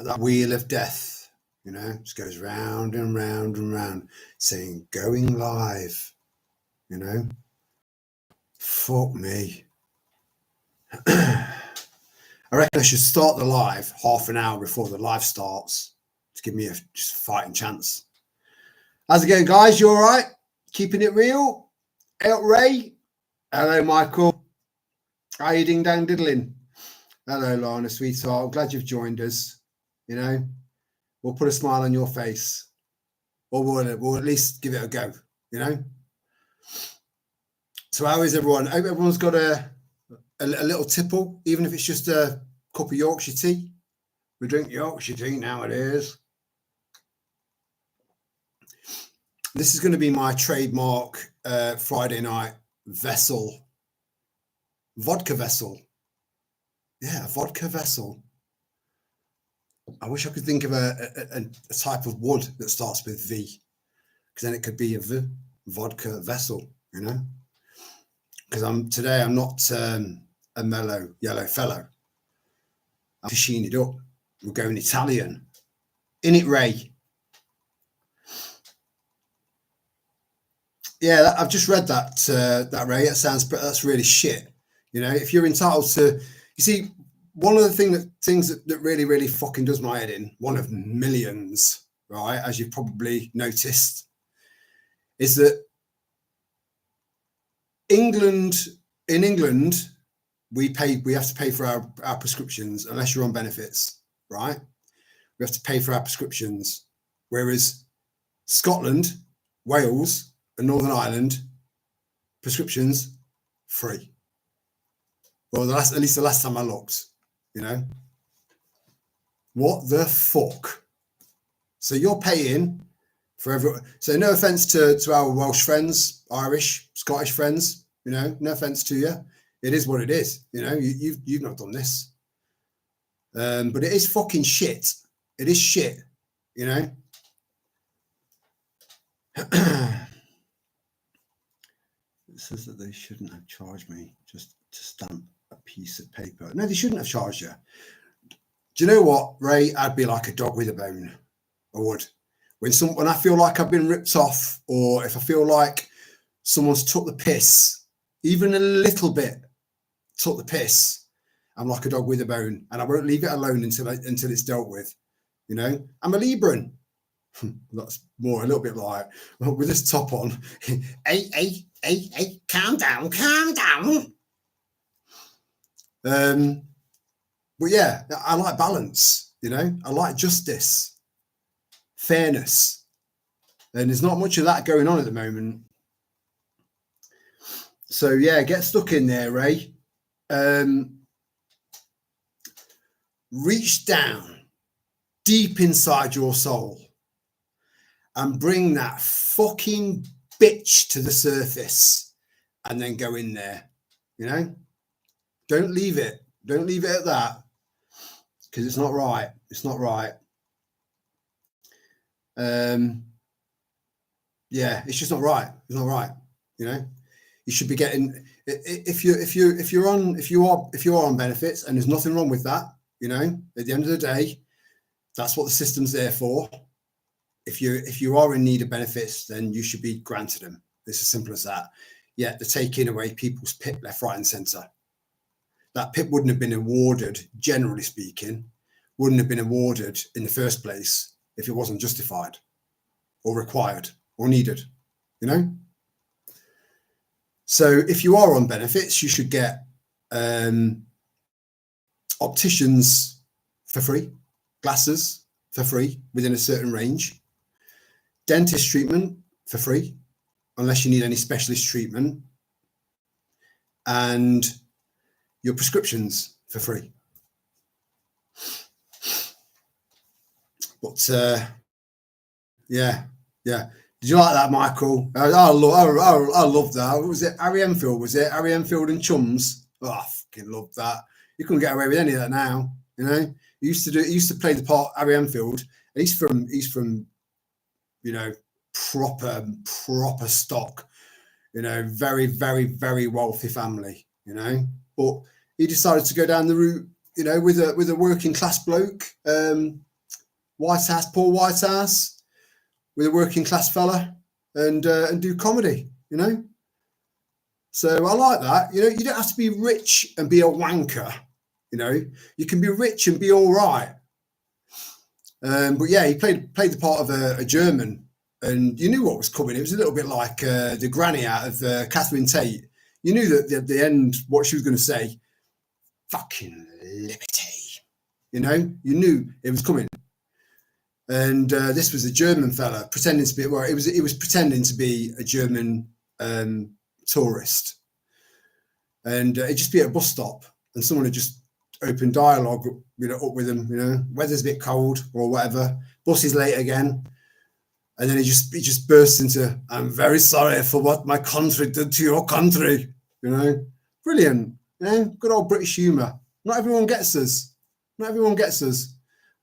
That wheel of death, you know, just goes round and round and round, saying going live, you know. Fuck me. I reckon I should start the live half an hour before the live starts to give me a just fighting chance. How's it going, guys? You all right? Keeping it real? Out Ray? Hello, Michael. How you ding dang diddling? Hello, Lana, sweetheart. I'm glad you've joined us. You know, we'll put a smile on your face, or we'll at least give it a go. You know. So how is everyone? I hope everyone's got a little tipple, even if it's just a cup of Yorkshire tea. We drink Yorkshire tea nowadays. This is going to be my trademark Friday night vessel, vodka vessel. Yeah, vodka vessel. I wish I could think of a type of wood that starts with V, because then it could be a vodka vessel, you know. Because today I'm not a mellow yellow fellow. I'm fishing it up. We're going Italian. In it, Ray. Yeah, I've just read that Ray. That's really shit. You know, if you're entitled to, you see, one of the things that really, really fucking does my head in, one of millions, right, as you've probably noticed, is that in England, we have to pay for our prescriptions unless you're on benefits, right? We have to pay for our prescriptions. Whereas Scotland, Wales, and Northern Ireland, prescriptions free. Well, at least the last time I looked, you know. What the fuck? So you're paying for everyone. So no offense to our Welsh friends, Irish, Scottish friends, you know, no offense to you. It is what it is, you know. You've not done this, but it is fucking shit. It is shit, you know. It says that they shouldn't have charged me just to stamp a piece of paper. No, they shouldn't have charged you. Do you know what, Ray? I'd be like a dog with a bone. I would. When I feel like I've been ripped off, or if I feel like someone's took the piss, even a little bit took the piss, I'm like a dog with a bone, and I won't leave it alone until it's dealt with. You know, I'm a Libran. That's more a little bit like, well, with this top on. Hey, calm down. But yeah, I like balance, you know, I like justice, fairness, and there's not much of that going on at the moment. So yeah, get stuck in there, Ray. Reach down deep inside your soul and bring that fucking bitch to the surface, and then go in there, you know. Don't leave it at that, because it's not right. It's not right. Yeah, it's just not right. It's not right. You know, you should be getting, if you are on benefits, and there's nothing wrong with that. You know, at the end of the day, that's what the system's there for. If you are in need of benefits, then you should be granted them. It's as simple as that. Yet they're taking away people's PIP left, right, and centre. That PIP wouldn't have been awarded, generally speaking, wouldn't have been awarded in the first place if it wasn't justified or required or needed, you know? So if you are on benefits, you should get opticians for free, glasses for free within a certain range, dentist treatment for free, unless you need any specialist treatment, and your prescriptions for free. But yeah. Did you like that, Michael? I love that. What was it? Harry Enfield, was it? Harry Enfield and Chums. Oh, I fucking love that. You couldn't get away with any of that now. You know, he used to play the part Harry Enfield. And he's from, you know, proper stock. You know, very, very, very wealthy family. You know, but he decided to go down the route you know, with a working class bloke, Whitehouse, Paul Whitehouse, with a working class fella, and do comedy, you know. So I like that. You know, you don't have to be rich and be a wanker. You know, you can be rich and be all right. But yeah, he played the part of a German, and you knew what was coming. It was a little bit like the granny out of Catherine Tate. You knew that at the end what she was going to say, fucking liberty. You know, you knew it was coming. And this was a German fella pretending to be, well, it was pretending to be a German tourist. And it'd just be at a bus stop, and someone had just opened dialogue, you know, up with him, you know, weather's a bit cold or whatever, bus is late again. And then he just bursts into, I'm very sorry for what my country did to your country, you know. Brilliant, you know, good old British humour. Not everyone gets us. Not everyone gets us.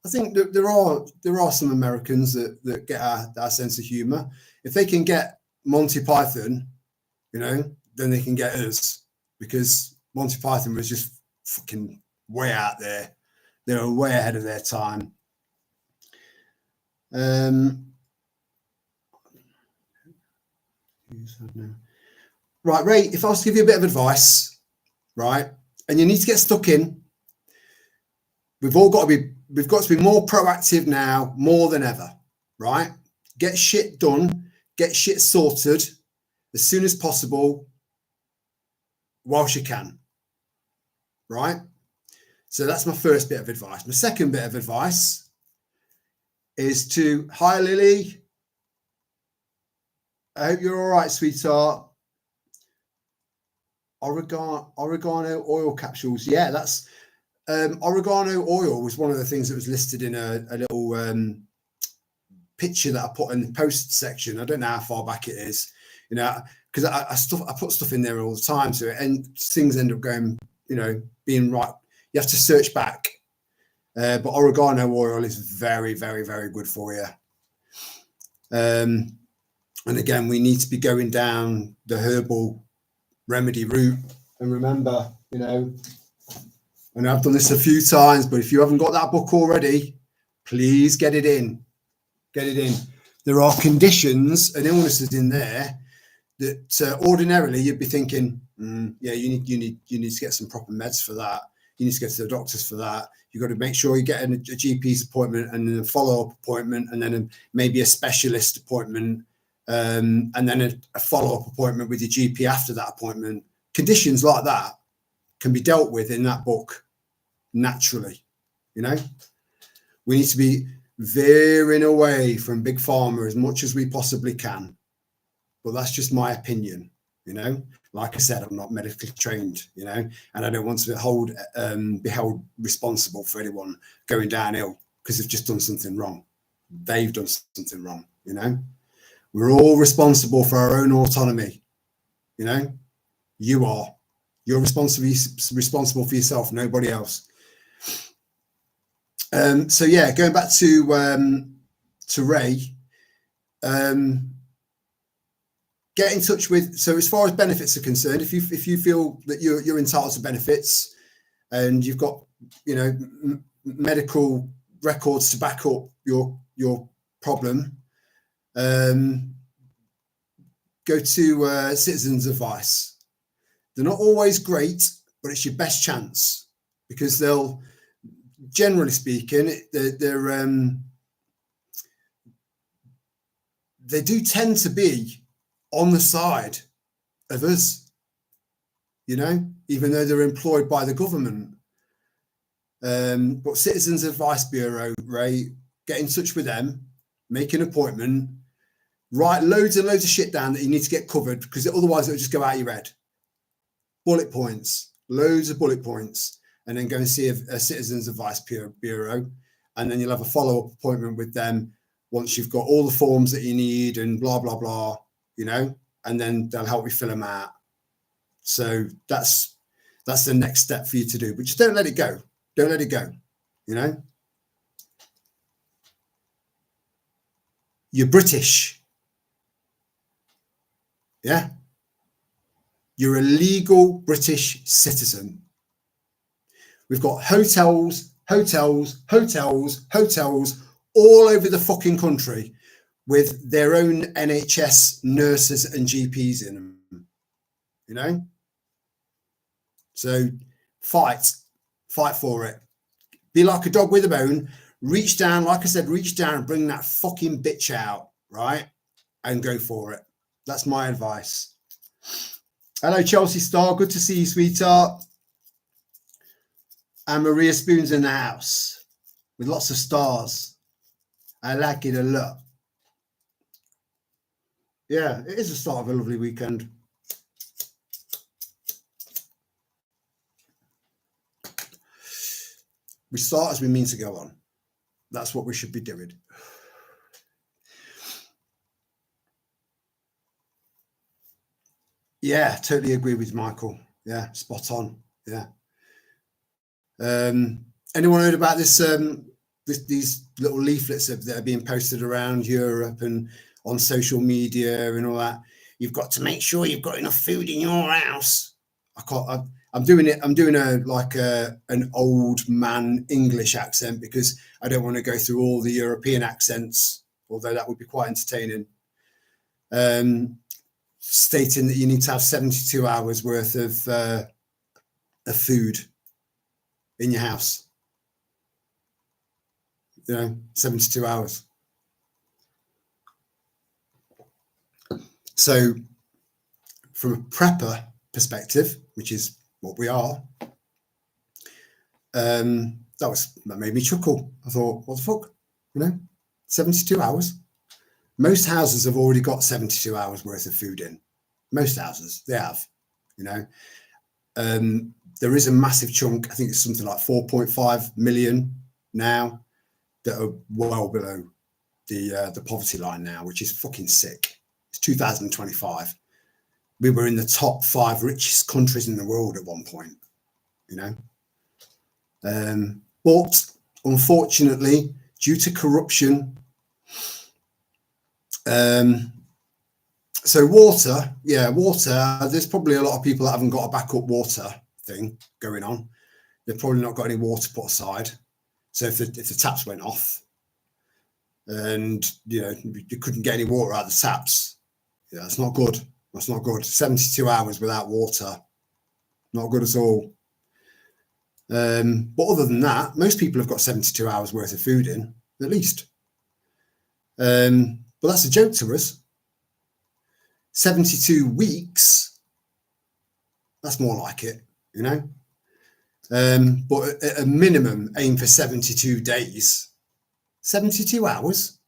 I think that there are some Americans that get our sense of humour. If they can get Monty Python, you know, then they can get us, because Monty Python was just fucking way out there. They were way ahead of their time. Right, Ray, if I was to give you a bit of advice, right, and you need to get stuck in, we've got to be more proactive now, more than ever, right? Get shit done, get shit sorted as soon as possible, whilst you can, right? So that's my first bit of advice. My second bit of advice is to, hi Lily, I hope you're all right, sweetheart. Oregano oil capsules. Yeah, that's oregano oil was one of the things that was listed in a little picture that I put in the post section. I don't know how far back it is, you know, because I put stuff in there all the time, so and things end up going, you know, being right. You have to search back, but oregano oil is very, very, very good for you. And again, we need to be going down the herbal remedy route. And remember, you know, and I've done this a few times, but if you haven't got that book already, please get it in. Get it in. There are conditions and illnesses in there that ordinarily you'd be thinking, yeah, you need to get some proper meds for that. You need to get to the doctors for that. You've got to make sure you get a GP's appointment and then a follow-up appointment, and then maybe a specialist appointment, and then a follow-up appointment with your GP after that appointment. Conditions like that can be dealt with in that book naturally. You know, we need to be veering away from big pharma as much as we possibly can. But that's just my opinion, you know. Like I said, I'm not medically trained, you know, and I don't want to be held responsible for anyone going downhill because they've just done something wrong. They've done something wrong, you know. We're all responsible for our own autonomy, you know. You're responsible for yourself, nobody else. So yeah, going back to Ray, get in touch with. So as far as benefits are concerned, if you feel that you're entitled to benefits and you've got, you know, medical records to back up your problem, go to Citizens Advice. They're not always great, but it's your best chance, because they'll, generally speaking, they do tend to be on the side of us, you know, even though they're employed by the government. But Citizens Advice Bureau, Ray, get in touch with them, make an appointment, write loads and loads of shit down that you need to get covered, because otherwise it'll just go out your head. Bullet points, loads of bullet points, and then go and see a Citizens Advice Bureau, and then you'll have a follow-up appointment with them once you've got all the forms that you need and blah, blah, blah, you know, and then they'll help you fill them out. So that's the next step for you to do, but just don't let it go. Don't let it go, you know. You're British. Yeah. You're a legal British citizen. We've got hotels all over the fucking country with their own NHS nurses and GPs in them, you know? So fight for it. Be like a dog with a bone. Reach down, like I said, reach down and bring that fucking bitch out, right? And go for it. That's my advice. Hello, Chelsea Star. Good to see you, sweetheart. And Maria Spoon's in the house with lots of stars. I like it a lot. Yeah, it is the start of a lovely weekend. We start as we mean to go on. That's what we should be doing. Yeah, totally agree with Michael. Yeah, spot on. Yeah. Anyone heard about this? These little leaflets that are being posted around Europe and on social media and all that. You've got to make sure you've got enough food in your house. I'm doing an old man English accent because I don't want to go through all the European accents, although that would be quite entertaining. Stating that you need to have 72 hours worth of food in your house. 72 hours. So from a prepper perspective, which is what we are, that made me chuckle. I thought, what the fuck? 72 hours. Most houses have already got 72 hours worth of food in. Most houses, they have, there is a massive chunk. I think it's something like 4.5 million now that are well below the poverty line now, which is fucking sick. It's 2025. We were in the top 5 richest countries in the world at one point, but unfortunately, due to corruption, so water, there's probably a lot of people that haven't got a backup water thing going on. They've probably not got any water put aside. So if the taps went off and, you couldn't get any water out of the taps, that's not good. That's not good. 72 hours without water, not good at all. But other than that, most people have got 72 hours worth of food in, at least. But that's a joke to us. 72 weeks, that's more like it, but at a minimum, aim for 72 days. 72 hours?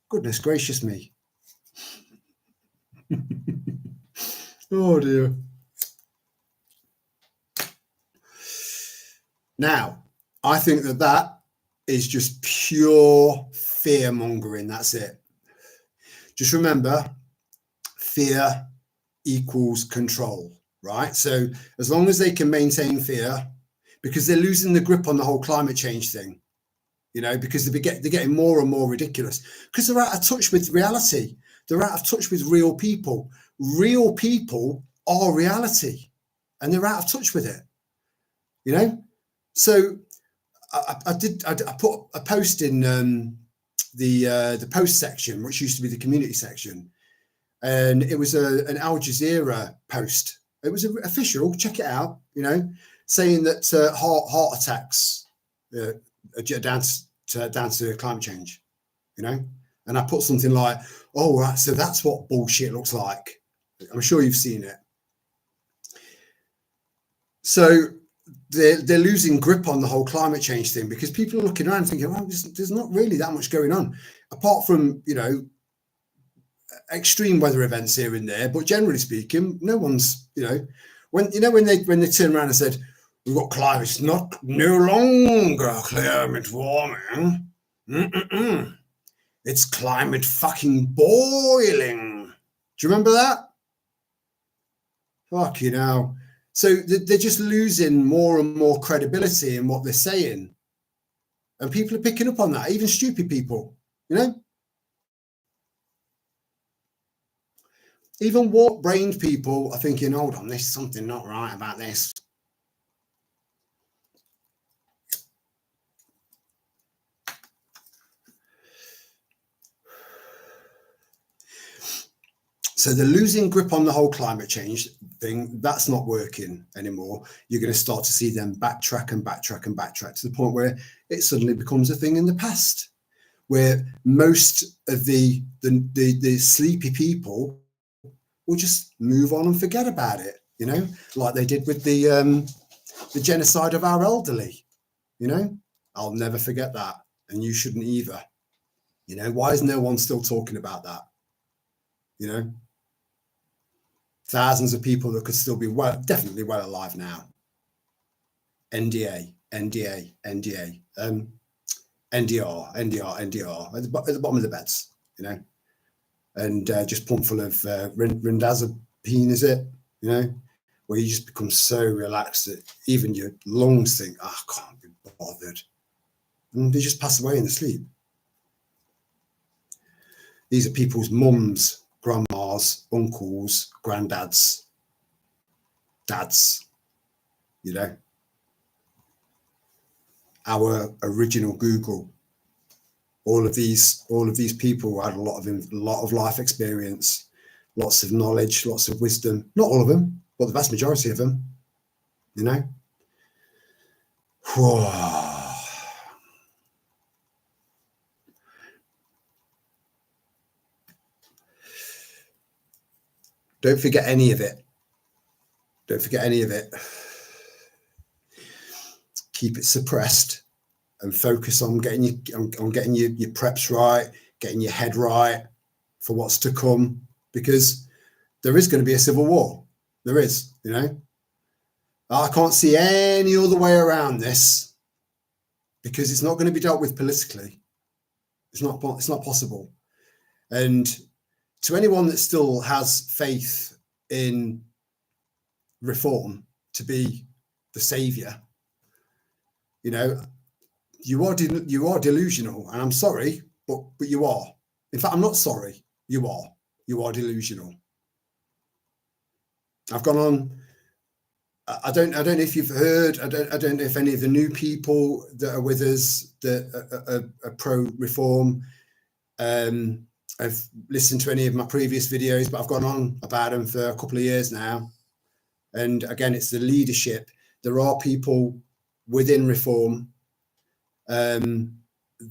Goodness gracious me. Oh dear. Now, I think that is just pure fear mongering. That's it. Just remember, fear equals control, right? So as long as they can maintain fear, because they're losing the grip on the whole climate change thing, because they're getting more and more ridiculous, because they're out of touch with reality. They're out of touch with real people. Real people are reality, and they're out of touch with it, So I put a post in the post section, which used to be the community section, and it was an Al Jazeera post. It was official. Check it out. Saying that heart attacks are down to climate change. And I put something like, "Oh, right, so that's what bullshit looks like." I'm sure you've seen it. So they're losing grip on the whole climate change thing because people are looking around thinking, well, there's not really that much going on, apart from, extreme weather events here and there. But generally speaking, no one's, when they turn around and said, we've got climate, it's no longer climate warming. It's climate fucking boiling. Do you remember that? Fuck, So they're just losing more and more credibility in what they're saying. And people are picking up on that, even stupid people, Even warped-brained people are thinking, hold on, there's something not right about this. So the losing grip on the whole climate change thing, that's not working anymore. You're going to start to see them backtrack and backtrack and backtrack to the point where it suddenly becomes a thing in the past, where most of the sleepy people will just move on and forget about it, you know, like they did with the genocide of our elderly. You know, I'll never forget that, and you shouldn't either. You know, why is no one still talking about that? You know, thousands of people that could still be definitely well alive now. NDA, NDA, NDA, NDR, NDR, NDR at the bottom of the beds, you know, and just pumped full of rindazepine, is it? You know, where you just become so relaxed that even your lungs think, oh, I can't be bothered. And they just pass away in the sleep. These are people's mums, grandmas, uncles, granddads, dads, you know. Our original Google. All of these people had a lot of life experience, lots of knowledge, lots of wisdom. Not all of them, but the vast majority of them, you know. Whoa. Don't forget any of it. Don't forget any of it. Keep it suppressed and focus on getting your preps right, getting your head right for what's to come, because there is going to be a civil war. There is, you know. I can't see any other way around this, because it's not going to be dealt with politically. It's not possible. And to anyone that still has faith in reform to be the savior, you know, you are delusional, and I'm sorry, but you are. In fact, I'm not sorry. You are delusional. I've gone on. I don't know if you've heard. I don't know if any of the new people that are with us that are pro reform. I've listened to any of my previous videos, but I've gone on about them for a couple of years now. And again, it's the leadership. There are people within reform that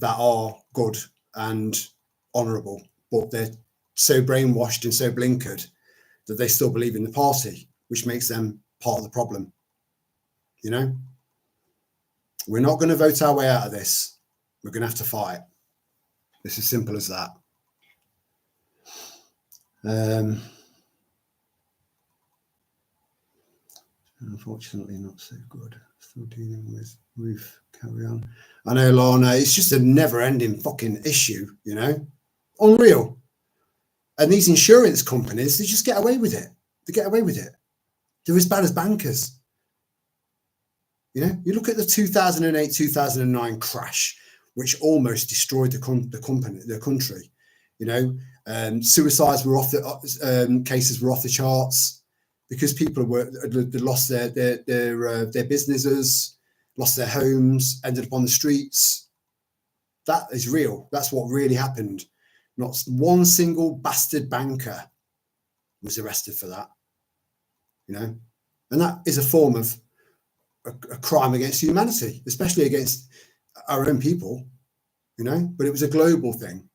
are good and honourable, but they're so brainwashed and so blinkered that they still believe in the party, which makes them part of the problem. You know, we're not going to vote our way out of this. We're going to have to fight. It's as simple as that. Unfortunately, not so good. Still dealing with roof. Carry on. I know, Lorna. It's just a never-ending fucking issue. You know, unreal. And these insurance companies, they just get away with it. They get away with it. They're as bad as bankers. You know, you look at the 2008, 2009 crash, which almost destroyed the country. You know, suicides were off the cases were off the charts because people had lost their businesses, lost their homes, ended up on the streets. That is real. That's what really happened. Not one single bastard banker was arrested for that. You know, and that is a form of a crime against humanity, especially against our own people. You know, but it was a global thing.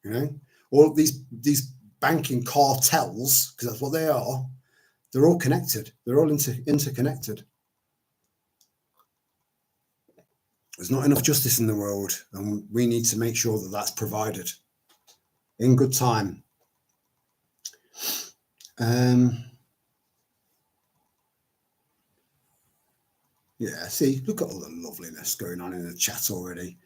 You know, all these banking cartels, because that's what they are. They're all connected. They're all interconnected. There's not enough justice in the world, and we need to make sure that that's provided in good time. Yeah, see, look at all the loveliness going on in the chat already.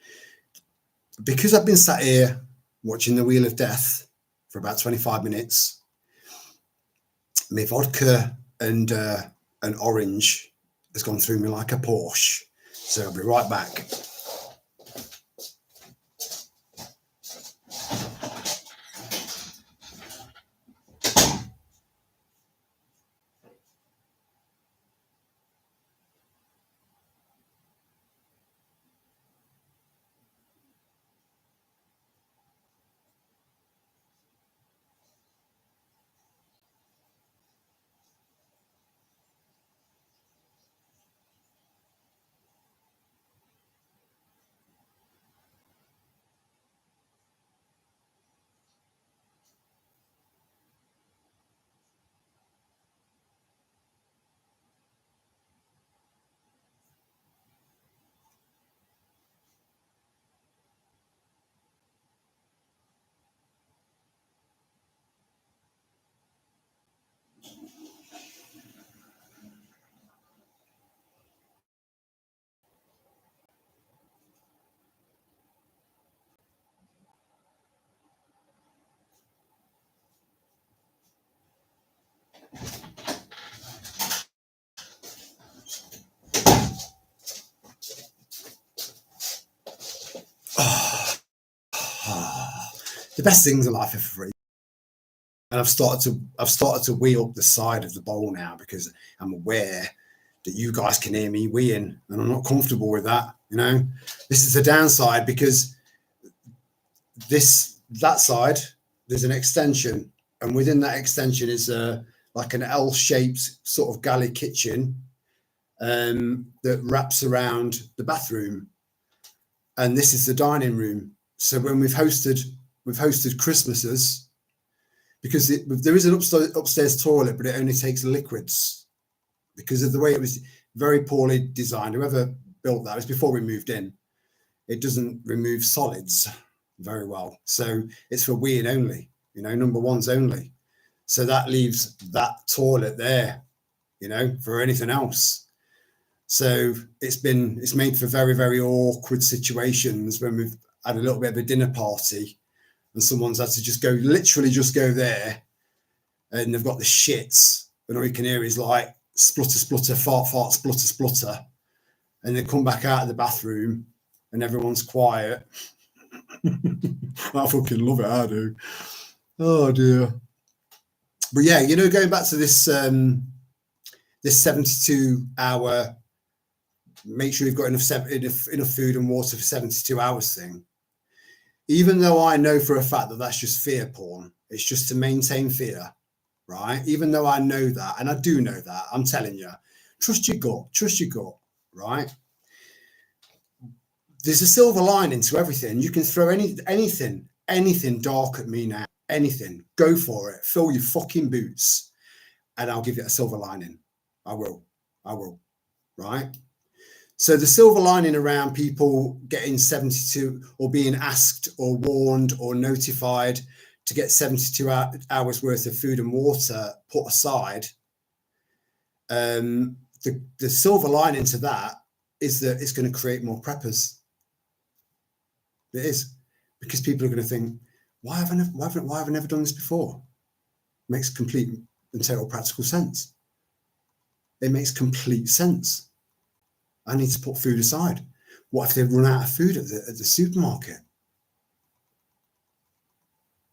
Because I've been sat here watching the Wheel of Death for about 25 minutes, my vodka and an orange has gone through me like a Porsche. So I'll be right back. The best things in life are for free. And I've started to wee up the side of the bowl now because I'm aware that you guys can hear me weeing, and I'm not comfortable with that. You know, this is the downside because that side there's an extension, and within that extension is like an L-shaped sort of galley kitchen that wraps around the bathroom, and this is the dining room. So when we've hosted Christmases, because there is an upstairs toilet, but it only takes liquids because of the way it was very poorly designed. Whoever built that, it was before we moved in. It doesn't remove solids very well. So it's for weeing only, you know, number ones only. So that leaves that toilet there, you know, for anything else. So it's made for very, very awkward situations when we've had a little bit of a dinner party and someone's had to literally just go there, and they've got the shits, and all you can hear is like splutter, splutter, fart, fart, splutter, splutter. And they come back out of the bathroom and everyone's quiet. I fucking love it, I do. Oh dear. But yeah, you know, going back to this 72-hour, make sure you've got enough food and water for 72 hours thing. Even though I know for a fact that that's just fear porn, it's just to maintain fear, right? Even though I know that, and I do know that, I'm telling you, trust your gut, right? There's a silver lining to everything. You can throw anything dark at me now, anything, go for it, fill your fucking boots, and I'll give it a silver lining. I will, right? So the silver lining around people getting 72 or being asked or warned or notified to get 72 hours worth of food and water put aside, the silver lining to that is that it's going to create more preppers. It is, because people are going to think, why have I never done this before? It makes complete and total practical sense. It makes complete sense. I need to put food aside. What if they run out of food at the supermarket?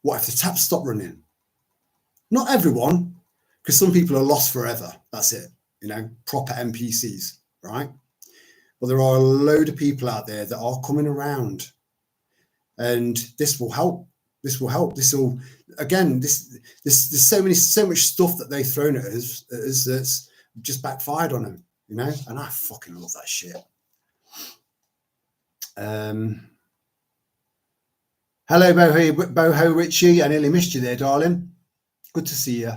What if the taps stop running? Not everyone, because some people are lost forever. That's it. You know, proper NPCs, right? Well, there are a load of people out there that are coming around, and this will help. This will help. This will, again, there's so much stuff that they've thrown at us that's just backfired on them. You know, and I fucking love that shit. Hello, Boho Richie. I nearly missed you there, darling. Good to see you.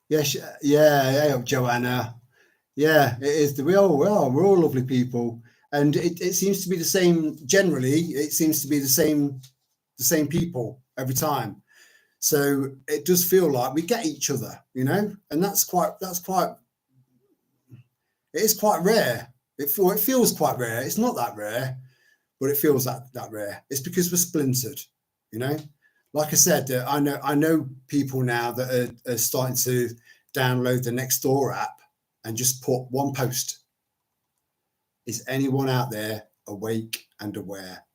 Yeah, Joanna. Yeah, it is. We're all lovely people, and it seems to be the same. Generally, it seems to be the same people every time. So it does feel like we get each other, you know, and it is quite rare. It feels quite rare. It's not that rare, but it feels that rare. It's because we're splintered, you know. Like I said, I know people now that are starting to download the Nextdoor app and just put one post. Is anyone out there awake and aware?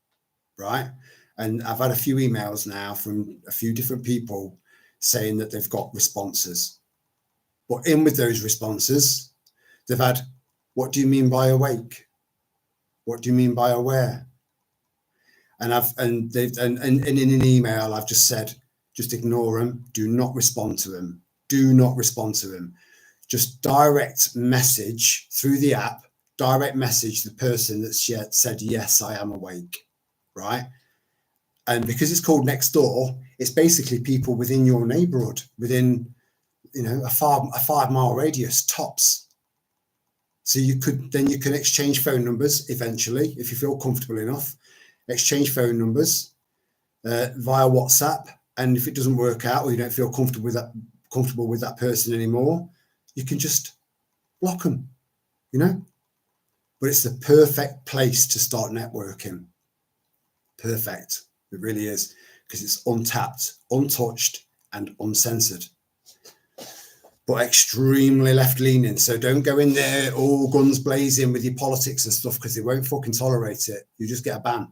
Right? And I've had a few emails now from a few different people saying that they've got responses. But in with those responses, they've had, what do you mean by awake? What do you mean by aware? And in an email, I've just said, just ignore them. Do not respond to them. Do not respond to them. Just direct message through the app, direct message the person that said, yes, I am awake, right? And because it's called Nextdoor, it's basically people within your neighborhood, within, you know, a 5 mile radius tops. So you can exchange phone numbers eventually, if you feel comfortable enough, exchange phone numbers via WhatsApp. And if it doesn't work out, or you don't feel comfortable with that person anymore, you can just block them, you know. But it's the perfect place to start networking. Perfect. It really is, because it's untapped, untouched, and uncensored. but extremely left-leaning. So don't go in there all guns blazing with your politics and stuff, because they won't fucking tolerate it. You just get a ban,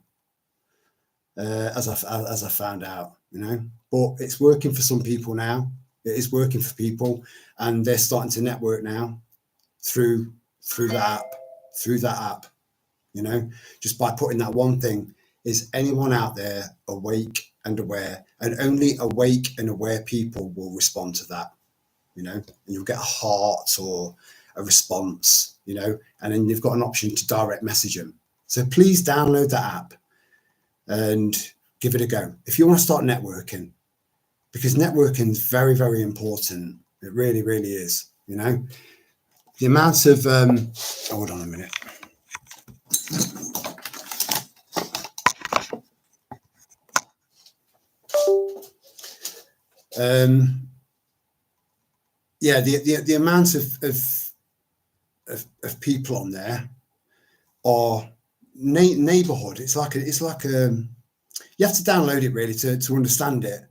as I found out, you know. But it's working for some people now. It is working for people, and they're starting to network now through that app, you know, just by putting that one thing. Is anyone out there awake and aware? And only awake and aware people will respond to that, you know, and you'll get a heart or a response, you know, and then you've got an option to direct message them. So please download that app and give it a go if you want to start networking, because networking is very, very important. It really, really is, you know. The amount of hold on a minute. Yeah, the amount of people on there are neighborhood. It's like you have to download it really to understand it.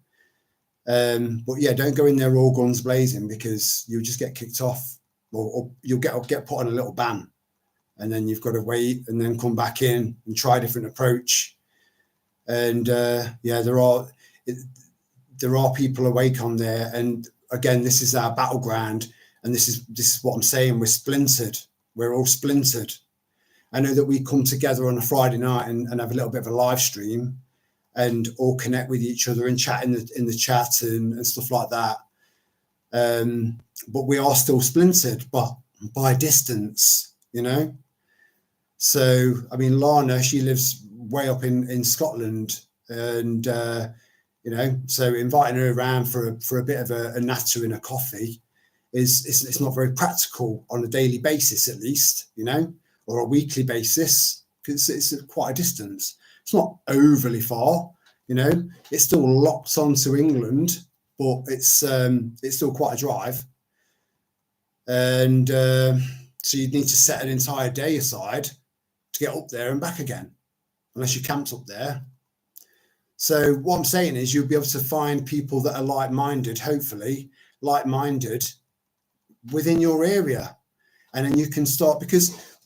But yeah, don't go in there all guns blazing, because you'll just get kicked off, or you'll get put on a little ban, and then you've got to wait and then come back in and try a different approach. And yeah, there are people awake on there, and again, this is our battleground, and this is what I'm saying. We're splintered. We're all splintered. I know that we come together on a Friday night and have a little bit of a live stream and all connect with each other and chat in the chat and stuff like that. But we are still splintered, but by distance, you know. So, I mean, Lana, she lives way up in Scotland, and you know, so inviting her around for a bit of a natter and a coffee it's not very practical on a daily basis, at least, you know, or a weekly basis, because it's quite a distance. It's not overly far, you know. It's still locked onto England, but it's still quite a drive, and so you'd need to set an entire day aside to get up there and back again, unless you camped up there. So what I'm saying is you'll be able to find people that are like-minded, hopefully like-minded, within your area, and then you can start, because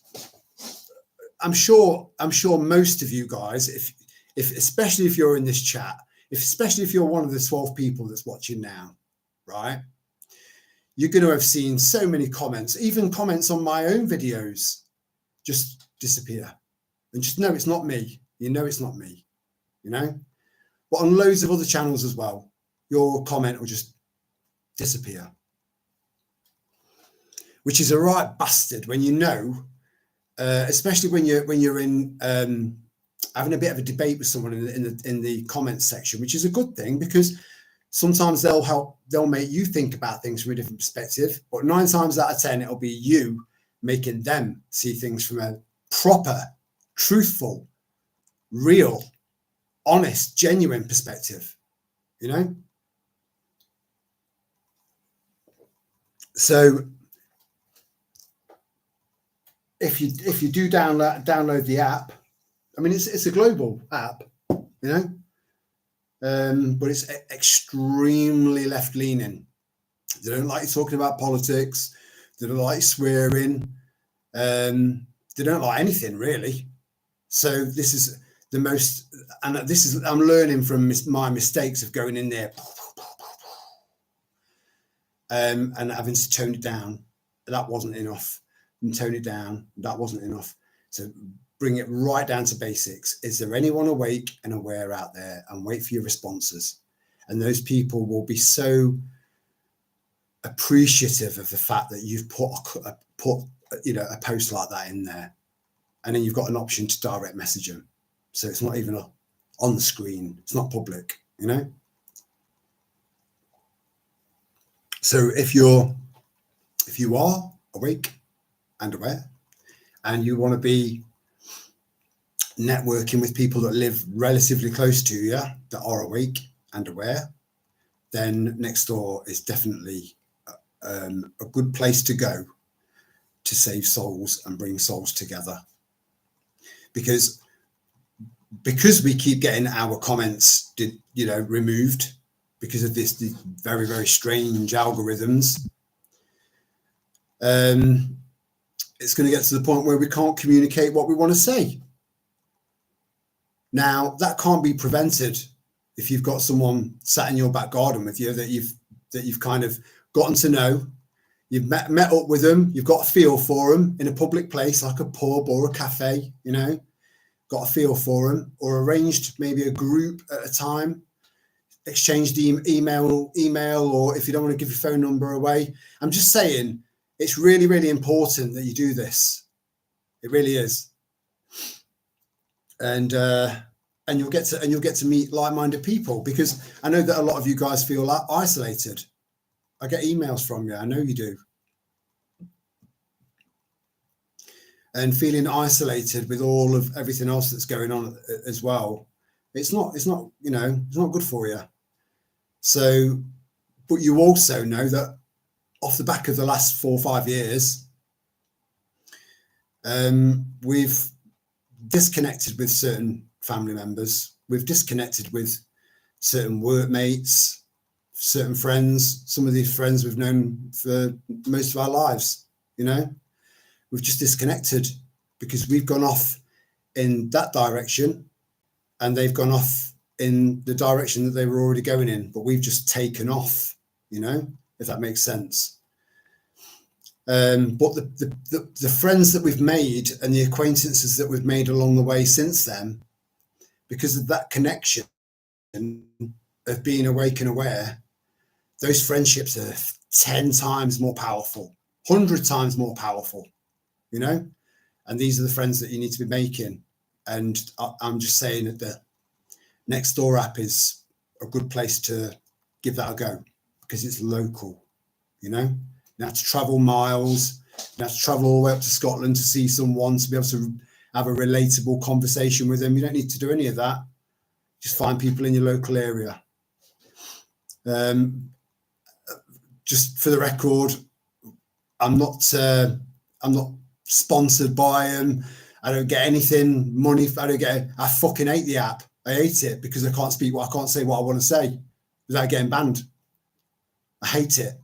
I'm sure most of you guys, if especially if you're in this chat, especially if you're one of the 12 people that's watching now, right, you're going to have seen so many comments, even comments on my own videos, just disappear, and just know it's not me. You know it's not me, you know. But on loads of other channels as well, your comment will just disappear, which is a right bastard when you know, especially when you're in having a bit of a debate with someone in the comments section, which is a good thing, because sometimes they'll make you think about things from a different perspective, but 9 times out of 10 it'll be you making them see things from a proper, truthful, real, honest, genuine perspective, you know. So if you do download the app, I mean, it's a global app, you know, but it's extremely left-leaning. They don't like you talking about politics. They don't like swearing. They don't like anything really. So this is the most, and this is, I'm learning from my mistakes of going in there and having to tone it down. That wasn't enough. And tone it down. That wasn't enough. So bring it right down to basics. Is there anyone awake and aware out there? And wait for your responses. And those people will be so appreciative of the fact that you've put you know, a post like that in there, and then you've got an option to direct message them, so it's not even on the screen. It's not public, you know. So if you are awake and aware, and you want to be networking with people that live relatively close to you that are awake and aware, then Nextdoor is definitely a good place to go to save souls and bring souls together, because we keep getting our comments removed because of these very, very strange algorithms. it's going to get to the point where we can't communicate what we want to say. Now, that can't be prevented if you've got someone sat in your back garden with you that you've kind of gotten to know. You've met up with them. You've got a feel for them in a public place like a pub or a cafe, you know, got a feel for them, or arranged maybe a group at a time, exchanged email, or if you don't want to give your phone number away. I'm just saying it's really, really important that you do this. It really is. And you'll get to meet like-minded people, because I know that a lot of you guys feel isolated. I get emails from you. I know you do. And feeling isolated with all of everything else that's going on as well. It's not, you know, it's not good for you. So, but you also know that off the back of the last 4 or 5 years, we've disconnected with certain family members. We've disconnected with certain workmates, certain friends. Some of these friends we've known for most of our lives, you know. We've just disconnected because we've gone off in that direction and they've gone off in the direction that they were already going in, but we've just taken off, you know, if that makes sense. But the friends that we've made and the acquaintances that we've made along the way since then, because of that connection of being awake and aware, those friendships are 10 times more powerful, 100 times more powerful, you know. And these are the friends that you need to be making. And I'm just saying that the Nextdoor app is a good place to give that a go, because it's local, you know. You have to travel miles, you have to travel all the way up to Scotland to see someone, to be able to have a relatable conversation with them. You don't need to do any of that. Just find people in your local area. Just for the record, I'm not sponsored by them. I don't get anything money. I fucking hate the app. I hate it because I can't say what I want to say without getting banned. I hate it.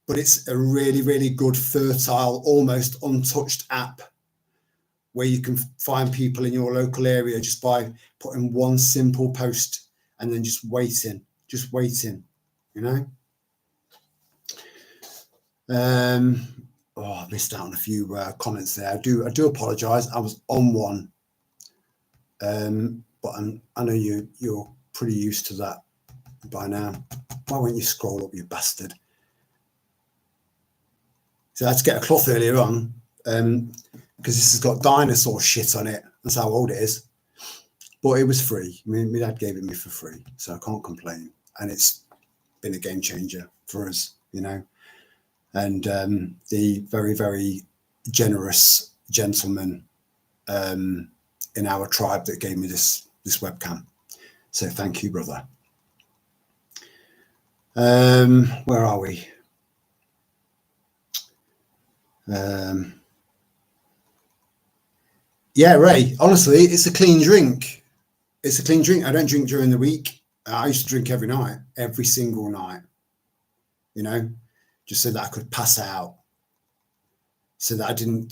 But it's a really, really good, fertile, almost untouched app where you can find people in your local area just by putting one simple post and then just waiting, you know. I missed out on a few comments there. I do apologize. I was on one, but I know you're pretty used to that by now. Why won't you scroll up, you bastard? So I had to get a cloth earlier on because this has got dinosaur shit on it. That's how old it is. But it was free. I mean, my dad gave it me for free, so I can't complain. And it's been a game changer for us, you know. And the very, very generous gentleman in our tribe that gave me this webcam. So thank you, brother. Where are we? Yeah, Ray, honestly, it's a clean drink. It's a clean drink. I don't drink during the week. I used to drink every night, every single night, you know, just so that I could pass out, so that I didn't,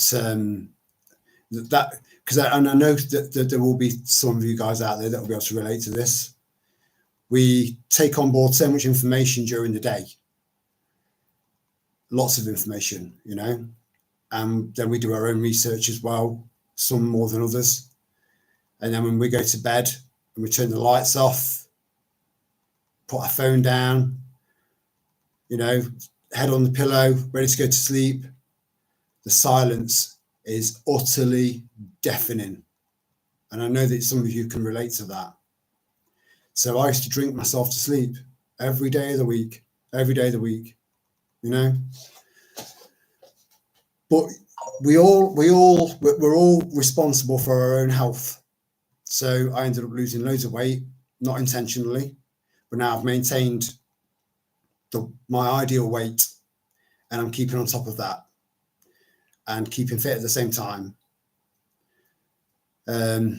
because I know that there will be some of you guys out there that will be able to relate to this. We take on board so much information during the day, lots of information, you know, and then we do our own research as well, some more than others. And then when we go to bed and we turn the lights off, put our phone down, you know, head on the pillow, ready to go to sleep, the silence is utterly deafening. And I know that some of you can relate to that. So I used to drink myself to sleep every day of the week, you know. But we're all responsible for our own health. So I ended up losing loads of weight, not intentionally, but now I've maintained my ideal weight, and I'm keeping on top of that and keeping fit at the same time. Oh,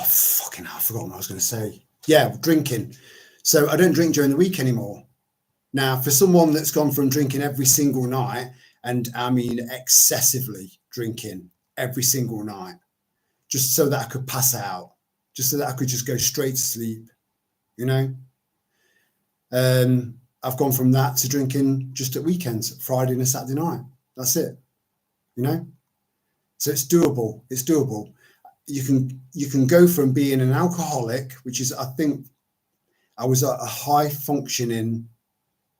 fucking hell, I forgot what I was going to say. Yeah, drinking. So I don't drink during the week anymore. Now, for someone that's gone from drinking every single night, and I mean excessively drinking every single night, just so that I could pass out, just so that I could just go straight to sleep, you know. I've gone from that to drinking just at weekends, Friday and a Saturday night. That's it, you know. So it's doable. It's doable. You can go from being an alcoholic, which is, I think, I was a high functioning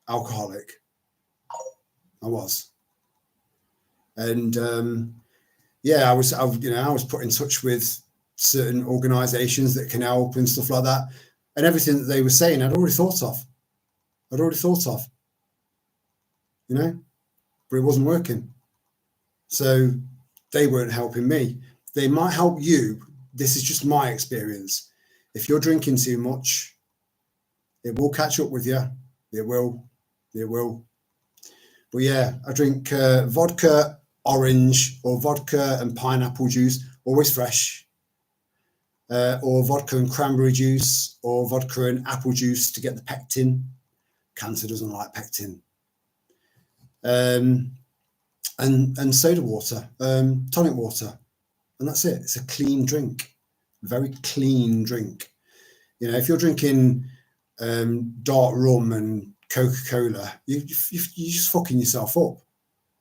alcoholic. I was, and yeah, I was put in touch with certain organisations that can help and stuff like that, and everything that they were saying, I'd already thought of, you know, but it wasn't working. So they weren't helping me. They might help you. This is just my experience. If you're drinking too much, it will catch up with you. It will. But yeah, I drink vodka orange or vodka and pineapple juice, always fresh, or vodka and cranberry juice, or vodka and apple juice to get the pectin. Cancer doesn't like pectin. And soda water, tonic water, and that's it. It's a clean drink, very clean drink. You know, if you're drinking dark rum and Coca-Cola, you're just fucking yourself up.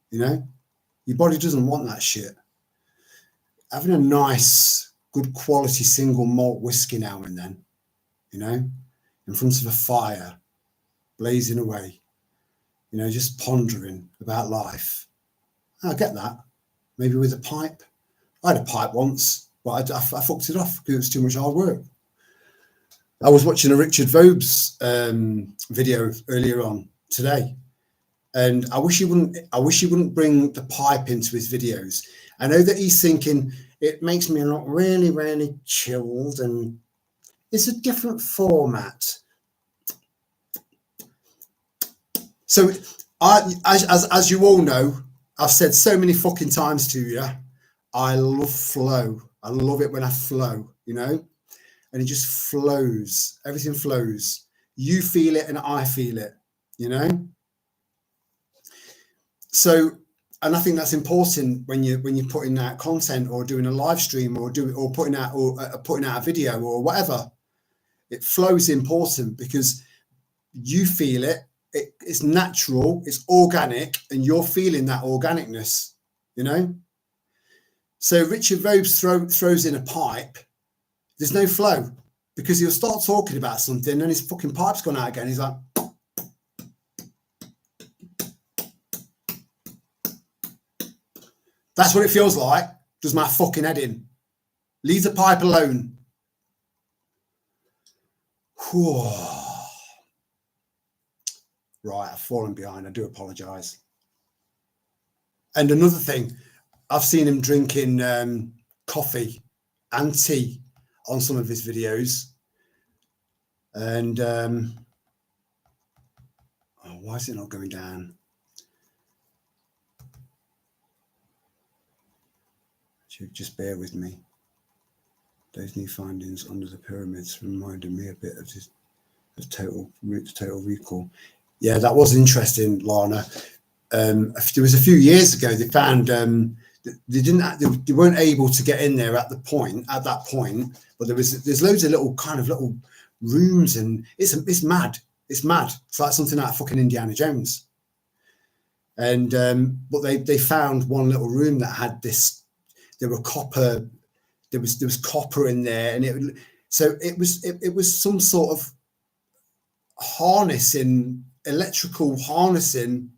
You know, your body doesn't want that shit. Having a nice, good quality single malt whiskey now and then, you know, in front of a fire, blazing away, you know, just pondering about life. I get that. Maybe with a pipe. I had a pipe once, but I fucked it off because it was too much hard work. I was watching a Richard Vobes video earlier on today, and I wish he wouldn't bring the pipe into his videos. I know that he's thinking it makes me look really, really chilled, and it's a different format. So, as you all know, I've said so many fucking times to you, I love flow. I love it when I flow, you know, and it just flows. Everything flows. You feel it and I feel it, you know. So, and I think that's important when you're putting out content or doing a live stream or putting out a video or whatever. It flows important because you feel it. It's natural, it's organic, and you're feeling that organicness, you know. So Richard Vobes throws in a pipe. There's no flow because he'll start talking about something and his fucking pipe's gone out again. He's like, that's what it feels like. Does my fucking head in. Leave the pipe alone. Whew. Right, I've fallen behind. I do apologise. And another thing, I've seen him drinking coffee and tea on some of his videos. And why is it not going down? Just bear with me. Those new findings under the pyramids reminded me a bit of this total recall. Yeah, that was interesting, Lana. There was a few years ago they found they weren't able to get in there at that point, but there's loads of little rooms, and it's mad. It's like something out of fucking Indiana Jones. And but they found one little room that had this. There was copper in there, and it was some sort of harnessing, electrical harnessing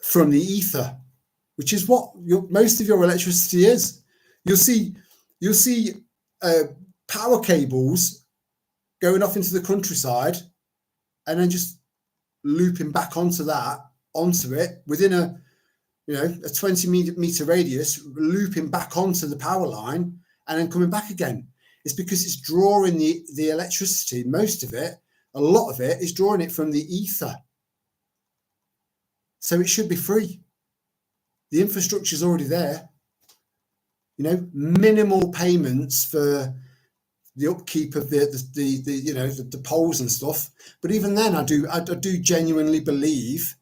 from the ether, which is what most of your electricity is. You'll see power cables going off into the countryside and then just looping back onto it within a 20 meter radius, looping back onto the power line and then coming back again. It's because it's drawing the electricity. Most of it, a lot of it, is drawing it from the ether. So it should be free. The infrastructure is already there. You know, minimal payments for the upkeep of the you know, the poles and stuff. But even then, I do genuinely believe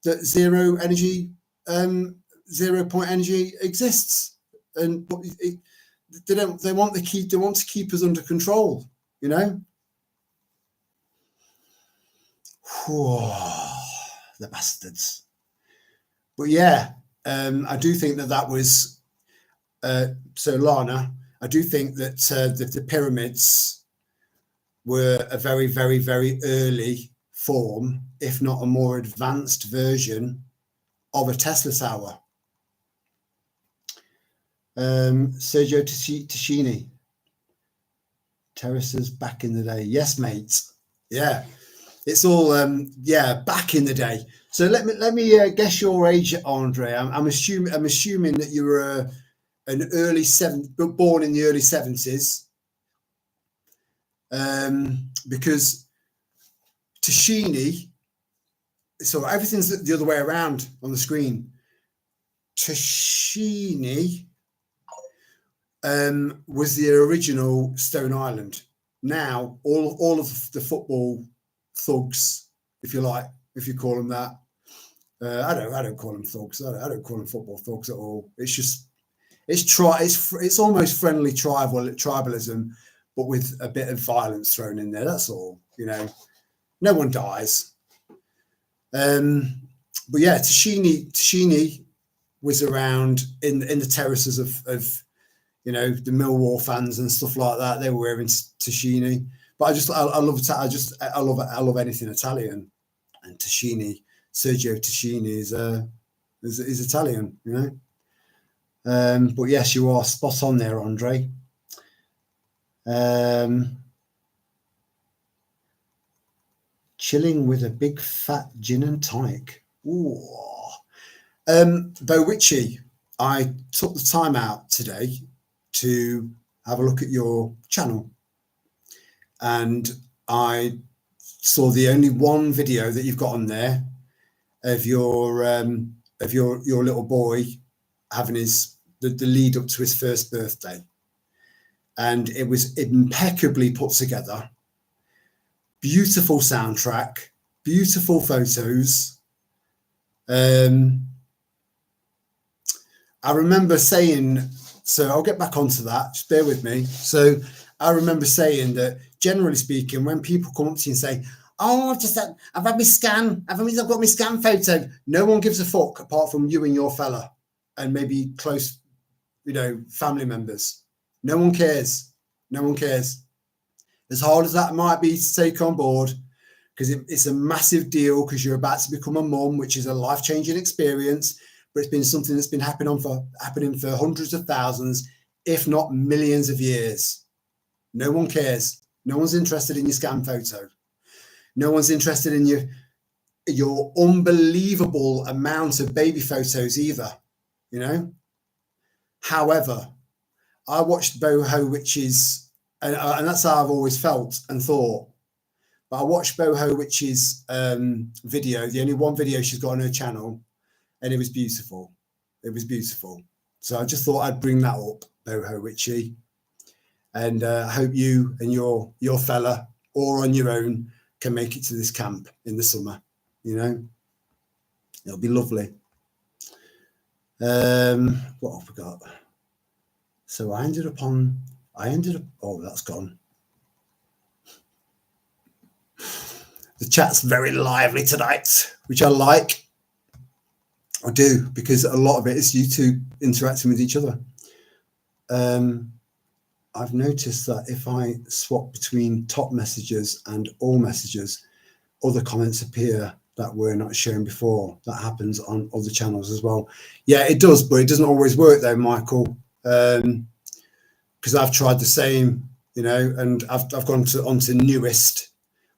that zero point energy exists, and they want to keep us under control, you know. The bastards. But yeah, I do think that was so Lana, I do think that the pyramids were a very, very, very early form, if not a more advanced version of a Tesla tower. Sergio Tashini, terraces back in the day. Yes, mate. Yeah, it's all yeah, back in the day. So let me guess your age, Andre. I'm assuming that you were born in the early 70s, because Tashini. So everything's the other way around on the screen. Tashini was the original Stone Island. Now all of the football thugs, if you like, if you call them that, I don't call them thugs. I don't call them football thugs at all. It's just it's almost friendly tribalism, but with a bit of violence thrown in there. That's all. You know, no one dies. But yeah, Tashini was around in the terraces of you know, the Millwall fans and stuff like that. They were wearing Tashini. But I love anything Italian, and Tashini, Sergio Tashini is Italian, you know. But yes, you are spot on there, Andre. Chilling with a big fat gin and tonic. Ooh. Bo Witchy, I took the time out today to have a look at your channel, and I saw the only one video that you've got on there of your little boy having the lead up to his first birthday, and it was impeccably put together. Beautiful soundtrack, beautiful photos. I remember saying, so I'll get back onto that, just bear with me. So I remember saying that, generally speaking, when people come up to you and say, oh, I've had my scan, I've got my scan photo, no one gives a fuck apart from you and your fella and maybe close, you know, family members. No one cares. No one cares. As hard as that might be to take on board, because it's a massive deal, because you're about to become a mum, which is a life-changing experience. But it's been something that's been happening for hundreds of thousands, if not millions of years. No one cares. No one's interested in your scan photo. No one's interested in your unbelievable amount of baby photos either, you know. However, I watched Boho Witch's, and that's how I've always felt and thought. But I watched Boho Witch's video, the only one video she's got on her channel, and it was beautiful. It was beautiful. So I just thought I'd bring that up, Boho Witchy. And I hope you and your fella, or on your own, can make it to this camp in the summer. You know, it'll be lovely. What have we got? So I ended up. Oh, that's gone. The chat's very lively tonight, which I like. I do, because a lot of it is you two interacting with each other. I've noticed that if I swap between top messages and all messages, other comments appear that were not shown before. That happens on other channels as well. Yeah, it does, but it doesn't always work though, Michael. Because I've tried the same, you know, and I've gone onto newest,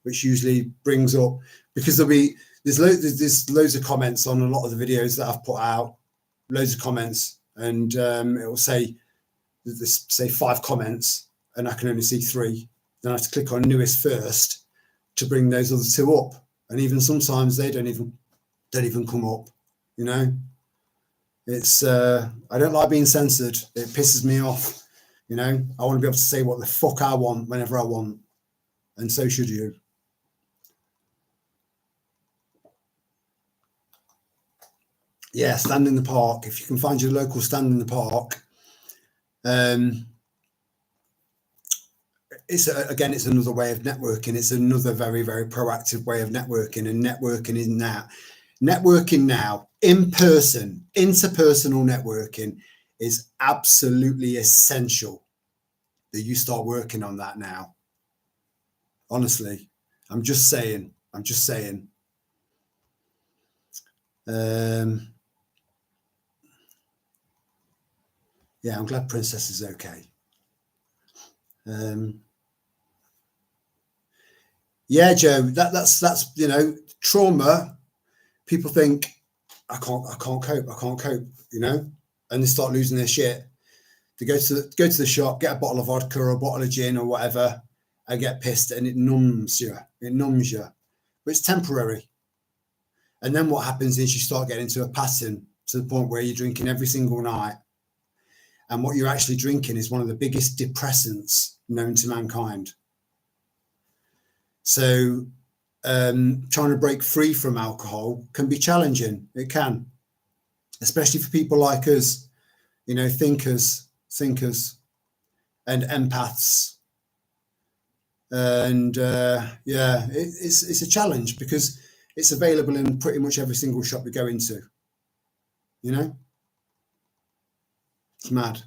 which usually brings up, because there's loads of comments on a lot of the videos that I've put out, loads of comments, and it will say 5 comments, and I can only see 3. Then I have to click on newest first to bring those other 2 up, and even sometimes they don't even come up. You know, it's I don't like being censored. It pisses me off. You know, I want to be able to say what the fuck I want whenever I want, and so should you. Yeah, stand in the park. If you can find your local stand in the park, it's another way of networking. It's another very, very proactive way of networking, and networking now in person, interpersonal networking is absolutely essential that you start working on that now. Honestly, I'm just saying. Yeah, I'm glad Princess is okay. Yeah, Joe, that's you know, trauma. People think I can't cope, you know, and they start losing their shit. They go to the shop, get a bottle of vodka or a bottle of gin or whatever, and get pissed, and it numbs you. But it's temporary. And then what happens is you start getting into a pattern to the point where you're drinking every single night. And what you're actually drinking is one of the biggest depressants known to mankind. So trying to break free from alcohol can be challenging. It can, especially for people like us, you know, thinkers and empaths. And yeah, it's a challenge because it's available in pretty much every single shop you go into, you know. It's mad.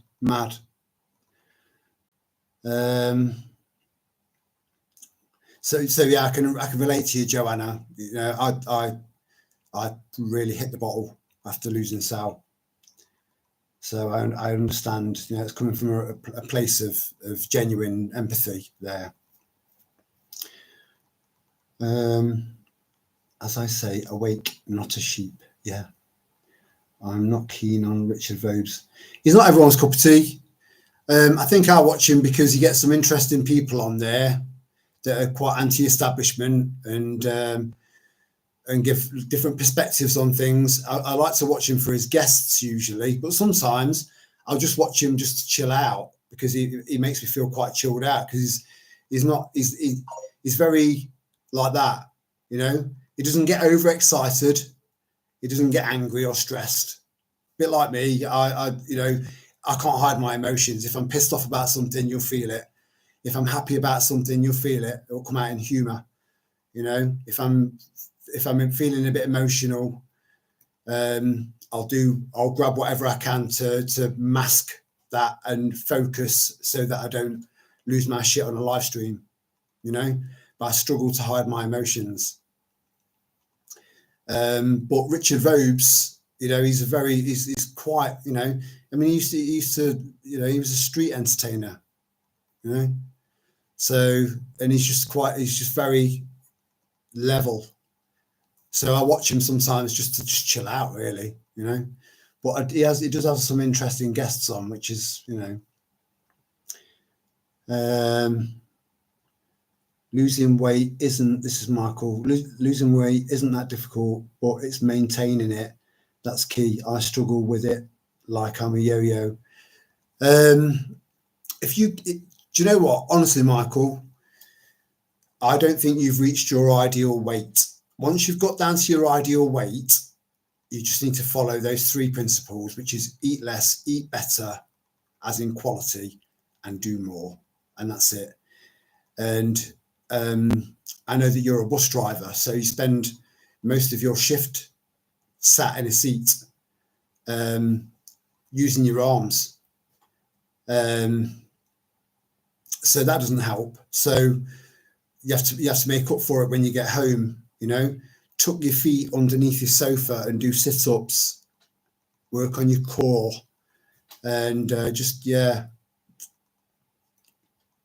So yeah, I can relate to you, Joanna. You know, I really hit the bottle after losing Sal. So I understand, you know, it's coming from a place of genuine empathy there. As I say, awake, not a sheep. Yeah. I'm not keen on Richard Vobes. He's not everyone's cup of tea. I think I'll watch him because he gets some interesting people on there that are quite anti-establishment and give different perspectives on things. I like to watch him for his guests usually, but sometimes I'll just watch him just to chill out because he makes me feel quite chilled out because he's very like that, you know. He doesn't get overexcited. He doesn't get angry or stressed. A bit like me, I you know, I can't hide my emotions. If I'm pissed off about something, you'll feel it. If I'm happy about something, you'll feel it. It'll come out in humour. You know, if I'm feeling a bit emotional, I'll grab whatever I can to mask that and focus so that I don't lose my shit on a live stream, you know. But I struggle to hide my emotions. But Richard Vobes, you know, he's quite, you know, I mean, he used to, you know, he was a street entertainer, you know. So, and he's just very level. So I watch him sometimes just to chill out, really, you know. But he does have some interesting guests on, which is, you know, losing weight isn't. This is Michael. Losing weight isn't that difficult, but it's maintaining it that's key. I struggle with it like I'm a yo-yo. Do you know what? Honestly, Michael, I don't think you've reached your ideal weight. Once you've got down to your ideal weight, you just need to follow those 3 principles, which is eat less, eat better, as in quality, and do more. And that's it. And I know that you're a bus driver, so you spend most of your shift sat in a seat, using your arms. So that doesn't help. So you have to make up for it when you get home, you know. Tuck your feet underneath your sofa and do sit-ups, work on your core, and just, yeah,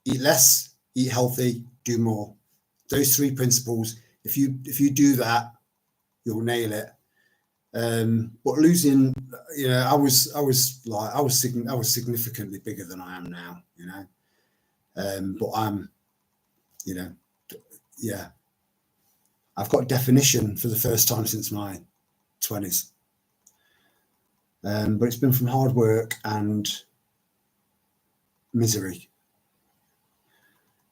eat less, eat healthy, do more. Those 3 principles, if you do that, you'll nail it. But losing, you know, I was significantly bigger than I am now, you know. But I'm, you know, yeah, I've got definition for the first time since my 20s. But it's been from hard work and misery.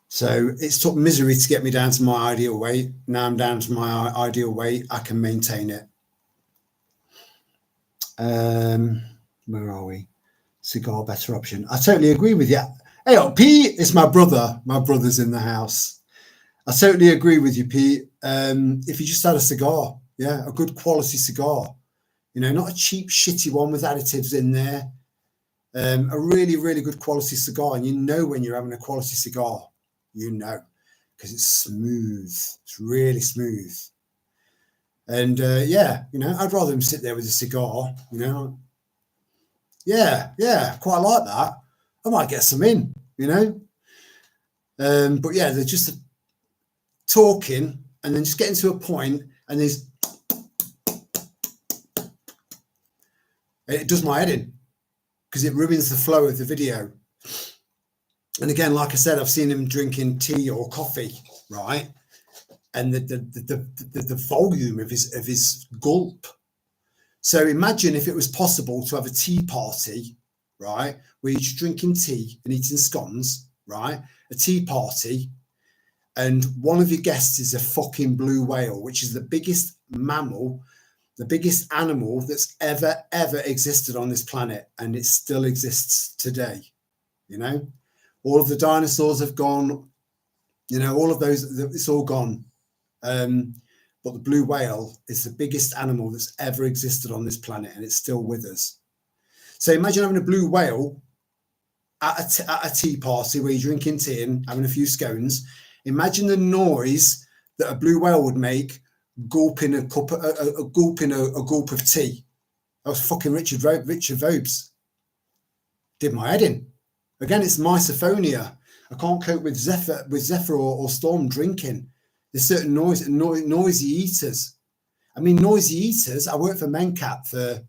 So it's took misery to get me down to my ideal weight. Now I'm down to my ideal weight. I can maintain it. Where are we? Cigar, better option. I totally agree with you. Hey, Pete, it's my brother. My brother's in the house. I totally agree with you, Pete. If you just had a cigar, yeah, a good quality cigar, you know, not a cheap, shitty one with additives in there. A really, really good quality cigar. And you know when you're having a quality cigar, you know, because it's smooth. It's really smooth. And yeah, you know, I'd rather him sit there with a cigar, you know. Yeah, quite like that. I might get some in, you know. But yeah, they're just talking and then just getting to a point, and it does my head in because it ruins the flow of the video. And again, like I said, I've seen him drinking tea or coffee, right? And the volume of his gulp. So imagine if it was possible to have a tea party, right, where you're just drinking tea and eating scones, right? A tea party, and one of your guests is a fucking blue whale, which is the biggest mammal, the biggest animal that's ever existed on this planet, and it still exists today. You know, all of the dinosaurs have gone. You know, all of those, it's all gone. But the blue whale is the biggest animal that's ever existed on this planet, and it's still with us. So imagine having a blue whale at a tea party where you're drinking tea and having a few scones. Imagine the noise that a blue whale would make gulping a gulp of tea. That was fucking Richard Vobes. Did my head in. Again, it's misophonia. I can't cope with Zephyr or Storm drinking. There's certain noisy eaters. I mean, noisy eaters. I worked for Mencap for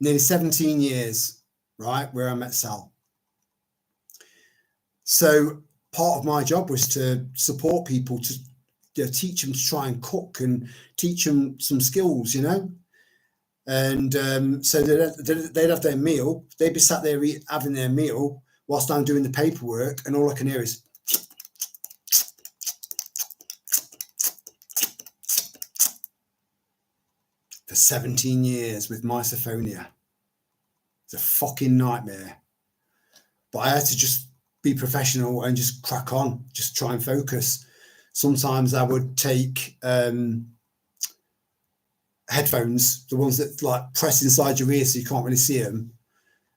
nearly 17 years, right, where I met Sal. So part of my job was to support people, to teach them to try and cook and teach them some skills, you know. And so they'd have their meal. They'd be sat there having their meal whilst I'm doing the paperwork, and all I can hear is for 17 years with misophonia. It's a fucking nightmare. But I had to just be professional and just crack on, just try and focus. Sometimes I would take headphones, the ones that like press inside your ear so you can't really see them,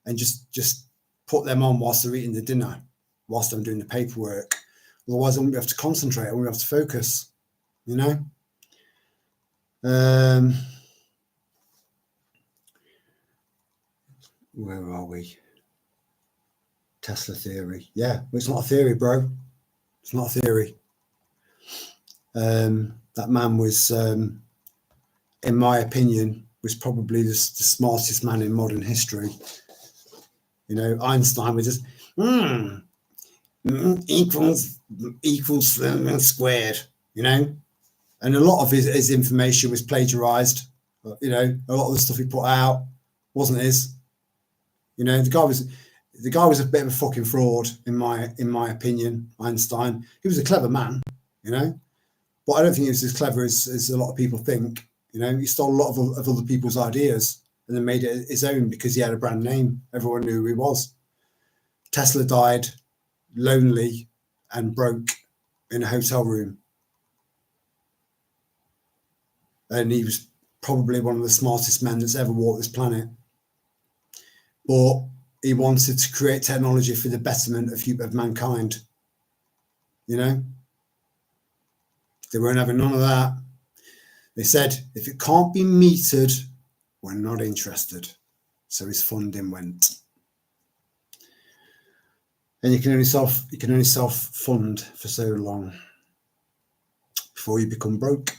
and just put them on whilst they're eating the dinner, whilst I'm doing the paperwork. Otherwise I wouldn't be able to concentrate, I wouldn't be able to focus, you know. Where are we? Tesla theory. Yeah, well, it's not a theory, bro. It's not a theory. That man was, in my opinion, was probably the smartest man in modern history. You know, Einstein was just equals squared, you know, and a lot of his information was plagiarized. You know, a lot of the stuff he put out wasn't his. You know, the guy was a bit of a fucking fraud in my opinion. Einstein, he was a clever man, you know, but I don't think he was as clever as a lot of people think. You know, he stole a lot of other people's ideas and then made it his own because he had a brand name. Everyone knew who he was. Tesla died lonely and broke in a hotel room, and he was probably one of the smartest men that's ever walked this planet. But he wanted to create technology for the betterment of mankind. You know, they weren't having none of that. They said, if it can't be metered, we're not interested. So his funding went. And you can only self-fund for so long before you become broke.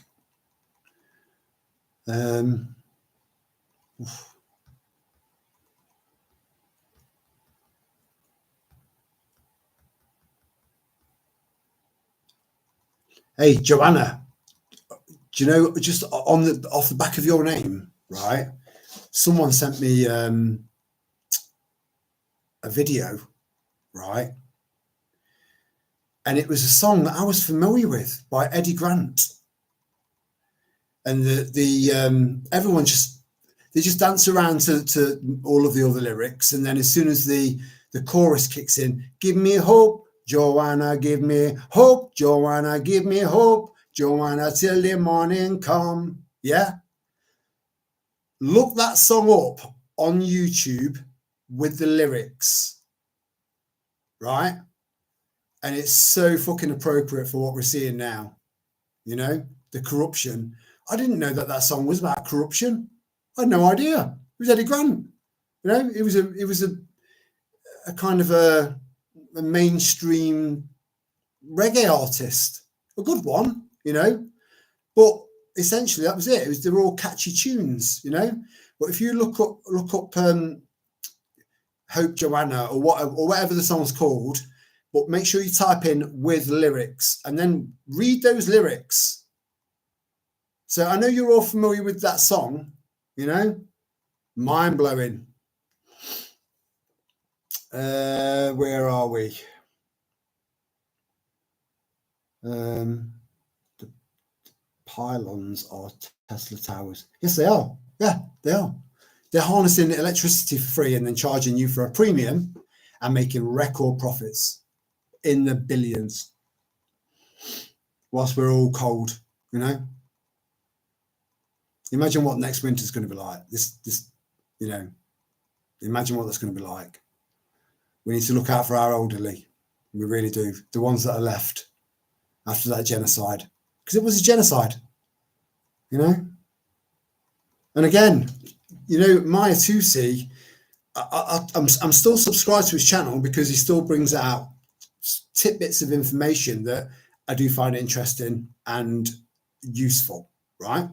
Hey, Joanna, do you know, just off the back of your name, right? Someone sent me a a video, right? And it was a song that I was familiar with by Eddie Grant. And everyone just dance around to all of the other lyrics. And then as soon as the chorus kicks in, give me hope, Joanna, give me hope, Joanna, give me hope, Joanna, till the morning come. Yeah. Look that song up on YouTube with the lyrics, right? And it's so fucking appropriate for what we're seeing now. You know, the corruption. I didn't know that song was about corruption. I had no idea. It was Eddie Grant. You know, it was a kind of a mainstream reggae artist, a good one, you know. But essentially, that was it. They were all catchy tunes, you know. But if you look up Hope Joanna or whatever the song's called, but make sure you type in with lyrics and then read those lyrics. So I know you're all familiar with that song, you know, mind blowing. Where are we? The pylons are Tesla towers. Yes, they are. Yeah, they are. They're harnessing electricity for free and then charging you for a premium and making record profits in the billions whilst we're all cold, you know. Imagine what next winter's going to be like. This, you know, imagine what that's going to be like. We need to look out for our elderly. We really do. The ones that are left after that genocide, because it was a genocide, you know. And again, you know, Maya Tusi, I'm still subscribed to his channel because he still brings out tidbits of information that I do find interesting and useful, right?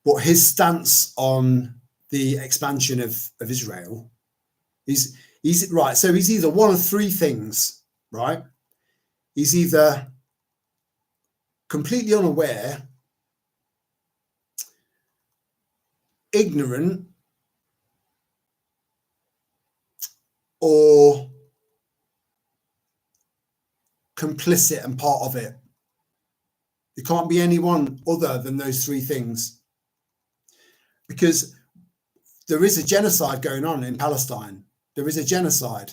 But his stance on the expansion of Israel is right. So he's either one of three things, right? He's either completely unaware, ignorant, or complicit and part of it. You can't be anyone other than those three things. Because there is a genocide going on in Palestine. There is a genocide.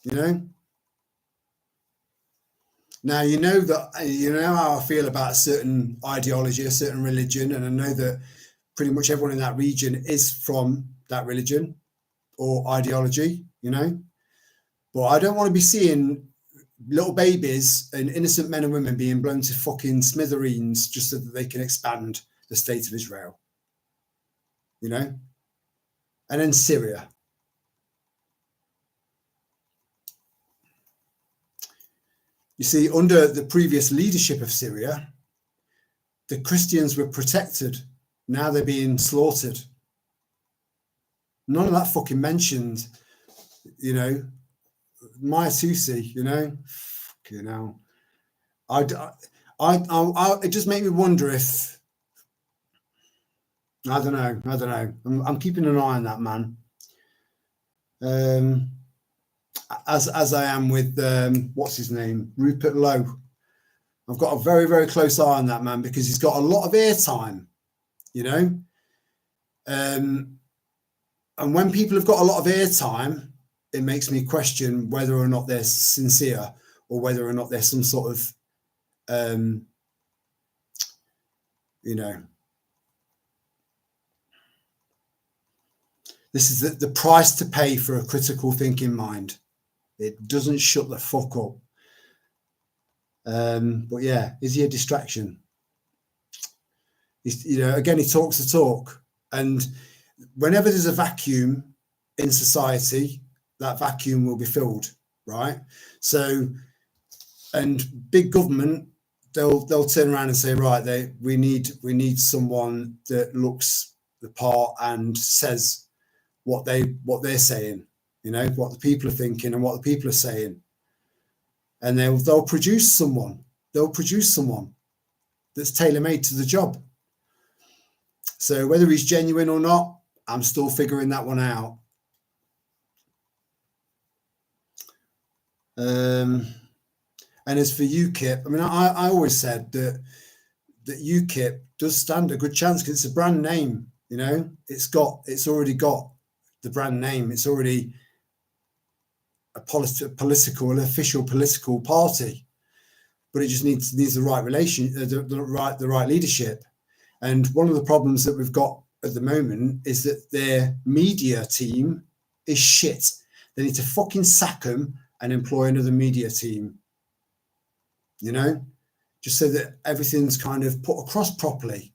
You know? Now, you know how I feel about a certain ideology, a certain religion, and I know that pretty much everyone in that region is from that religion or ideology, you know? But I don't want to be seeing little babies and innocent men and women being blown to fucking smithereens just so that they can expand the state of Israel, you know? And then Syria. You see, under the previous leadership of Syria, the Christians were protected. Now they're being slaughtered. None of that fucking mentioned, you know. Maya Tusi, you know. Fucking hell. It just made me wonder if, I don't know. I'm keeping an eye on that man. As I am with what's his name, Rupert Lowe. I've got a very, very close eye on that man because he's got a lot of airtime, you know. And when people have got a lot of airtime, it makes me question whether or not they're sincere or whether or not they're some sort of, you know. This is the price to pay for a critical thinking mind. It doesn't shut the fuck up. But yeah, is he a distraction? You know, again, he talks the talk. And whenever there's a vacuum in society, that vacuum will be filled, right? So, and big government, they'll turn around and say, right, we need someone that looks the part and says what they're saying, you know, what the people are thinking and what the people are saying. And they'll produce someone. They'll produce someone that's tailor-made to the job. So whether he's genuine or not, I'm still figuring that one out. And as for UKIP, I mean, I always said that UKIP does stand a good chance because it's a brand name. You know, it's already got the brand name. It's already a an official political party, but it just needs the right the right leadership. And one of the problems that we've got at the moment is that their media team is shit. They need to fucking sack them and employ another media team. You know, just so that everything's kind of put across properly.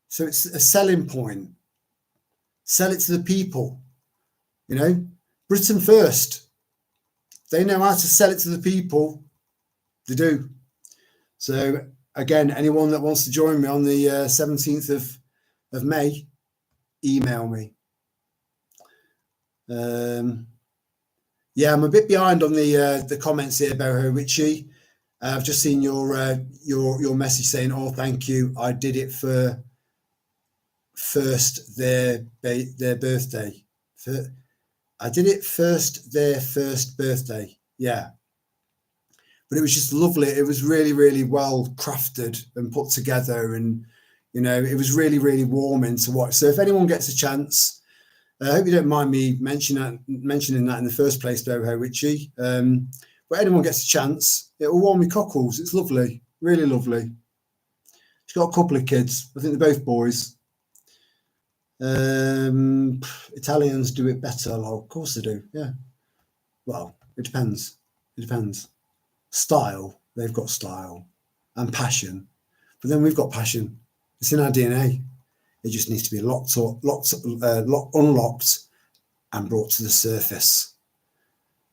So it's a selling point. Sell it to the people. You know, Britain first. They know how to sell it to the people. They do. So again, anyone that wants to join me on the 17th of May, email me. Yeah, I'm a bit behind on the comments here, Boho Richie. I've just seen your message saying, "Oh, thank you. I did it for first their birthday. I did it first their first birthday. Yeah, but it was just lovely. It was really, really well crafted and put together, and you know, it was really, really warming to watch. So if anyone gets a chance." I hope you don't mind me mentioning that in the first place, Boho Richie. But anyone gets a chance, it will warm your cockles. It's lovely, really lovely. She's got a couple of kids. I think they're both boys. Italians do it better. Of course they do. Yeah. Well, it depends. It depends. Style. They've got style and passion. But then we've got passion. It's in our DNA. It just needs to be unlocked, and brought to the surface,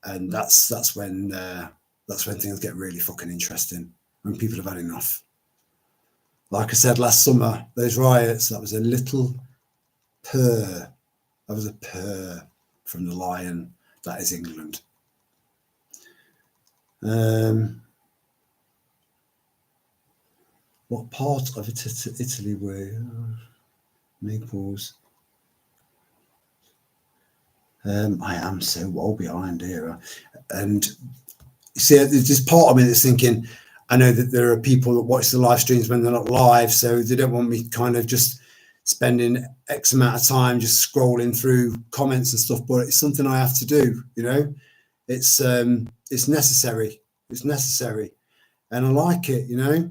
and that's when things get really fucking interesting. When people have had enough. Like I said last summer, those riots. That was a little purr. That was a purr from the lion. That is England. What part of Italy were you? Naples. I am so well behind here, and you see, there's this part of me that's thinking, I know that there are people that watch the live streams when they're not live, so they don't want me kind of just spending X amount of time just scrolling through comments and stuff, but it's something I have to do. You know, it's necessary. It's necessary, and I like it. You know,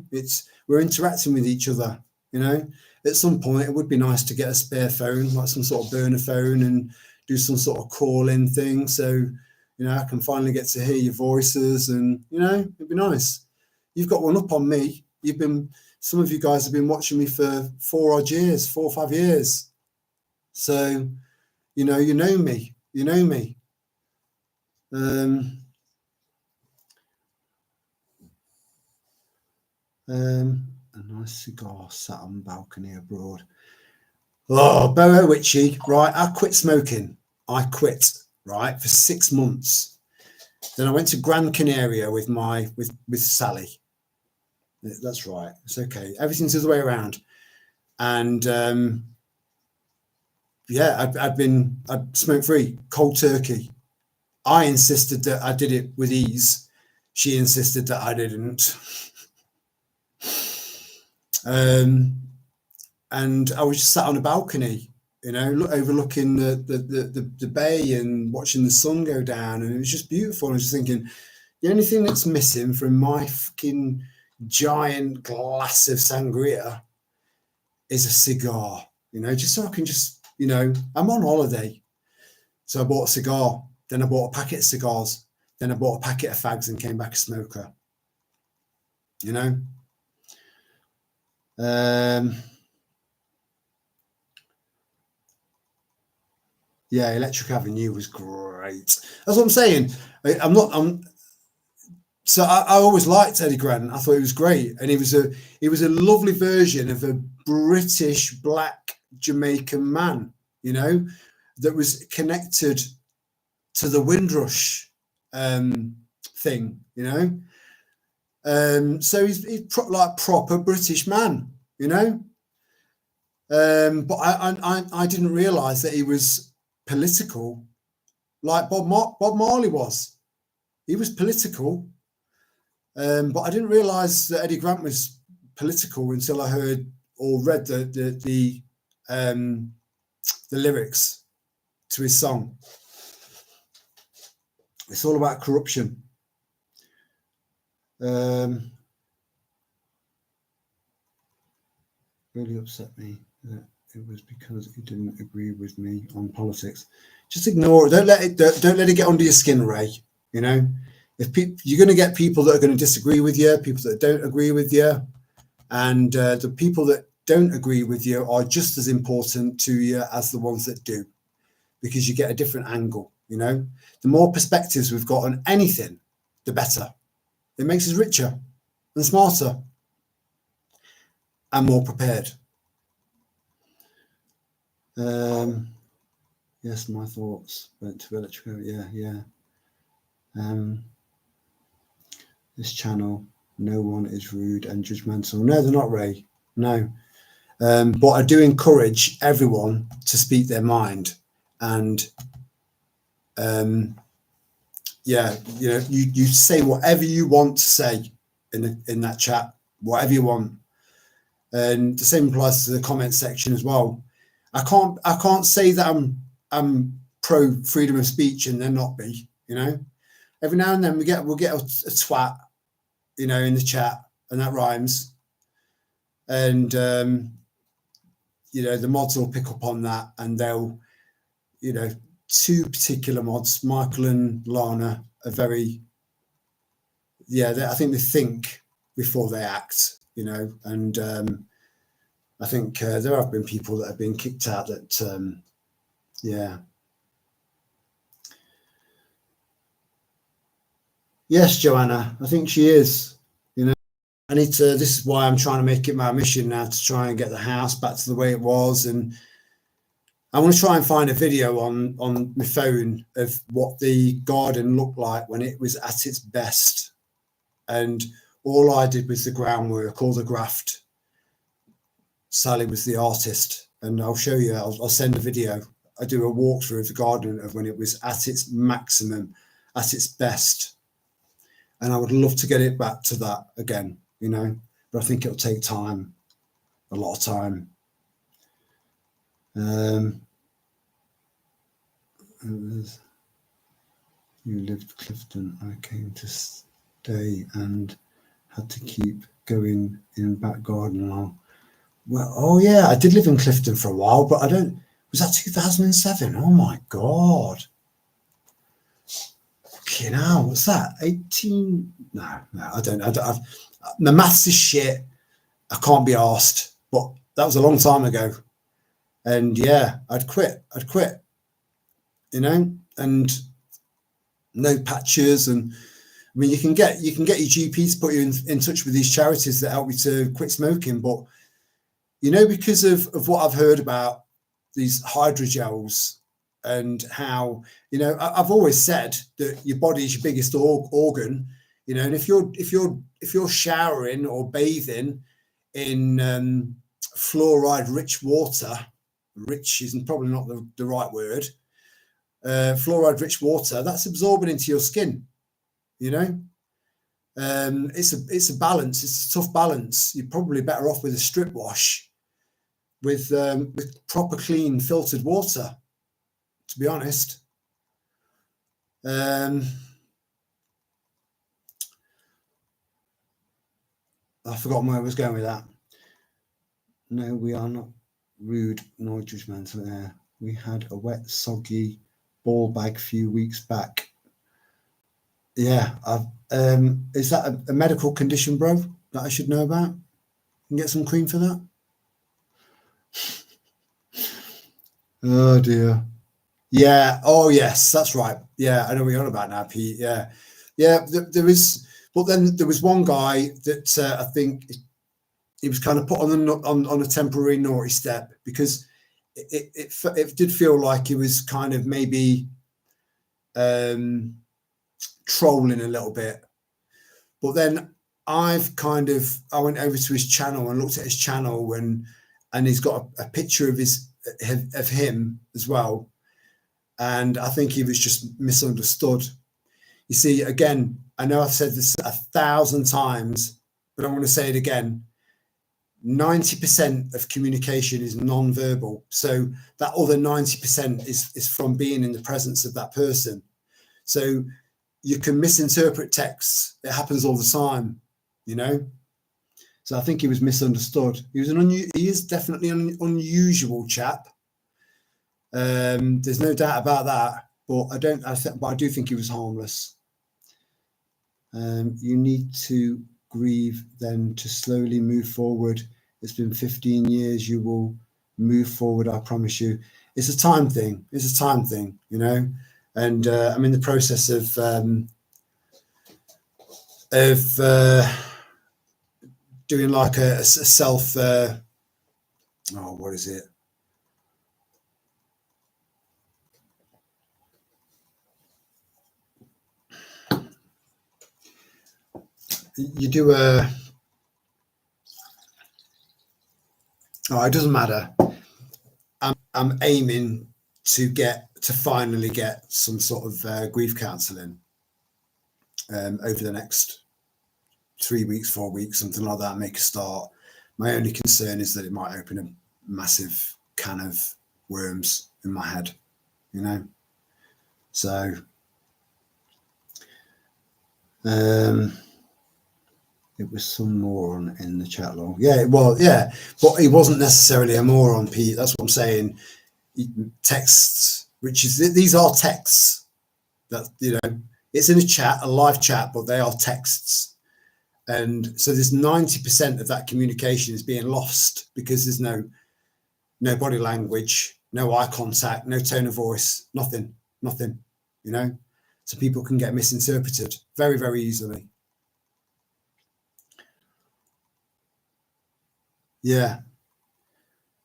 we're interacting with each other. You know. At some point, it would be nice to get a spare phone, like some sort of burner phone, and do some sort of call-in thing. So, you know, I can finally get to hear your voices, and you know, it'd be nice. You've got one up on me. Some of you guys have been watching me for 4 or 5 years. So, you know me. You know me. A nice cigar sat on the balcony abroad. Oh, Boho Witchy, right? I quit smoking. I quit, right, for 6 months. Then I went to Gran Canaria with Sally. That's right. It's okay. Everything's the other way around. And yeah, I'd smoke free, cold turkey. I insisted that I did it with ease. She insisted that I didn't. And I was just sat on a balcony, you know, overlooking the bay and watching the sun go down, and it was just beautiful. I was just thinking, the only thing that's missing from my fucking giant glass of sangria is a cigar, you know, just so I can just, you know, I'm on holiday. So I bought a cigar, then I bought a packet of cigars, then I bought a packet of fags and came back a smoker, you know. Yeah, Electric Avenue was great. That's what I'm saying. So I always liked Eddie Grant. I thought he was great, and he was a lovely version of a British black Jamaican man, you know, that was connected to the Windrush thing, you know. So he's like proper British man, you know. But I didn't realise that he was political, like Bob Marley was. He was political, but I didn't realise that Eddie Grant was political until I heard or read the lyrics to his song. It's all about corruption. Really upset me that it was because he didn't agree with me on politics. Just ignore it. Don't let it get under your skin, Ray. You know, if you're going to get people that are going to disagree with you, people that don't agree with you, and the people that don't agree with you are just as important to you as the ones that do, because you get a different angle. You know, the more perspectives we've got on anything, the better. It makes us richer and smarter and more prepared. Yes, my thoughts went to electrical. Yeah. This channel, no one is rude and judgmental. No, they're not, Ray. No. But I do encourage everyone to speak their mind. And yeah, you know, you say whatever you want to say in that chat, whatever you want. And the same applies to the comment section as well. I can't say that I'm pro freedom of speech and then not be, you know. Every now and then we'll get a twat, you know, in the chat, and that rhymes. And you know, the mods will pick up on that, and they'll, you know, two particular mods, Michael and Lana, are very, I think they think before they act, you know. And I think there have been people that have been kicked out that, Yes, Joanna, I think she is. You know, I need to. This is why I'm trying to make it my mission now to try and get the house back to the way it was, and I want to try and find a video on my phone of what the garden looked like when it was at its best, and all I did was the groundwork, all the graft. Sally was the artist, and I'll show you. I'll send a video. I do a walkthrough of the garden of when it was at its maximum, at its best. And I would love to get it back to that again, you know, but I think it'll take time, a lot of time. You lived Clifton. I came to stay and had to keep going in back garden along. Well, oh yeah, I did live in Clifton for a while, but was that 2007? Oh my God. Okay, now what's that? 18? No, I don't. My maths is shit. I can't be asked. But that was a long time ago, and yeah, I'd quit. You know, and no patches, and I mean, you can get your GP to put you in touch with these charities that help you to quit smoking, but you know, because of what I've heard about these hydrogels. And how, you know, I've always said that your body is your biggest organ, you know, and if you're showering or bathing in fluoride-rich water, rich isn't probably not the right word, fluoride-rich water, that's absorbing into your skin, you know. It's a balance. It's a tough balance. You're probably better off with a strip wash with proper, clean, filtered water, to be honest. I forgot where I was going with that. No, we are not rude nor judgmental there. We had a wet, soggy ball bag a few weeks back. Yeah, is that a medical condition, bro, that I should know about? Can get some cream for that? Oh dear. Yeah. Oh yes, that's right. Yeah, I know what you're on about now, Pete. Yeah. There is, but then there was one guy that I think he was kind of put on a temporary naughty step, because it did feel like he was kind of maybe trolling a little bit. But then I went over to his channel and looked at his channel, and and he's got a picture of him as well. And I think he was just misunderstood. You see, again, I know I've said this 1,000 times, but I want to say it again. 90% of communication is non-verbal. So that other 90% is from being in the presence of that person. So you can misinterpret texts. It happens all the time, you know. So I think he was misunderstood. He is definitely an unusual chap. There's no doubt about that. But I do think he was harmless. You need to grieve then to slowly move forward. It's been 15 years. You will move forward. I promise you. It's a time thing. It's a time thing, you know. And I'm in the process of doing like a self. What is it? You do a. It doesn't matter. I'm aiming to finally get some sort of grief counselling over the next 3 weeks, 4 weeks, something like that. Make a start. My only concern is that it might open a massive can of worms in my head, you know. So it was some moron in the chat log. Yeah, well, yeah, but he wasn't necessarily a moron, Pete. That's what I'm saying. Texts, these are texts that, you know, it's in a chat, a live chat, but they are texts. And so there's 90% of that communication is being lost because there's no body language, no eye contact, no tone of voice, nothing, you know. So people can get misinterpreted very, very easily. Yeah.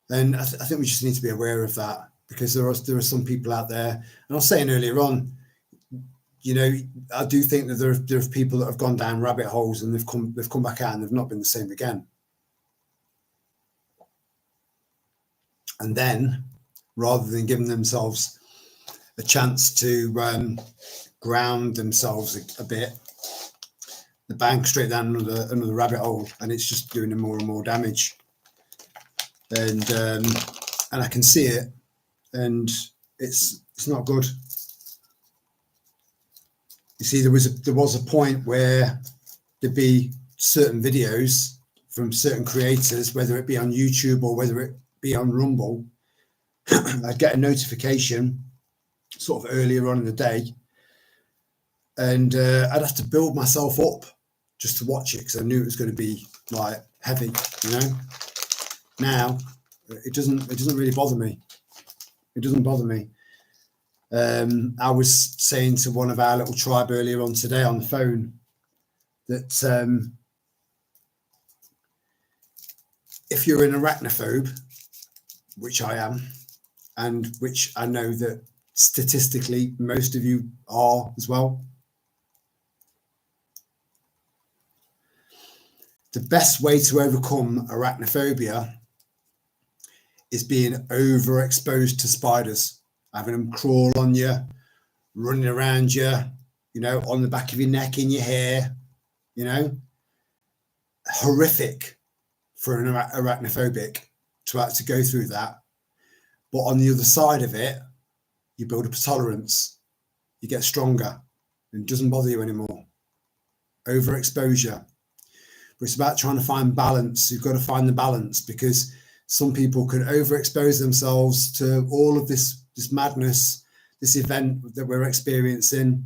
And I think we just need to be aware of that, because there are some people out there, and I was saying earlier on, you know, I do think that there are people that have gone down rabbit holes and they've come back out and they've not been the same again. And then, rather than giving themselves a chance to ground themselves a bit, they bang straight down another rabbit hole, and it's just doing them more and more damage. And I can see it, and it's not good. You see, there was a point where there'd be certain videos from certain creators, whether it be on YouTube or whether it be on Rumble, I'd get a notification sort of earlier on in the day, and I'd have to build myself up just to watch it, because I knew it was going to be like heavy, you know. Now it doesn't really bother me. It doesn't bother me. I was saying to one of our little tribe earlier on today on the phone that if you're an arachnophobe, which I am, and which I know that statistically most of you are as well, the best way to overcome arachnophobia is being overexposed to spiders, having them crawl on you, running around you, you know, on the back of your neck, in your hair, you know. Horrific for an arachnophobic to have to go through that. But on the other side of it, you build up a tolerance, you get stronger, and it doesn't bother you anymore. Overexposure. But it's about trying to find balance. You've got to find the balance, because some people can overexpose themselves to all of this madness, this event that we're experiencing,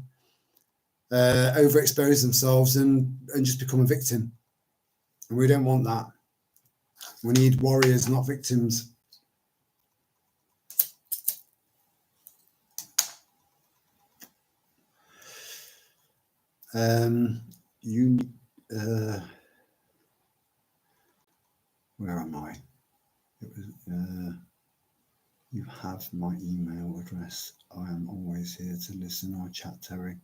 overexpose themselves and just become a victim. And we don't want that. We need warriors, not victims. Where am I? It was, you have my email address. I am always here to listen or chat, Terry.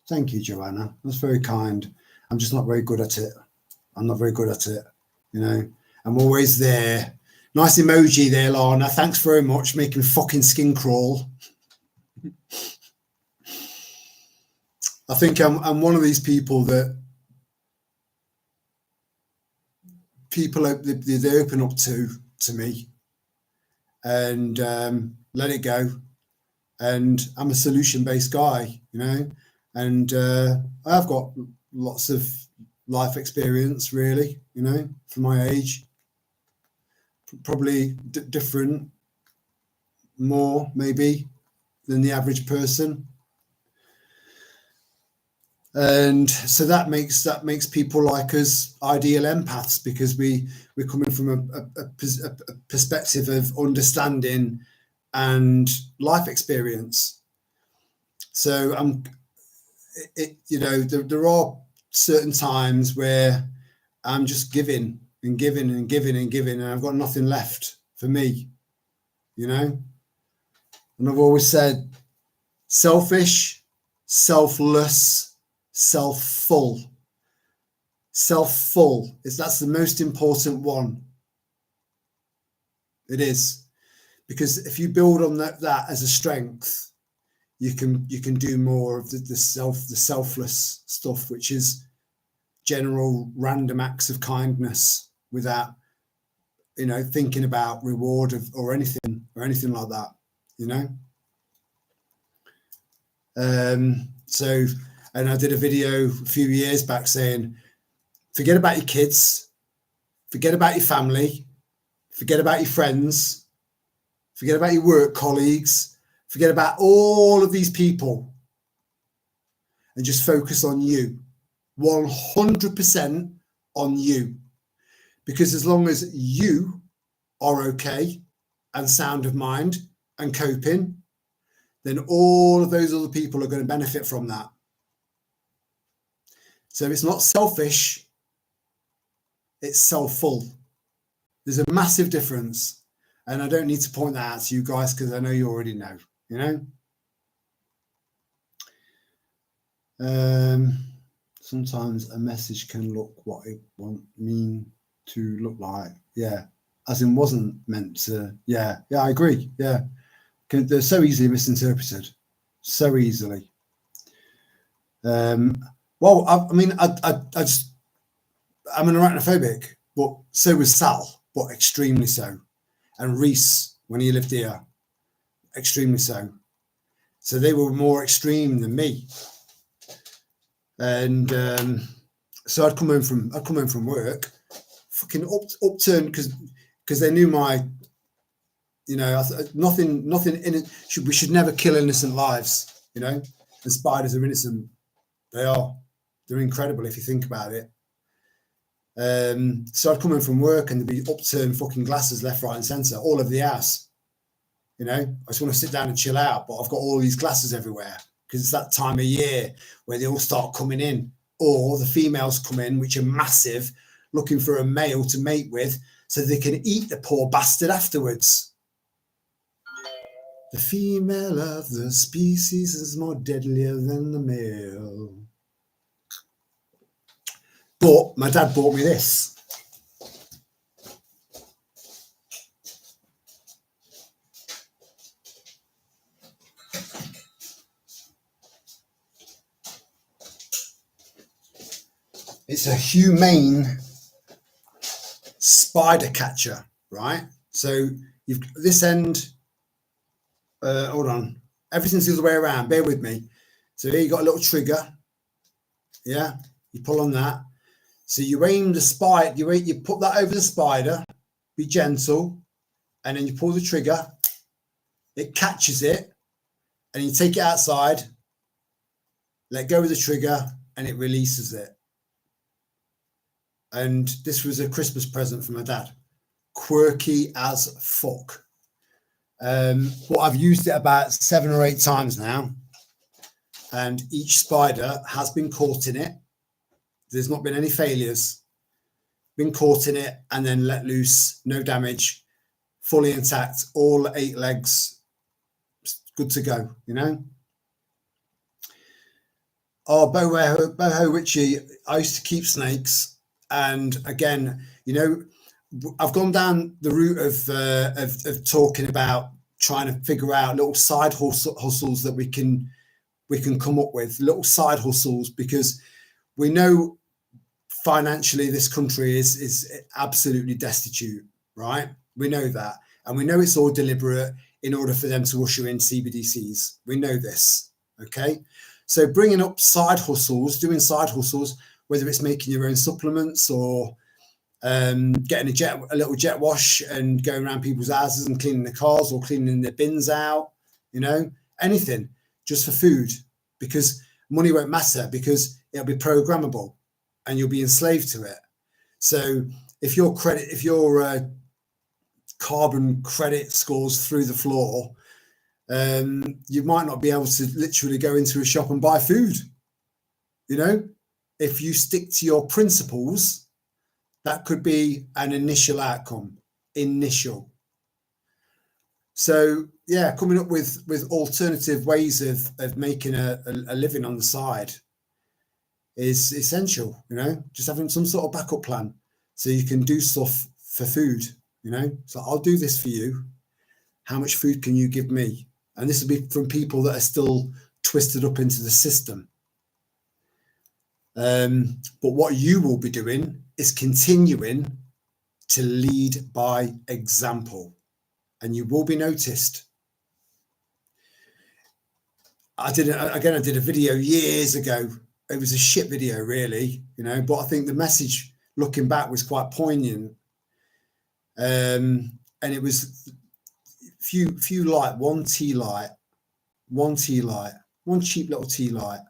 Thank you, Joanna. That's very kind. I'm just not very good at it. I'm not very good at it, you know. I'm always there, Nice emoji there, Lana. Thanks very much. Making fucking skin crawl. I think I'm one of these people that people they open up to me, and let it go. And I'm a solution-based guy, you know, and I've got lots of life experience, really, you know, for my age. Probably different, more maybe than the average person. And so that makes people like us ideal empaths, because we're coming from a perspective of understanding and life experience. So you know, there are certain times where I'm just giving and giving and giving and giving, and I've got nothing left for me, you know. And I've always said, selfish, selfless, self-full. Self-full that's the most important one. It is, because if you build on that as a strength, you can do more of the selfless stuff, which is general random acts of kindness without, you know, thinking about reward or anything like that, you know. So, and I did a video a few years back saying, forget about your kids, forget about your family, forget about your friends, forget about your work colleagues, forget about all of these people, and just focus on you, 100% on you. Because as long as you are okay and sound of mind and coping, then all of those other people are going to benefit from that. So it's not selfish, it's self-full. There's a massive difference. And I don't need to point that out to you guys, because I know you already know, you know. Sometimes a message can look what it mean to look like. Yeah. As in wasn't meant to. Yeah. Yeah, I agree. Yeah. They're so easily misinterpreted. So easily. Well, I mean, I'm an arachnophobic, but so was Sal, but extremely so. And Reese, when he lived here, extremely so. So they were more extreme than me. And so I'd come home from work, fucking upturned, because they knew my, you know, nothing in it. We should never kill innocent lives, you know. And spiders are innocent. They're incredible if you think about it. So I'd come in from work and there'd be upturned fucking glasses left, right, and centre all over the house. You know, I just want to sit down and chill out, but I've got all these glasses everywhere, because it's that time of year where they all start coming in, or the females come in, which are massive, looking for a male to mate with, so they can eat the poor bastard afterwards. The female of the species is more deadlier than the male. But my dad bought me this. It's a humane spider catcher, right? So you've this end, hold on, everything's the other way around, bear with me. So here you got a little trigger, yeah, you pull on that. So you aim the spider, you put that over the spider, be gentle, and then you pull the trigger, it catches it, and you take it outside, let go of the trigger, and it releases it. And this was a Christmas present for my dad. Quirky as fuck. But I've used it about 7 or 8 times now, and each spider has been caught in it. There's not been any failures. Been caught in it and then let loose, no damage, fully intact, all 8 legs, good to go, you know. Oh, boho witchy, I used to keep snakes, and again, you know, I've gone down the route of talking about trying to figure out little side hustles that we can come up with, little side hustles, because we know financially this country is absolutely destitute, right? We know that, and we know it's all deliberate in order for them to usher in CBDCs. We know this, okay? So bringing up side hustles, doing side hustles, whether it's making your own supplements or getting a little jet wash and going around people's houses and cleaning the cars or cleaning the bins out, you know, anything just for food, because money won't matter, because it'll be programmable and you'll be enslaved to it. So if your carbon credit scores through the floor, you might not be able to literally go into a shop and buy food. You know, if you stick to your principles, that could be an initial outcome. So yeah, coming up with alternative ways of making a living on the side is essential. You know, just having some sort of backup plan so you can do stuff for food. You know, so I'll do this for you. How much food can you give me? And this will be from people that are still twisted up into the system. But what you will be doing is continuing to lead by example, and you will be noticed. I did a video years ago. It was a shit video, really, you know, but I think the message looking back was quite poignant. And it was few light, one cheap little tea light,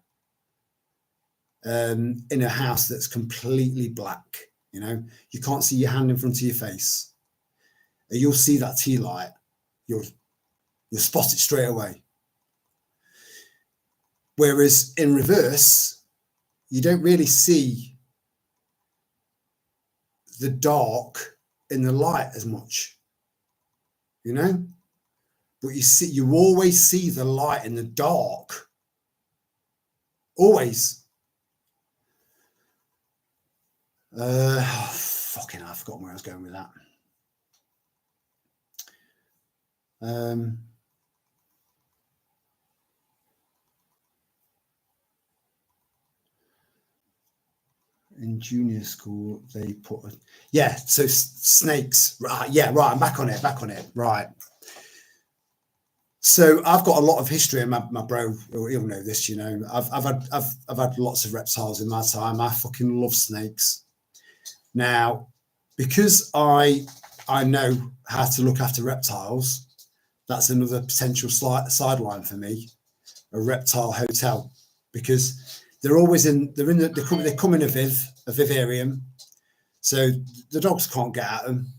in a house that's completely black. You know, you can't see your hand in front of your face. You'll see that tea light, you'll spot it straight away. Whereas in reverse, you don't really see the dark in the light as much, you know, but you always see the light in the dark, always. Fucking hell, I've forgotten where I was going with that. In junior school, they put so snakes, right? Yeah, right. I'm back on it. Right. So I've got a lot of history, and my bro, he'll know this. You know, I've had lots of reptiles in my time. I fucking love snakes. Now, because I know how to look after reptiles, that's another potential sideline for me, a reptile hotel, because they're they come in a vivarium, so the dogs can't get at them,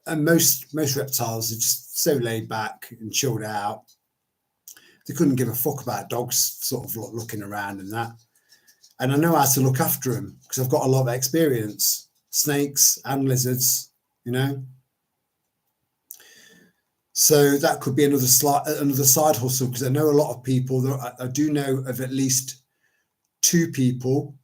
and most reptiles are just so laid back and chilled out. They couldn't give a fuck about dogs sort of looking around and that. And I know how to look after them because I've got a lot of experience, snakes and lizards, you know. So that could be another side hustle, because I know a lot of people. I do know of at least 2 people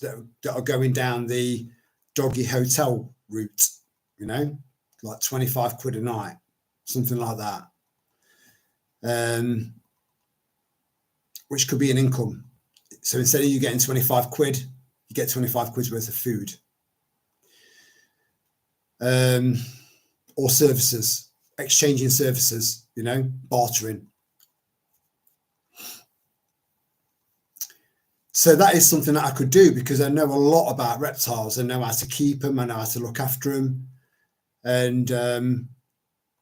that are going down the doggy hotel route, you know, like 25 quid a night, something like that, which could be an income. So instead of you getting 25 quid, you get 25 quid's worth of food, or services, exchanging services, you know, bartering. So that is something that I could do, because I know a lot about reptiles. I know how to keep them. I know how to look after them, and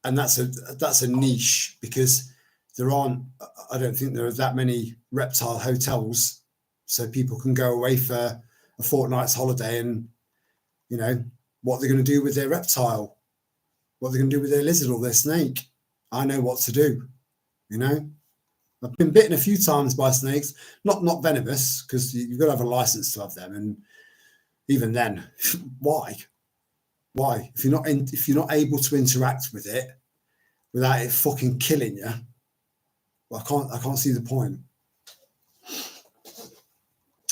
that's a niche, because I don't think there are that many reptile hotels, so people can go away for a fortnight's holiday, and you know what they're going to do with their reptile, what they're going to do with their lizard or their snake. I know what to do, you know. I've been bitten a few times by snakes, not venomous, because you've got to have a license to have them, and even then, why? If you're not able to interact with it without it fucking killing you, well, I can't see the point.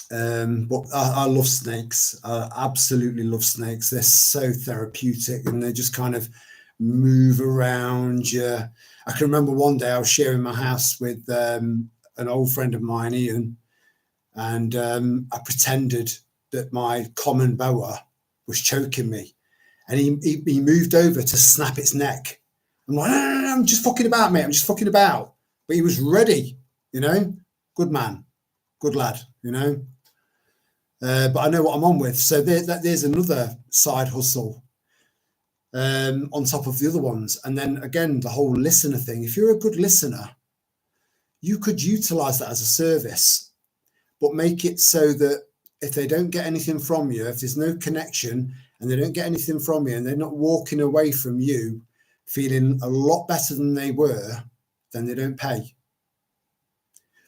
But I love snakes. I absolutely love snakes. They're so therapeutic, and they just kind of move around you. I can remember one day I was sharing my house with an old friend of mine, Ian, and I pretended that my common boa was choking me, and he moved over to snap its neck. I'm like, no, I'm just fucking about, mate. I'm just fucking about. But he was ready, you know. Good man, good lad, you know. But I know what I'm on with. So there's another side hustle on top of the other ones. And then again, the whole listener thing. If you're a good listener, you could utilize that as a service, but make it so that if they don't get anything from you, if there's no connection and they don't get anything from you and they're not walking away from you feeling a lot better than they were, then they don't pay.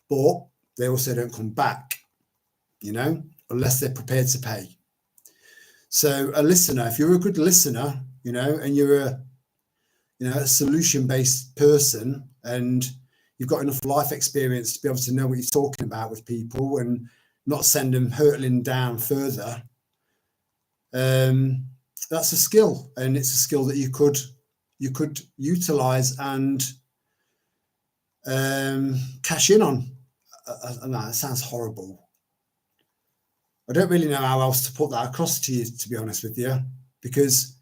But they also don't come back, you know, unless they're prepared to pay. So a listener, if you're a good listener, you know, and you're a solution-based person and you've got enough life experience to be able to know what you're talking about with people and not send them hurtling down further, that's a skill, and it's a skill that you could utilize and cash in on. That sounds horrible. I don't really know how else to put that across to you, to be honest with you, because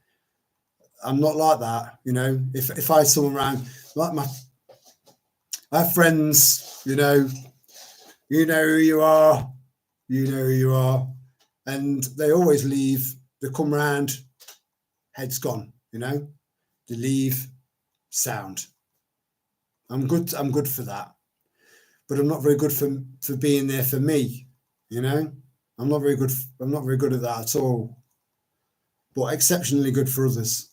I'm not like that. You know, if I had someone around, like I have friends, you know who you are, and they always leave. They come round, head's gone, you know, they leave, sound. I'm good for that, but I'm not very good for being there for me, you know. I'm not very good at that at all, but exceptionally good for others.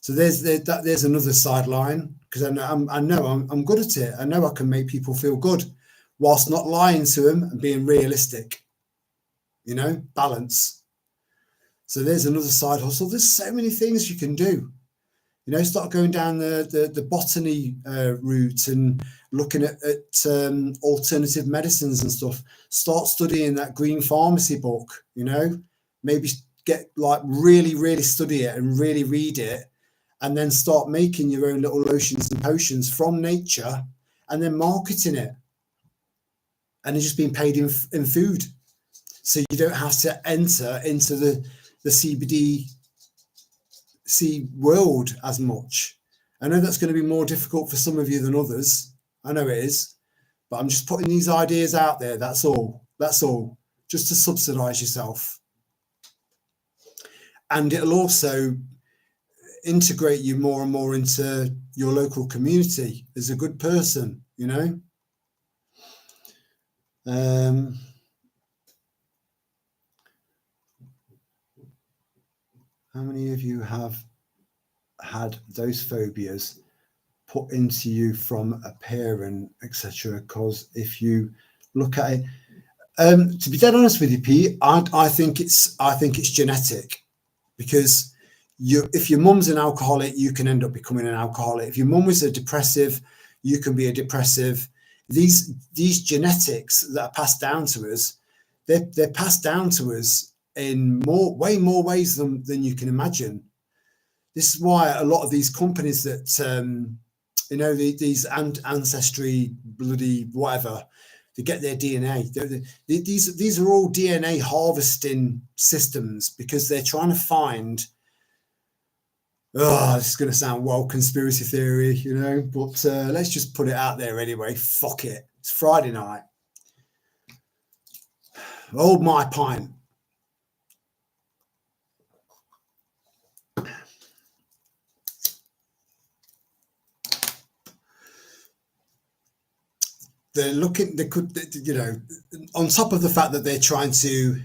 So there's another sideline, because I know I'm good at it. I know I can make people feel good whilst not lying to them and being realistic, you know, balance. So there's another side hustle. There's so many things you can do. You know, start going down the botany route and looking at alternative medicines and stuff. Start studying that green pharmacy book, you know, maybe get like really, really study it and really read it, and then start making your own little lotions and potions from nature and then marketing it. And it's just being paid in food. So you don't have to enter into the CBD world as much. I know that's going to be more difficult for some of you than others. I know it is, but I'm just putting these ideas out there. That's all. Just to subsidize yourself. And it'll also integrate you more and more into your local community as a good person, you know. How many of you have had those phobias put into you from a parent, etc.? Because if you look at it, to be dead honest with you, Pete, I think it's genetic, because if your mum's an alcoholic, you can end up becoming an alcoholic. If your mum was a depressive, you can be a depressive. These genetics that are passed down to us, they're passed down to us in way more ways than you can imagine. This is why a lot of these companies that you know, these ancestry bloody whatever, they get their DNA. These are all DNA harvesting systems, because they're trying to find. Oh, this is going to sound well conspiracy theory, you know, but let's just put it out there anyway. Fuck it. It's Friday night. Hold my pint. They could, you know, on top of the fact that they're trying to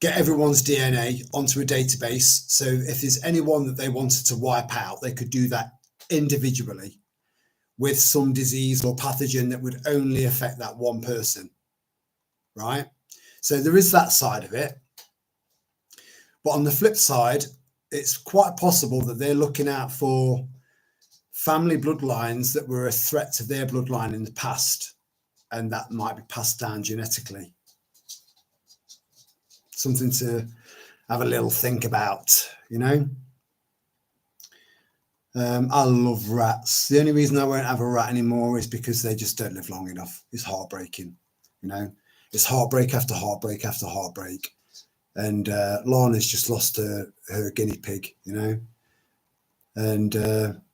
get everyone's DNA onto a database. So if there's anyone that they wanted to wipe out, they could do that individually with some disease or pathogen that would only affect that one person, right? So there is that side of it. But on the flip side, it's quite possible that they're looking out for family bloodlines that were a threat to their bloodline in the past, and that might be passed down genetically. something to have a little think about, you know. I love rats. The only reason I won't have a rat anymore is because they just don't live long enough. It's heartbreaking, you know. It's heartbreak after heartbreak after heartbreak. And Lana's just lost her guinea pig, you know. And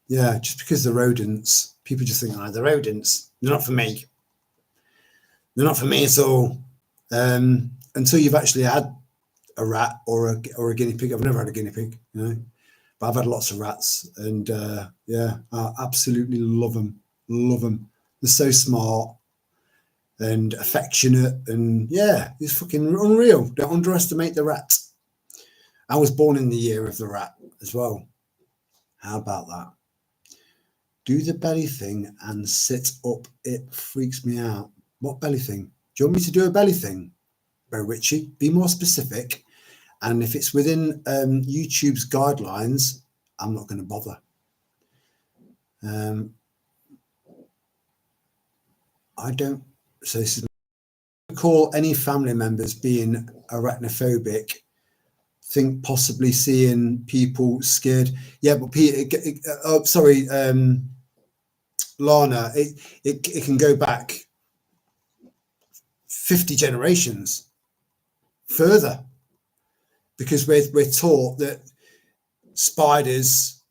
yeah, just because the rodents, people just think, oh, the rodents, they're not for me. They're not for me at all. Until you've actually had a rat or a guinea pig. I've never had a guinea pig, you know. But I've had lots of rats, and yeah, I absolutely love them. Love them. They're so smart and affectionate, and yeah, it's fucking unreal. Don't underestimate the rat. I was born in the year of the rat as well. How about that? Do the belly thing and sit up. It freaks me out. What belly thing? Do you want me to do a belly thing, Bo Ritchie? Be more specific. And if it's within YouTube's guidelines, I'm not going to bother. I don't. So this is call any family members being arachnophobic. Think possibly seeing people scared. Yeah, but Peter. Sorry, Lana. It can go back 50 generations further, because we're taught that spiders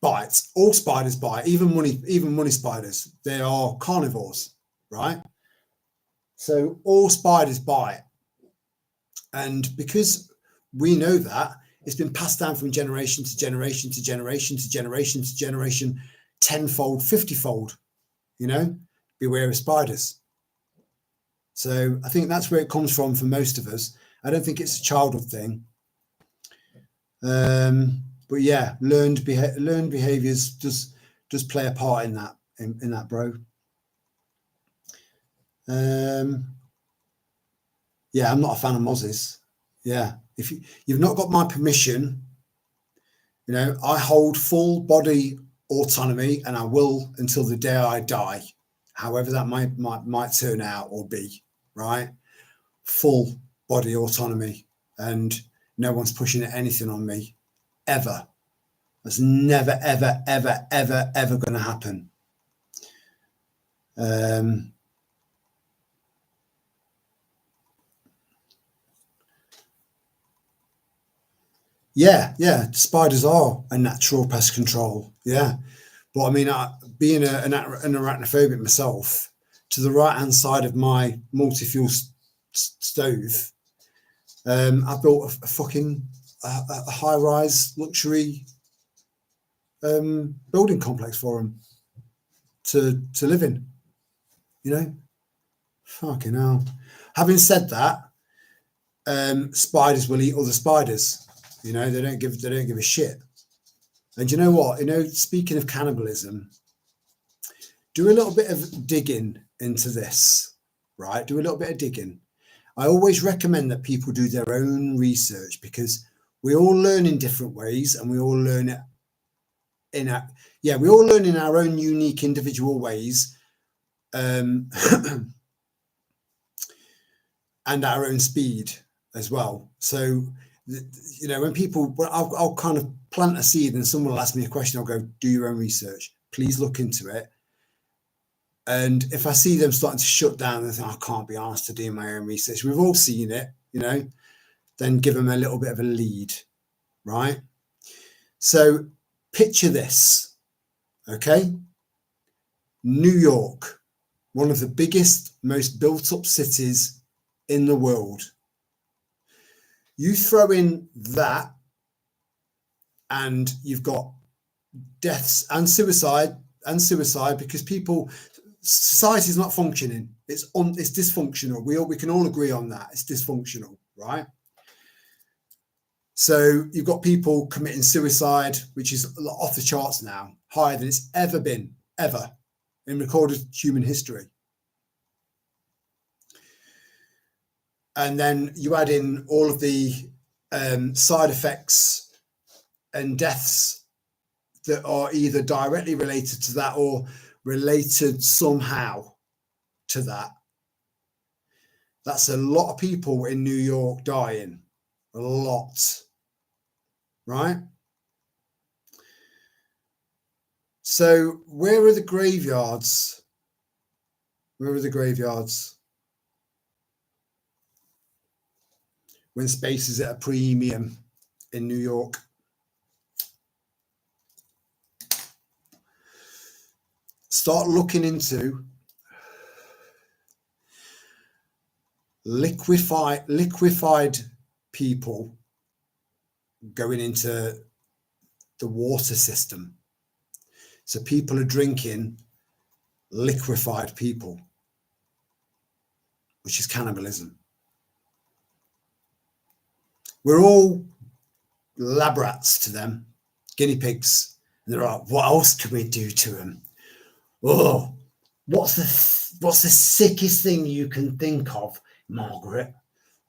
bite. All spiders bite, even money spiders. They are carnivores, right? So all spiders bite, and because we know that, it's been passed down from generation to generation to generation to generation to generation, tenfold, 50-fold. You know, beware of spiders. So I think that's where it comes from for most of us. I don't think it's a childhood thing. But yeah, learned behaviors does play a part in that in that, bro. Yeah, I'm not a fan of mozzies. Yeah, if you've not got my permission, you know, I hold full body autonomy, and I will until the day I die, however that might turn out or be, right? Full body autonomy, and no one's pushing anything on me, ever. That's never, ever, ever, ever, ever going to happen. Yeah, spiders are a natural pest control. Yeah, but I mean, being an arachnophobic myself, to the right hand side of my multi-fuel stove, I built a fucking a high-rise luxury building complex for them to live in. You know, fucking hell. Having said that, spiders will eat other spiders. You know, they don't give a shit. And you know what? You know, speaking of cannibalism, do a little bit of digging into this, right? Do a little bit of digging. I always recommend that people do their own research, because we all learn in different ways, and we all learn it we all learn in our own unique individual ways, and our own speed as well. So, you know, when people, I'll kind of plant a seed, and someone will ask me a question, I'll go, do your own research. Please look into it. And if I see them starting to shut down and think, I can't be asked to do my own research, we've all seen it, you know, then give them a little bit of a lead, right? So picture this, okay? New York, one of the biggest, most built up cities in the world. You throw in that, and you've got deaths and suicide because society is not functioning. It's dysfunctional. We can all agree on that. It's dysfunctional, right? So you've got people committing suicide, which is off the charts now, higher than it's ever been, ever, in recorded human history. And then you add in all of the side effects and deaths that are either directly related to that or related somehow to that. That's a lot of people in New York dying. A lot. Right? So where are the graveyards? Where are the graveyards? When space is at a premium in New York. Start looking into liquefied people going into the water system. So people are drinking liquefied people, which is cannibalism. We're all lab rats to them, guinea pigs. And they're like, what else can we do to them? Oh, what's the sickest thing you can think of, Margaret?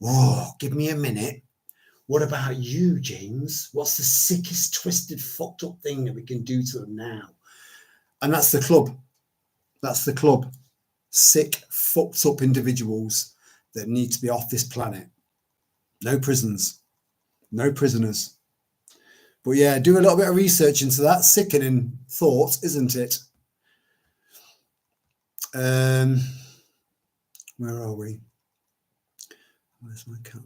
Oh, give me a minute. What about you, James? What's the sickest, twisted, fucked up thing that we can do to them now? And that's the club. That's the club. Sick, fucked up individuals that need to be off this planet. No prisons. No prisoners. But yeah, do a little bit of research into that. Sickening thought, isn't it? Where are we? Where's my cat?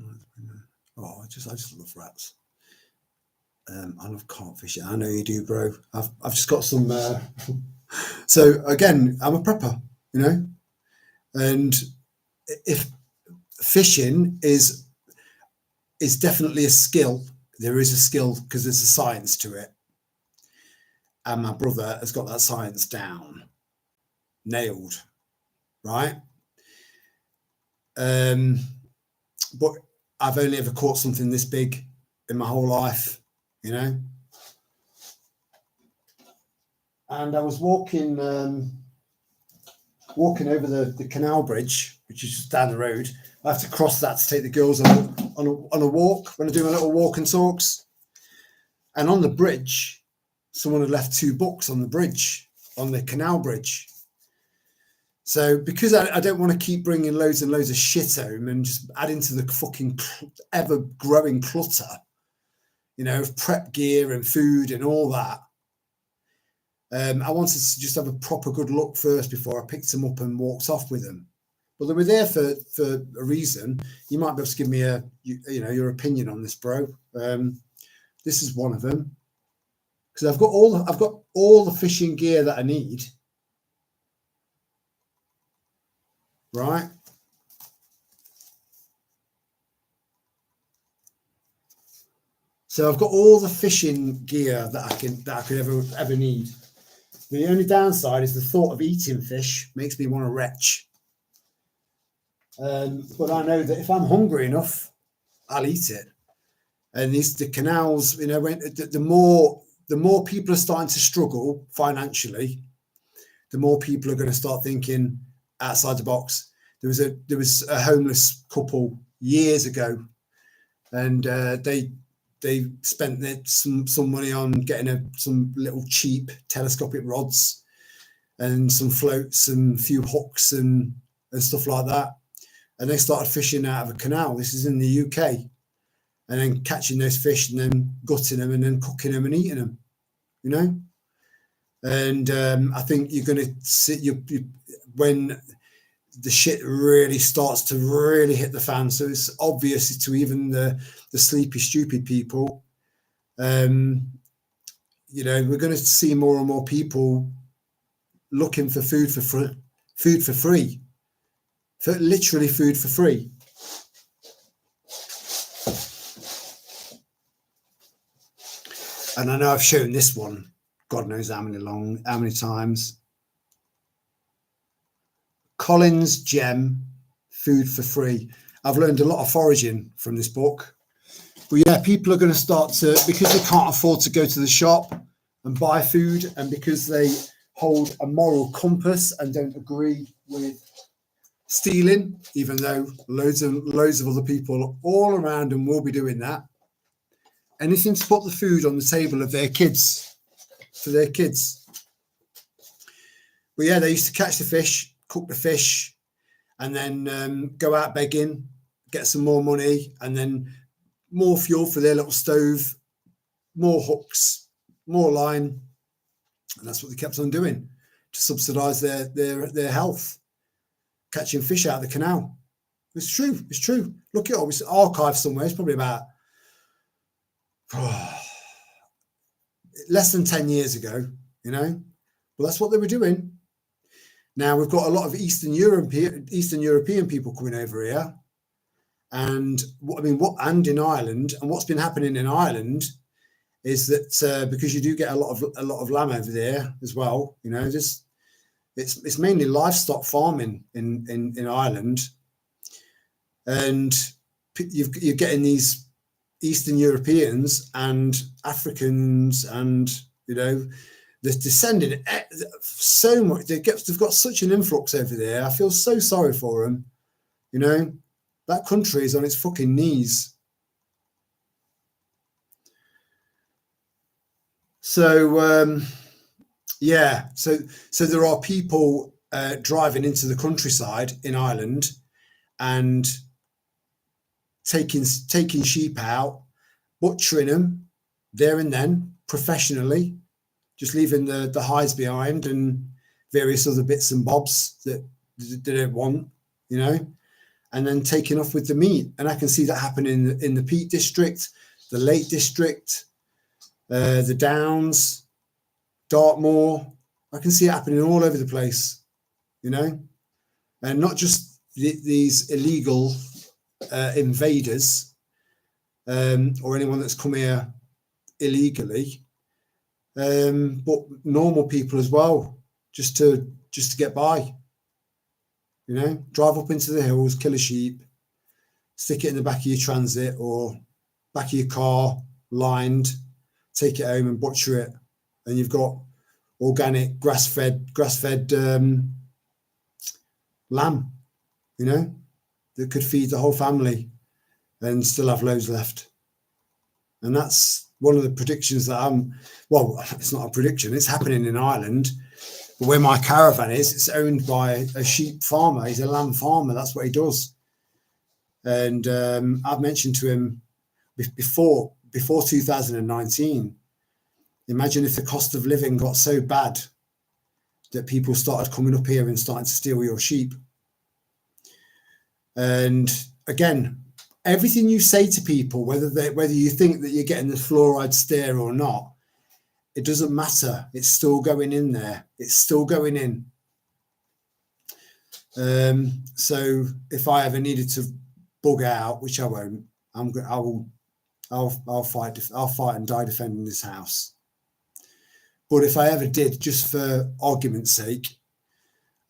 Oh, I just love rats. I love carp fishing. I know you do, bro. I've just got some. So again, I'm a prepper, you know, and if fishing is definitely a skill, there is a skill because there's a science to it, and my brother has got that science down, nailed, right? But I've only ever caught something this big in my whole life, you know. And I was walking over the canal bridge, which is just down the road. I have to cross that to take the girls on a walk when I do my little walk and talks. And on the bridge, someone had left 2 books on the bridge, on the canal bridge. So because I don't want to keep bringing loads and loads of shit home and just adding to the fucking ever-growing clutter, you know, of prep gear and food and all that, I wanted to just have a proper good look first before I picked them up and walked off with them. But they were there for a reason. You might be able to give me your opinion on this, bro. This is one of them because I've got all the fishing gear that I need. Right. So I've got all the fishing gear that I could ever need. The only downside is the thought of eating fish makes me want to retch. But I know that if I'm hungry enough, I'll eat it. And the canals, you know, the more people are starting to struggle financially, the more people are going to start thinking outside the box. There was a homeless couple years ago, and they spent some money on getting some little cheap telescopic rods and some floats and a few hooks and stuff like that. And they started fishing out of a canal. This is in the UK. And then catching those fish and then gutting them and then cooking them and eating them, you know? And I think you're going to see when the shit really starts to really hit the fan. So it's obvious to even the sleepy, stupid people. You know, we're going to see more and more people looking for food for free, for literally food for free. And I know I've shown this one, God knows how many times. Collins Gem, food for free. I've learned a lot of foraging from this book. But yeah, people are going to start to, because they can't afford to go to the shop and buy food, and because they hold a moral compass and don't agree with stealing, even though loads of other people all around them will be doing that. Anything to put the food on the table of their kids, for their kids. But yeah, they used to catch the fish, cook the fish, and then go out begging, get some more money, and then more fuel for their little stove, more hooks, more line, and that's what they kept on doing to subsidise their health, catching fish out of the canal. It's true. It's true. Look at it. It's archived somewhere. It's probably about less than 10 years ago, you know. Well, that's what they were doing. Now we've got a lot of Eastern European people coming over here, and and in Ireland, and what's been happening in Ireland is that because you do get a lot of lamb over there as well, you know, just it's mainly livestock farming in Ireland, and you're getting these Eastern Europeans and Africans, and you know, they're descending so much. They've got such an influx over there. I feel so sorry for them. You know, that country is on its fucking knees. So yeah, so there are people driving into the countryside in Ireland and taking sheep out, butchering them there and then professionally, just leaving the hides behind and various other bits and bobs that they don't want, you know, and then taking off with the meat. And I can see that happening in the Peak District, the Lake District, the Downs, Dartmoor. I can see it happening all over the place, you know, and not just these illegal invaders or anyone that's come here illegally, but normal people as well, just to get by, you know, drive up into the hills, kill a sheep, stick it in the back of your transit or back of your car, lined, take it home and butcher it, and you've got organic grass-fed lamb, you know, that could feed the whole family and still have loads left. And that's one of the predictions that well, it's not a prediction, it's happening in Ireland. But where my caravan is, it's owned by a sheep farmer. He's a lamb farmer. That's what he does. And I've mentioned to him before 2019, imagine if the cost of living got so bad that people started coming up here and starting to steal your sheep. And again, everything you say to people, whether you think that you're getting the fluoride stare or not, it doesn't matter. It's still going in there. It's still going in. So if I ever needed to bug out, which I won't, I'll fight and die defending this house. But if I ever did, just for argument's sake,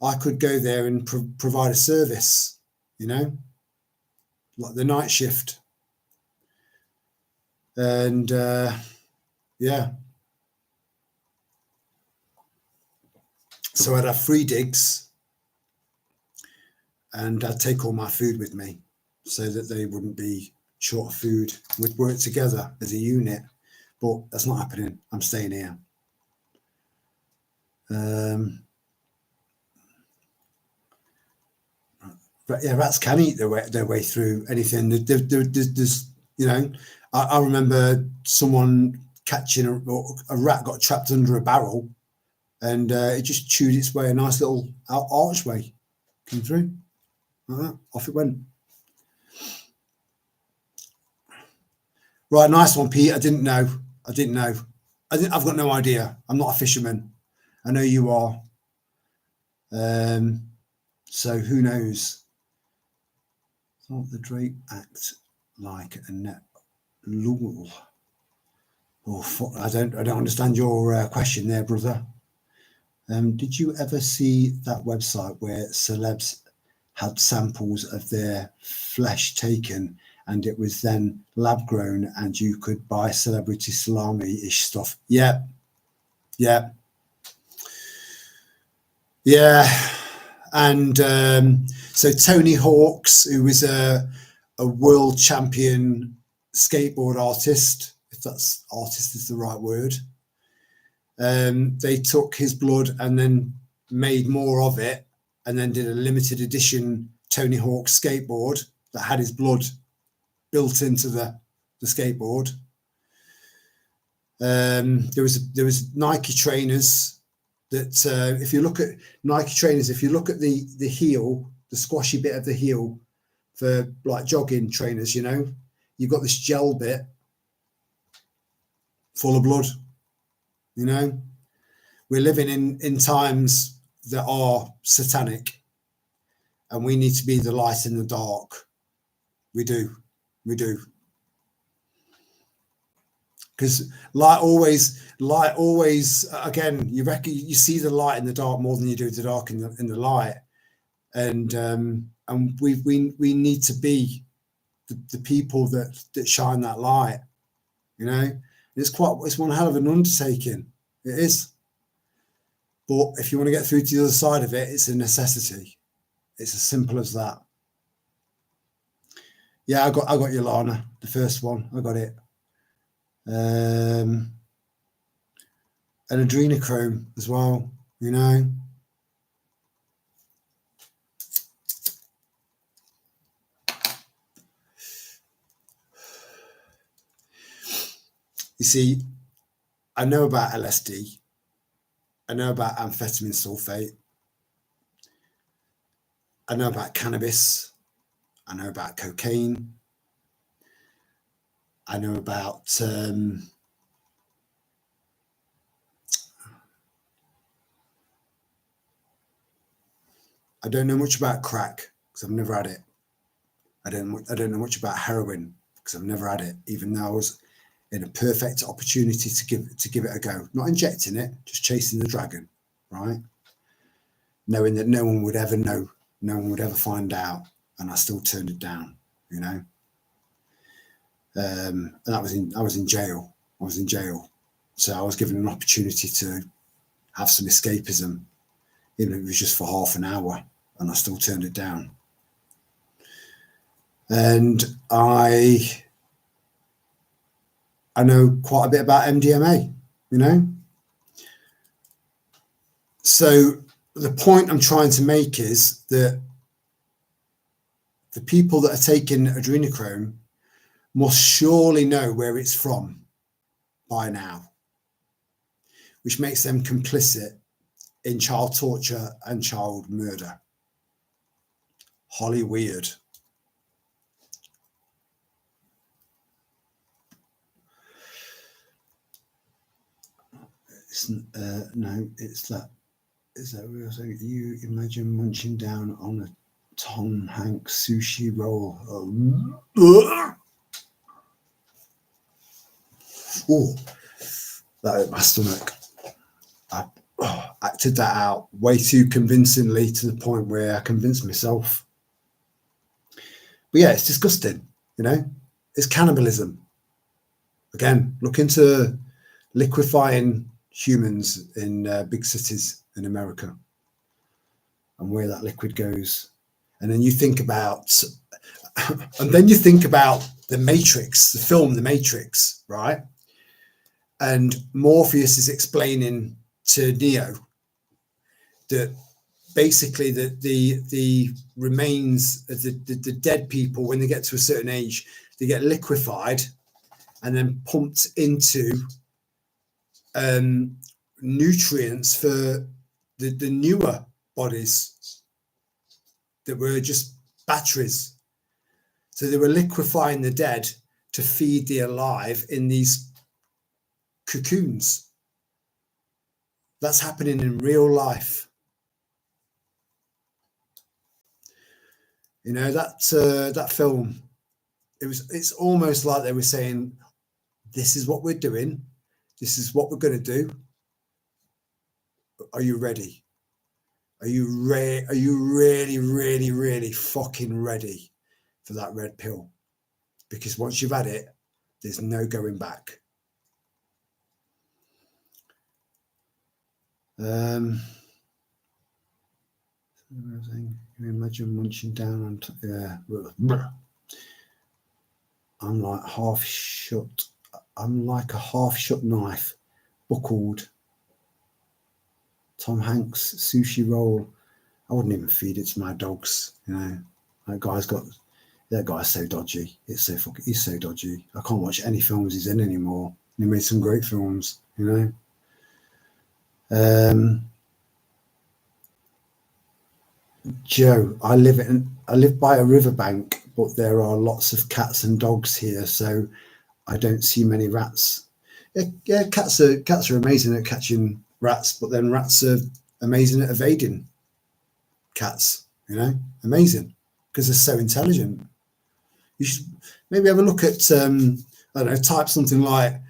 I could go there and provide a service, you know, like the night shift. And yeah. So I'd have 3 digs and I'd take all my food with me so that they wouldn't be short of food. We'd work together as a unit, but that's not happening. I'm staying here. But yeah, rats can eat their way through anything. There's you know, I remember someone catching a rat got trapped under a barrel, and it just chewed its way, a nice little archway came through. Off it went. Right, nice one, Pete. I didn't know. I've got no idea. I'm not a fisherman. I know you are. So who knows? Thought the Drake act like a net lul. Oh, I don't understand your question there, brother. Did you ever see that website where celebs had samples of their flesh taken and it was then lab grown and you could buy celebrity salami-ish stuff? Yeah. And so Tony Hawks, who was a world champion skateboard artist, if that's artist is the right word, they took his blood and then made more of it and then did a limited edition Tony Hawk's skateboard that had his blood built into the skateboard. There was Nike trainers that if you look at Nike trainers, if you look at the heel, the squashy bit of the heel for like jogging trainers, you know, you've got this gel bit full of blood. You know, we're living in times that are satanic, and we need to be the light in the dark. We do. Because light always, again, you see the light in the dark more than you do the dark in the light. And we need to be the people that shine that light, you know. It's one hell of an undertaking. It is. But if you want to get through to the other side of it, it's a necessity. It's as simple as that. Yeah, I got you, Lana, the first one. I got it. An adrenochrome as well, you know. You see, I know about LSD. I know about amphetamine sulfate. I know about cannabis. I know about cocaine. I know about I don't know much about crack because I've never had it. I don't know much about heroin because I've never had it, even though I was in a perfect opportunity to give it a go. Not injecting it, just chasing the dragon, right? Knowing that no one would ever know, no one would ever find out, and I still turned it down, you know. And I was in jail. I was in jail, so I was given an opportunity to have some escapism, even if it was just for half an hour, and I still turned it down. And I know quite a bit about MDMA, you know. So the point I'm trying to make is that the people that are taking adrenochrome must surely know where it's from by now, which makes them complicit in child torture and child murder. Holly weird. No, it's that. Is that real? So you imagine munching down on a Tom Hanks sushi roll? Oh, that hurt my stomach. I acted that out way too convincingly to the point where I convinced myself. But yeah, it's disgusting, you know. It's cannibalism. Again, look into liquefying humans in big cities in America and where that liquid goes. And then you think about the Matrix, the film The Matrix, right? And Morpheus is explaining to Neo that basically the remains of the dead people, when they get to a certain age, they get liquefied and then pumped into nutrients for the newer bodies that were just batteries. So they were liquefying the dead to feed the alive in these cocoons. That's happening in real life. You know, that film, it's almost like they were saying, this is what we're doing, this is what we're going to do. Are you ready? Are you really, really, really fucking ready for that red pill? Because once you've had it, there's no going back. Can you imagine munching down on I'm like a half shut knife, buckled. Tom Hanks sushi roll. I wouldn't even feed it to my dogs, you know. That guy's so dodgy. He's so dodgy. I can't watch any films he's in anymore. He made some great films, you know. Joe, I live by a riverbank, but there are lots of cats and dogs here, so I don't see many rats. Yeah, cats are amazing at catching rats, but then rats are amazing at evading cats, you know, amazing, because they're so intelligent. You should maybe have a look at I don't know, type something like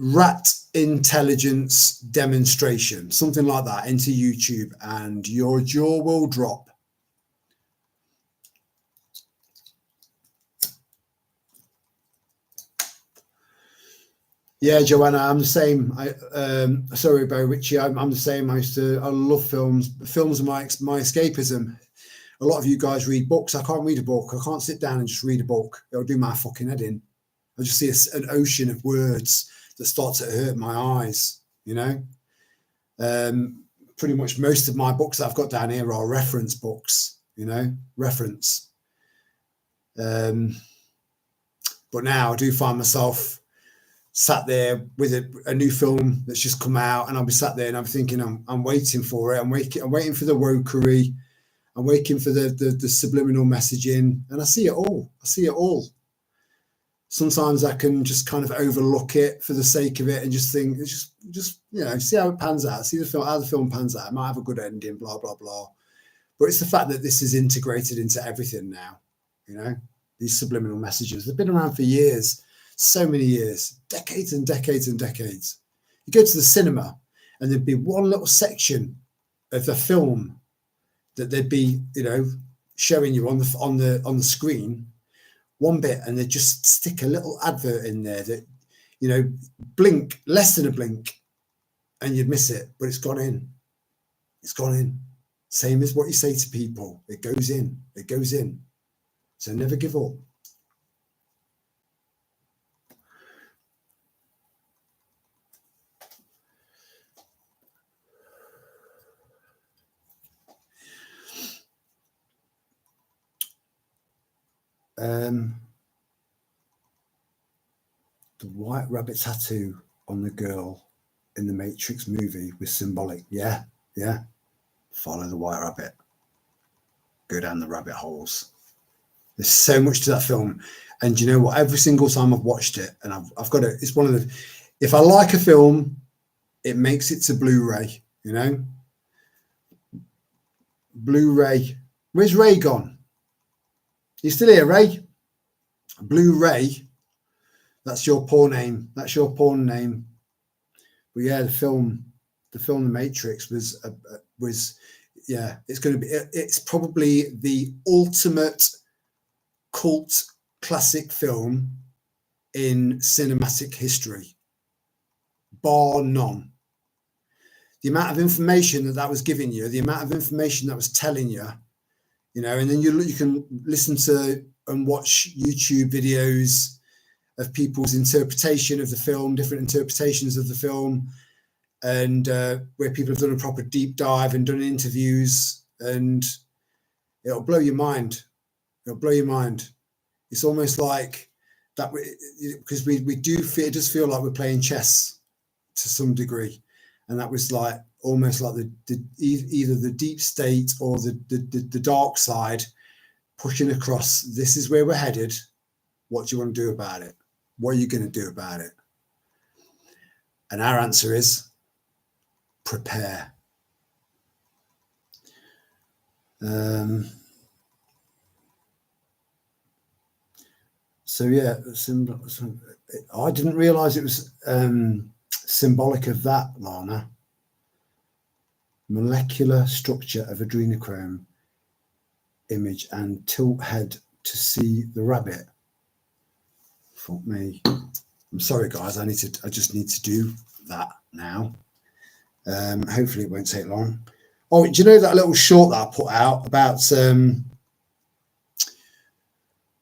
rat intelligence demonstration, something like that, into YouTube, and your jaw will drop. Yeah, Joanna, I'm the same. Sorry, Bo Richie, I'm the same. I love films. Films are my escapism. A lot of you guys read books. I can't read a book. I can't sit down and just read a book. It'll do my fucking head in. I just see an ocean of words that start to hurt my eyes, you know. Pretty much most of my books that I've got down here are reference books, you know, reference. But now I do find myself sat there with a new film that's just come out, and I'll be sat there and I'm thinking, I'm waiting for it. I'm waiting for the wokery. I'm waiting for the subliminal messaging, and I see it all. Sometimes I can just kind of overlook it for the sake of it and just think, it's just you know, see how it pans out, see how the film pans out. It might have a good ending, blah, blah, blah. But it's the fact that this is integrated into everything now, you know, these subliminal messages. They've been around for years, so many years, decades and decades and decades. You go to the cinema and there'd be one little section of the film that they'd be, you know, showing you on the screen, one bit, and they just stick a little advert in there that, you know, blink, less than a blink, and you'd miss it, but it's gone in. It's gone in. Same as what you say to people. It goes in. It goes in. So never give up. The white rabbit tattoo on the girl in the Matrix movie was symbolic. Yeah. Follow the white rabbit. Go down the rabbit holes. There's so much to that film. And you know what? Every single time I've watched it, and I've got it, it's one of the, if I like a film, it makes it to Blu-ray, you know? Blu-ray. Where's Ray gone? You still here, Ray? Blu-ray. That's your porn name. That's your porn name. But yeah, the film The Matrix was yeah, it's probably the ultimate cult classic film in cinematic history, bar none. The amount of information that was giving you, the amount of information that was telling you, you know, and then you can listen to and watch YouTube videos of people's interpretation of the film, different interpretations of the film, and where people have done a proper deep dive and done interviews, and it'll blow your mind. It'll blow your mind. It's almost like that, because we do feel, it does feel like we're playing chess to some degree, and that was like almost like either the deep state or the dark side pushing across. This is where we're headed. What do you want to do about it? What are you going to do about it? And our answer is prepare. So yeah, I didn't realize it was symbolic of that, Lana. Molecular structure of adrenochrome image and tilt head to see the rabbit. Fuck me. I'm sorry, guys. I just need to do that now. Hopefully it won't take long. Oh, do you know that little short that I put out about the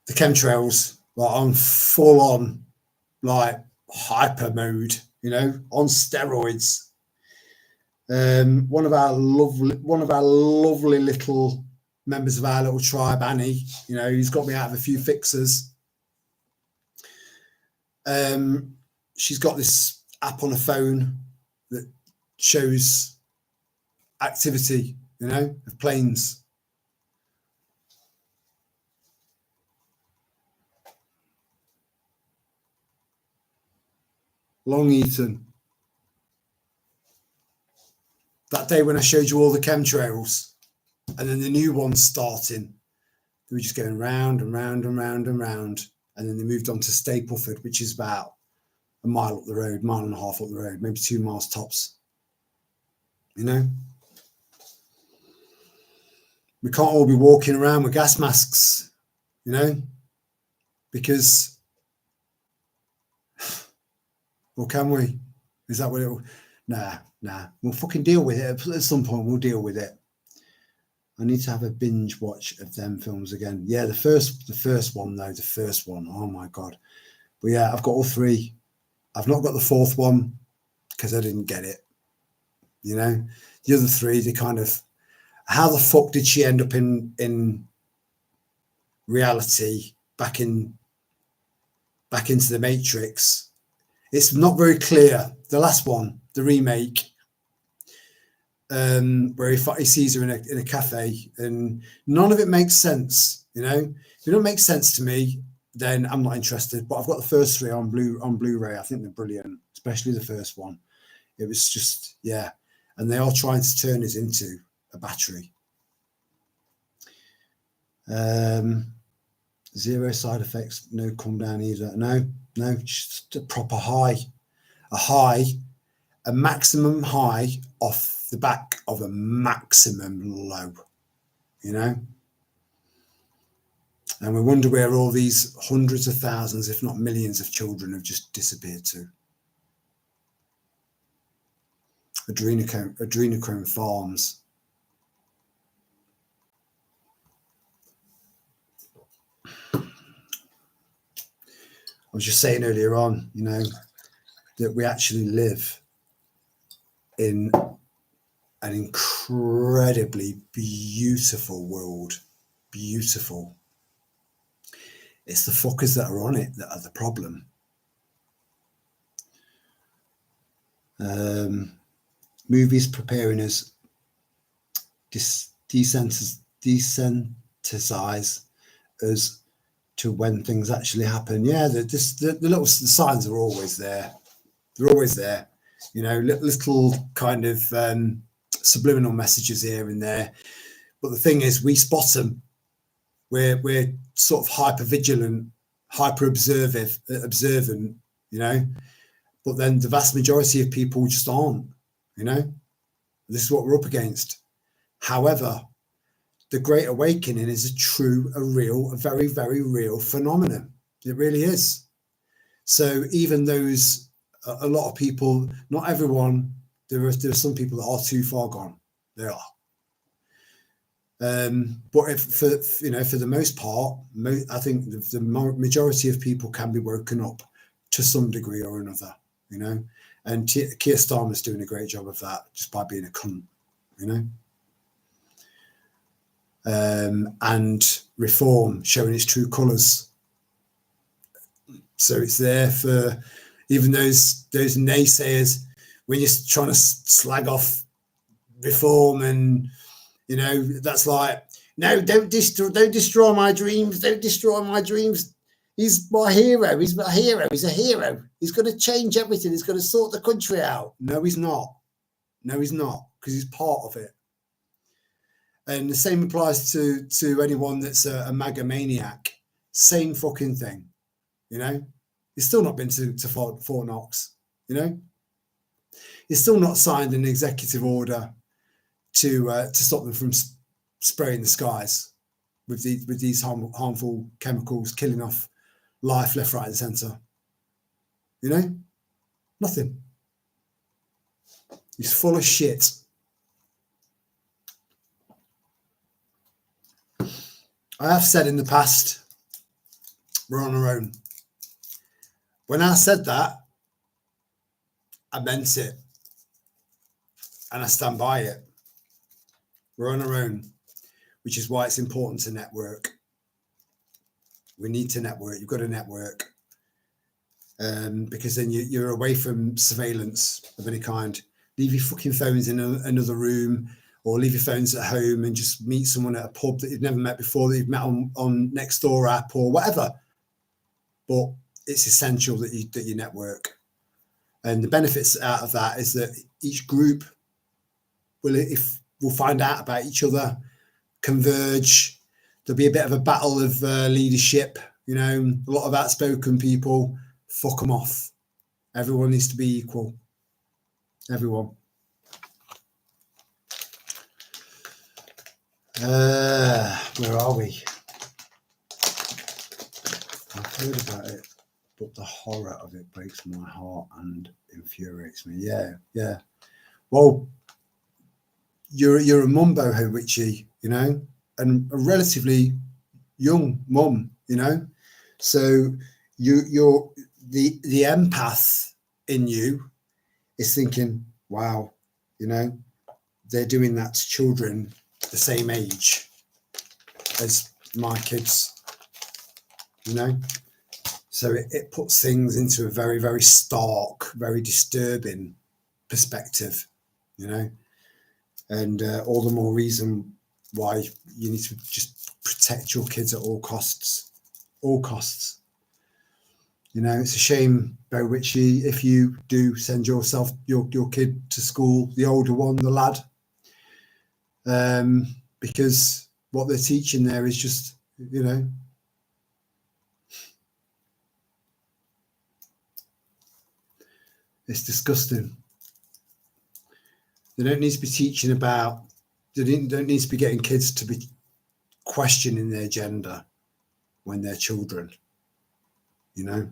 chemtrails, like on full on, like hyper mode, you know, on steroids? One of our lovely little members of our little tribe, Annie, you know, he's got me out of a few fixes. She's got this app on her phone that shows activity, you know, of planes. Long Eaton. That day when I showed you all the chemtrails and then the new ones starting, they were just going round and round and round and round. And then they moved on to Stapleford, which is about a mile up the road, mile and a half up the road, maybe 2 miles tops. You know? We can't all be walking around with gas masks, you know? Because, or can we? Is that what it will? Nah. We'll fucking deal with it. At some point, we'll deal with it. I need to have a binge watch of them films again. Yeah, the first one, though. The first one. Oh, my God. But yeah, I've got all 3. I've not got the 4th one because I didn't get it. You know? The other 3, they kind of... How the fuck did she end up in reality back into the Matrix? It's not very clear. The last one, the remake, where he sees her in a cafe, and none of it makes sense. You know, if it don't make sense to me, then I'm not interested. But I've got the first 3 on Blu-ray. I think they're brilliant, especially the first one. It was just, yeah, and they are trying to turn it into a battery. 0 side effects, no come down either. No, just a proper high. A maximum high off the back of a maximum low, you know? And we wonder where all these hundreds of thousands, if not millions of children have just disappeared to. Adrenochrome farms. I was just saying earlier on, you know, that we actually live in an incredibly beautiful world. Beautiful. It's the fuckers that are on it that are the problem. Movies preparing us desensitize us to when things actually happen. Yeah, the little signs are always there. They're always there. You know, little kind of subliminal messages here and there. But the thing is, we spot them. We're sort of hyper vigilant, hyper observant, you know. But then the vast majority of people just aren't, you know. This is what we're up against. However, the Great Awakening is a very, very real phenomenon. It really is. So even those, a lot of people, not everyone, there are some people that are too far gone. There are. But for the most part, I think the majority of people can be woken up to some degree or another, you know. And Keir Starmer's doing a great job of that just by being a cunt, you know. And reform showing its true colours. So it's there for even those naysayers when you're trying to slag off reform, and you know that's like, no, don't destroy my dreams. Don't destroy my dreams. He's my hero. He's my hero. He's a hero. He's going to change everything. He's going to sort the country out. No, he's not. No, he's not, because he's part of it. And the same applies to anyone that's a MAGA maniac. Same fucking thing, you know. He's still not been to Fort Knox, you know. He's still not signed an executive order to stop them from spraying the skies with these harmful chemicals, killing off life left, right, and centre. You know, nothing. He's full of shit. I have said in the past, we're on our own. When I said that, I meant it. and I stand by it. We're on our own, which is why it's important to network. We need to network. You've got to network, because then you're away from surveillance of any kind. Leave your fucking phones in another room, or leave your phones at home and just meet someone at a pub that you've never met before, that you've met on Nextdoor app or whatever. But it's essential that you network. And the benefits out of that is that each group will find out about each other, converge. There'll be a bit of a battle of leadership. You know, a lot of outspoken people, fuck them off. Everyone needs to be equal. Everyone. Where are we? I've heard about it, but the horror of it breaks my heart and infuriates me. Yeah. Well, you're a mum boho, Richie, you know, and a relatively young mum, you know. So you're the empath in you is thinking, wow, you know, they're doing that to children the same age as my kids, you know. So it puts things into a very, very stark, very disturbing perspective, you know. And all the more reason why you need to just protect your kids at all costs. All costs. You know, it's a shame, Bo Ritchie, if you do send your kid to school, the older one, the lad, because what they're teaching there is just, you know, it's disgusting. They don't need to be teaching about, they don't need to be getting kids to be questioning their gender when they're children. You know,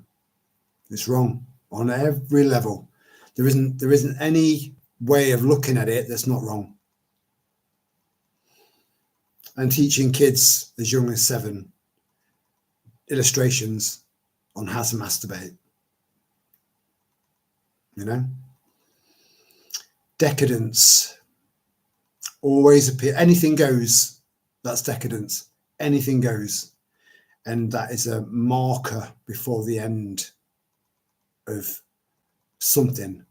it's wrong on every level. There isn't any way of looking at it that's not wrong. And teaching kids as young as 7 illustrations on how to masturbate. You know, decadence always appear. Anything goes. That's decadence. Anything goes, and that is a marker before the end of something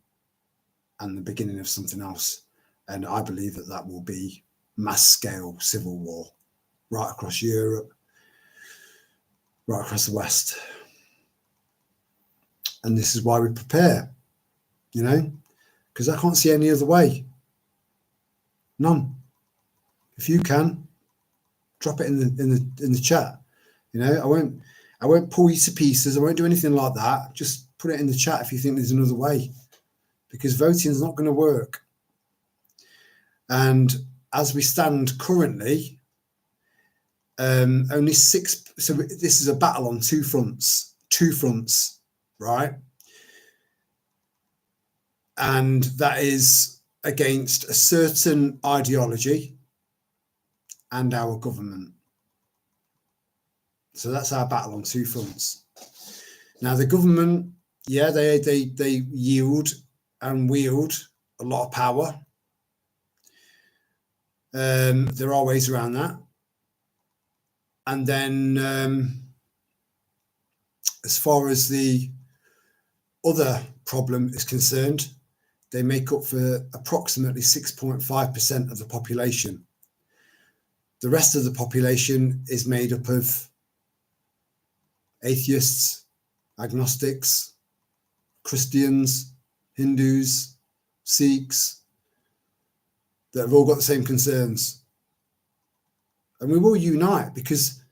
and the beginning of something else. And I believe that will be mass scale civil war right across Europe, right across the West. And this is why we prepare, you know, because I can't see any other way. None. If you can, drop it in the chat. You know, I won't pull you to pieces. I won't do anything like that. Just put it in the chat if you think there's another way, because voting is not going to work. And as we stand currently, only 6. So this is a battle on two fronts, right? And that is against a certain ideology and our government. So that's our battle on 2 fronts. Now the government, yeah, they yield and wield a lot of power. There are ways around that. And then as far as the other problem is concerned, they make up for approximately 6.5% of the population. The rest of the population is made up of atheists, agnostics, Christians, Hindus, Sikhs, that have all got the same concerns. And we will unite, because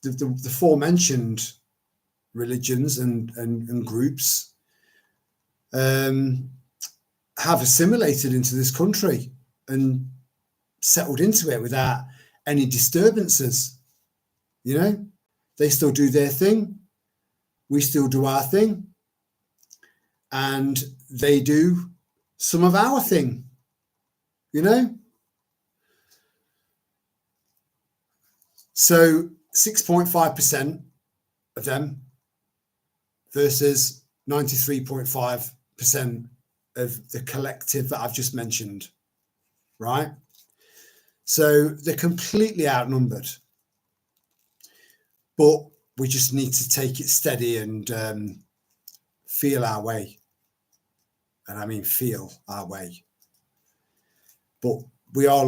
the aforementioned religions and groups have assimilated into this country and settled into it without any disturbances. You know, they still do their thing, we still do our thing, and they do some of our thing, you know. So 6.5% of them versus 93.5% of the collective that I've just mentioned, right? So they're completely outnumbered, but we just need to take it steady and feel our way. And I mean, feel our way. But we are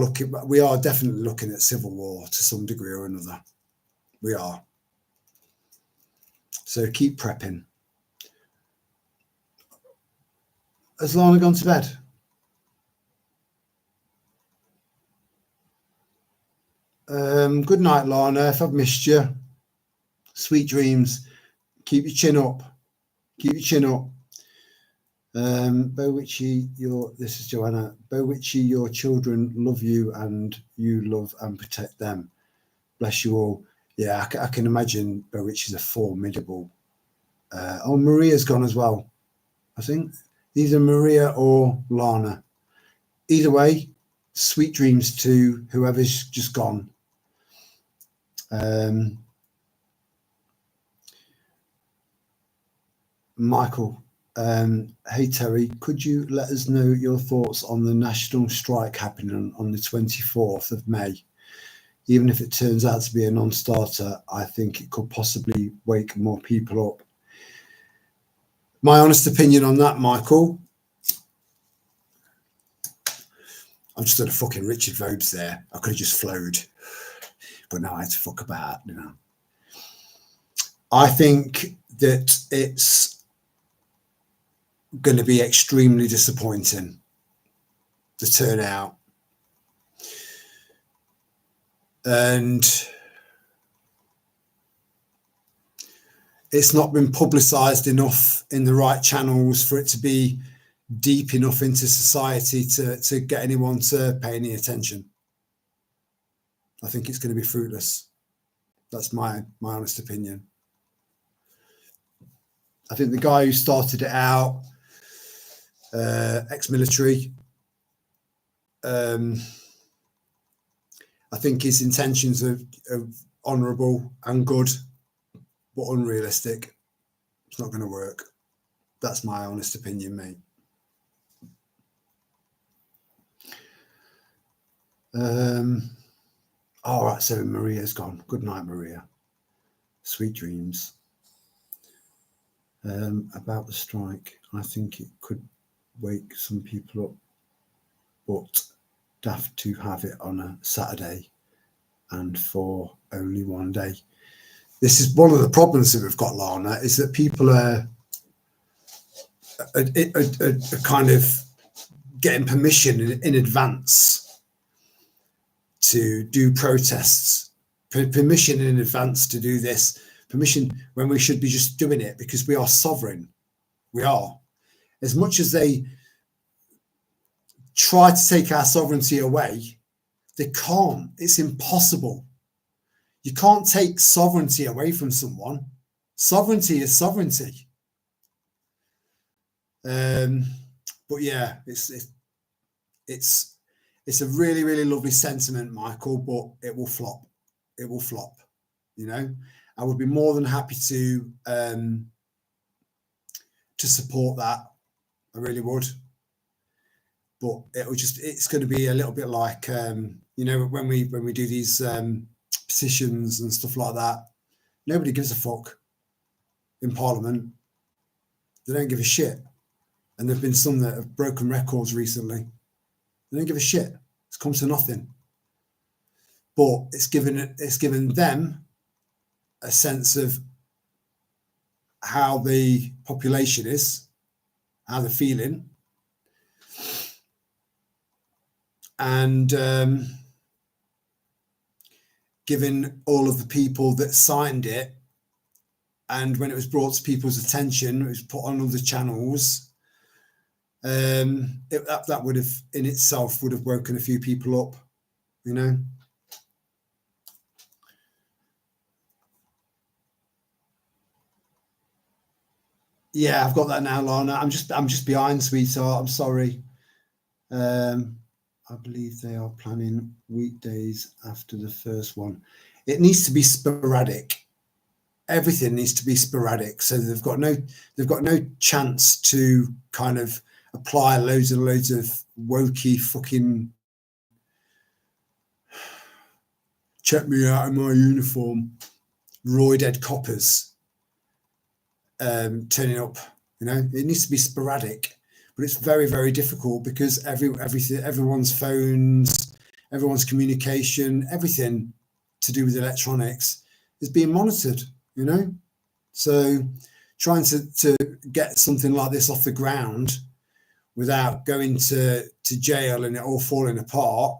definitely looking at civil war to some degree or another. We are. So keep prepping. Has Lana gone to bed? Good night, Lana. If I've missed you, sweet dreams. Keep your chin up. Keep your chin up. Bowitchy, this is Joanna. Bowitchy, your children love you and you love and protect them. Bless you all. Yeah, I can imagine Bowitchy's a formidable. Maria's gone as well. I think either Maria or Lana. Either way, sweet dreams to whoever's just gone. Michael, hey Terry, could you let us know your thoughts on the national strike happening on the 24th of May? Even if it turns out to be a non-starter, I think it could possibly wake more people up. My honest opinion on that, Michael, I'm just at a fucking Richard Vobes there. I could have just flowed, but now I had to fuck about, you know. I think that it's going to be extremely disappointing, the turnout. And it's not been publicised enough in the right channels for it to be deep enough into society to get anyone to pay any attention. I think it's going to be fruitless. That's my honest opinion. I think the guy who started it out, ex-military, I think his intentions are honourable and good, but unrealistic. It's not going to work. That's my honest opinion, mate. All right, so Maria's gone. Good night, Maria. Sweet dreams. About the strike, I think it could wake some people up, but daft to have it on a Saturday and for only one day. This is one of the problems that we've got, Lana, is that people are kind of getting permission in advance to do protests, permission in advance to do this, permission when we should be just doing it because we are sovereign. We are. As much as they try to take our sovereignty away, they can't. It's impossible. You can't take sovereignty away from someone. Sovereignty is sovereignty. But yeah, it's a really, really lovely sentiment, Michael, but it will flop. It will flop. You know, I would be more than happy to support that. I really would. But it's going to be a little bit like, you know, when we do these petitions and stuff like that, nobody gives a fuck in Parliament. They don't give a shit. And there've been some that have broken records recently. They don't give a shit. It's come to nothing. But it's given them a sense of how the population is, how they're feeling. And given all of the people that signed it, and when it was brought to people's attention, it was put on other channels, that would have in itself would have woken a few people up, you know. Yeah, I've got that now, Lana. I'm just behind, sweetheart. I'm sorry. I believe they are planning weekdays after the first one. It needs to be sporadic. Everything needs to be sporadic. So they've got no chance to kind of, apply loads of wokey fucking check me out in my uniform, roid-ed coppers turning up. You know, it needs to be sporadic, but it's very, very difficult because everyone's phones, everyone's communication, everything to do with electronics is being monitored, you know. So trying to get something like this off the ground without going to jail and it all falling apart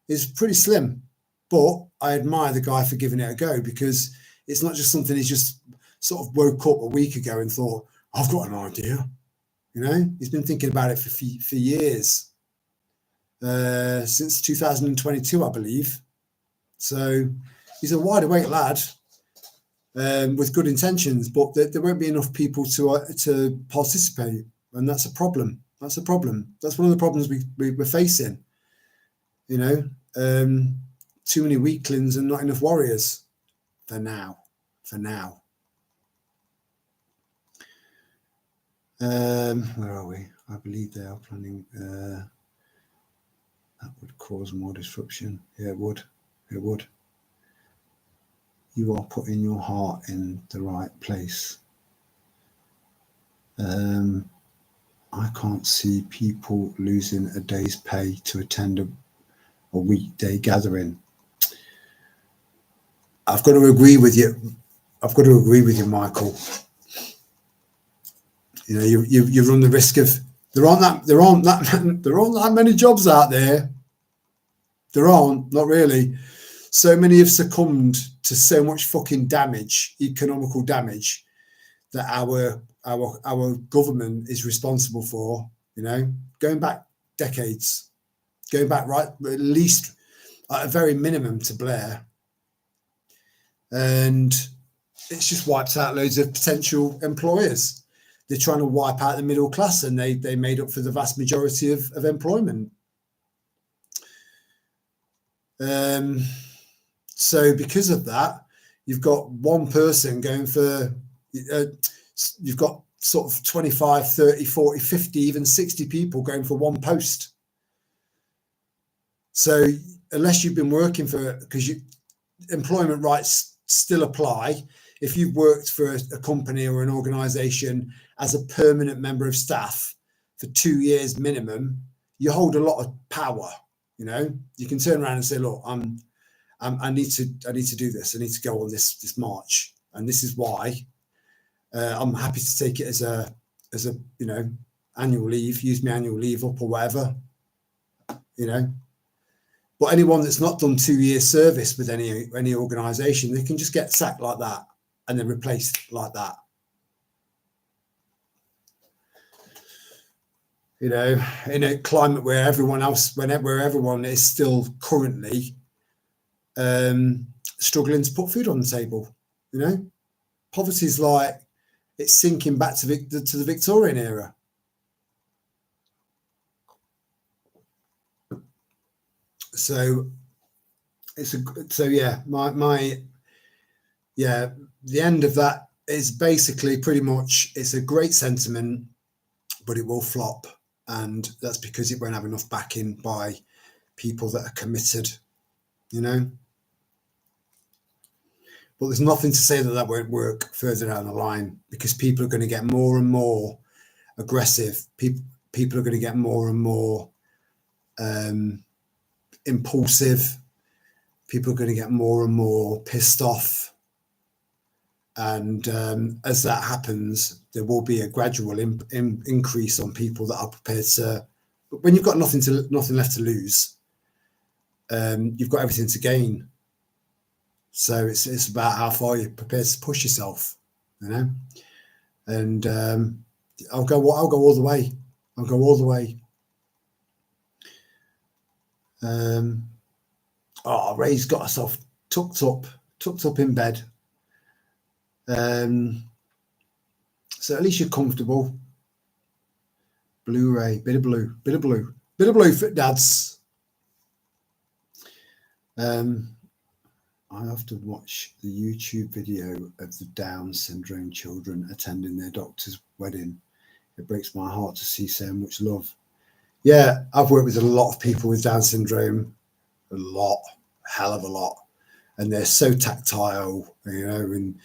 is pretty slim. But I admire the guy for giving it a go, because it's not just something he's just sort of woke up a week ago and thought, I've got an idea. You know, he's been thinking about it for years, since 2022, I believe. So he's a wide awake lad with good intentions, but there won't be enough people to participate, and that's a problem. That's a problem. That's one of the problems we're facing. You know, too many weaklings and not enough warriors for now. Where are we? I believe they are planning. That would cause more disruption. Yeah, it would. It would. You are putting your heart in the right place. I can't see people losing a day's pay to attend a weekday gathering. I've got to agree with you. Michael. You know, you run the risk of there aren't that many jobs out there. There aren't, not really. So many have succumbed to so much fucking damage, economical damage, that our government is responsible for. You know, going back decades, going back right at least at a very minimum to Blair, and it's just wiped out loads of potential employers. They're trying to wipe out the middle class, and they made up for the vast majority of employment. So because of that, you've got one person going for, you've got sort of 25, 30, 40, 50, even 60 people going for one post. So unless you've been working for, because employment rights still apply. If you've worked for a company or an organization as a permanent member of staff for 2 years minimum, you hold a lot of power. You know, you can turn around and say, look, I need to do this. I need to go on this march, and this is why. I'm happy to take it as a you know, annual leave, use my annual leave up or whatever, you know. But anyone that's not done 2 years service with any organisation, they can just get sacked like that and then replaced like that. You know, in a climate where everyone is still currently struggling to put food on the table. You know, poverty is like, it's sinking back to the Victorian era. So yeah, the end of that is basically pretty much, it's a great sentiment, but it will flop, and that's because it won't have enough backing by people that are committed, you know. But there's nothing to say that won't work further down the line, because people are going to get more and more aggressive. People are going to get more and more impulsive. People are going to get more and more pissed off. And as that happens, there will be a gradual increase on people that are prepared to. But when you've got nothing left to lose, you've got everything to gain. So it's about how far you're prepared to push yourself, you know. And I'll go all the way. I'll go all the way. Ray's got herself tucked up in bed. So at least you're comfortable. Blu-ray, bit of blue for dads. I often watch the YouTube video of the Down syndrome children attending their doctor's wedding. It breaks my heart to see so much love. Yeah, I've worked with a lot of people with Down syndrome, a hell of a lot, and they're so tactile, and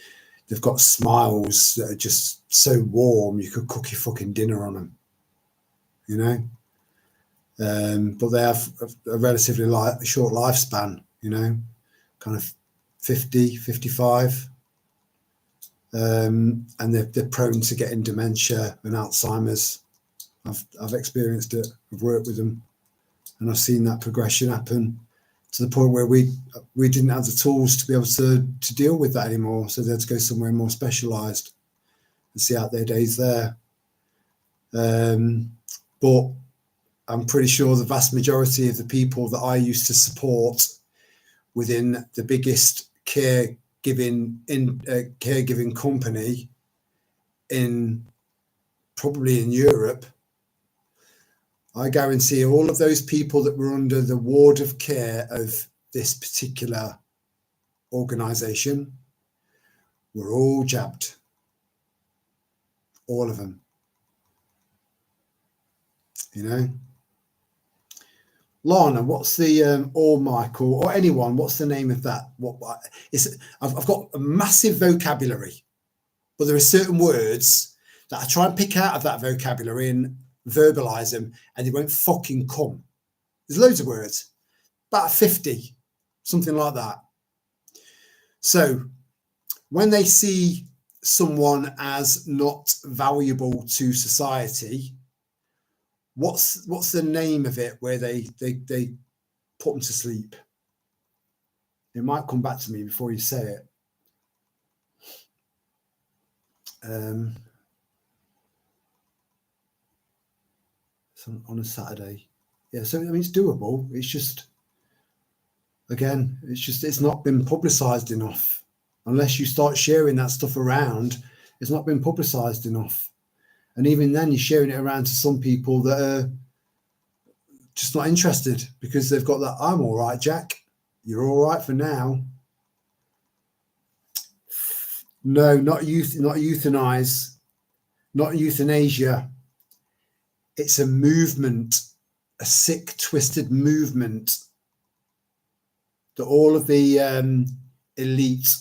they've got smiles that are just so warm. You could cook your fucking dinner on them, but they have a relatively short lifespan, kind of 50, 55. And they're prone to getting dementia and Alzheimer's. I've experienced it. I've worked with them, and I've seen that progression happen to the point where we didn't have the tools to be able to deal with that anymore. So they had to go somewhere more specialised and see out their days there. But I'm pretty sure the vast majority of the people that I used to support within the biggest caregiving company probably in Europe, I guarantee all of those people that were under the ward of care of this particular organization were all jabbed. All of them. Lana, what's the or Michael or anyone? What's the name of that? I've got a massive vocabulary, but there are certain words that I try and pick out of that vocabulary and verbalize them, and they won't fucking come. There's loads of words, about 50, something like that. So when they see someone as not valuable to society, what's the name of it where they put them to sleep? It might come back to me before you say it. On a Saturday. Yeah, so I mean it's doable. It's just, again, it's not been publicized enough. Unless you start sharing that stuff around, it's not been publicized enough. And even then, you're sharing it around to some people that are just not interested because they've got that, I'm all right, Jack. You're all right for now. No, not euthanize, not euthanasia. It's a movement, a sick, twisted movement that all of the elite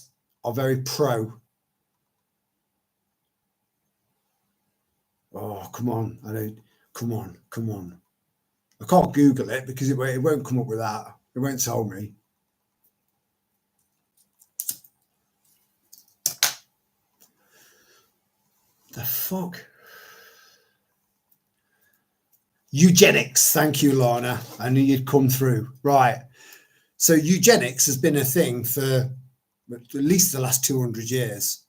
are very pro. Oh, come on. Come on. I can't Google it because it won't come up with that. It won't tell me. The fuck? Eugenics. Thank you, Lana. I knew you'd come through. Right. So eugenics has been a thing for at least the last 200 years.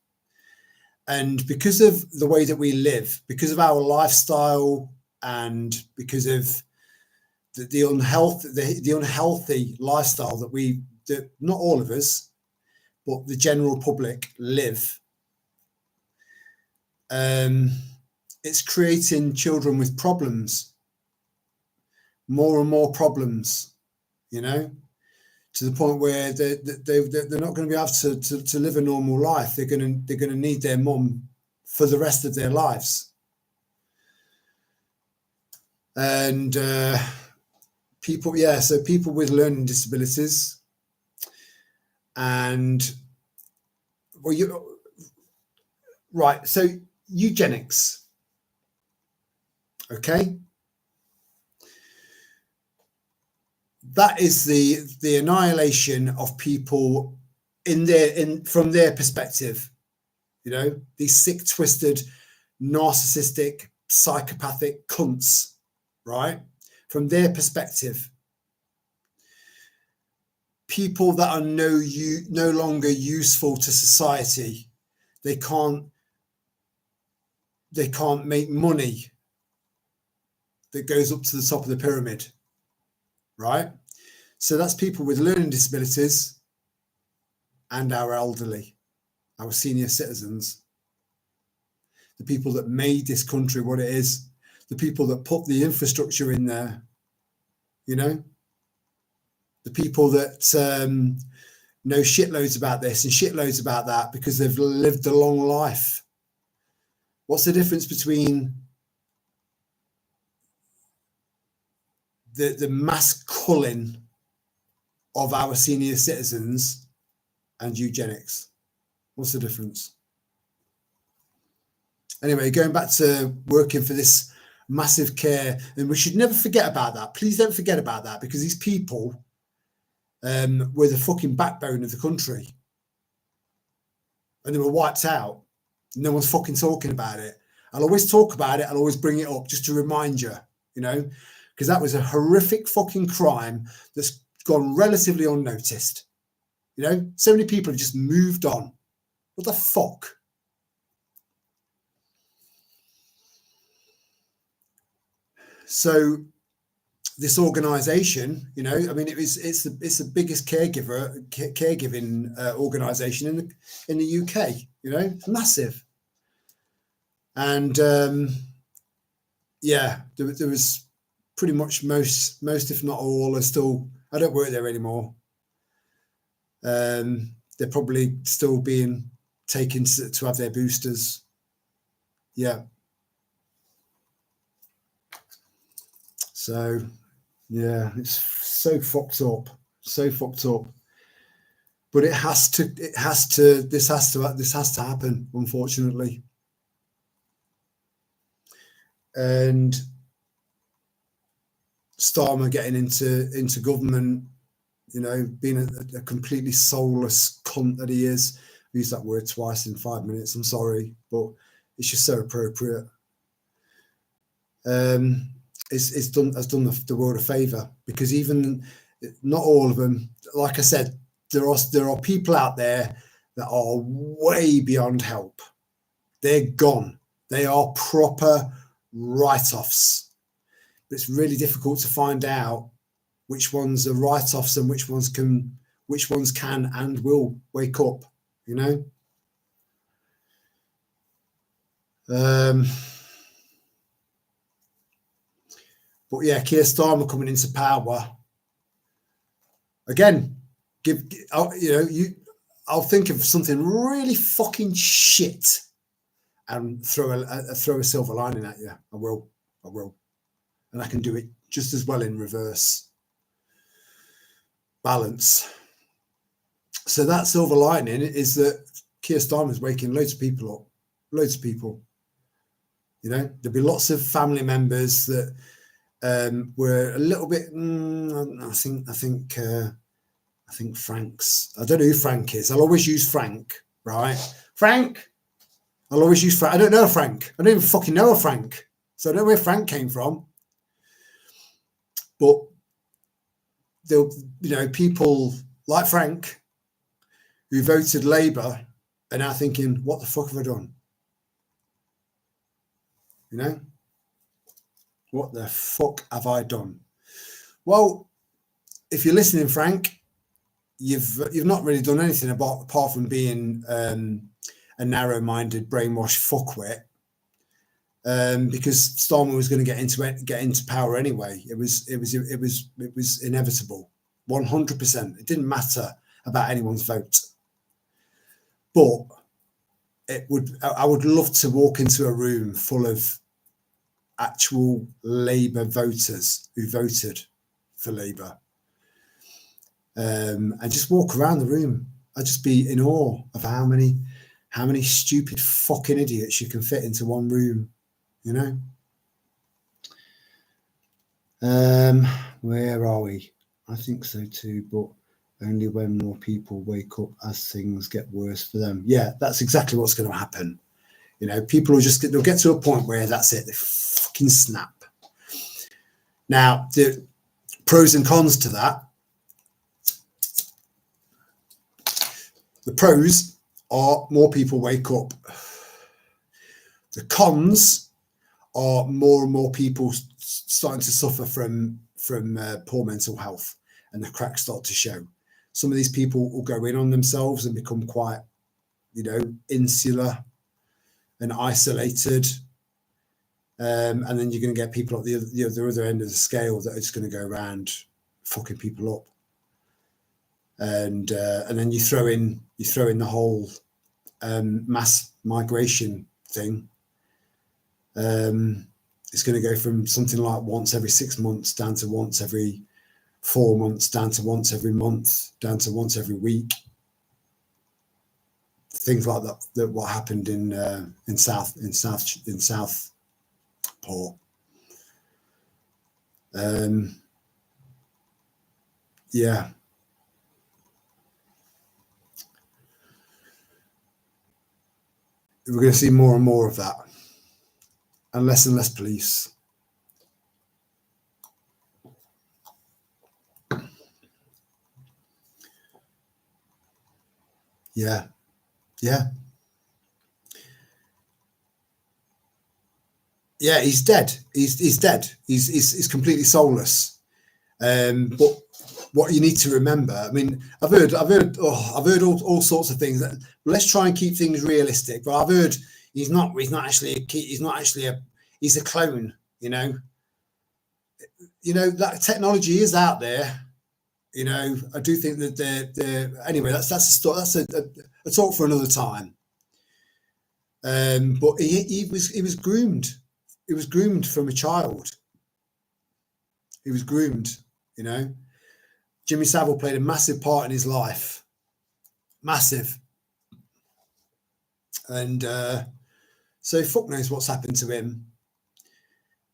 And because of the way that we live, because of our lifestyle, and because of the unhealthy lifestyle that not all of us, but the general public live, it's creating children with problems, more and more problems, to the point where they're not going to be able to live a normal life. They're going to need their mum for the rest of their lives. And people with learning disabilities, and right. So eugenics, okay. That is the annihilation of people from their perspective, these sick, twisted, narcissistic, psychopathic cunts, right? From their perspective, people that are no longer useful to society, they can't make money that goes up to the top of the pyramid. Right? So that's people with learning disabilities and our elderly, our senior citizens, the people that made this country what it is, the people that put the infrastructure in there, the people that know shitloads about this and shitloads about that because they've lived a long life. What's the difference between the mass culling of our senior citizens and eugenics. What's the difference? Anyway, going back to working for this massive care, and we should never forget about that. Please don't forget about that, because these people were the fucking backbone of the country, and they were wiped out. No one's fucking talking about it. I'll always talk about it. I'll always bring it up just to remind you, you know, because that was a horrific fucking crime that's gone relatively unnoticed. You know, so many people have just moved on. What the fuck? So this organization, you know, I mean, it's the biggest caregiving organization in the UK, you know, it's massive. And yeah, there was pretty much most if not all are still, I don't work there anymore. They're probably still being taken to have their boosters. Yeah. So yeah, it's so fucked up, but it has to happen, unfortunately. And Starmer getting into government, you know, being a completely soulless cunt that he is. I used that word twice in 5 minutes. I'm sorry, but it's just so appropriate. Has done the world a favour, because even not all of them, like I said, there are people out there that are way beyond help. They're gone. They are proper write-offs. But it's really difficult to find out which ones are write-offs and which ones can and will wake up, you know. But yeah, Keir Starmer coming into power again. I'll think of something really fucking shit and throw a silver lining at you. I will, and I can do it just as well in reverse. Balance. So that silver lining is that Keir Starmer is waking loads of people up. Loads of people. You know, there'll be lots of family members that were a little bit. I think Frank's. I don't know who Frank is. I'll always use Frank, right? Frank. I'll always use Frank. I don't know Frank. I don't even fucking know a Frank. So I don't know where Frank came from. But people like Frank who voted Labour are now thinking, what the fuck have I done? You know? What the fuck have I done? Well, if you're listening, Frank, you've not really done anything apart from being a narrow-minded, brainwashed fuckwit. Because Starmer was going to get into power anyway. It was inevitable, 100%. It didn't matter about anyone's vote. But I would love to walk into a room full of actual Labour voters who voted for Labour, and just walk around the room. I'd just be in awe of how many stupid fucking idiots you can fit into one room, you know. Where are we? I think so too, but only when more people wake up as things get worse for them. Yeah, that's exactly what's going to happen. You know, people will they'll get to a point where that's it. They fucking snap. Now, the pros and cons to that. The pros are more people wake up. The cons are more and more people starting to suffer from poor mental health, and the cracks start to show. Some of these people will go in on themselves and become quite, insular and isolated. And then you're going to get people at the other end of the scale that are just going to go around fucking people up. And then you throw in the whole mass migration thing. It's going to go from something like once every 6 months down to once every 4 months, down to once every month, down to once every week. Things like that what happened in Southport. Yeah. We're going to see more and more of that, and less police. Yeah. Yeah. Yeah, he's dead. He's dead. He's completely soulless. But what you need to remember, I mean, I've heard all sorts of things. Let's try and keep things realistic. But I've heard he's not actually he's a clone. You know that technology is out there. You know, I do think that they're anyway. That's a story. That's a talk for another time. But he was groomed. He was groomed from a child. He was groomed. You know, Jimmy Savile played a massive part in his life. Massive. And so fuck knows what's happened to him.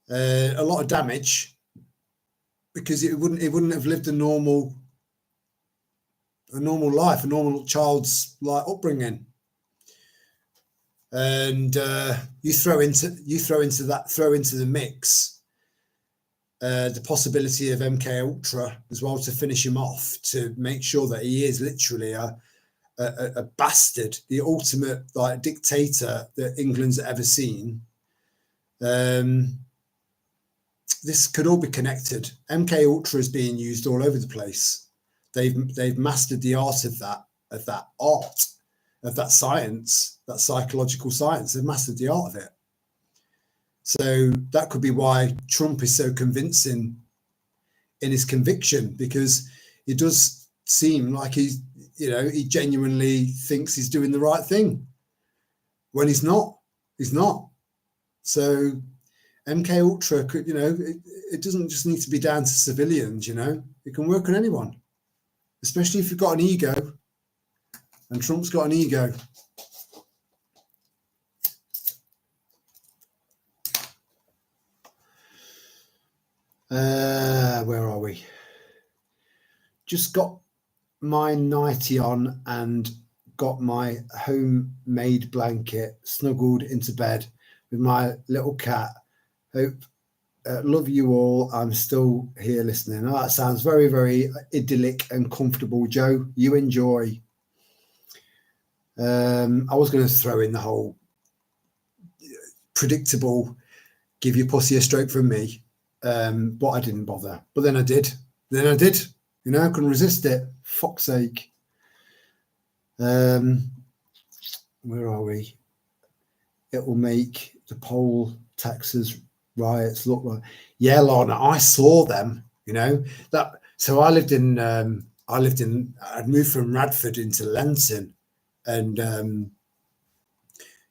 A lot of damage, because it wouldn't have lived a normal life, a normal child's like upbringing. And you throw into the mix the possibility of MK Ultra as well to finish him off, to make sure that he is literally a bastard, the ultimate like dictator that England's ever seen. This could all be connected. MK Ultra is being used all over the place. They've mastered the art of that art, of that science, that psychological science. They've mastered the art of it. So that could be why Trump is so convincing in his conviction, because it does seem like he genuinely thinks he's doing the right thing when he's not. He's not. So MK Ultra could, it doesn't just need to be down to civilians, it can work on anyone, especially if you've got an ego, and Trump's got an ego. Where are we? Just got my nightie on and got my homemade blanket, snuggled into bed with my little cat. Hope, love you all. I'm still here listening. Oh, that sounds very, very idyllic and comfortable, Joe. You enjoy. I was going to throw in the whole predictable, give your pussy a stroke from me, but I didn't bother. But then I did. I couldn't resist it. Fuck's sake. Where are we? It will make the poll taxes riots look like. Yeah, Lorna, I saw them. That. So I'd moved from Radford into Lenton, and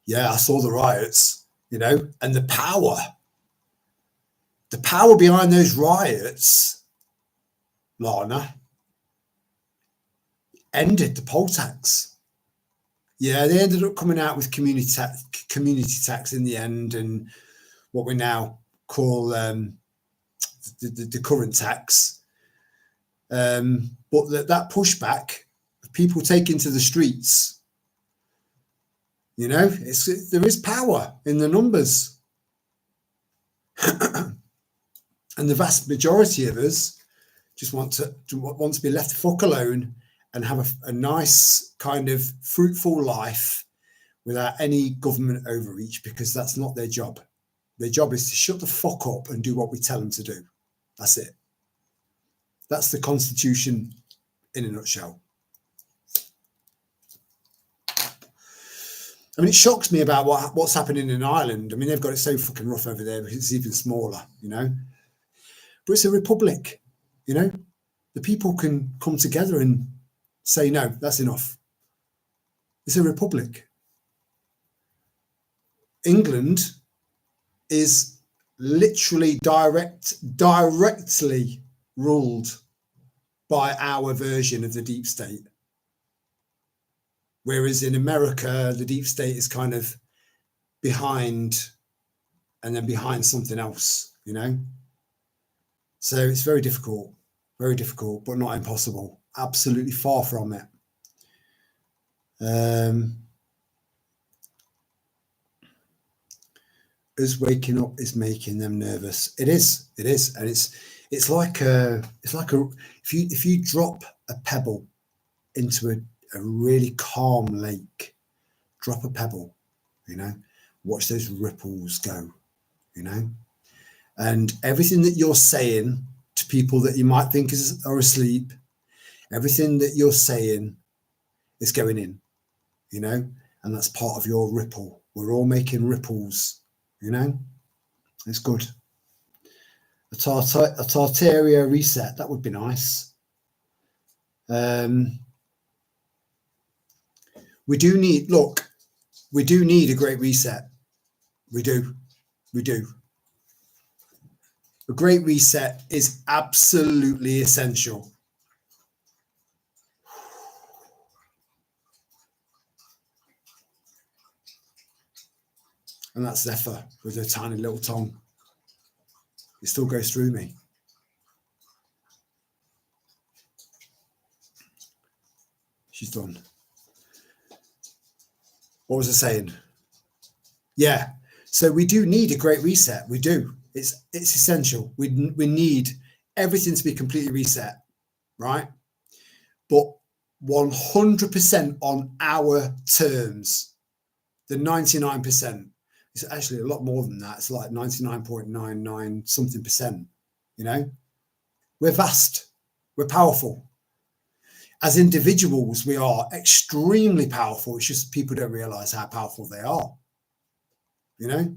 I saw the riots. And the power behind those riots, Lorna, ended the poll tax. Yeah, they ended up coming out with community tax in the end, and what we now call the current tax. But that pushback of people taking to the streets, there is power in the numbers. And the vast majority of us just want to be left the fuck alone and have a nice kind of fruitful life without any government overreach, because that's not their job. Their job is to shut the fuck up and do what we tell them to do. That's it. That's the Constitution in a nutshell. I mean, it shocks me about what's happening in Ireland. I mean, they've got it so fucking rough over there because it's even smaller, But it's a republic, The people can come together and say, no, that's enough. It's a republic. England is literally directly ruled by our version of the deep state. Whereas in America, the deep state is kind of behind and then behind something else, you know? So it's very difficult, but not impossible. Absolutely far from it. Us waking up is making them nervous. It is, and it's like if you drop a pebble into a really calm lake, drop a pebble, you know, watch those ripples go, you know, and everything that you're saying to people that you might think are asleep, everything that you're saying is going in, you know, and that's part of your ripple. We're all making ripples, you know. It's good. A Tartaria reset, that would be nice. We do need a great reset. We do. A great reset is absolutely essential. And that's Zephyr with her tiny little tongue. It still goes through me. She's done. What was I saying? Yeah. So we do need a great reset. We do. It's essential. We need everything to be completely reset, right? But 100% on our terms. The 99%. It's actually a lot more than that. It's like 99.99 something percent. You know, we're vast. We're powerful. As individuals, we are extremely powerful. It's just people don't realize how powerful they are. You know,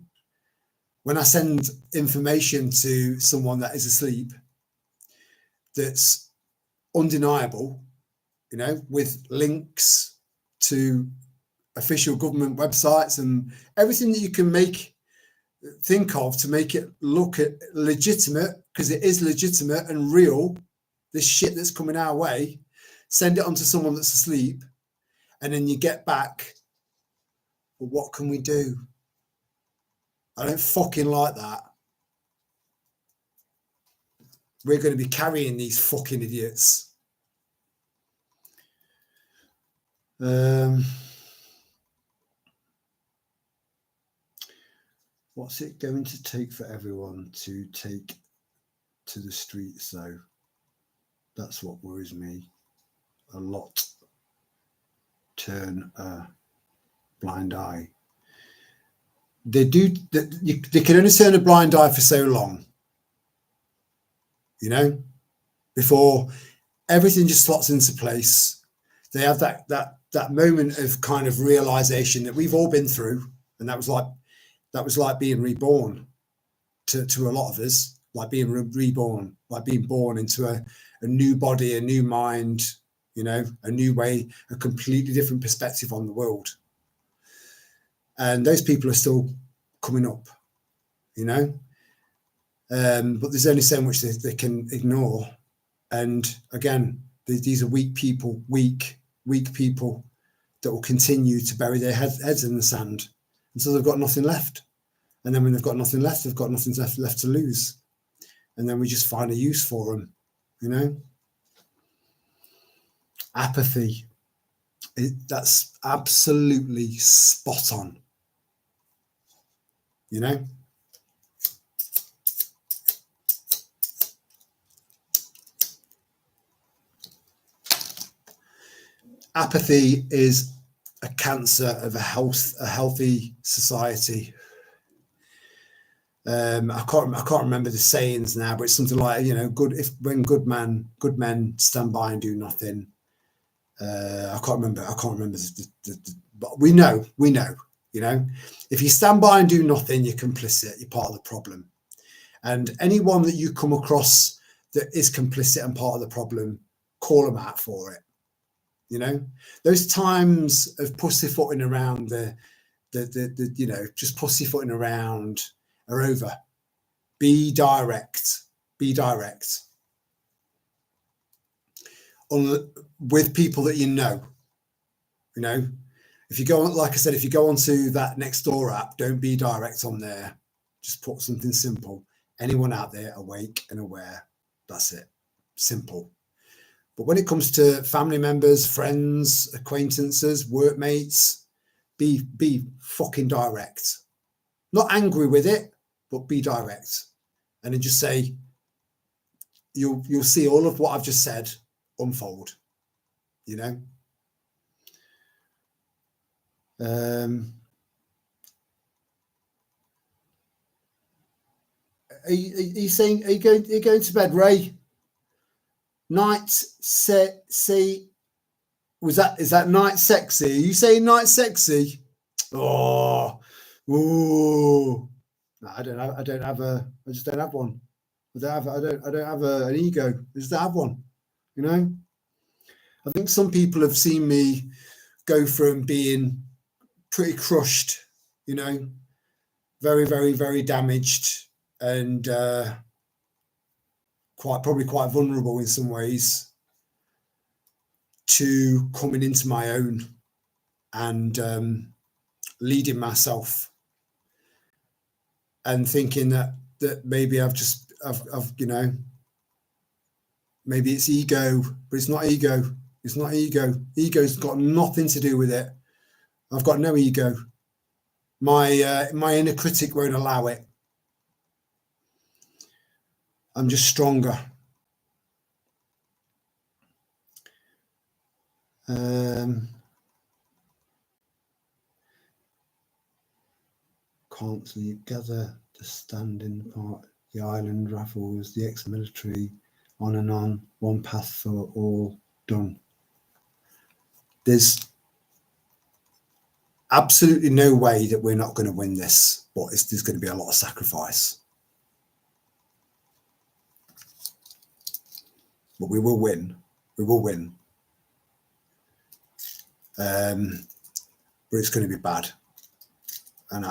when I send information to someone that is asleep, that's undeniable, you know, with links to official government websites and everything that you can think of to make it look legitimate, because it is legitimate and real, this shit that's coming our way, send it on to someone that's asleep, and then you get back, well, what can we do? I don't fucking like that. We're going to be carrying these fucking idiots. What's it going to take for everyone to take to the streets, though? That's what worries me a lot. Turn a blind eye. They can only turn a blind eye for so long, you know, before everything just slots into place. They have that moment of kind of realization that we've all been through, and that was like being reborn to a lot of us, like being reborn, like being born into a new body, a new mind, you know, a new way, a completely different perspective on the world. And those people are still coming up, you know, but there's only so much they can ignore. And again, these are weak people that will continue to bury their heads in the sand until they've got nothing left. And then when they've got nothing left, they've got nothing left to lose. And then we just find a use for them, you know. Apathy, that's absolutely spot on, you know. Apathy is a cancer of a healthy society. I can't remember the sayings now, but it's something like, you know, when good men stand by and do nothing. I can't remember but we know, you know, if you stand by and do nothing, you're complicit, you're part of the problem. And anyone that you come across that is complicit and part of the problem, call them out for it. You know, those times of pussyfooting around the you know, just pussyfooting around are over. Be direct. Be direct. With people that you know. You know, if you go on, like I said, if you go onto that Nextdoor app, don't be direct on there. Just put something simple. Anyone out there awake and aware. That's it. Simple. But when it comes to family members, friends, acquaintances, workmates, be fucking direct. Not angry with it, but be direct. And then just say, you'll see all of what I've just said unfold, you know. Are you saying, are you going to bed, Ray? Night sexy. Is that night sexy? Are you saying night sexy? Oh, ooh. No, I just don't have one. I don't have an ego. I just don't have one. You know. I think some people have seen me go from being pretty crushed, you know, very, very, very damaged, and probably quite vulnerable in some ways, to coming into my own and leading myself, and thinking that maybe I've you know, maybe it's ego, but it's not ego. It's not ego. Ego's got nothing to do with it. I've got no ego. My inner critic won't allow it. I'm just stronger. Can't sleep. Gather the standing part. The island raffles. The ex-military. On and on. One path for all. Done. There's absolutely no way that we're not going to win this, but there's going to be a lot of sacrifice. But we will win. We will win. But it's going to be bad. And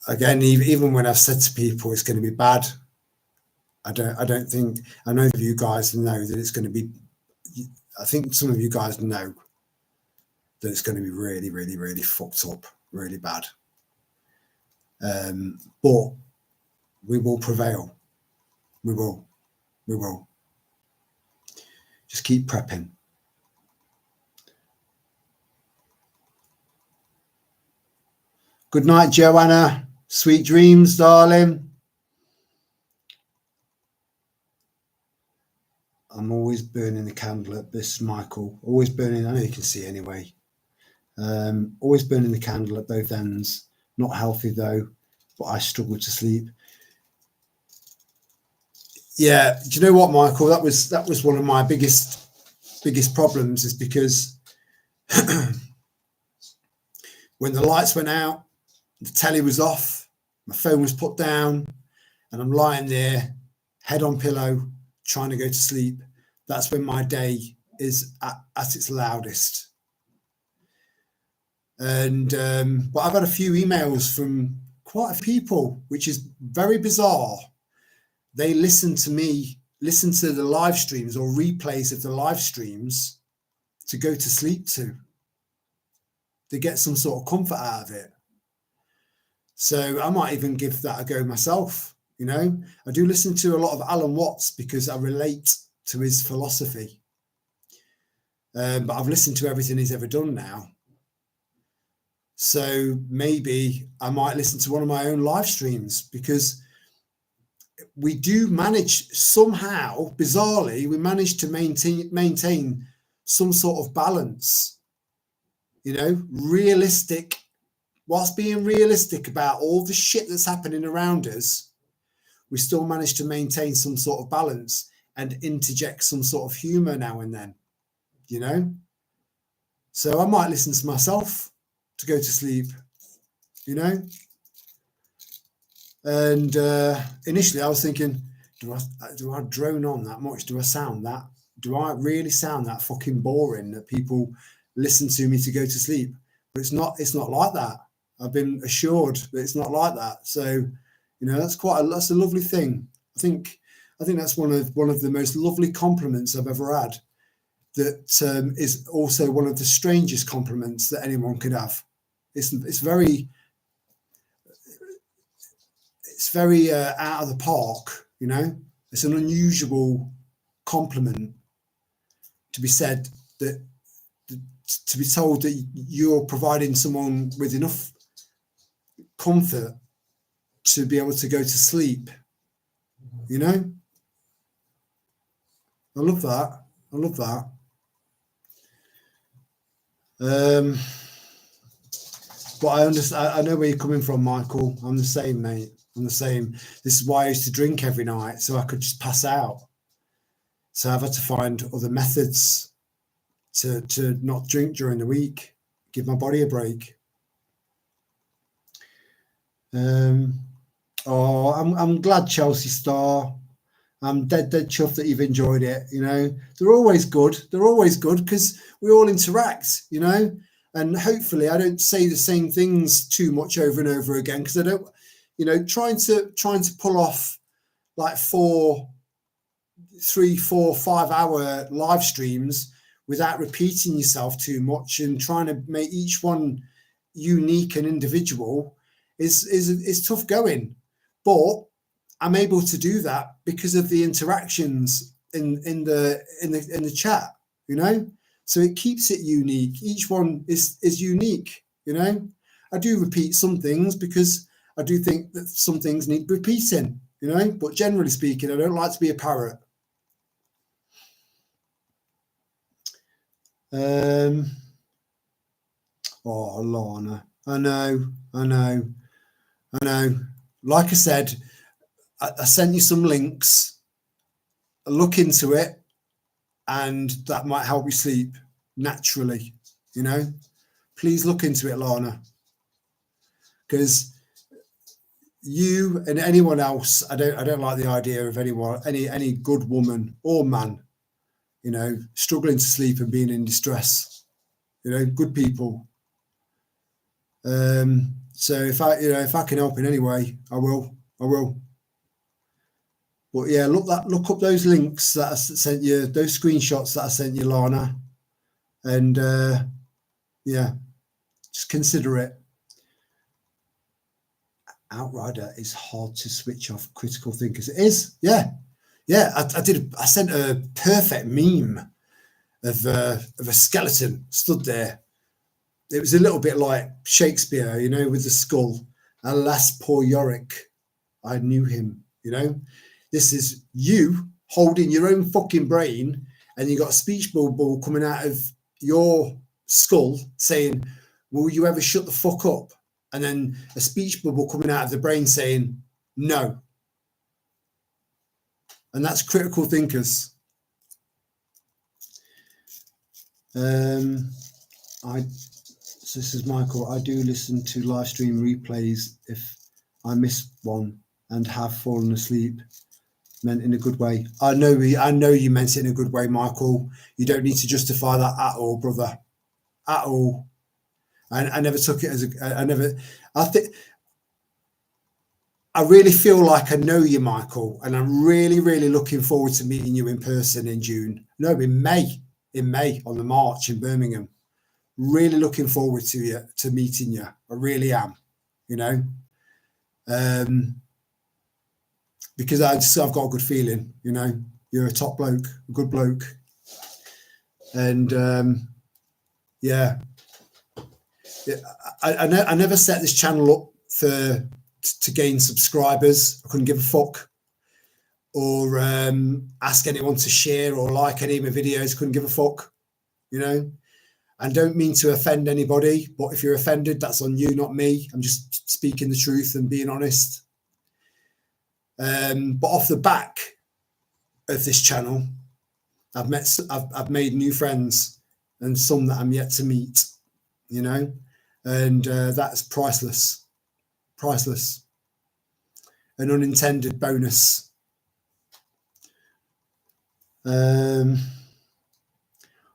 again, even when I've said to people it's going to be bad, I don't think, I know you guys know that it's going to be, I think some of you guys know that it's going to be really, really, really fucked up, really bad. But we will prevail. We will. We will. Just keep prepping. Good night, Joanna. Sweet dreams, darling. I'm always burning the candle at this, Michael. Always burning. I know you can see anyway. Always burning the candle at both ends. Not healthy though, but I struggle to sleep. Yeah, do you know what, Michael? That was one of my biggest problems, is because when the lights went out, the telly was off, my phone was put down, and I'm lying there, head on pillow, trying to go to sleep. That's when my day is at its loudest. And but I've had a few emails from quite a few people, which is very bizarre. They listen to the live streams or replays of the live streams to go to sleep to. They get some sort of comfort out of it. So I might even give that a go myself. You know, I do listen to a lot of Alan Watts because I relate to his philosophy. But I've listened to everything he's ever done now. So maybe I might listen to one of my own live streams, because we do manage somehow, bizarrely, we manage to maintain some sort of balance, you know, realistic, whilst being realistic about all the shit that's happening around us, we still manage to maintain some sort of balance and interject some sort of humor now and then, you know. So I might listen to myself to go to sleep, you know. And initially I was thinking, do I drone on that much? Do I really sound that fucking boring that people listen to me to go to sleep? But it's not like that. I've been assured that it's not like that. So You know, that's a lovely thing. I think that's one of the most lovely compliments I've ever had. That is also one of the strangest compliments that anyone could have. It's very out of the park. You know, it's an unusual compliment to be said, that to be told that you're providing someone with enough comfort to be able to go to sleep. You know, I love that. I love that. But I understand. I know where you're coming from, Michael. I'm the same, mate. I'm the same. This is why I used to drink every night, so I could just pass out. So I've had to find other methods to not drink during the week, give my body a break. Oh, I'm glad, Chelsea Star. I'm dead chuffed that you've enjoyed it. You know, they're always good. They're always good because we all interact, you know, and hopefully I don't say the same things too much over and over again, because I don't, you know, trying to pull off like 3, 4, 5 hour live streams without repeating yourself too much and trying to make each one unique and individual is tough going. But I'm able to do that because of the interactions in the chat, you know. So it keeps it unique. Each one is unique, you know. I do repeat some things because I do think that some things need repeating, you know. But generally speaking, I don't like to be a parrot. Oh, Lana, I know. Like I said, I sent you some links. Look into it, and that might help you sleep naturally. You know, please look into it, Lana, because you and anyone else, I don't like the idea of any good woman or man, you know, struggling to sleep and being in distress. You know, good people. So if I can help in any way, I will. But yeah, look up those links that I sent you, those screenshots that I sent you, Lana, and yeah, just consider it. Outrider is hard to switch off critical thinkers. It is, yeah. I sent a perfect meme of a skeleton stood there. It was a little bit like Shakespeare, you know, with the skull. Alas, poor Yorick, I knew him, you know. This is you holding your own fucking brain, and you got a speech bubble coming out of your skull saying, will you ever shut the fuck up? And then a speech bubble coming out of the brain saying, no. And that's critical thinkers. So this is Michael. I do listen to live stream replays if I miss one and have fallen asleep. Meant in a good way. I know you meant it in a good way, Michael. You don't need to justify that at all, brother. At all. I never took it as I really feel like I know you, Michael, and I'm really, really looking forward to meeting you in person in June. No, in May on the march in Birmingham. Really looking forward to meeting you. I really am, you know. Because I've got a good feeling, you know. You're a top bloke, a good bloke. And yeah. I never set this channel up to gain subscribers. I couldn't give a fuck, or ask anyone to share or like any of my videos. Couldn't give a fuck, you know. And don't mean to offend anybody, but if you're offended, that's on you, not me. I'm just speaking the truth and being honest. But off the back of this channel, I've made new friends, and some that I'm yet to meet, you know, and that's priceless. An unintended bonus.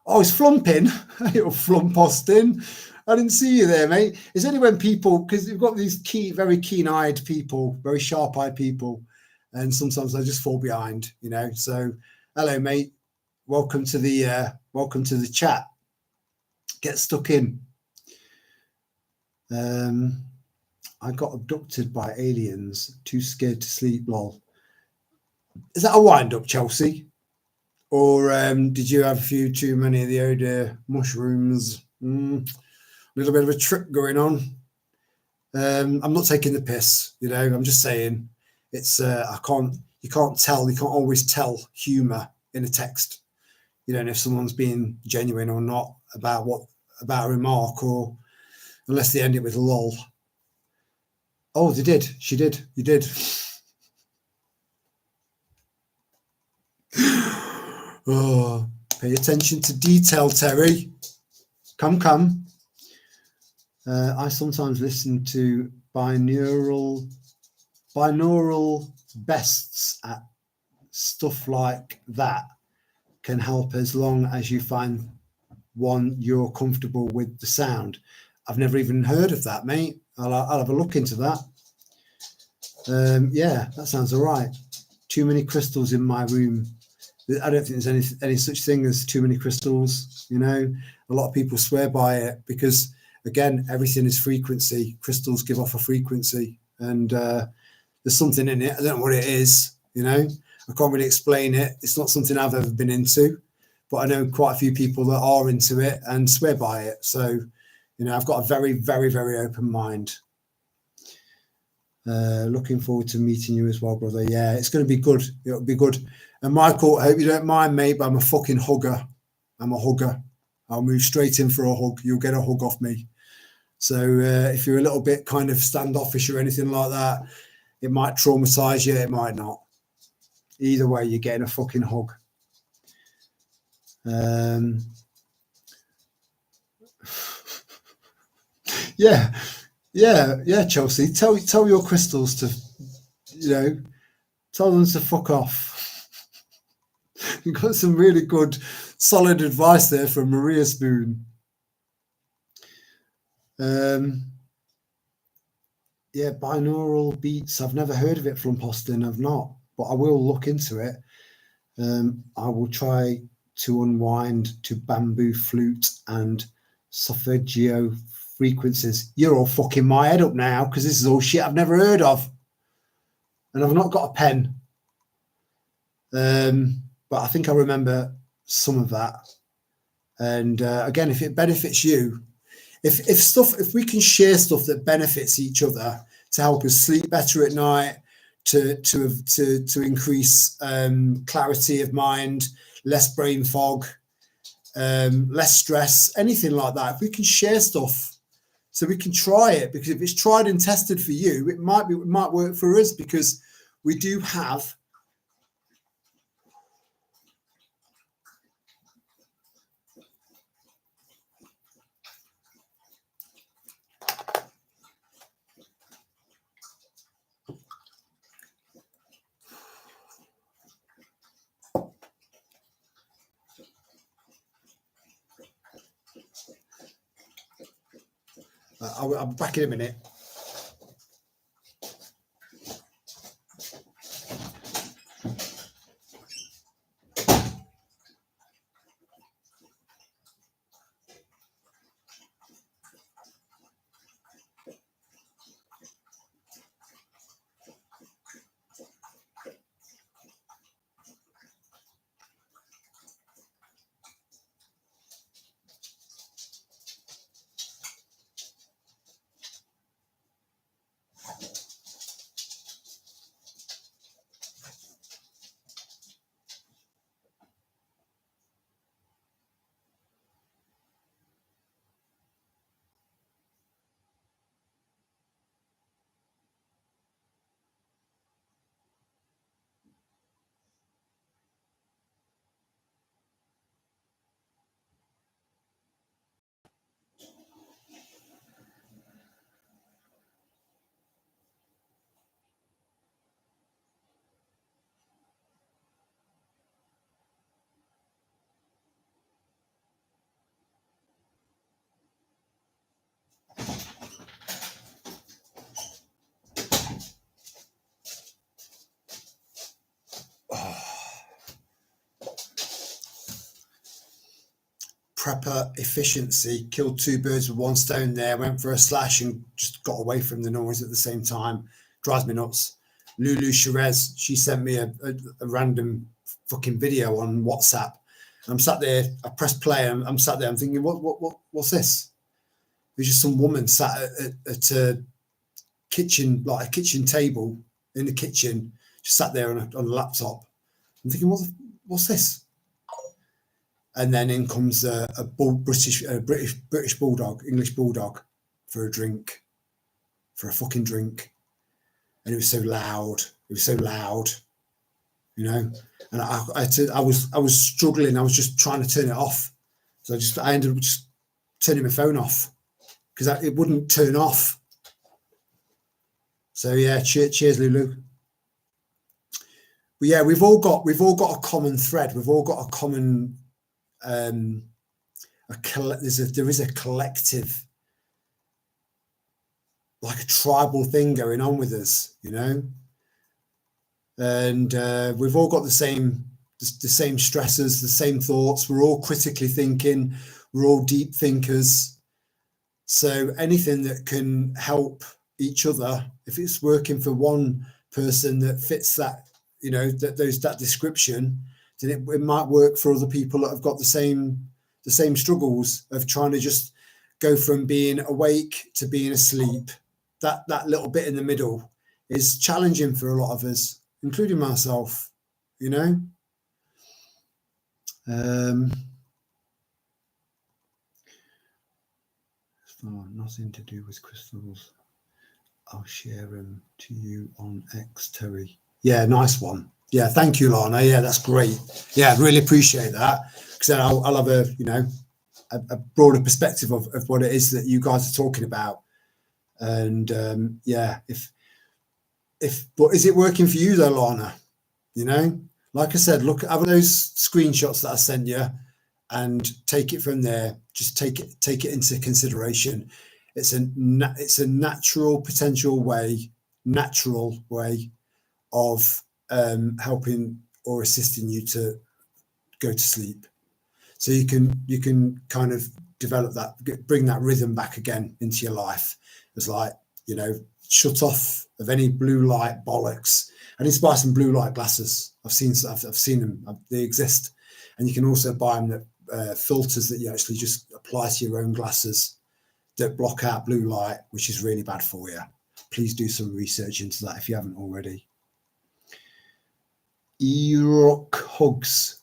Oh, it's flumping. It'll flump Austin. I didn't see you there, mate. It's only when people, because you've got these very keen-eyed people, very sharp-eyed people, and sometimes I just fall behind, you know. So, hello, mate. Welcome to the chat. Get stuck in. I got abducted by aliens. Too scared to sleep. Lol. Is that a wind-up, Chelsea? Or did you have a few too many of the old mushrooms? A little bit of a trip going on. I'm not taking the piss, you know. I'm just saying it's you can't always tell humor in a text, you know, and if someone's being genuine or not about a remark, or unless they end it with lol. Oh, they did. She did. You did. Oh, pay attention to detail, Terry. Come. I sometimes listen to binaural bests at stuff like that. Can help as long as you find one you're comfortable with the sound. I've never even heard of that, mate. I'll have a look into that. Yeah, that sounds all right. Too many crystals in my room. I don't think there's any such thing as too many crystals. You know, a lot of people swear by it because, again, everything is frequency. Crystals give off a frequency, and there's something in it. I don't know what it is. You know, I can't really explain it. It's not something I've ever been into, but I know quite a few people that are into it and swear by it. So, you know, I've got a very, very, very open mind. Looking forward to meeting you as well, brother. Yeah, it's going to be good. It'll be good. And Michael, I hope you don't mind, mate, but I'm a fucking hugger. I'm a hugger. I'll move straight in for a hug. You'll get a hug off me. So if you're a little bit kind of standoffish or anything like that, it might traumatize you. It might not. Either way, you're getting a fucking hug. Yeah, Chelsea. Tell your crystals to, you know, tell them to fuck off. You've got some really good, solid advice there from Maria Spoon. Yeah, binaural beats. I've never heard of it from Poston. I've not, but I will look into it. I will try to unwind to bamboo flute and solfeggio frequencies. You're all fucking my head up now because this is all shit I've never heard of, and I've not got a pen. But I think I remember some of that. And again, if it benefits you, if we can share stuff that benefits each other to help us sleep better at night, to increase clarity of mind, less brain fog, less stress, anything like that. If we can share stuff, so we can try it, because if it's tried and tested for you, it might work for us, because we do have. I'll be back in a minute. prepper efficiency, killed 2 birds with 1 stone there, went for a slash and just got away from the noise at the same time. Drives me nuts. Lulu Sherez, she sent me a random fucking video on WhatsApp. I'm sat there, I press play, and I'm sat there, I'm thinking, what's this? There's just some woman sat at a kitchen, like a kitchen table in the kitchen, just sat there on a laptop. I'm thinking, what's this? And then in comes a British bulldog, English bulldog, for a drink, for a fucking drink. And it was so loud. It was so loud, you know. And I was struggling. I was just trying to turn it off. So I ended up just turning my phone off because it wouldn't turn off. So yeah, cheers, Lulu. But yeah, we've all got a common thread. We've all got a common. There is a collective, like a tribal thing going on with us, you know. And we've all got the same stressors, the same thoughts. We're all critically thinking. We're all deep thinkers. So anything that can help each other, if it's working for one person that fits that, you know, that description, then it might work for other people that have got the same struggles of trying to just go from being awake to being asleep. That little bit in the middle is challenging for a lot of us, including myself, you know. Nothing to do with crystals. I'll share them to you on X, Terry. Yeah, nice one. Yeah, thank you, Lana. Yeah, that's great. Yeah, I really appreciate that, because then I'll have a broader perspective of what it is that you guys are talking about. And yeah, but is it working for you though, Lana? You know, like I said, have those screenshots that I sent you and take it from there. Just take it into consideration. It's a natural way of helping or assisting you to go to sleep. So you can kind of develop that, bring that rhythm back again into your life. It's like, you know, shut off of any blue light bollocks. I need to buy some blue light glasses. I've seen them. They exist, and you can also buy them that filters that you actually just apply to your own glasses that block out blue light, which is really bad for you. Please do some research into that if you haven't already. Rock hugs.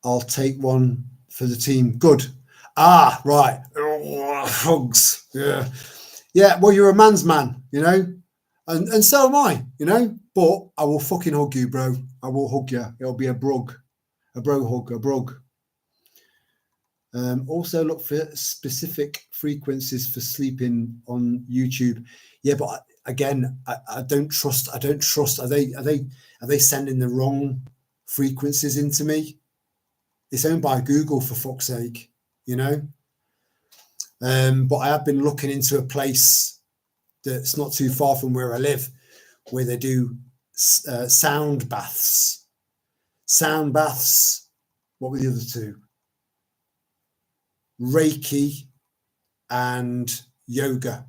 I'll take one for the team. Good. Ah, right. Hugs. Yeah. Well, you're a man's man, you know, and so am I, you know. But I will fucking hug you, bro. I will hug you. It'll be a bro hug, a brug. Also look for specific frequencies for sleeping on YouTube. Yeah, but again, I don't trust. Are they sending the wrong frequencies into me? It's owned by Google, for fuck's sake, you know. But I have been looking into a place that's not too far from where I live, where they do sound baths. Sound baths. What were the other two? Reiki and yoga.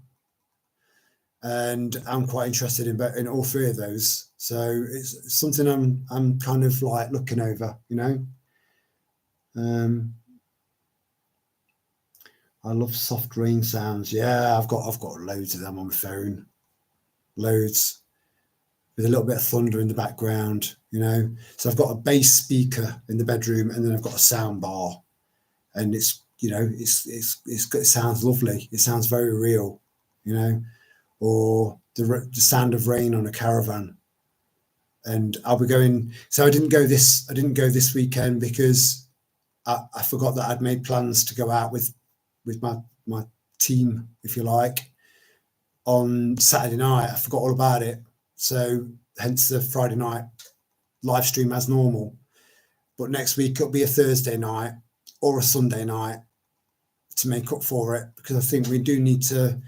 And I'm quite interested in all 3 of those. So it's something I'm kind of like looking over, you know. I love soft rain sounds. Yeah, I've got loads of them on my phone. Loads. With a little bit of thunder in the background, you know. So I've got a bass speaker in the bedroom, and then I've got a sound bar. And it's, you know, it sounds lovely. It sounds very real, you know. Or the sound of rain on a caravan. And I'll be going. So I didn't go this weekend because I forgot that I'd made plans to go out with my team, if you like, on Saturday night. I forgot all about it. So hence the Friday night live stream as normal. But next week it'll be a Thursday night or a Sunday night to make up for it, because I think we do need to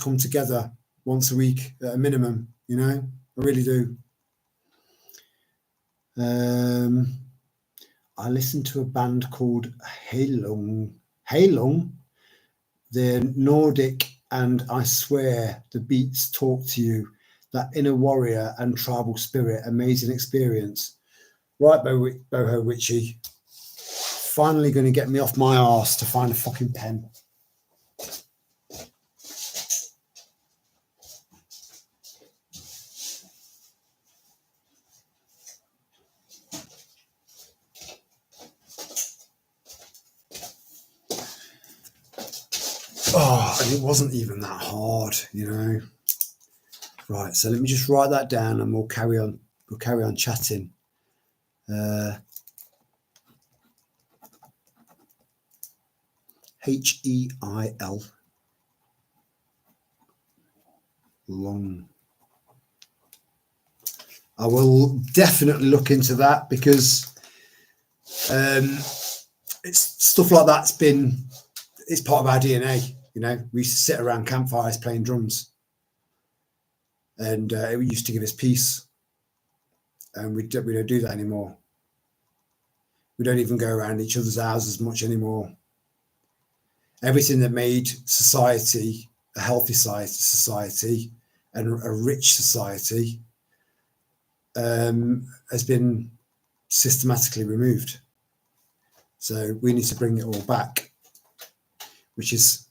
come together once a week at a minimum, you know. I really do. I listened to a band called Halung. They're Nordic, and I swear the beats talk to you. That inner warrior and tribal spirit, amazing experience. Right, Boho Witchy. Finally going to get me off my arse to find a fucking pen. Oh, and it wasn't even that hard, you know. Right, so let me just write that down, and we'll carry on. We'll carry on chatting. Heil. Long. I will definitely look into that, because it's stuff like that's it's part of our DNA. You know, we used to sit around campfires playing drums, and it used to give us peace. And we don't do that anymore. We don't even go around each other's houses much anymore. Everything that made society a healthy society and a rich society has been systematically removed. So we need to bring it all back, which is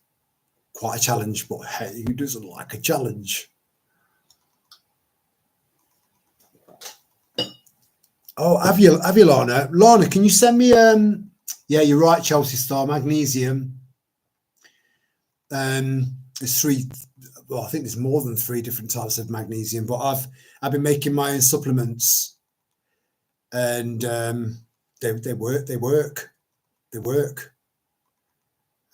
quite a challenge, but hey, who doesn't like a challenge? Oh, have you, Lana? Lana, can you send me, yeah, you're right, Chelsea Star, magnesium. There's three, well, I think there's more than 3 different types of magnesium, but I've been making my own supplements, and they work.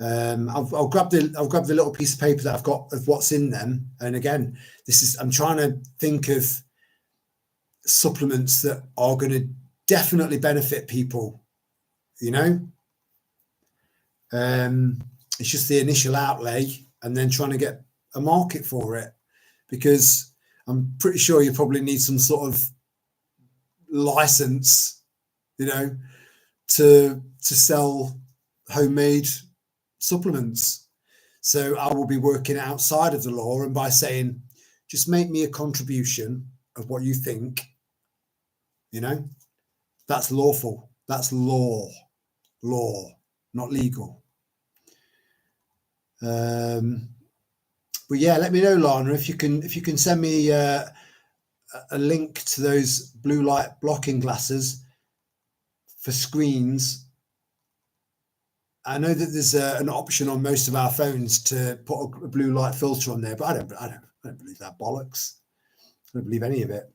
I'll grab the little piece of paper that I've got of what's in them, and again, I'm trying to think of supplements that are going to definitely benefit people, you know. It's just the initial outlay, and then trying to get a market for it, because I'm pretty sure you probably need some sort of license, you know, to sell homemade supplements. So I will be working outside of the law, and by saying, just make me a contribution of what you think, you know, that's lawful. That's law, not legal. But yeah, let me know, Lana, if you can send me a link to those blue light blocking glasses for screens. I know that there's an option on most of our phones to put a blue light filter on there, but I don't believe that bollocks. I don't believe any of it.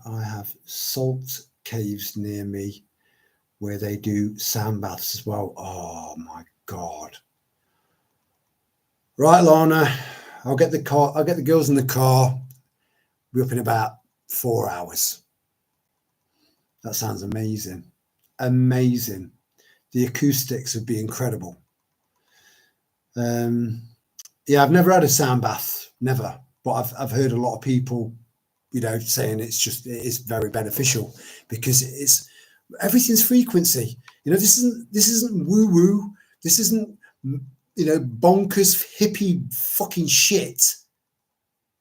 I have salt caves near me where they do sand baths as well. Oh my God. Right, Lana, I'll get the girls in the car. We're up in about 4 hours. That sounds amazing. Amazing. The acoustics would be incredible. Yeah, I've never had a sound bath, never, but I've heard a lot of people, you know, saying it is very beneficial, because everything's frequency. You know, this isn't woo woo. This isn't, you know, bonkers hippie fucking shit.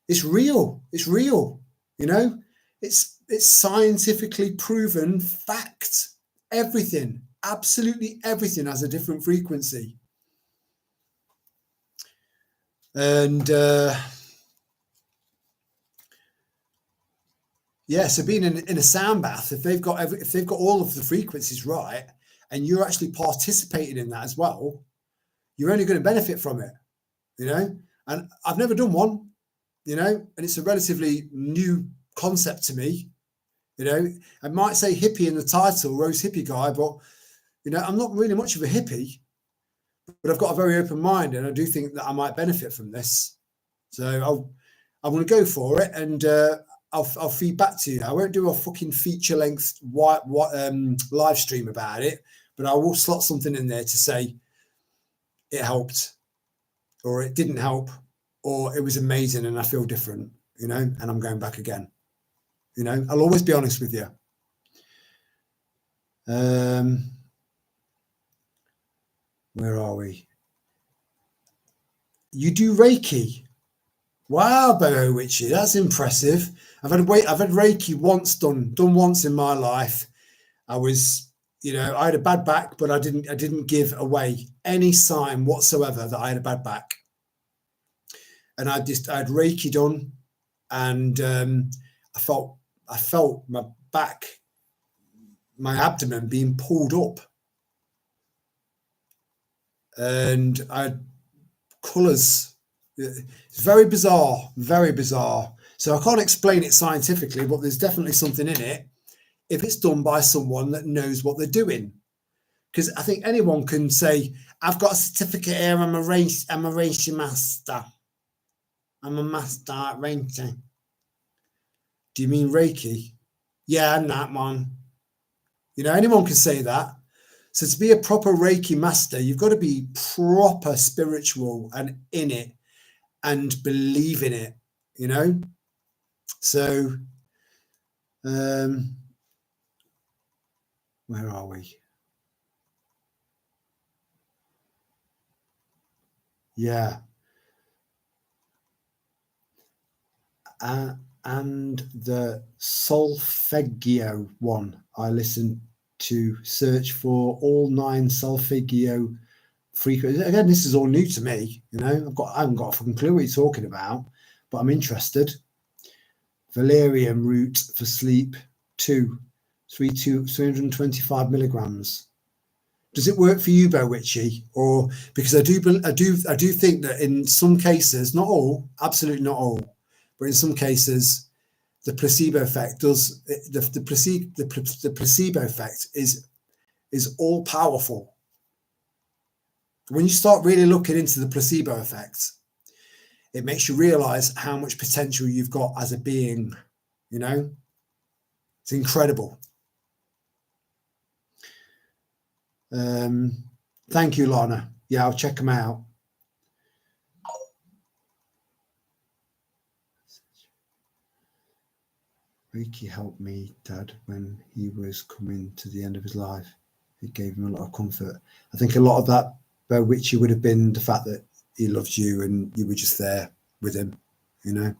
It's real. It's real. You know, it's scientifically proven fact. Everything, absolutely everything has a different frequency. And yeah, so being in a sound bath, if they've got all of the frequencies right, and you're actually participating in that as well, you're only going to benefit from it, you know. And I've never done one, you know, and it's a relatively new concept to me, you know. I might say hippie in the title, Rose Hippie Guy, but you know, I'm not really much of a hippie, but I've got a very open mind, and I do think that I might benefit from this. So I'm going to go for it, and I'll feed back to you. I won't do a fucking feature length live stream about it, but I will slot something in there to say it helped, or it didn't help, or it was amazing and I feel different, you know, and I'm going back again. You know, I'll always be honest with you. Where are we? You do Reiki? Wow, Boho Witchy, that's impressive. I've had Reiki done once in my life. I was, you know, I had a bad back, but I didn't give away any sign whatsoever that I had a bad back. And I had Reiki done, and I felt my back, my abdomen being pulled up, and I had colours. It's very bizarre, very bizarre. So I can't explain it scientifically, but there's definitely something in it if it's done by someone that knows what they're doing. Because I think anyone can say, I've got a certificate here, I'm a Reiki master. I'm a master at Reiki. Do you mean Reiki? Yeah, I'm that one. You know, anyone can say that. So to be a proper Reiki master, you've got to be proper spiritual and in it and believe in it, you know? So, where are we? Yeah. And the solfeggio one, I listened to search for all 9 solfeggio frequencies. Again, this is all new to me, you know. I haven't got a fucking clue what you're talking about, but I'm interested. Valerian root for sleep 325 milligrams. Does it work for you, Bo Witchy? Or because I do think that in some cases, not all, absolutely not all, but in some cases, the placebo effect does the placebo effect is all powerful. When you start really looking into the placebo effect, it makes you realize how much potential you've got as a being, you know? It's incredible. Thank you, Lana. Yeah, I'll check them out. Reiki helped me, Dad, when he was coming to the end of his life. It gave him a lot of comfort. I think a lot of that, Bo Witchy, would have been the fact that he loved you and you were just there with him, you know.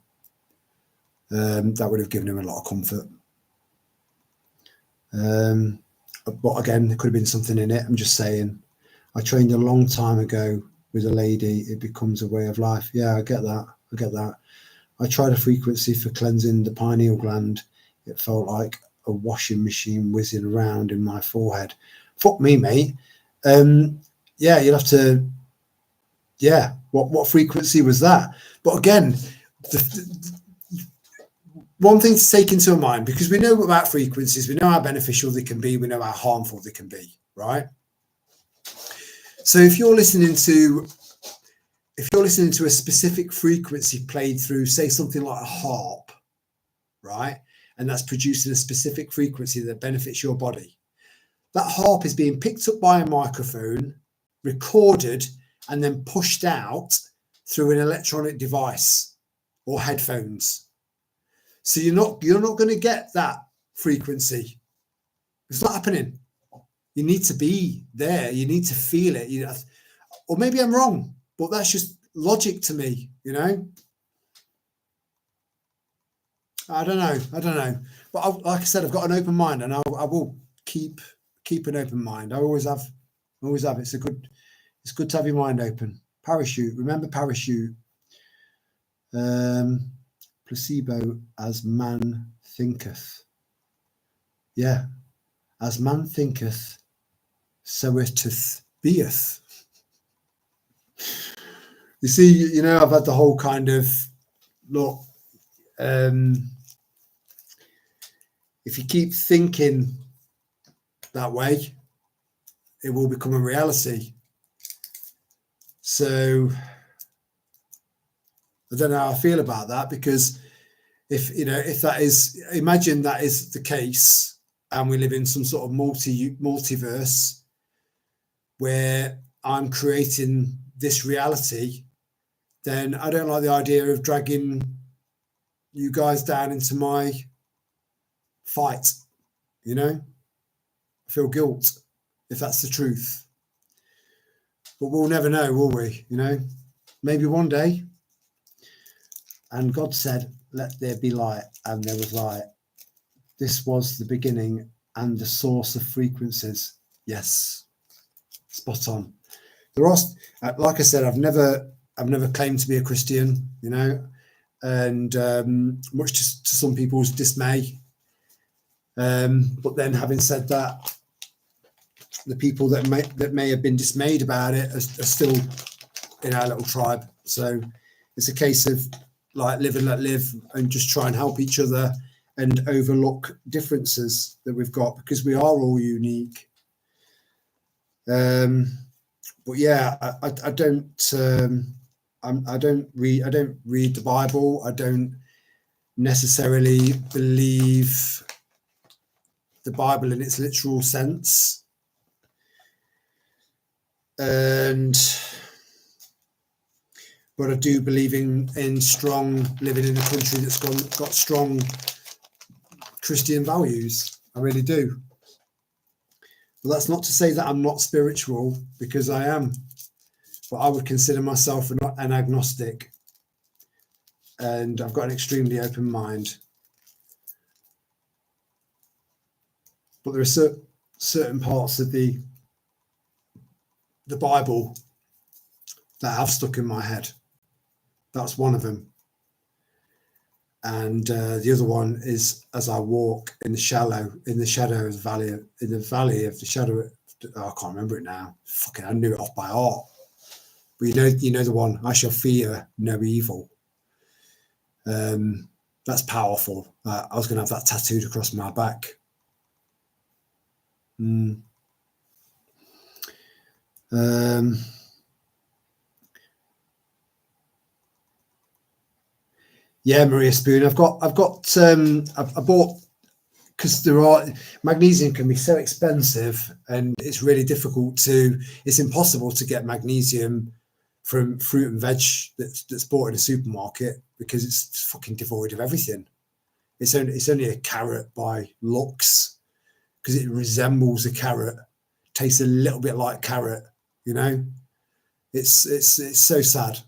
That would have given him a lot of comfort. But again, there could have been something in it. I'm just saying. I trained a long time ago with a lady. It becomes a way of life. Yeah, I get that. I get that. I tried a frequency for cleansing the pineal gland. It felt like a washing machine whizzing around in my forehead. Fuck me, mate. Yeah, you'll have to. Yeah, what frequency was that? But again, one thing to take into mind, because we know about frequencies, we know how beneficial they can be, we know how harmful they can be, right? So if you're listening to a specific frequency played through, say, something like a harp, right, and that's producing a specific frequency that benefits your body, that harp is being picked up by a microphone, recorded, and then pushed out through an electronic device or headphones. So you're not going to get that frequency. It's not happening. You need to be there. You need to feel it. You know, or maybe I'm wrong, but that's just logic to me. You know. I don't know. But like I said, I've got an open mind, and I will keep an open mind. I always have. It's good to have your mind open. Parachute. Remember parachute. Placebo as man thinketh. Yeah. As man thinketh, so it beeth. You see, you know, I've had the whole kind of look. If you keep thinking that way, it will become a reality. So I don't know how I feel about that, because if that is, imagine that is the case, and we live in some sort of multiverse where I'm creating this reality, then I don't like the idea of dragging you guys down into my fight, you know? I feel guilt if that's the truth. But we'll never know, will we? You know, maybe one day. And God said, let there be light, and there was light. This was the beginning and the source of frequencies. Yes, spot on. There are, like I said, I've never claimed to be a Christian, you know, and much to some people's dismay. But then, having said that, the people that may have been dismayed about it are still in our little tribe. So it's a case of like live and let live, and just try and help each other and overlook differences that we've got, because we are all unique. But yeah, I don't read the Bible. I don't necessarily believe the Bible in its literal sense. But I do believe in strong living in a country that's got strong Christian values. I really do. But that's not to say that I'm not spiritual, because I am. But I would consider myself an agnostic. And I've got an extremely open mind. But there are certain parts of the Bible that have stuck in my head. That's one of them. And the other one is, as I walk in the shadow of the valley, in the valley of the shadow. I can't remember it now. Fucking, I knew it off by heart. But you know the one. I shall fear no evil. That's powerful. I was going to have that tattooed across my back. Yeah, Maria Spoon. I bought, because magnesium can be so expensive, and it's really difficult it's impossible to get magnesium from fruit and veg that's bought in a supermarket, because it's fucking devoid of everything. It's only a carrot by looks, because it resembles a carrot, tastes a little bit like carrot, you know. It's so sad.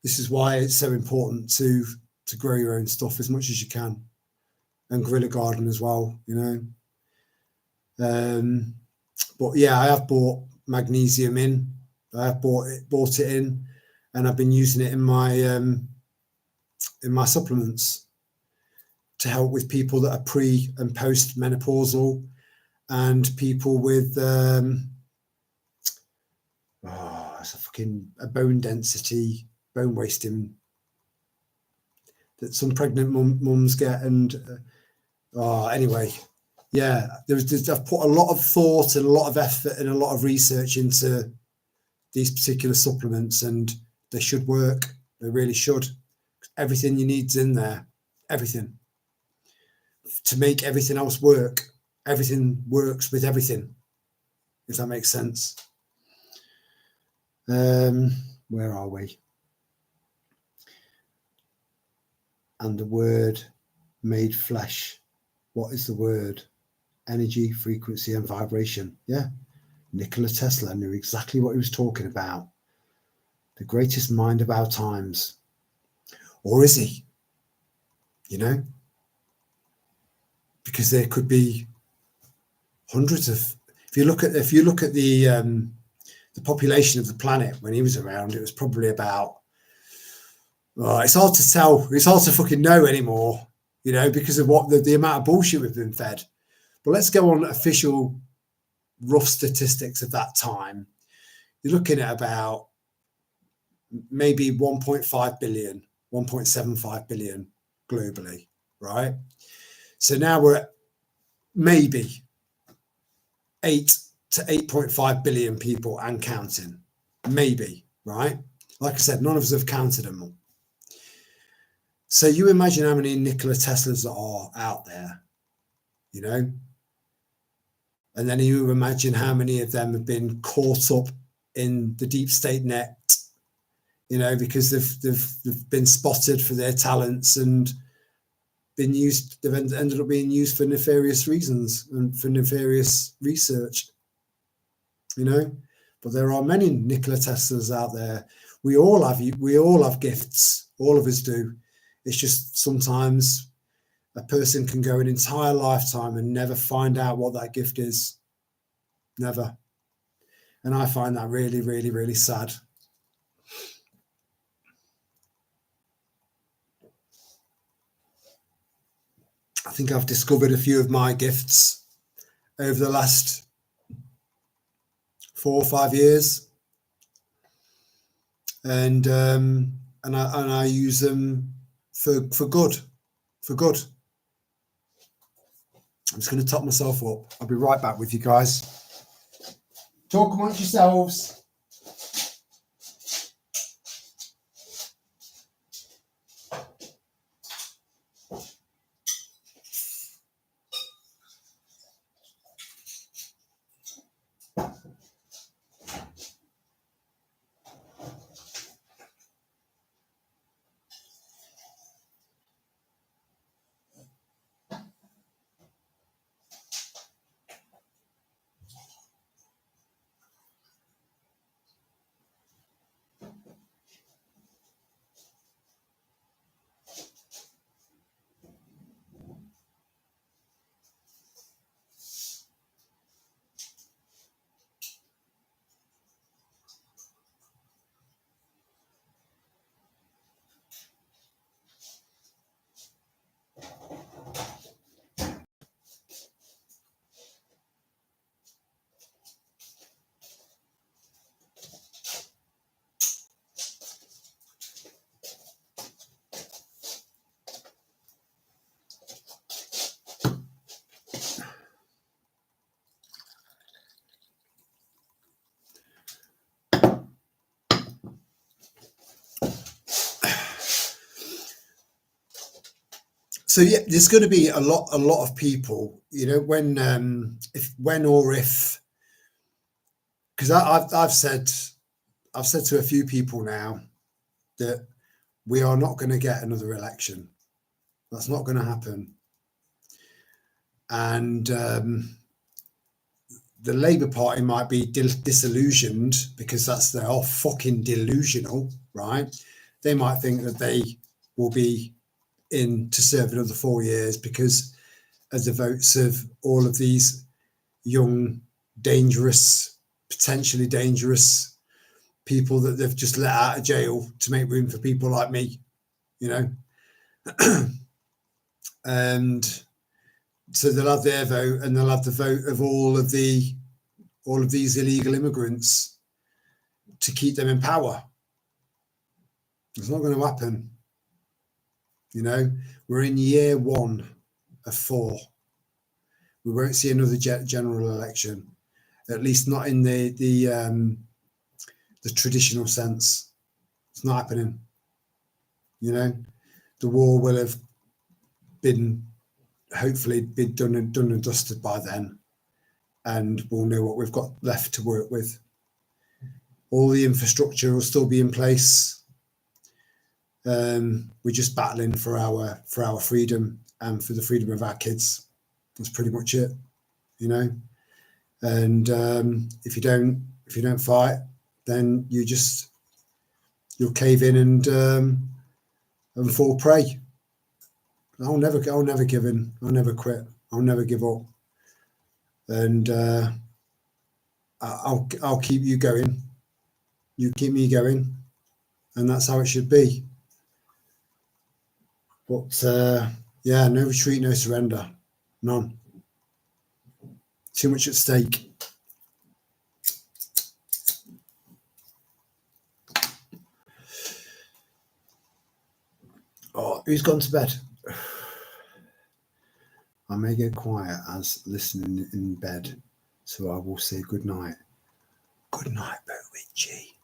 This is why it's so important to grow your own stuff as much as you can, and guerrilla garden as well, you know. But yeah, I have bought magnesium in. I have bought it in, and I've been using it in my supplements to help with people that are pre and post menopausal, and people with it's a bone density, bone wasting that some pregnant mums get. And anyway, yeah, I've put a lot of thought and a lot of effort and a lot of research into these particular supplements, and they should work. They really should. Everything you need's in there. Everything. To make everything else work. Everything works with everything, if that makes sense. Where are we? And the word made flesh. What is the word? Energy, frequency, and vibration. Yeah. Nikola Tesla knew exactly what he was talking about. The greatest mind of our times. Or is he? You know? Because there could be hundreds of. If you look at the population of the planet when he was around, it was probably about. It's hard to tell. It's hard to fucking know anymore, you know, because of what the amount of bullshit we've been fed. But let's go on official rough statistics of that time. You're looking at about maybe 1.5 billion, 1.75 billion globally, right? So now we're at maybe 8 to 8.5 billion people and counting. Maybe, right? Like I said, none of us have counted them all. So you imagine how many Nikola Teslas are out there, you know? And then you imagine how many of them have been caught up in the deep state net, you know, because they've been spotted for their talents and been used, they've ended up being used for nefarious reasons and for nefarious research, you know. But there are many Nikola Teslas out there. We all have gifts. All of us do. It's just sometimes a person can go an entire lifetime and never find out what that gift is. Never. And I find that really, really, really sad. I think I've discovered a few of my gifts over the last 4 or 5 years, and I use them for good. I'm just going to top myself up. I'll be right back with you guys. Talk amongst yourselves. So yeah, there's going to be a lot of people, you know, because I've said to a few people now that we are not going to get another election. That's not going to happen. And the Labour Party might be disillusioned because they're all fucking delusional, right? They might think that they will be in to serve another 4 years because of the votes of all of these young, dangerous, potentially dangerous people that they've just let out of jail to make room for people like me, you know. And so they'll have their vote, and they'll have the vote of all of these illegal immigrants to keep them in power. It's not going to happen. You know, we're in year 1 of 4. We won't see another general election, at least not in the traditional sense. It's not happening. You know, the war will have hopefully been done and dusted by then, and we'll know what we've got left to work with. All the infrastructure will still be in place. We're just battling for our freedom and for the freedom of our kids. That's pretty much it, you know. And if you don't fight, then you'll cave in and fall prey. I'll never give in. I'll never quit. I'll never give up. And I'll keep you going. You keep me going, and that's how it should be. But yeah, no retreat, no surrender, none. Too much at stake. Oh, who's gone to bed? I may go quiet as listening in bed, so I will say good night. Good night, Bowichi.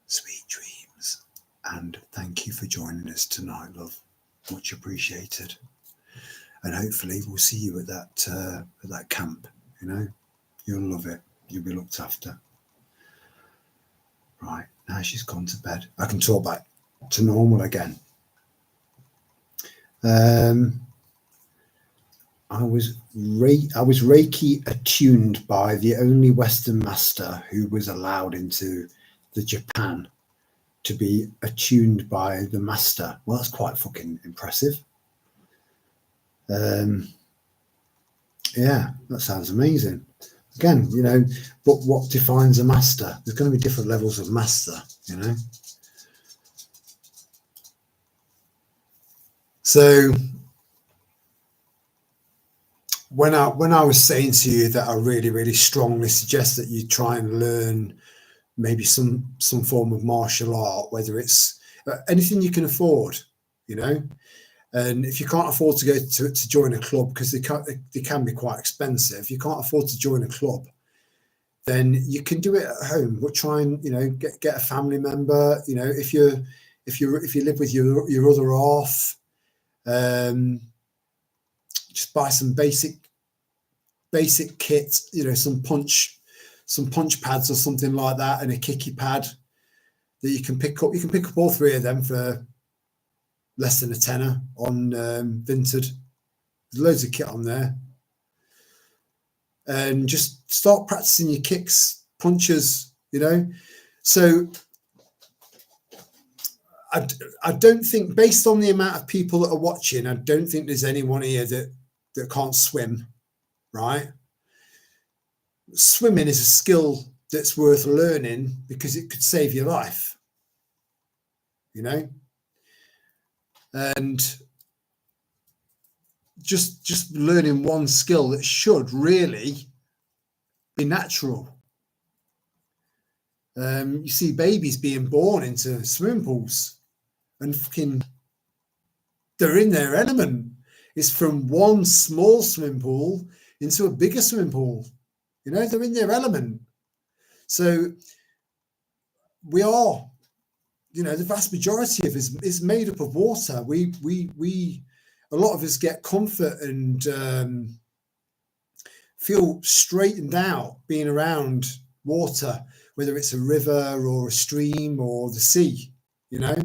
Sweet dreams, and thank you for joining us tonight, love. Much appreciated. And hopefully we'll see you at that camp. You know, you'll love it. You'll be looked after. Right, now she's gone to bed. I can talk back to normal again. I was Reiki attuned by the only Western master who was allowed into the Japan to be attuned by the master. Well, that's quite fucking impressive. Yeah, that sounds amazing. Again, you know, but what defines a master? There's going to be different levels of master, you know. So when I was saying to you that I really, really strongly suggest that you try and learn maybe some form of martial art, whether it's anything you can afford, you know. And if you can't afford to go to join a club, because they can be quite expensive, you can't afford to join a club, then you can do it at home. But try and, you know, get a family member. You know, if you live with your other half, just buy some basic kits. You know, some punch pads or something like that, and a kicky pad that you can pick up. You can pick up all three of them for less than a tenner on Vinted. There's loads of kit on there. And just start practicing your kicks, punches, you know. So I don't think, based on the amount of people that are watching, I don't think there's anyone here that can't swim, right? Swimming is a skill that's worth learning because it could save your life, you know. And just learning one skill that should really be natural. You see babies being born into swimming pools and fucking they're in their element. It's from one small swimming pool into a bigger swimming pool. You know, they're in their element. So we are, you know, the vast majority of us is made up of water. We a lot of us get comfort and feel straightened out being around water, whether it's a river or a stream or the sea. You know,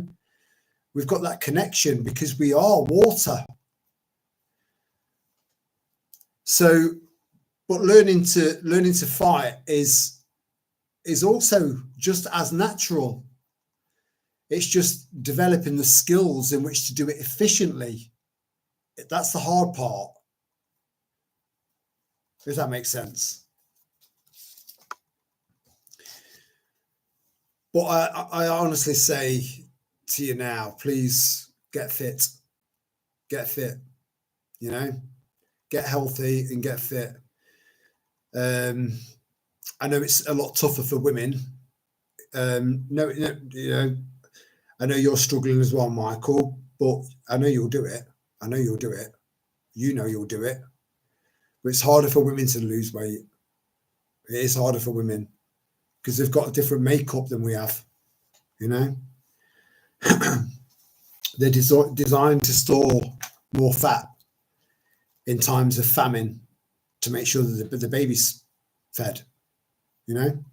we've got that connection because we are water. So, but learning to fight is also just as natural. It's just developing the skills in which to do it efficiently. That's the hard part. If that makes sense. But I honestly say to you now, please get fit. Get fit, you know, get healthy and get fit. I know it's a lot tougher for women. No, you know, I know you're struggling as well, Michael, but I know you'll do it. I know you'll do it. You know you'll do it. But it's harder for women to lose weight. It is harder for women because they've got a different makeup than we have, you know. They're designed to store more fat in times of famine to make sure that the baby's fed, you know.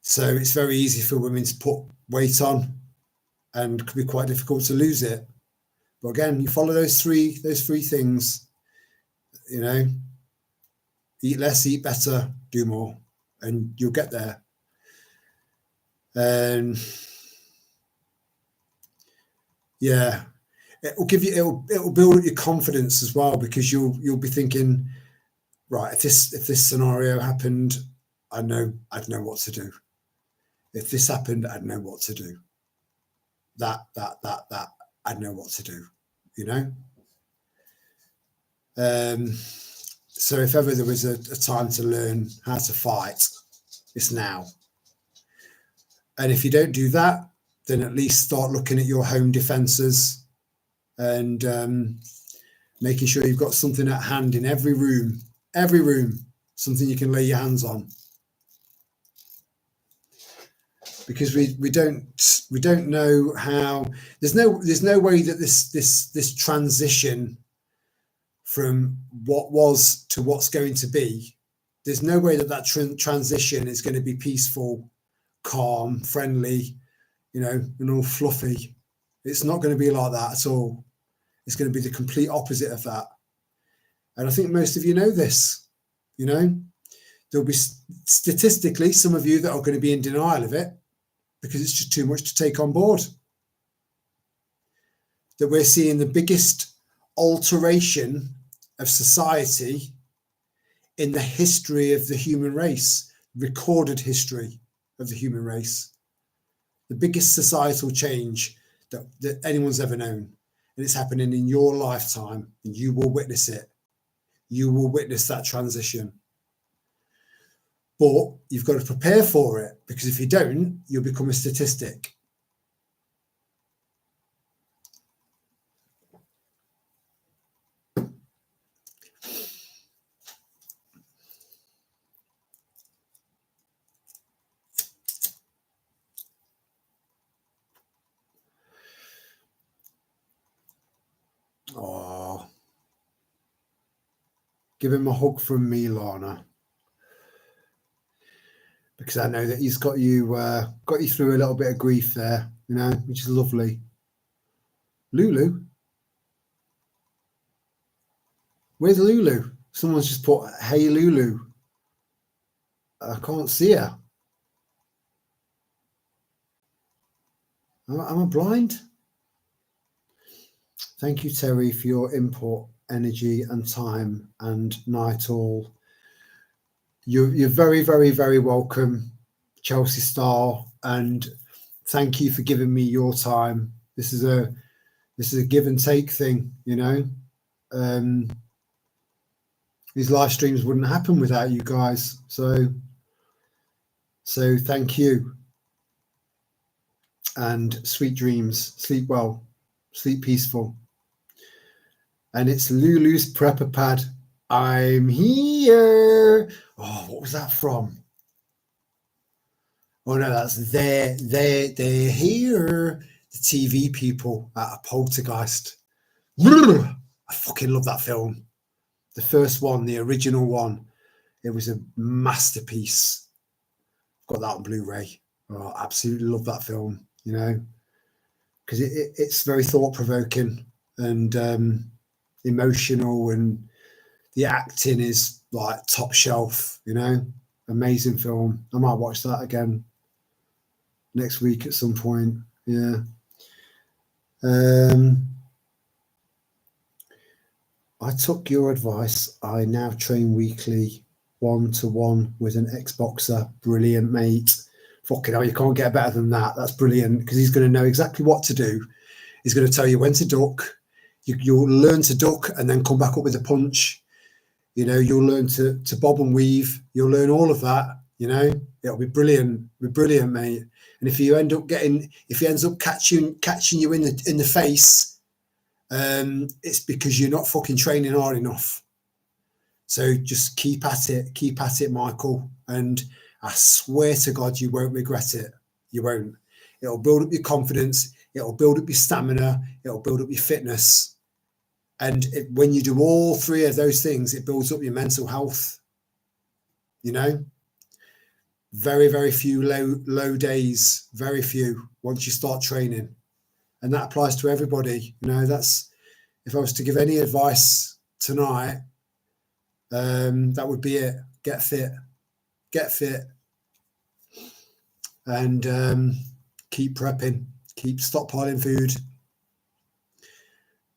So it's very easy for women to put weight on and could be quite difficult to lose it. But again, you follow those three things, you know, eat less, eat better, do more, and you'll get there. Yeah, it will give you, it'll build up your confidence as well, because you'll be thinking, right, if this scenario happened, I'd know what to do. If this happened, I'd know what to do. That I'd know what to do, you know. So if ever there was a time to learn how to fight, it's now. And if you don't do that, then at least start looking at your home defenses and making sure you've got something at hand in every room, something you can lay your hands on. Because we don't know how, there's no way that this transition from what was to what's going to be, there's no way that transition is going to be peaceful, calm, friendly, you know, and all fluffy. It's not going to be like that at all. It's going to be the complete opposite of that. And I think most of you know this, you know, there'll be statistically some of you that are going to be in denial of it because it's just too much to take on board. That we're seeing the biggest alteration of society in the history of the human race, recorded history of the human race, the biggest societal change that anyone's ever known. And it's happening in your lifetime, and you will witness it. You will witness that transition. But you've got to prepare for it, because if you don't, you'll become a statistic. Oh, give him a hug from me, Lana, because I know that he's got you through a little bit of grief there, you know, which is lovely. Lulu, where's Lulu? Someone's just put, "Hey Lulu." I can't see her. Am I blind? Thank you, Terry, for your input, energy, and time. And night all. You're very, very, very welcome, Chelsea Star, and thank you for giving me your time. This is a give and take thing, you know. These live streams wouldn't happen without you guys. So thank you. And sweet dreams. Sleep well. Sleep peaceful. And it's Lulu's Prepper Pad. I'm here. Oh, what was that from? Oh no, that's they're here. The TV people at a Poltergeist. I fucking love that film. The first one, the original one. It was a masterpiece. Got that on Blu-ray. Oh, absolutely love that film, you know, because it's very thought-provoking and emotional, and the acting is like top shelf, you know. Amazing film. I might watch that again next week at some point. Yeah. I took your advice. I now train weekly 1-to-1 with an Xboxer. Brilliant, mate. Fucking hell, you can't get better than that. That's brilliant, because he's going to know exactly what to do. He's going to tell you when to duck. You'll learn to duck and then come back up with a punch. You know, you'll learn to bob and weave. You'll learn all of that. You know, it'll be brilliant. It'll be brilliant, mate. And if he ends up catching you in the face, it's because you're not fucking training hard enough. So just keep at it, Michael. And I swear to God, you won't regret it. You won't. It'll build up your confidence. It'll build up your stamina. It'll build up your fitness. And when you do all three of those things, it builds up your mental health. You know, very, very few low days, very few once you start training. And that applies to everybody. You know, that's, if I was to give any advice tonight, that would be it. Get fit, and keep prepping, keep stockpiling food.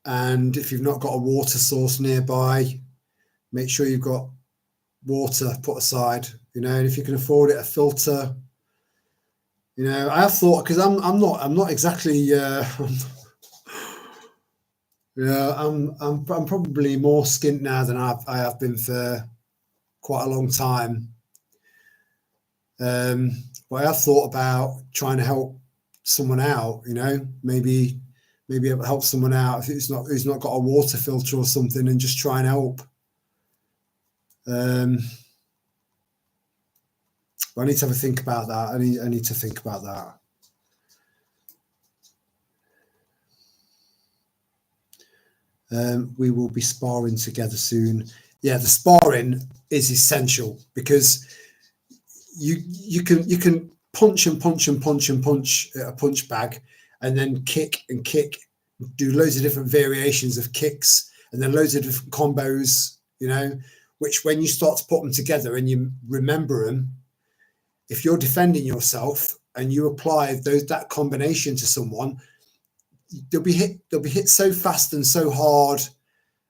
And if you've not got a water source nearby, make sure you've got water put aside, you know, and if you can afford it, a filter. You know, I have thought, because I'm not exactly yeah, I'm probably more skint now than I have been for quite a long time. But I have thought about trying to help someone out, you know, maybe help someone out who's not got a water filter or something, and just try and help. I need to have a think about that. I need to think about that. We will be sparring together soon. Yeah, the sparring is essential, because you can punch and punch and punch and punch a punch bag, and then kick and kick, do loads of different variations of kicks, and then loads of different combos, you know, which when you start to put them together and you remember them, if you're defending yourself and you apply that combination to someone, they'll be hit so fast and so hard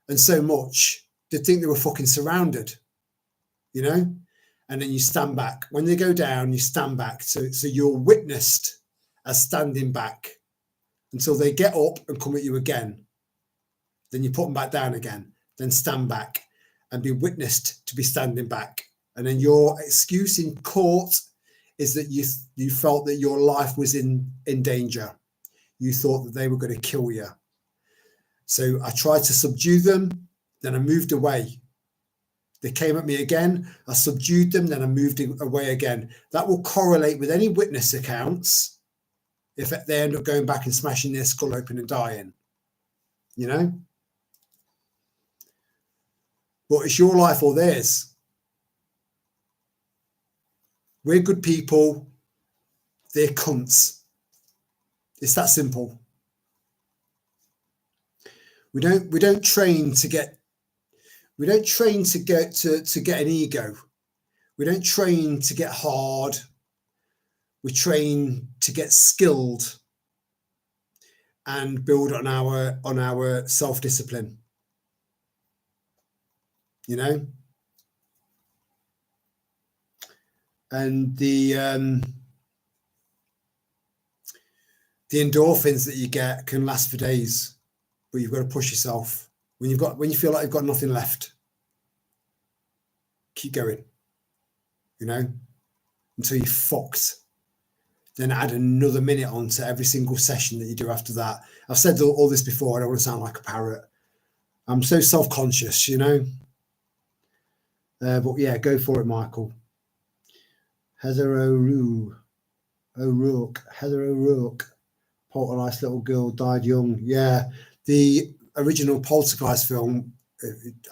and so much, they think they were fucking surrounded, you know? And then you stand back. When they go down, you stand back. So you're witnessed as standing back until they get up and come at you again. Then you put them back down again, then stand back and be witnessed to be standing back. And then your excuse in court is that you felt that your life was in danger. You thought that they were going to kill you. So I tried to subdue them, then I moved away. They came at me again. I subdued them, then I moved away again. That will correlate with any witness accounts if they end up going back and smashing their skull open and dying, you know? But it's your life or theirs. We're good people. They're cunts. It's that simple. We don't train to get an ego. We don't train to get hard. We train to get skilled and build on our self-discipline. You know? And the endorphins that you get can last for days, but you've got to push yourself. When you feel like you've got nothing left, keep going, you know, until you're fucked. Then add another minute on to every single session that you do after that. I've said all this before. I don't want to sound like a parrot. I'm so self-conscious, you know. But yeah, go for it, Michael. Heather O'Rourke. Poltergeist little girl died young. Yeah, the original Poltergeist film.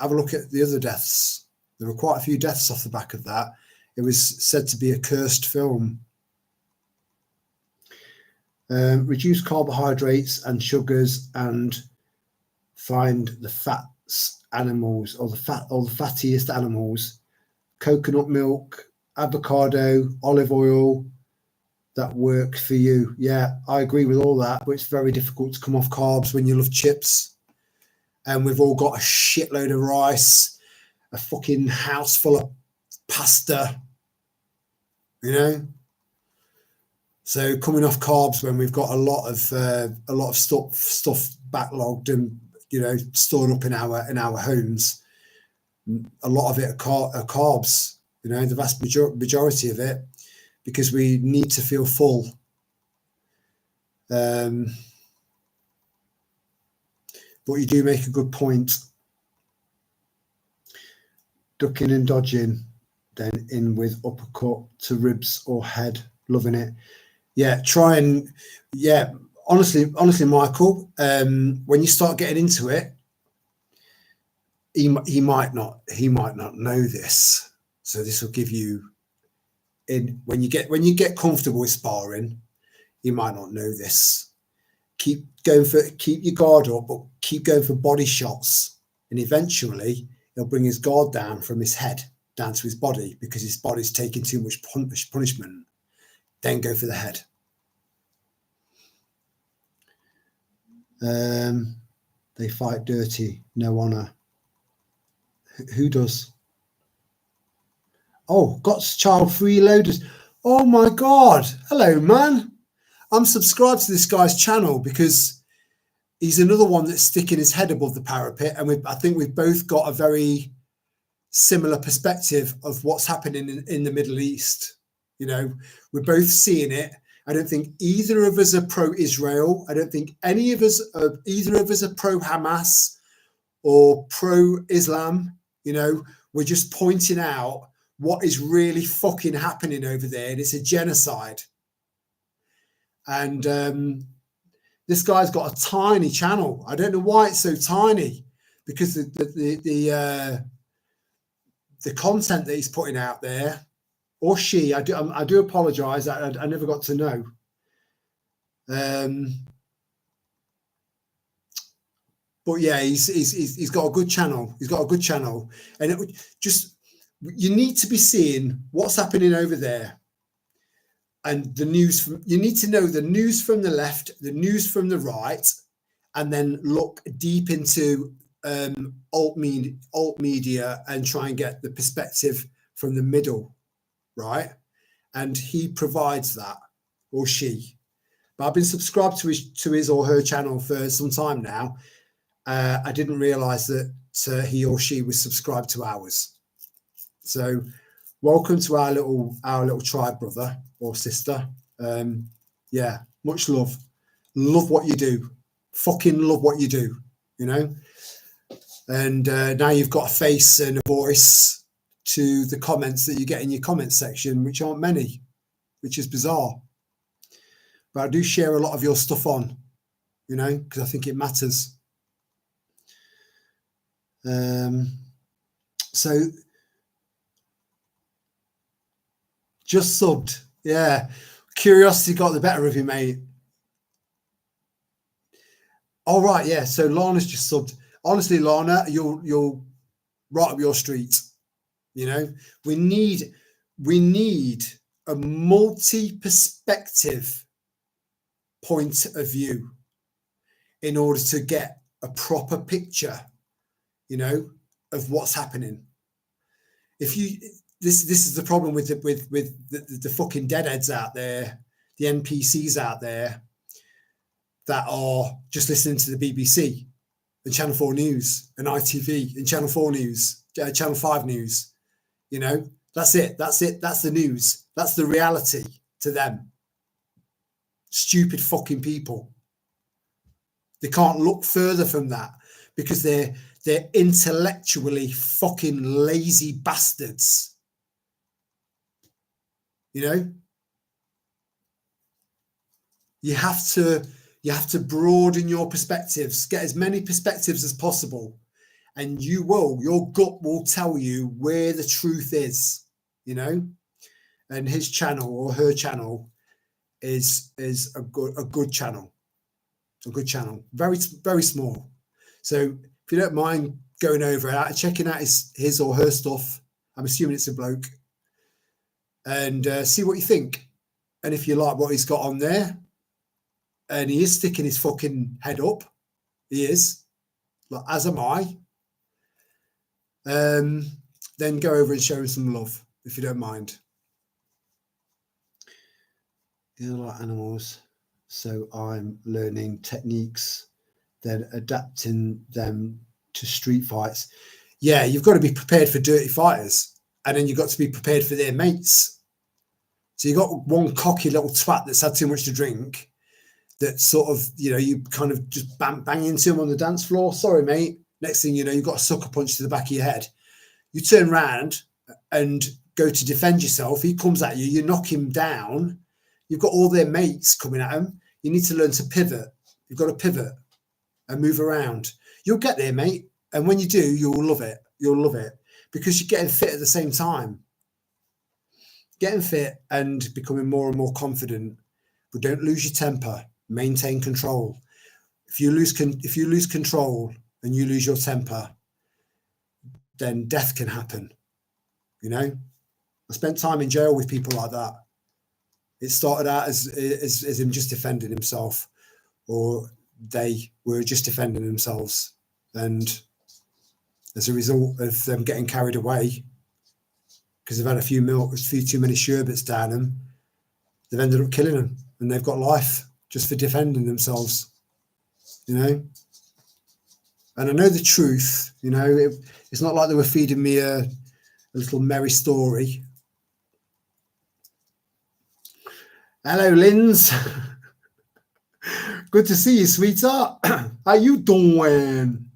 Have a look at the other deaths. There were quite a few deaths off the back of that. It was said to be a cursed film. Reduce carbohydrates and sugars and find the fats animals or the fattiest animals. Coconut milk, avocado, olive oil, that work for you. Yeah, I agree with all that, but it's very difficult to come off carbs when you love chips. And we've all got a shitload of rice, a fucking house full of pasta, you know. So coming off carbs when we've got a lot of stuff backlogged and, you know, stored up in our homes, a lot of it are carbs, you know, the vast majority of it, because we need to feel full. But you do make a good point. Ducking and dodging, then in with uppercut to ribs or head. Loving it. Yeah, honestly, Michael, when you start getting into it, he might not know this. So this will give you when you get comfortable with sparring, you might not know this. Keep your guard up, but keep going for body shots, and eventually he'll bring his guard down from his head down to his body because his body's taking too much punishment. Then go for the head. They fight dirty, no honor. Who does? Oh, God's Child Freeloaders. Oh my God. Hello, man. I'm subscribed to this guy's channel because he's another one that's sticking his head above the parapet. And I think we've both got a very similar perspective of what's happening in the Middle East. You know, we're both seeing it. I don't think either of us are pro-Israel. I don't think either of us are pro-Hamas or pro-Islam. You know, we're just pointing out what is really fucking happening over there, and it's a genocide. And this guy's got a tiny channel. I don't know why it's so tiny, because the content that he's putting out there, or she, I do apologise. I never got to know. but yeah, he's got a good channel. He's got a good channel, and it would just, you need to be seeing what's happening over there, and the news from, you need to know the news from the left, the news from the right, and then look deep into alt media and try and get the perspective from the middle, right? And he provides that, or she. But I've been subscribed to his or her channel for some time now. I didn't realize that he or she was subscribed to ours. So welcome to our little tribe, brother or sister. Yeah, much love. Love what you do. Fucking love what you do, you know. And now you've got a face and a voice to the comments that you get in your comment section, which aren't many, which is bizarre. But I do share a lot of your stuff on, you know, because I think it matters. So just subbed. Yeah. Curiosity got the better of you, mate. All right. Yeah. So Lana's just subbed. Honestly, Lana, you're right up your street. You know, we need a multi-perspective point of view in order to get a proper picture, you know, of what's happening. If you, this is the problem with the fucking deadheads out there, the NPCs out there that are just listening to the BBC and Channel 4 News and ITV and Channel 4 News, Channel 5 News. You know, that's it. That's it. That's the news. That's the reality to them. Stupid fucking people. They can't look further from that because they're intellectually fucking lazy bastards. You know, you have to broaden your perspectives, get as many perspectives as possible, and your gut will tell you where the truth is, you know. And his channel or her channel is a good channel. A good channel, very, very small. So if you don't mind going over and checking out his or her stuff, I'm assuming it's a bloke, and see what you think. And if you like what he's got on there, and he is sticking his fucking head up, he is, like, as am I, then go over and show him some love, if you don't mind. You know, like animals. So I'm learning techniques, then adapting them to street fights. Yeah, you've got to be prepared for dirty fighters, and then you've got to be prepared for their mates. So you've got one cocky little twat that's had too much to drink, that sort of, you know, you kind of just bang into him on the dance floor. Sorry, mate. Next thing you know, you've got a sucker punch to the back of your head. You turn around and go to defend yourself. He comes at you, you knock him down. You've got all their mates coming at him. You need to learn to pivot. You've got to pivot and move around. You'll get there, mate. And when you do, you'll love it. You'll love it because you're getting fit at the same time. Getting fit and becoming more and more confident. But don't lose your temper. Maintain control. If you lose control and you lose your temper, then death can happen. You know, I spent time in jail with people like that. It started out as him just defending himself, or they were just defending themselves, and as a result of them getting carried away because they've had a few too many sherbets down them, they've ended up killing them, and they've got life just for defending themselves, you know. And I know the truth, you know. It's not like they were feeding me a little merry story. Hello, Linz. Good to see you, sweetheart. How you doing?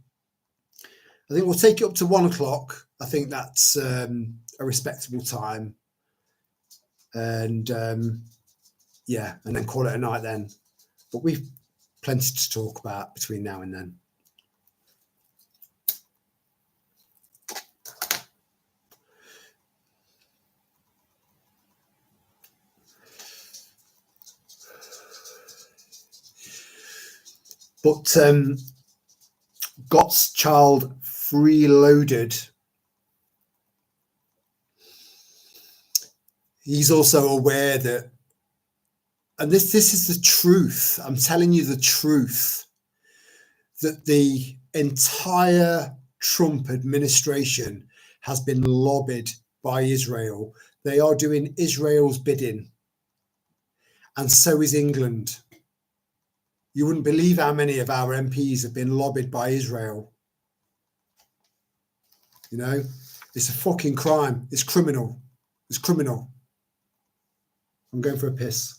I think we'll take it up to 1 o'clock. I think that's a respectable time. And yeah, and then call it a night then. But we've plenty to talk about between now and then. But God's child freeloaded. He's also aware that, and this is the truth, I'm telling you the truth, that the entire Trump administration has been lobbied by Israel. They are doing Israel's bidding. And so is England. You wouldn't believe how many of our MPs have been lobbied by Israel. You know, it's a fucking crime. It's criminal. It's criminal. I'm going for a piss.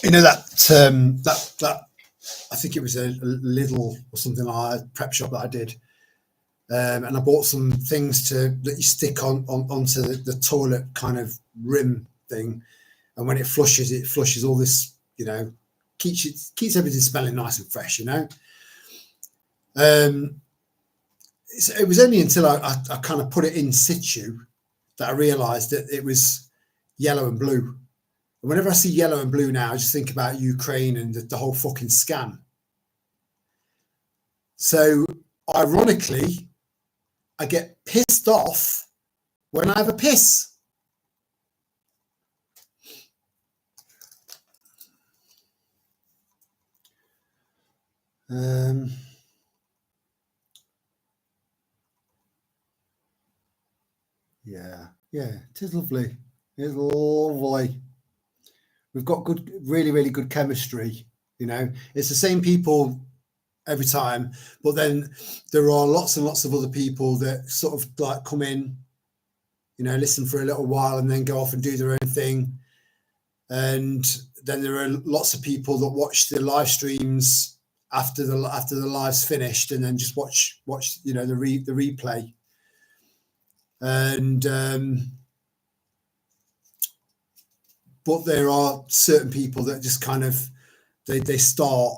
You know that I think it was a Lidl or something like that, prep shop that I did, and I bought some things that you stick onto the toilet kind of rim thing, and when it flushes all this, you know, keeps everything smelling nice and fresh, you know. It was only until I kind of put it in situ that I realised that it was yellow and blue. And whenever I see yellow and blue now, I just think about Ukraine and the whole fucking scam. So, ironically, I get pissed off when I have a piss. Yeah, it is lovely. It is lovely. We've got good, really, really good chemistry. You know, it's the same people every time, but then there are lots and lots of other people that sort of like come in, you know, listen for a little while and then go off and do their own thing. And then there are lots of people that watch the live streams after the live's finished and then just watch you know the replay. And but there are certain people that just kind of they start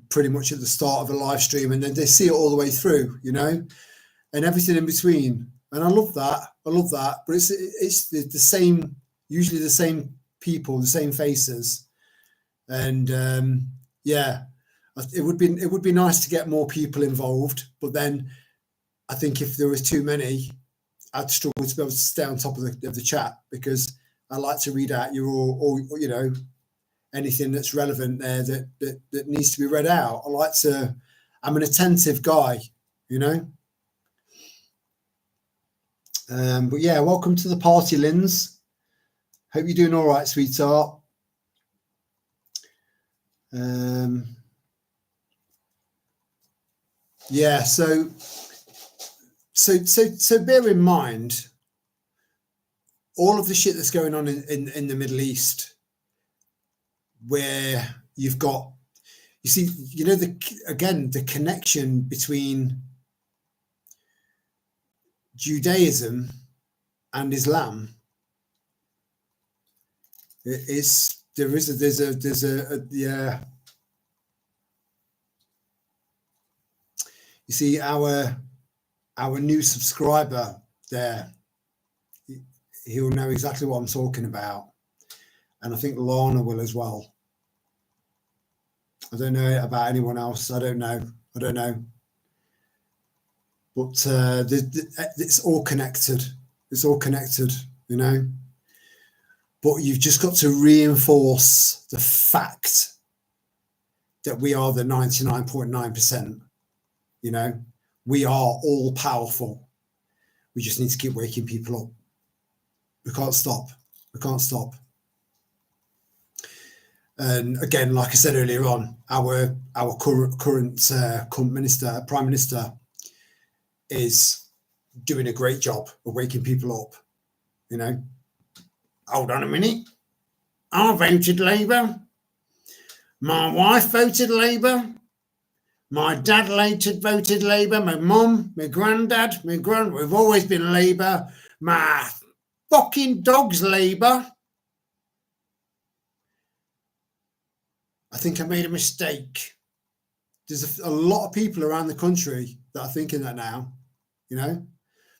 pretty much at the start of a live stream and then they see it all the way through, you know, and everything in between. And I love that. But it's the same, usually the same people, the same faces. And yeah, it would be nice to get more people involved. But then I think if there was too many, I'd struggle to be able to stay on top of the chat, because I like to read out your all you know, anything that's relevant there that needs to be read out. I'm an attentive guy, you know. But yeah, welcome to the party, Linz. Hope you're doing all right, sweetheart. Yeah, so bear in mind all of the shit that's going on in the Middle East, where you've got, you see, you know, the connection between Judaism and Islam It is. There's a yeah. You see our new subscriber there. He'll know exactly what I'm talking about, and I think Lana will as well. I don't know about anyone else. I don't know. But it's all connected. It's all connected, you know. But you've just got to reinforce the fact that we are the 99.9%. You know, we are all powerful. We just need to keep waking people up. We can't stop. And again, like I said earlier on, our current prime minister is doing a great job of waking people up. You know, hold on a minute. I voted Labour. My wife voted Labour. My dad later voted Labour. My mum, my granddad, we've always been Labour. My fucking dog's Labour. I think I made a mistake. There's a lot of people around the country that are thinking that now, you know,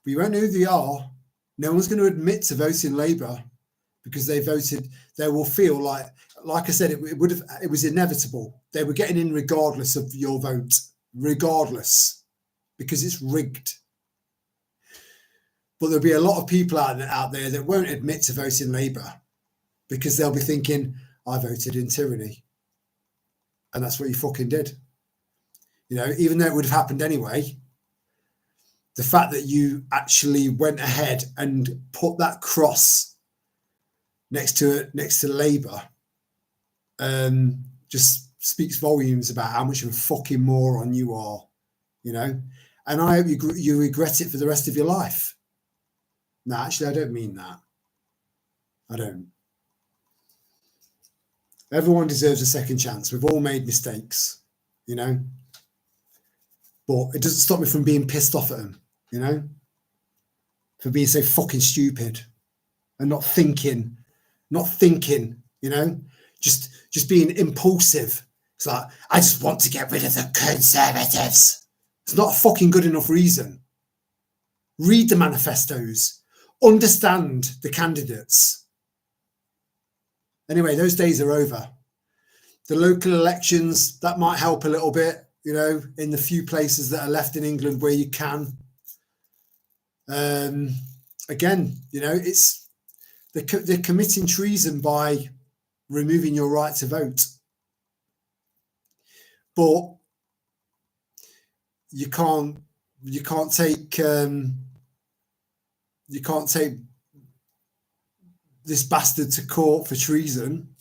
but you won't know who they are. No one's going to admit to voting Labour because they voted. They will feel like I said, it was inevitable. They were getting in regardless of your vote, regardless, because it's rigged. But there'll be a lot of people out there that won't admit to voting Labour because they'll be thinking, I voted in tyranny. And that's what you fucking did. You know, even though it would have happened anyway, the fact that you actually went ahead and put that cross next to Labour just speaks volumes about how much of a fucking moron you are, you know. And I hope you regret it for the rest of your life. No, actually, I don't mean that. I don't. Everyone deserves a second chance. We've all made mistakes, you know. But it doesn't stop me from being pissed off at them, you know, for being so fucking stupid and not thinking, you know, just being impulsive. It's like, I just want to get rid of the Conservatives. It's not a fucking good enough reason. Read the manifestos. Understand the candidates. Anyway, those days are over. The local elections, that might help a little bit, you know, in the few places that are left in England where you can. Again, you know, it's they're committing treason by removing your right to vote. But you can't take this bastard to court for treason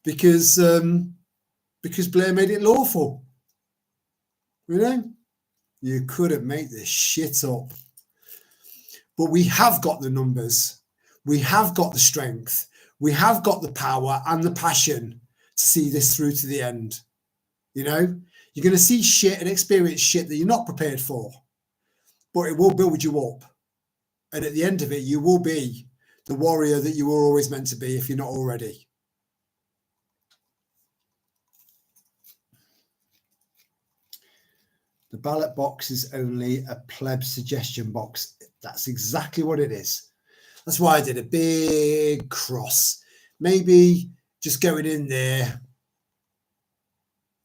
because Blair made it lawful. You know, you couldn't make this shit up. But we have got the numbers. We have got the strength. We have got the power and the passion to see this through to the end. You know, you're going to see shit and experience shit that you're not prepared for, but it will build you up. And at the end of it, you will be the warrior that you were always meant to be if you're not already. The ballot box is only a pleb suggestion box. That's exactly what it is. That's why I did a big cross. Maybe just going in there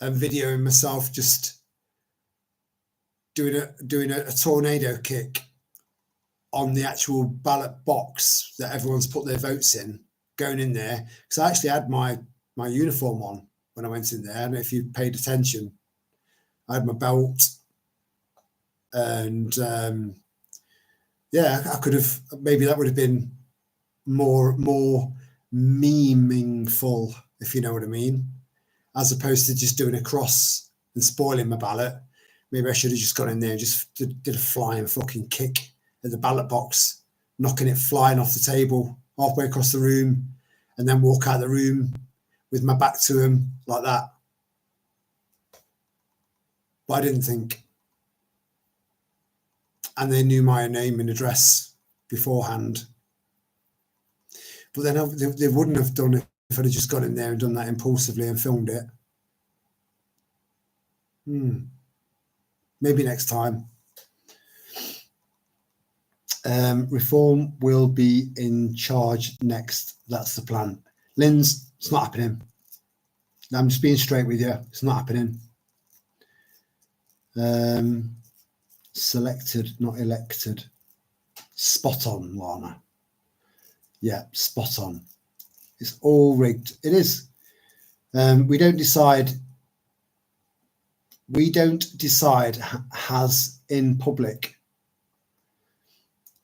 and videoing myself just doing a tornado kick on the actual ballot box that everyone's put their votes in, going in there. Because I actually had my uniform on when I went in there. I don't know if you paid attention. I had my belt and yeah, I could have, maybe that would have been more meaningful, if you know what I mean, as opposed to just doing a cross and spoiling my ballot. Maybe I should have just gone in there and just did a flying fucking kick at the ballot box, knocking it flying off the table halfway across the room, and then walk out of the room with my back to him like that. But I didn't think. And they knew my name and address beforehand. But then they wouldn't have done it if I'd have just gone in there and done that impulsively and filmed it. Maybe next time. Reform will be in charge next. That's the plan. Linz, it's not happening. I'm just being straight with you. It's not happening. Selected, not elected. Spot on, Lana. Yeah, spot on. It's all rigged. It is. We don't decide. We don't decide has in public.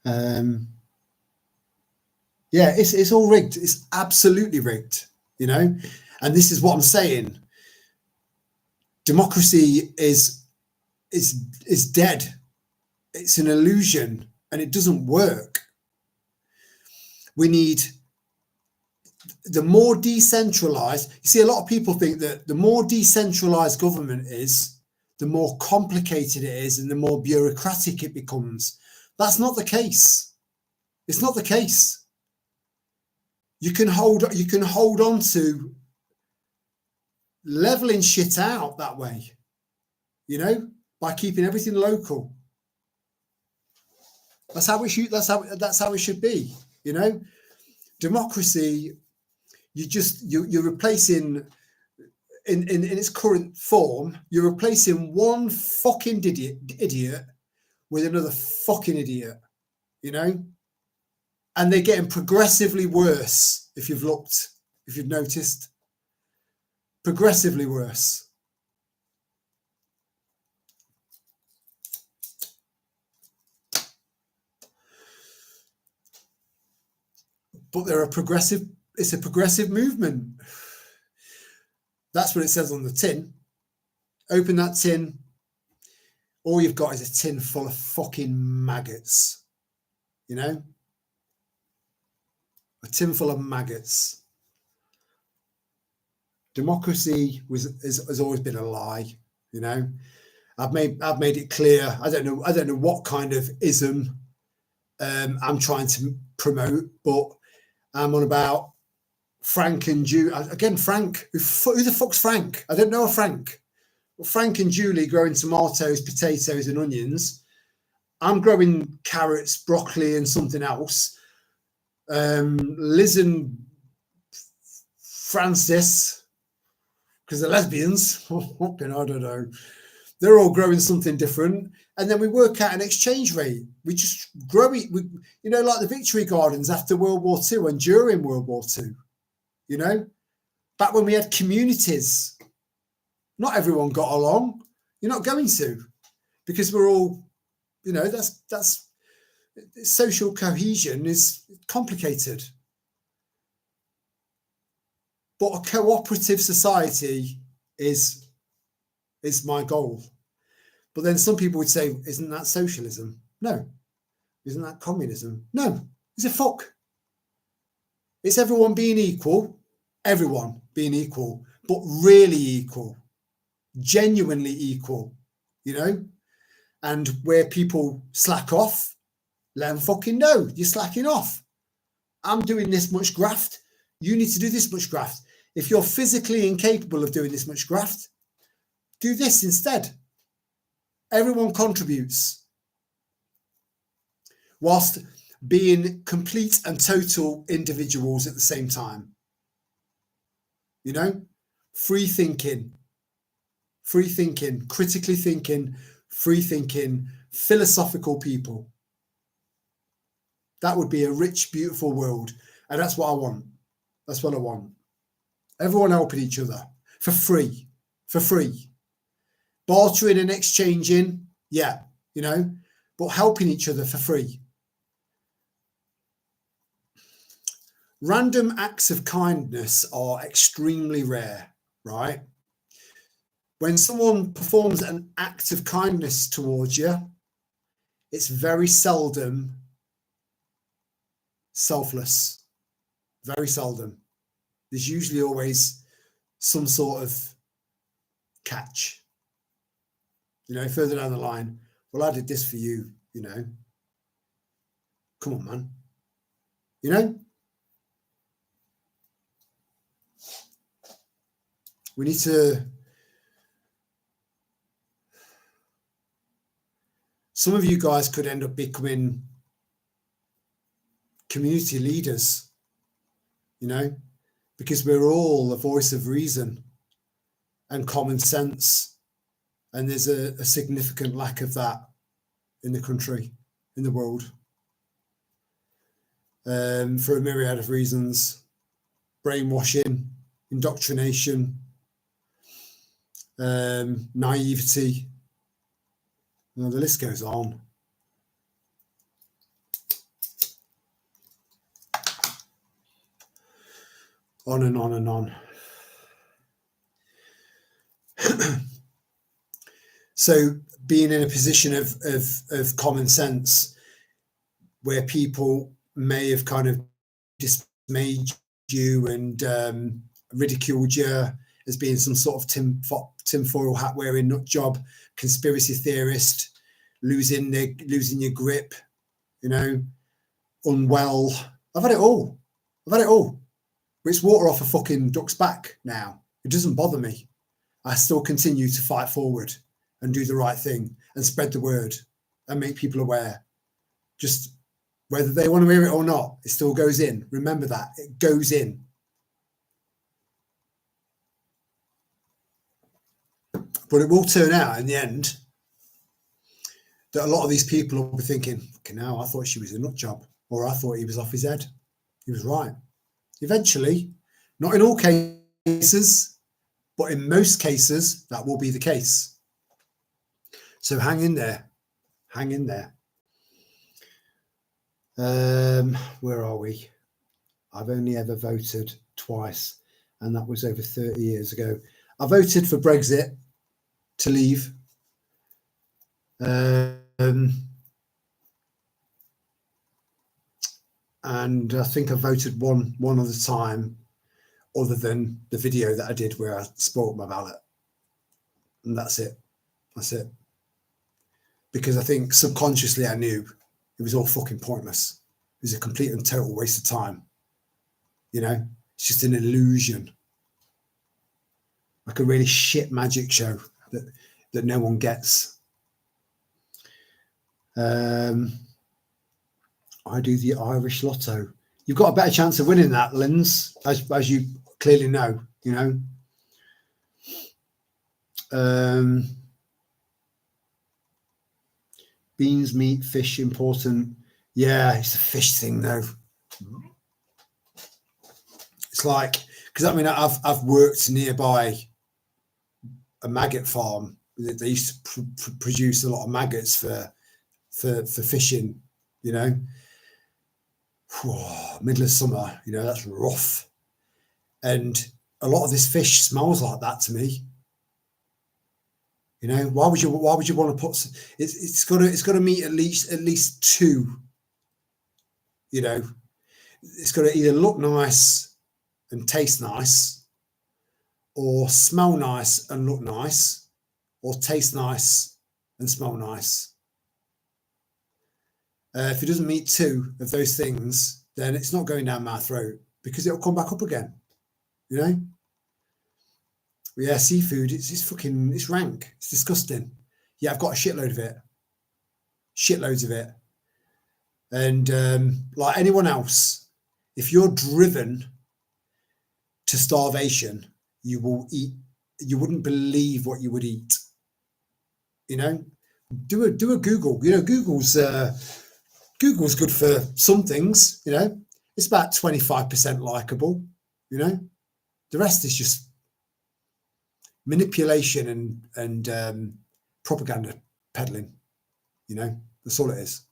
Yeah, it's all rigged. It's absolutely rigged, you know. And this is what I'm saying. Democracy is dead. It's an illusion, and it doesn't work. We need the more decentralized. You see, a lot of people think that the more decentralized government is, the more complicated it is, and the more bureaucratic it becomes. That's not the case. It's not the case. You can hold on to leveling shit out that way, you know, by keeping everything local. That's how it should. That's how it should be. You know, democracy. You're replacing in its current form. You're replacing one fucking idiot with another fucking idiot. You know, and they're getting progressively worse. If you've noticed, progressively worse. But it's a progressive movement. That's what it says on the tin. Open that tin. All you've got is a tin full of fucking maggots. You know? A tin full of maggots. Democracy has always been a lie, you know. I've made it clear. I don't know what kind of ism I'm trying to promote, but I'm on about Frank and Julie. Again, Frank. Who the fuck's Frank? I don't know a Frank. Well, Frank and Julie growing tomatoes, potatoes, and onions. I'm growing carrots, broccoli, and something else. Liz and Francis, because they're lesbians. Fucking, I don't know. They're all growing something different, and then we work out an exchange rate. We just grow it. You know, like the Victory Gardens after World War II and during World War II. You know, back when we had communities, not everyone got along. You're not going to, because we're all, you know, that's social cohesion is complicated. But a cooperative society is my goal. But then some people would say, isn't that socialism? No. Isn't that communism? No. It's a fuck. It's everyone being equal, but really equal, genuinely equal, you know? And where people slack off, let them fucking know you're slacking off. I'm doing this much graft. You need to do this much graft. If you're physically incapable of doing this much graft, do this instead. Everyone contributes whilst being complete and total individuals at the same time. You know, free thinking, critically thinking, free thinking, philosophical people. That would be a rich, beautiful world. And that's what I want. That's what I want. Everyone helping each other for free. Bartering and exchanging, yeah, you know, but helping each other for free. Random acts of kindness are extremely rare, right? When someone performs an act of kindness towards you, it's very seldom selfless. Very seldom. There's usually always some sort of catch. You know, further down the line, well, I did this for you, you know. Come on, man. You know? We need to. Some of you guys could end up becoming community leaders, you know, because we're all a voice of reason and common sense. And there's a significant lack of that in the country, in the world, for a myriad of reasons: brainwashing, indoctrination, naivety. Well, the list goes on. On and on and on. So being in a position of common sense where people may have kind of dismayed you and ridiculed you as being some sort of tinfoil hat wearing nut job conspiracy theorist, losing your grip, you know, unwell. I've had it all. But it's water off a fucking duck's back now. It doesn't bother me. I still continue to fight forward and do the right thing and spread the word and make people aware. Just whether they want to hear it or not, it still goes in. Remember that. It goes in. But it will turn out in the end that a lot of these people will be thinking, okay, now I thought she was a nut job, or I thought he was off his head. He was right. Eventually, not in all cases, but in most cases, that will be the case. So hang in there. Hang in there. Where are we? I've only ever voted twice, and that was over 30 years ago. I voted for Brexit to leave. And I think I voted one other time, other than the video that I did where I spoiled my ballot. And that's it. That's it. Because I think subconsciously I knew it was all fucking pointless. It was a complete and total waste of time. You know, it's just an illusion. Like a really shit magic show that no one gets. I do the Irish Lotto. You've got a better chance of winning that, Linz, as you clearly know, you know. Beans, meat, fish, important. Yeah, it's a fish thing though. It's like, because I mean, I've worked nearby a maggot farm. They used to produce a lot of maggots for fishing, you know. Middle of summer, you know, that's rough. And a lot of this fish smells like that to me. You know, why would you want to put it's got to meet at least two, you know. It's got to either look nice and taste nice, or smell nice and look nice, or taste nice and smell nice. If it doesn't meet two of those things, then it's not going down my throat, because it'll come back up again, you know. But yeah, seafood, it's rank, it's disgusting. Yeah, I've got a shitload of it, shitloads of it. And like anyone else, if you're driven to starvation, you will eat. You wouldn't believe what you would eat. You know, do a Google. You know, Google's good for some things. You know, it's about 25% likable. You know, the rest is just manipulation and propaganda peddling. You know, that's all it is.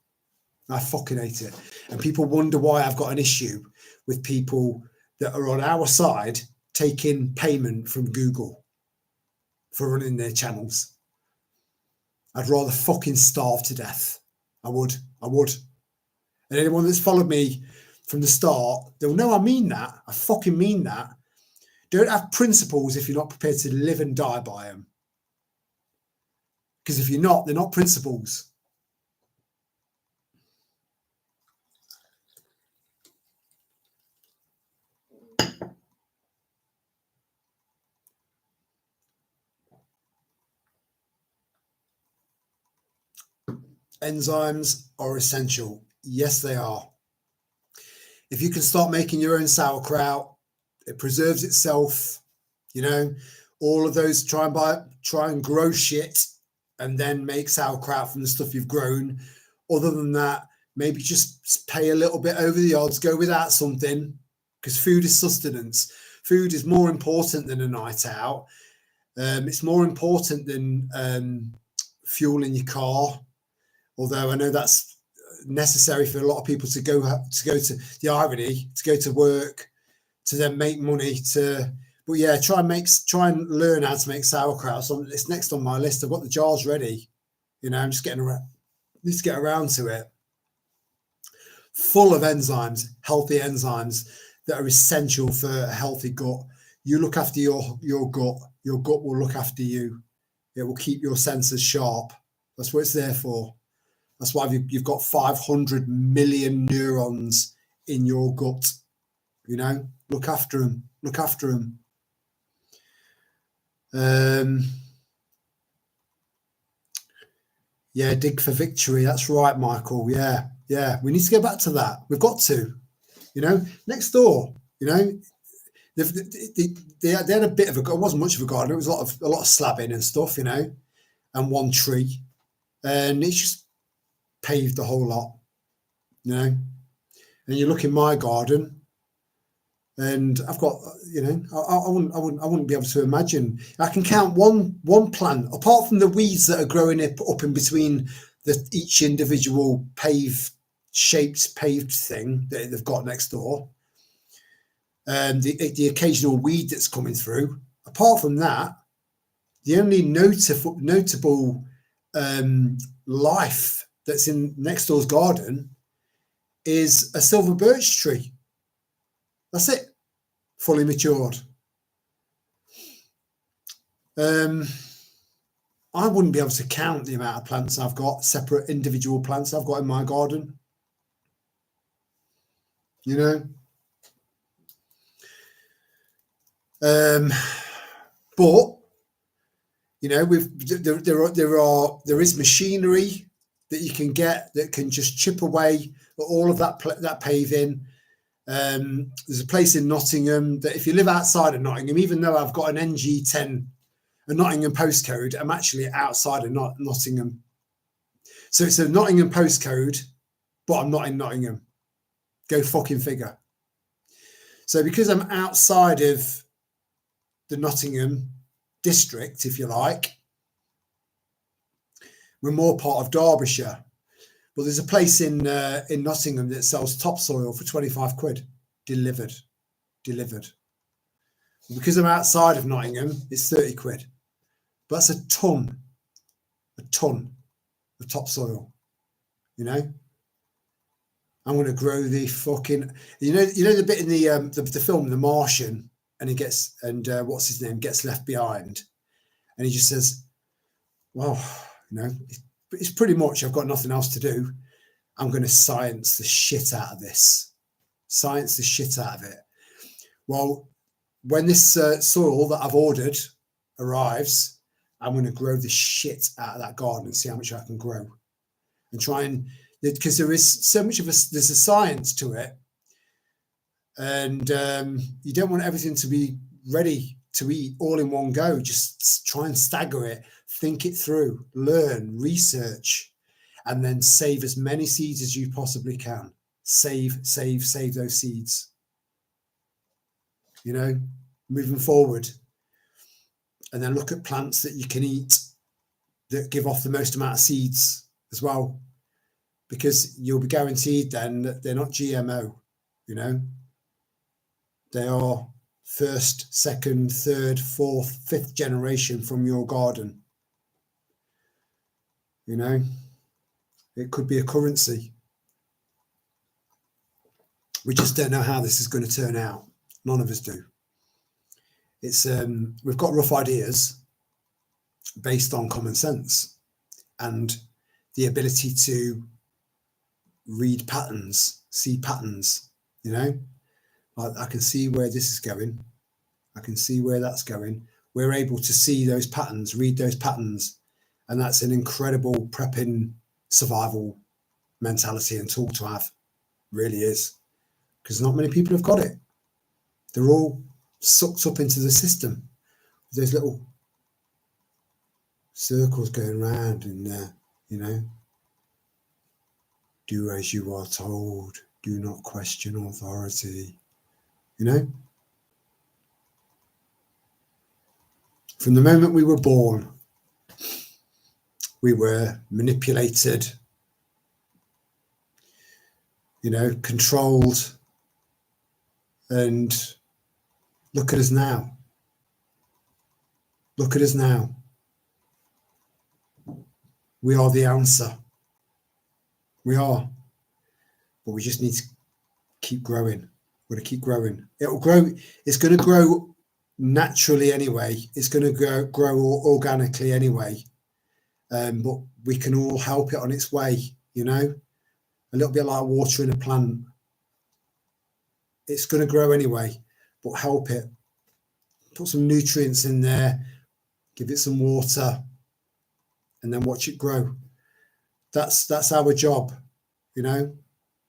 I fucking hate it. And people wonder why I've got an issue with people that are on our side taking payment from Google for running their channels. I'd rather fucking starve to death. I would. And anyone that's followed me from the start, they'll know I mean that. I fucking mean that. Don't have principles if you're not prepared to live and die by them. Because if you're not, they're not principles. Enzymes are essential. Yes, they are. If you can start making your own sauerkraut, it preserves itself. You know, all of those try and grow shit and then make sauerkraut from the stuff you've grown. Other than that, maybe just pay a little bit over the odds, go without something, because food is sustenance. Food is more important than a night out. It's more important than fuel in your car. Although I know that's necessary for a lot of people to go to the irony, to go to work, to then make money but yeah, try and learn how to make sauerkraut. So it's next on my list. I've got the jars ready. You know, I'm just getting around. Need to get around to it. Full of enzymes, healthy enzymes that are essential for a healthy gut. You look after your gut. Your gut will look after you. It will keep your senses sharp. That's what it's there for. That's why you've got 500 million neurons in your gut. You know, look after them. Look after them. Yeah, dig for victory. That's right, Michael. Yeah. We need to go back to that. We've got to. You know, next door. You know, they had a bit of it wasn't much of a garden. It was a lot of slabbing and stuff. You know, and one tree, and it's just paved the whole lot. You know, and you look in my garden. And I've got, you know, I wouldn't be able to imagine. I can count one plant, apart from the weeds that are growing up in between each individual paved thing that they've got next door, and the occasional weed that's coming through. Apart from that, the only notable life that's in next door's garden is a silver birch tree. That's it, fully matured. I wouldn't be able to count the amount of plants I've got, separate individual plants I've got in my garden. You know, but you know, there is machinery that you can get that can just chip away at all of that paving. There's a place in Nottingham that if you live outside of Nottingham, even though I've got an NG10, a Nottingham postcode, I'm actually outside of Nottingham. So it's a Nottingham postcode, but I'm not in Nottingham. Go fucking figure. So because I'm outside of the Nottingham district, if you like, we're more part of Derbyshire. But there's a place in Nottingham that sells topsoil for 25 quid, delivered. Because I'm outside of Nottingham, it's 30 quid. But that's a ton of topsoil. You know, I'm going to grow the fucking. You know the bit in the film The Martian, and he gets what's his name gets left behind, and he just says, "Well, you know." It's pretty much, I've got nothing else to do. I'm going to science the shit out of this. Science the shit out of it. Well, when this soil that I've ordered arrives, I'm going to grow the shit out of that garden and see how much I can grow. And try and, because there is so much there's a science to it. And you don't want everything to be ready to eat all in one go. Just try and stagger it. Think it through, learn, research, and then save as many seeds as you possibly can. Save those seeds. You know, moving forward. And then look at plants that you can eat that give off the most amount of seeds as well. Because you'll be guaranteed then that they're not GMO, you know. They are first, second, third, fourth, fifth generation from your garden. You know, it could be a currency. We just don't know how this is going to turn out. None of us do. It's we've got rough ideas based on common sense and the ability to read patterns, see patterns. You know, I can see where this is going. I can see where that's going. We're able to see those patterns, read those patterns. And that's an incredible prepping survival mentality and tool to have. Really is, because not many people have got it. They're all sucked up into the system. There's little circles going round in there, you know. Do as you are told. Do not question authority. You know. From the moment we were born, we were manipulated, you know, controlled, and look at us now. Look at us now. We are the answer. We are. But we just need to keep growing. We're going to keep growing. It'll grow. It's going to grow naturally anyway. It's going to grow organically anyway. But we can all help it on its way, you know, a little bit like watering a plant. It's going to grow anyway, but help it. Put some nutrients in there, give it some water, and then watch it grow. That's our job, you know,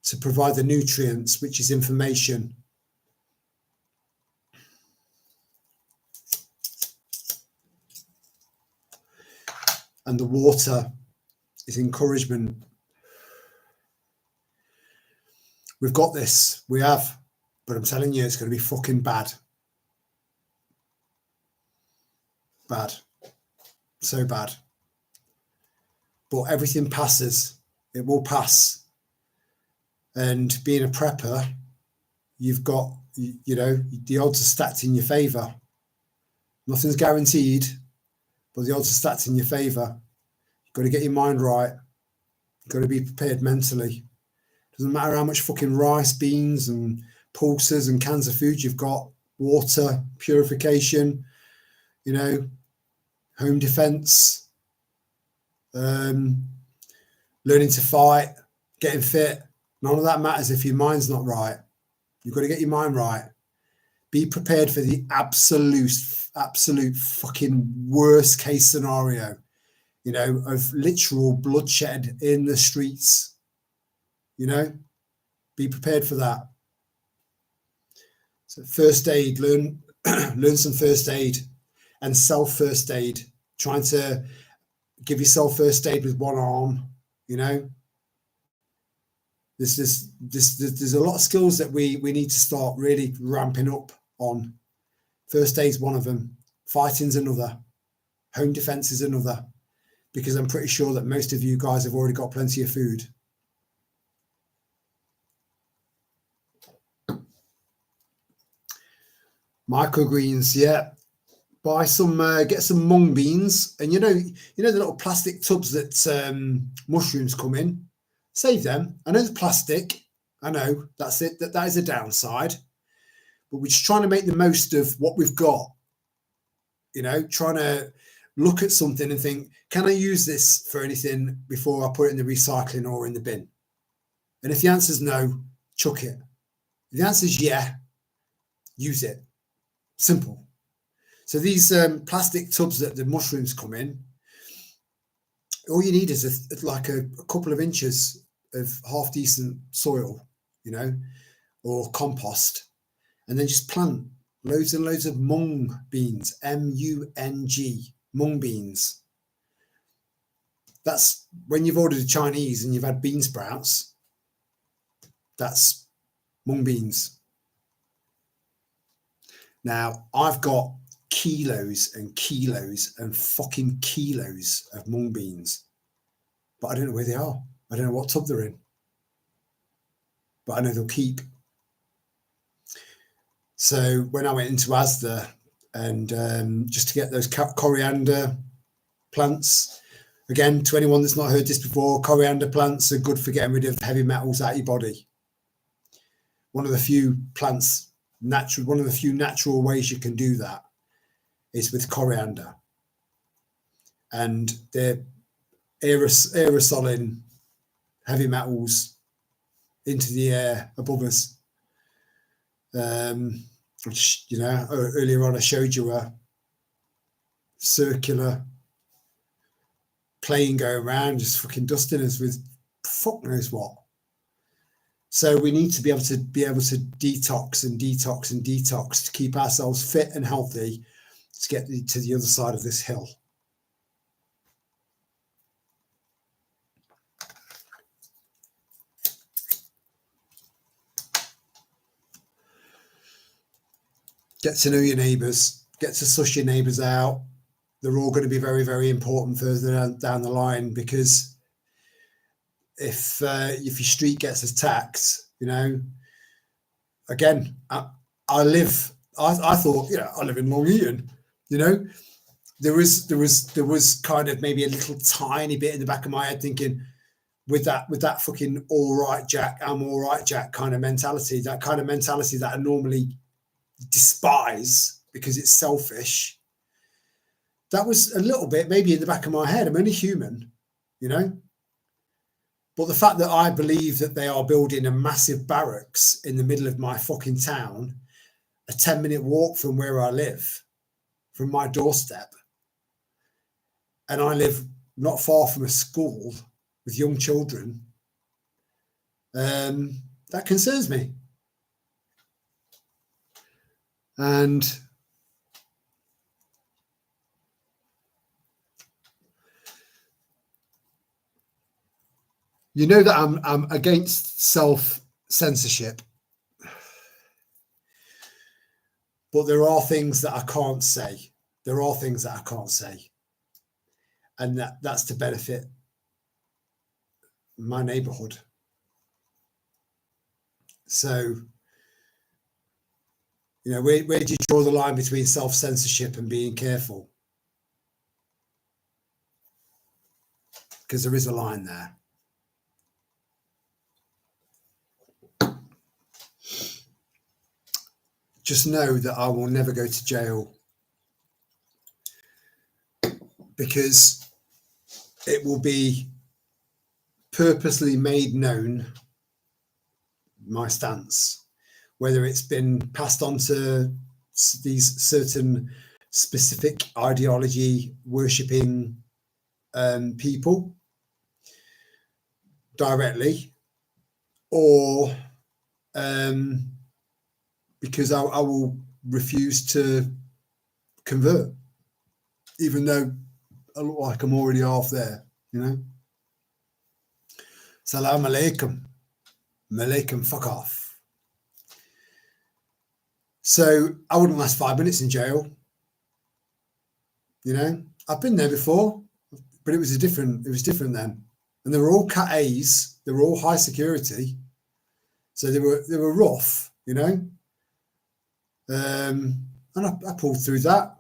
to provide the nutrients, which is information. And the water is encouragement. We've got this, we have, but I'm telling you, it's going to be fucking bad. Bad. So bad. But everything passes. It will pass. And being a prepper, you've got, you know, the odds are stacked in your favour. Nothing's guaranteed, but the odds are stacked in your favour. You've got to get your mind right. You've got to be prepared mentally. Doesn't matter how much fucking rice, beans and pulses and cans of food you've got, water, purification, you know, home defence, learning to fight, getting fit. None of that matters if your mind's not right. You've got to get your mind right. Be prepared for the absolute fucking worst case scenario, you know, of literal bloodshed in the streets. You know, be prepared for that. So first aid, learn some first aid and self-first aid. Trying to give yourself first aid with one arm, you know. There's a lot of skills that we need to start really ramping up on. First aid's one of them. Fighting's another. Home defense is another. Because I'm pretty sure that most of you guys have already got plenty of food. Microgreens, yeah. Buy some, get some mung beans, and you know the little plastic tubs that mushrooms come in. Save them. I know the plastic. I know that's it. That is a downside, but we're just trying to make the most of what we've got. You know, trying to look at something and think, can I use this for anything before I put it in the recycling or in the bin? And if the answer is no, chuck it. If the answer is yeah, use it. Simple. So these plastic tubs that the mushrooms come in, all you need is like a couple of inches of half decent soil, you know, or compost, and then just plant loads and loads of mung beans, M-U-N-G, mung beans. That's when you've ordered a Chinese and you've had bean sprouts, that's mung beans. Now, I've got kilos and kilos and fucking kilos of mung beans, but I don't know where they are. I don't know what tub they're in, but I know they'll keep. So when I went into Asda and just to get those coriander plants, again, to anyone that's not heard this before, coriander plants are good for getting rid of heavy metals out of your body. One of the few plants, one of the few natural ways you can do that is with coriander. And they're aerosoling heavy metals into the air above us. Which, you know, earlier on I showed you a circular plane going around, just fucking dusting us with fuck knows what. So we need to be able to detox and detox and detox to keep ourselves fit and healthy to get to the other side of this hill. Get to know your neighbours, get to suss your neighbours out. They're all going to be very, very important further down the line, because if your street gets attacked, you know, again, I thought, you know, I live in Long Eaton, you know, there was kind of maybe a little tiny bit in the back of my head thinking, with that fucking all right, Jack, I'm all right, Jack kind of mentality, that kind of mentality that I normally despise because it's selfish. That was a little bit maybe in the back of my head. I'm only human, you know. But the fact that I believe that they are building a massive barracks in the middle of my fucking town, a 10-minute walk from where I live, from my doorstep, and I live not far from a school with young children, that concerns me. And you know that I'm against self-censorship, but there are things that I can't say. There are things that I can't say, and that's to benefit my neighborhood. So, you know, where do you draw the line between self-censorship and being careful? Because there is a line there. Just know that I will never go to jail, because it will be purposely made known, my stance, whether it's been passed on to these certain specific ideology worshipping people directly, or because I will refuse to convert, even though I look like I'm already half there, you know. Salam alaikum. Malaikum, fuck off. So I wouldn't last 5 minutes in jail. You know, I've been there before, but it was different then. And they were all Cat A's, they were all high security. So they were rough, you know. And I pulled through that.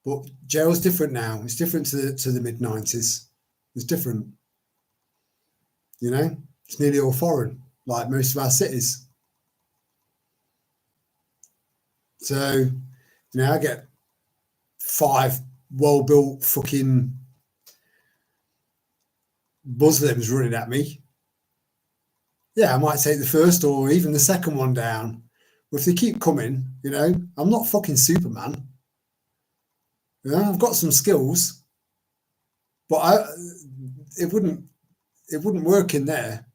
But jail's different now. It's different to the mid-90s. It's different. You know, it's nearly all foreign, like most of our cities. So, you know, I get 5 well-built fucking Muslims running at me. Yeah, I might take the first or even the second one down. But if they keep coming, you know, I'm not fucking Superman. You know, I've got some skills, but it wouldn't work in there.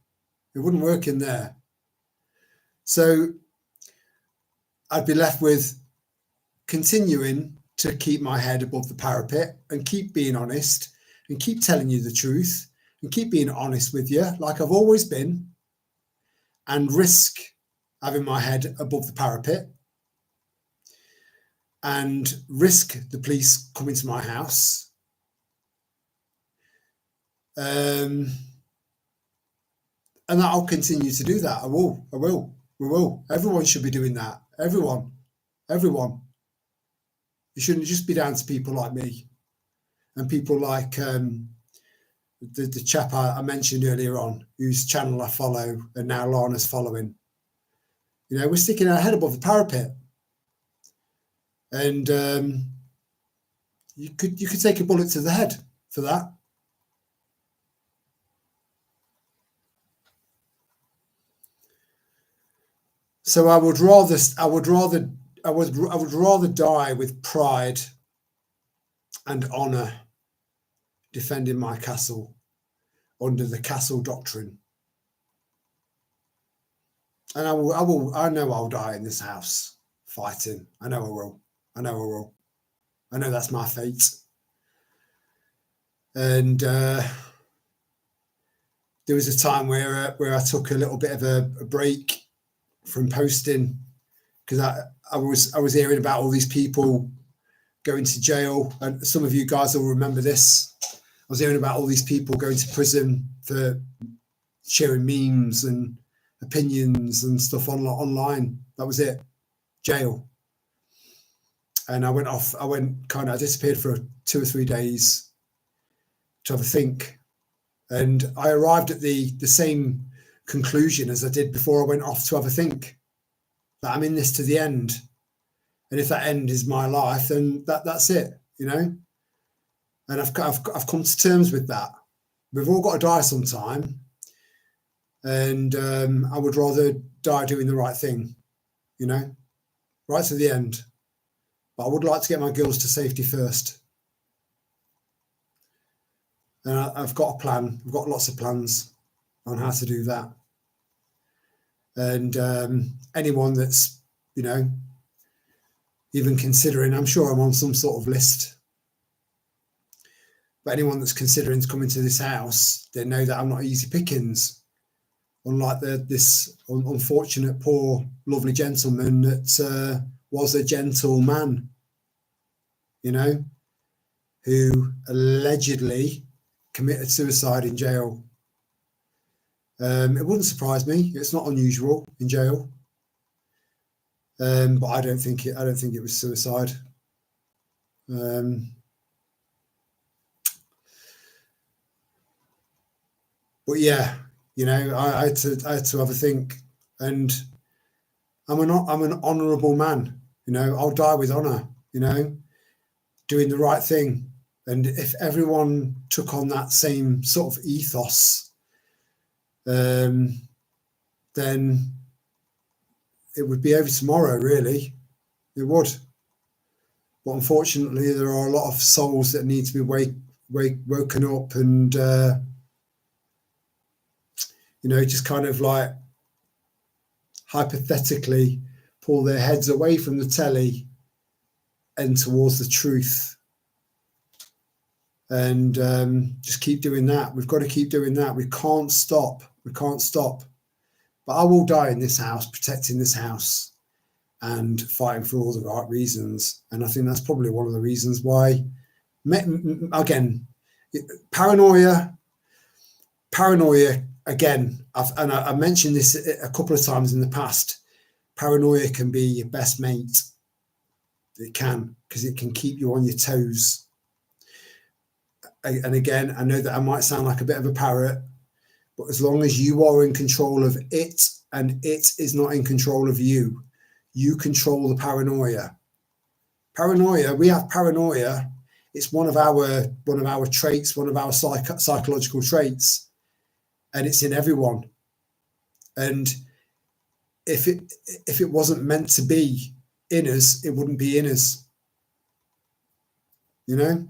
It wouldn't work in there. So I'd be left with continuing to keep my head above the parapet and keep being honest and keep telling you the truth and keep being honest with you like I've always been, and risk having my head above the parapet and risk the police coming to my house. And I'll continue to do that. I will. We will. Everyone should be doing that. Everyone. It shouldn't just be down to people like me and people like the chap I mentioned earlier on, whose channel I follow and now Lana's following. You know, we're sticking our head above the parapet, and you could take a bullet to the head for that. So I would rather die with pride and honor, defending my castle under the castle doctrine. And I know I'll die in this house fighting. I know I will. I know that's my fate. And there was a time where I took a little bit of a break from posting, because I was hearing about all these people going to jail, and some of you guys will remember this. I was hearing about all these people going to prison for sharing memes and opinions and stuff online. That was it, jail. And I disappeared for 2 or 3 days to have a think. And I arrived at the same conclusion as I did before I went off to have a think, that I'm in this to the end. And if that end is my life, then that's it, you know. And I've come to terms with that. We've all got to die sometime, and I would rather die doing the right thing, you know, right to the end. But I would like to get my girls to safety first. And I've got a plan. I've got lots of plans on how to do that. And anyone that's, you know, even considering, I'm sure I'm on some sort of list, but anyone that's considering to come into this house, they know that I'm not easy pickings, unlike this unfortunate, poor, lovely gentleman that was a gentleman, you know, who allegedly committed suicide in jail. It wouldn't surprise me. It's not unusual in jail. But I don't think it was suicide. But yeah, you know, I had to have a think, and I'm an honourable man. You know, I'll die with honour. You know, doing the right thing. And if everyone took on that same sort of ethos, then it would be over tomorrow, really. It would. But unfortunately, there are a lot of souls that need to be woken up and, you know, just kind of like hypothetically pull their heads away from the telly and towards the truth. And just keep doing that. We've got to keep doing that. We can't stop. We can't stop. But I will die in this house, protecting this house and fighting for all the right reasons. And I think that's probably one of the reasons why, again, paranoia, again, I mentioned this a couple of times in the past. Paranoia can be your best mate. It can, because it can keep you on your toes. And again, I know that I might sound like a bit of a parrot, but as long as you are in control of it and it is not in control of you, you control the paranoia. Paranoia, we have paranoia. It's one of our traits, one of our psychological traits, and it's in everyone. And if it wasn't meant to be in us, it wouldn't be in us. You know?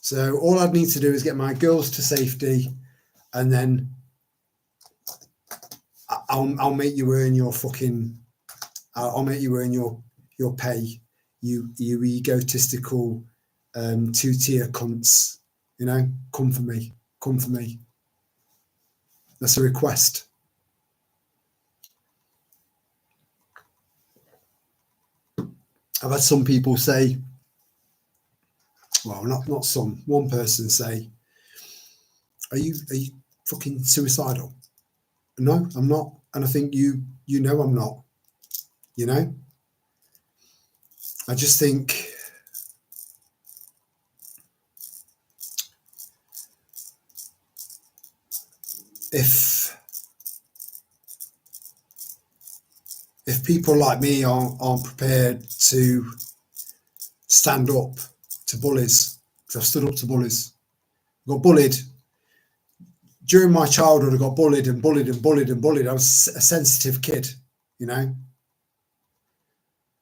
So all I'd need to do is get my girls to safety, and then I'll make you earn your fucking. I'll make you earn your pay. You egotistical 2-tier cunts. You know, come for me. Come for me. That's a request. I've had some people say, well, not some, one person say, are you fucking suicidal? No, I'm not. And I think you know I'm not, you know? I just think if people like me aren't prepared to stand up to bullies, because I've stood up to bullies. I got bullied. During my childhood, I got bullied and bullied and bullied and bullied. I was a sensitive kid, you know,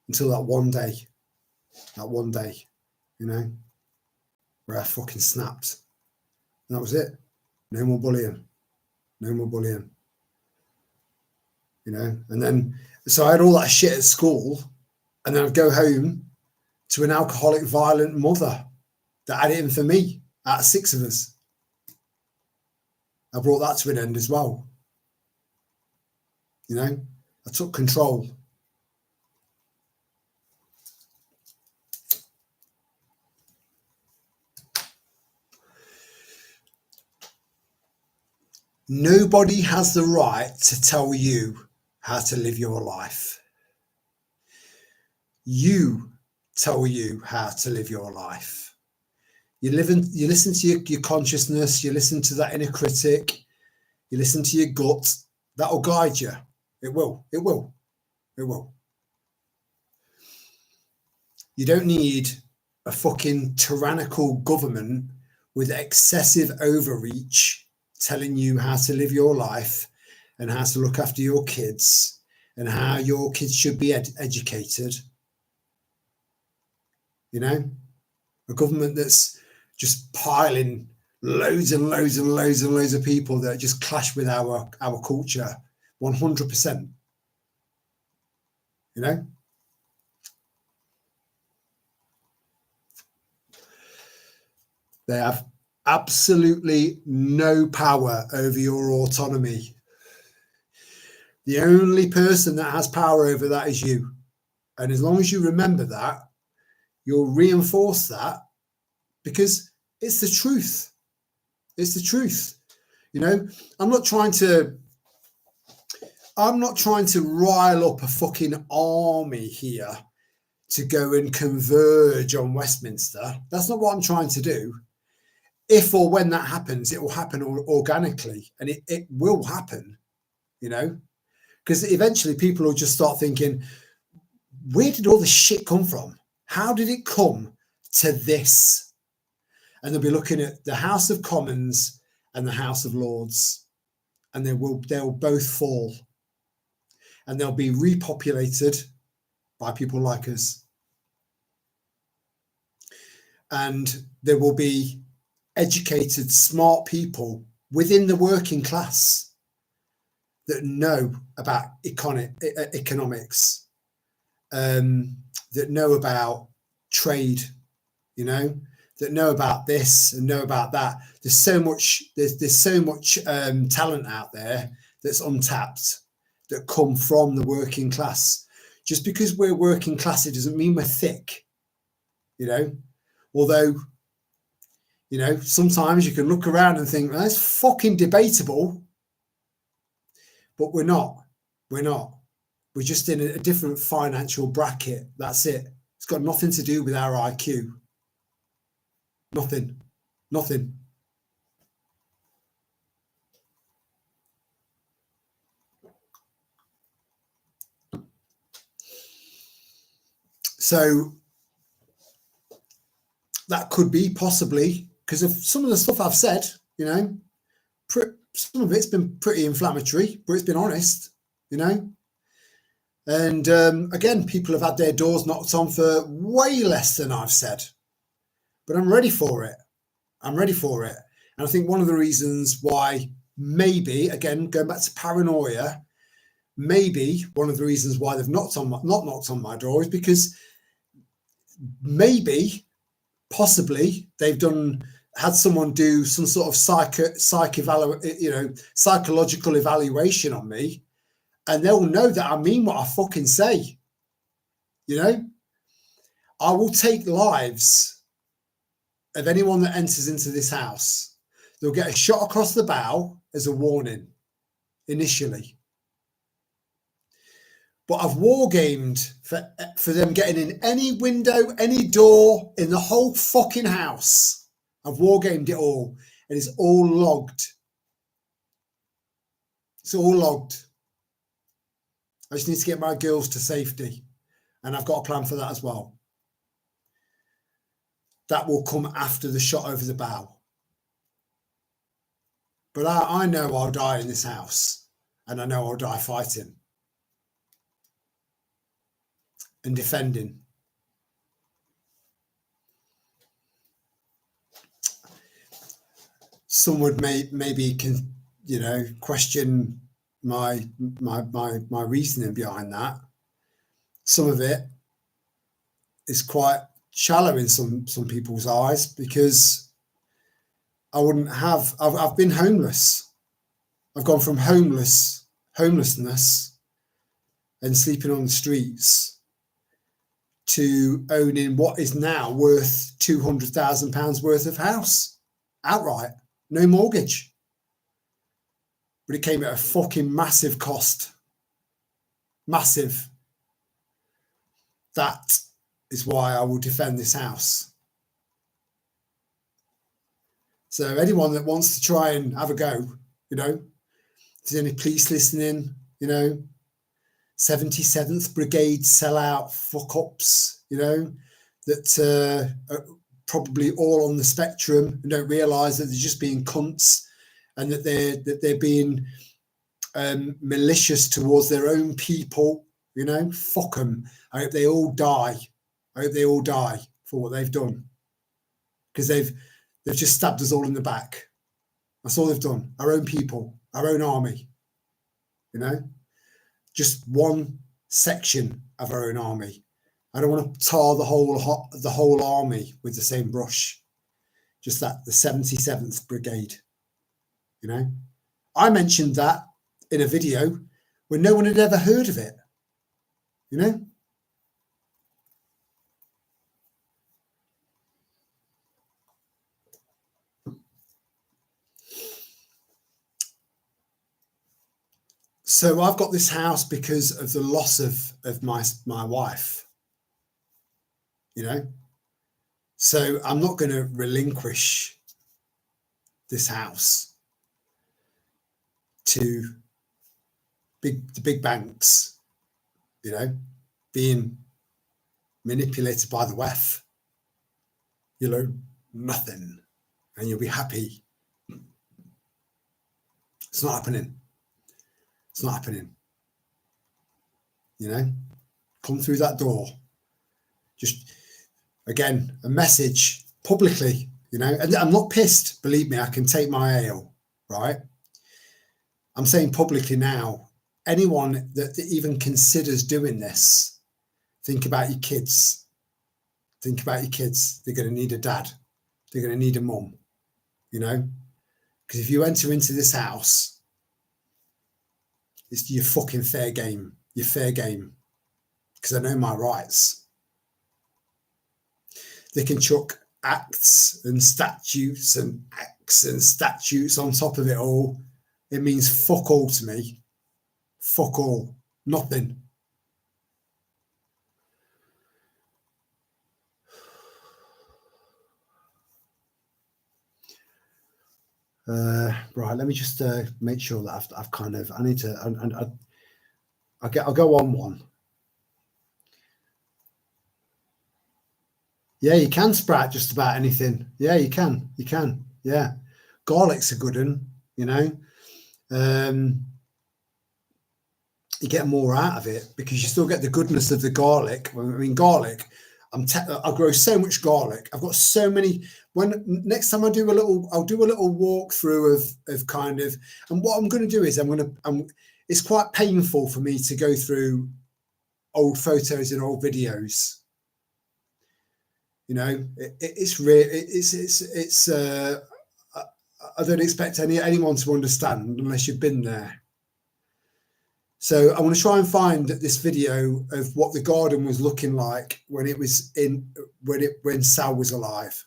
until that one day, you know, where I fucking snapped. And that was it. No more bullying. No more bullying. You know, and then, so I had all that shit at school, and then I'd go home to an alcoholic, violent mother that had it in for me out of 6 of us. I brought that to an end as well. You know, I took control. Nobody has the right to tell you how to live your life. You tell you how to live your life. You listen to your consciousness, you listen to that inner critic, you listen to your gut. That will guide you. It will. It will. It will. You don't need a fucking tyrannical government with excessive overreach telling you how to live your life and how to look after your kids and how your kids should be educated. You know, a government that's just piling loads and loads and loads and loads of people that just clash with our culture 100%. You know? They have absolutely no power over your autonomy. The only person that has power over that is you. And as long as you remember that, you'll reinforce that, because it's the truth. It's the truth. You know, I'm not trying to rile up a fucking army here to go and converge on Westminster. That's not what I'm trying to do. If or when that happens, it will happen organically, and it will happen, you know, because eventually people will just start thinking, where did all this shit come from? How did it come to this? And they'll be looking at the House of Commons and the House of Lords, and they'll both fall, and they'll be repopulated by people like us. And there will be educated, smart people within the working class that know about economics, that know about trade, you know, that know about this and know about that. There's so much talent out there that's untapped, that come from the working class. Just because we're working class, it doesn't mean we're thick, you know, although, you know, sometimes you can look around and think, well, that's fucking debatable, but we're not. We're not. We're just in a different financial bracket. That's it. It's got nothing to do with our IQ. Nothing. Nothing. So that could be possibly because of some of the stuff I've said, you know, some of it's been pretty inflammatory, but it's been honest, you know. And again, people have had their doors knocked on for way less than I've said, but I'm ready for it. I'm ready for it. And I think one of the reasons why, maybe, again, going back to paranoia, maybe one of the reasons why they've not knocked on my door is because maybe, possibly, they've had someone do some sort of psychological evaluation on me, and they'll know that I mean what I fucking say. You know, I will take lives of anyone that enters into this house. They'll get a shot across the bow as a warning initially. But I've wargamed for them getting in any window, any door in the whole fucking house. I've wargamed it all, and it's all logged. It's all logged. I just need to get my girls to safety, and I've got a plan for that as well. That will come after the shot over the bow. But I know I'll die in this house, and I know I'll die fighting and defending. some would maybe question my reasoning behind that. Some of it is quite shallow in some people's eyes, because I wouldn't have. I've been homeless. I've gone from homelessness and sleeping on the streets to owning what is now worth £200,000 worth of house outright, no mortgage. But it came at a fucking massive cost. Massive. That is why I will defend this house. So anyone that wants to try and have a go, if there's any police listening, 77th Brigade sellout fuck-ups, that are probably all on the spectrum and don't realise that they're just being cunts, and that they're being malicious towards their own people. Fuck them. I hope they all die. I hope they all die for what they've done, because they've just stabbed us all in the back. That's all they've done. Our own people, our own army. Just one section of our own army. I don't want to tar the whole army with the same brush. Just that, the 77th Brigade. I mentioned that in a video when no one had ever heard of it. So I've got this house because of the loss of my wife. So I'm not going to relinquish this house to the big banks, being manipulated by the WEF. Nothing, and you'll be happy. It's not happening. It's not happening. Come through that door. Just, again, a message publicly, and I'm not pissed. Believe me, I can take my ale, right? I'm saying publicly now, anyone that even considers doing this, think about your kids. Think about your kids. They're going to need a dad. They're going to need a mum, because if you enter into this house, it's your fucking fair game. Your fair game. Because I know my rights. They can chuck acts and statutes and acts and statutes on top of it all. It means fuck all to me. Fuck all. Nothing. Right, let me just make sure that I've kind of, I need to, I'll go on one. Yeah, you can sprout just about anything. Yeah, you can. Yeah. Garlic's a good one, you get more out of it because you still get the goodness of the garlic. I mean, garlic, I grow so much garlic. I've got so many. When next time I'll do a little walkthrough of kind of, and what I'm going to do is it's quite painful for me to go through old photos and old videos. It's real. It's I don't expect anyone to understand unless you've been there. So I want to try and find this video of what the garden was looking like when Sal was alive.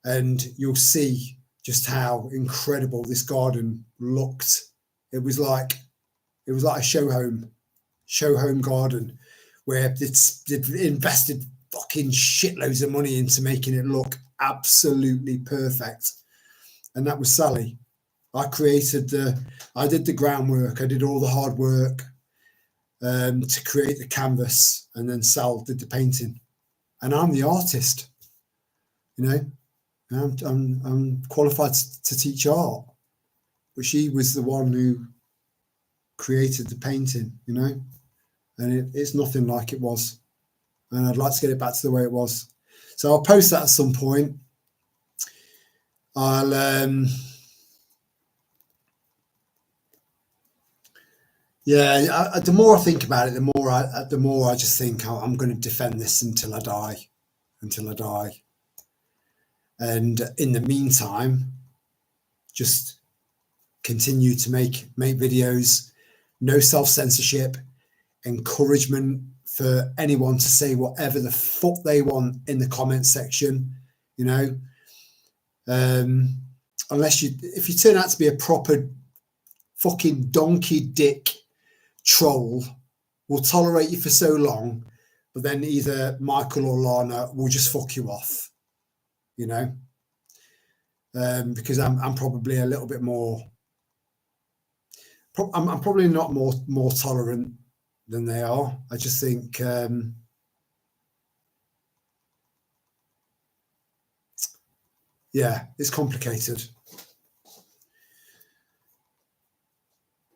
And you'll see just how incredible this garden looked. It was like a show home garden where they'd invested fucking shitloads of money into making it look absolutely perfect. And that was Sally. I did the groundwork. I did all the hard work to create the canvas, and then Sal did the painting. And I'm the artist, I'm qualified to teach art, but she was the one who created the painting, and it's nothing like it was. And I'd like to get it back to the way it was. So I'll post that at some point. I'll yeah. The more I think about it, the more I just think I'm going to defend this until I die, until I die. And in the meantime, just continue to make videos, no self-censorship, encouragement for anyone to say whatever the fuck they want in the comment section, you know. Unless if you turn out to be a proper fucking donkey dick troll, we'll tolerate you for so long, but then either Michael or Lana will just fuck you off, you know. Because I'm probably a little bit more. I'm probably not more tolerant than they are. I just think yeah, it's complicated.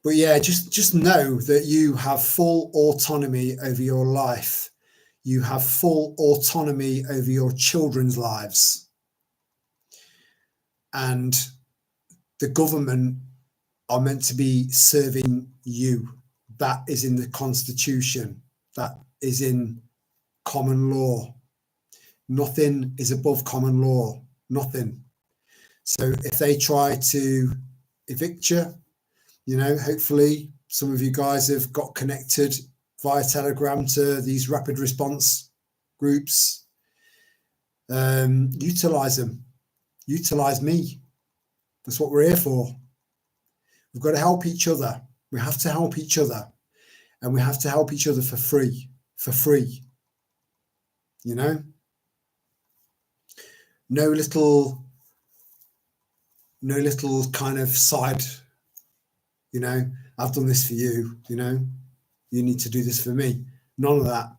But yeah, just know that you have full autonomy over your life. You have full autonomy over your children's lives. And the government are meant to be serving you. That is in the Constitution. That is in common law. Nothing is above common law. Nothing. So if they try to evict you, you know, hopefully some of you guys have got connected via Telegram to these rapid response groups. Utilize them. Utilize me. That's what we're here for. We've got to help each other. We have to help each other. And we have to help each other for free. For free. You know? No little kind of side, you know, I've done this for you, you know, you need to do this for me. None of that.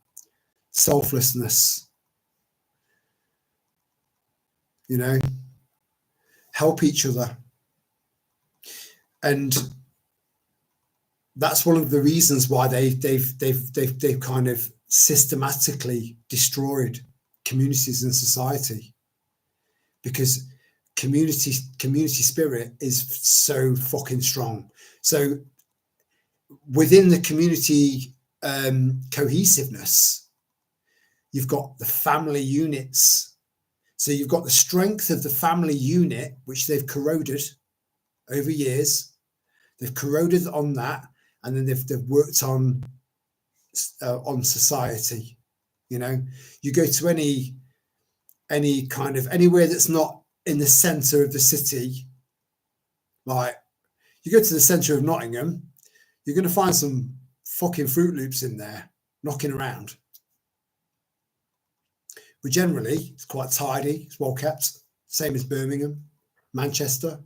Selflessness. You know, help each other. And that's one of the reasons why they've kind of systematically destroyed communities and society, because community spirit is so fucking strong. So within the community cohesiveness, you've got the family units. So you've got the strength of the family unit, which they've corroded over years. They've corroded on that, and then they've worked on society. You know, you go to any kind of anywhere that's not in the center of the city, like you go to the center of Nottingham, you're going to find some fucking Fruit Loops in there knocking around. But generally, it's quite tidy, it's well kept, same as Birmingham, Manchester,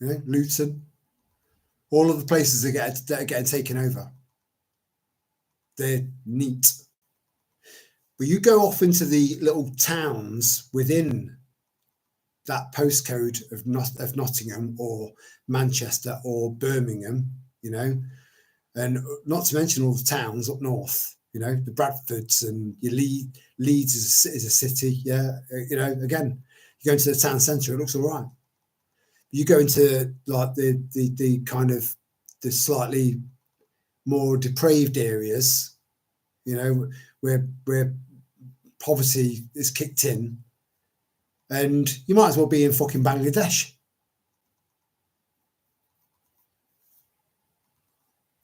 you know, Luton, all of the places that are getting taken over. They're neat. But you go off into the little towns within that postcode of Nottingham or Manchester or Birmingham, you know, and not to mention all the towns up north, you know, the Bradfords and your Leeds is a city. Yeah. You know, again, you go into the town centre, it looks all right. You go into like the kind of the slightly more depraved areas, you know, where poverty is kicked in, and you might as well be in fucking Bangladesh.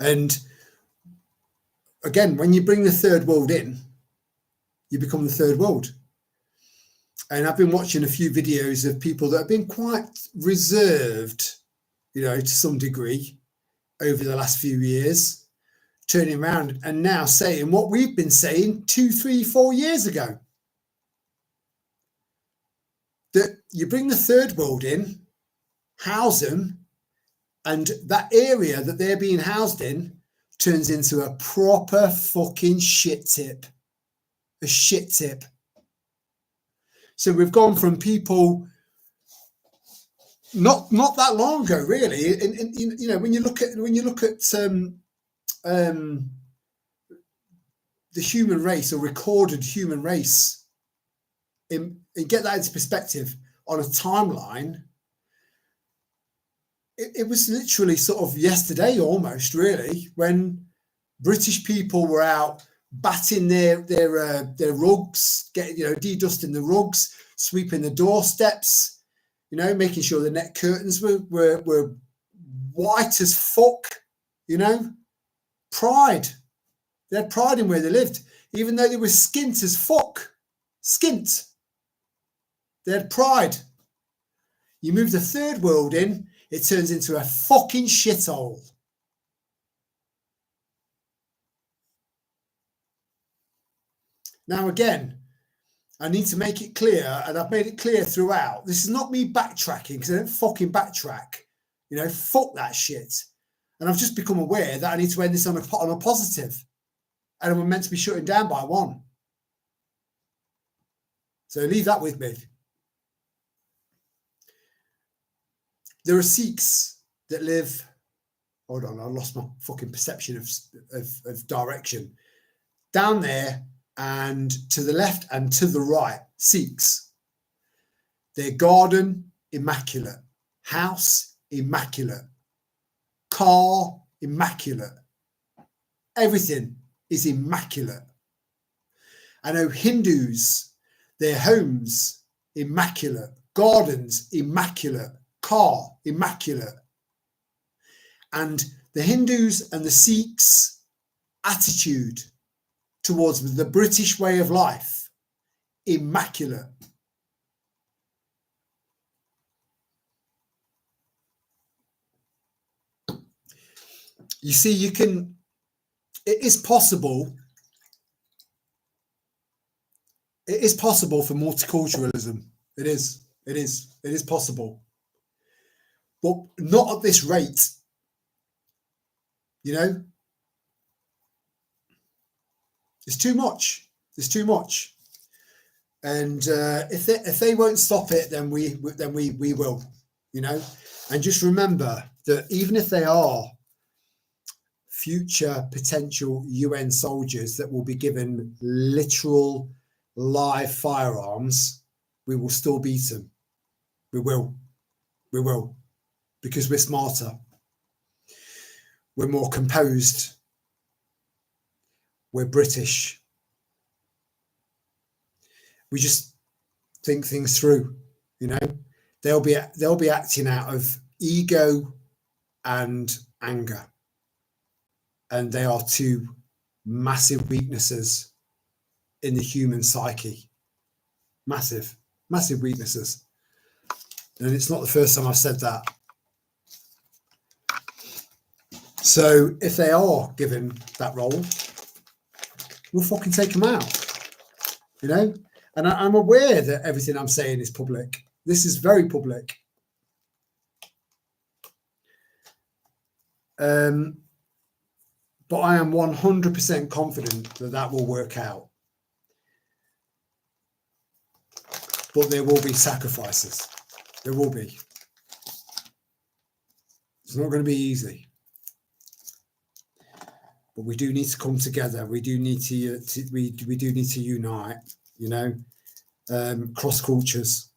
And again, when you bring the third world in, you become the third world. And I've been watching a few videos of people that have been quite reserved, you know, to some degree over the last few years, turning around and now saying what we've been saying 2, 3, 4 years ago. That you bring the third world in, house them, and that area that they're being housed in turns into a proper fucking shit tip. A shit tip. So we've gone from people not that long ago, really. And you know, when you look at the human race or recorded human race, and get that into perspective on a timeline, it was literally sort of yesterday almost, really, when British people were out batting their rugs, getting, de-dusting the rugs, sweeping the doorsteps, making sure the net curtains were white as fuck, pride. They had pride in where they lived, even though they were skint as fuck. Skint. They had pride. You move the third world in, it turns into a fucking shithole. Now, again, I need to make it clear, and I've made it clear throughout. This is not me backtracking, because I don't fucking backtrack. Fuck that shit. And I've just become aware that I need to end this on a positive. And we're meant to be shutting down by 1. So leave that with me. There are Sikhs that live. Hold on, I lost my fucking perception of direction. Down there and to the left and to the right, Sikhs. Their garden, immaculate. House, immaculate. Car, immaculate. Everything is immaculate. I know Hindus, their homes, immaculate. Gardens, immaculate. Car, immaculate. And the Hindus and the Sikhs' attitude towards the British way of life, immaculate. You see, it is possible for multiculturalism. It is possible. But not at this rate, It's too much. It's too much. And if they won't stop it, then we will, And just remember that even if they are future potential UN soldiers that will be given literal live firearms, we will still beat them. We will. Because we're smarter. We're more composed. We're British. We just think things through, They'll be acting out of ego and anger. And they are 2 massive weaknesses in the human psyche. Massive weaknesses. And it's not the first time I've said that. So if they are given that role, we'll fucking take them out, And I'm aware that everything I'm saying is public. This is very public. But I am 100% confident that will work out. But there will be sacrifices. There will be. It's not going to be easy. But we do need to come together. We do need to we do need to unite. Cross cultures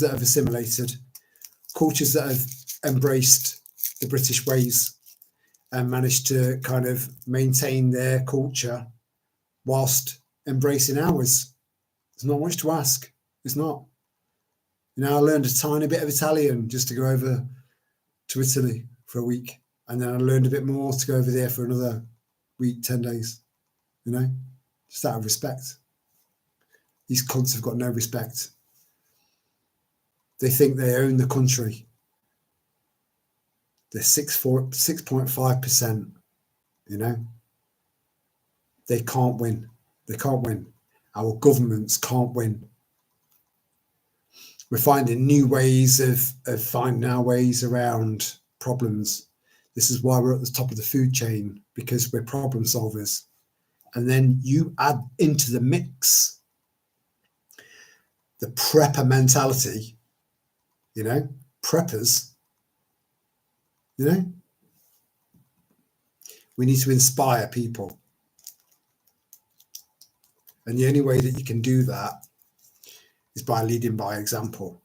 that have assimilated, cultures that have embraced the British ways and managed to kind of maintain their culture whilst embracing ours. It's not much to ask. It's not. I learned a tiny bit of Italian just to go over to Italy for a week. And then I learned a bit more to go over there for another week, 10 days, just out of respect. These cunts have got no respect. They think they own the country. They're 6.5%, They can't win. They can't win. Our governments can't win. We're finding new ways of finding our ways around problems. This is why we're at the top of the food chain, because we're problem solvers. And then you add into the mix the prepper mentality, preppers, we need to inspire people. And the only way that you can do that is by leading by example.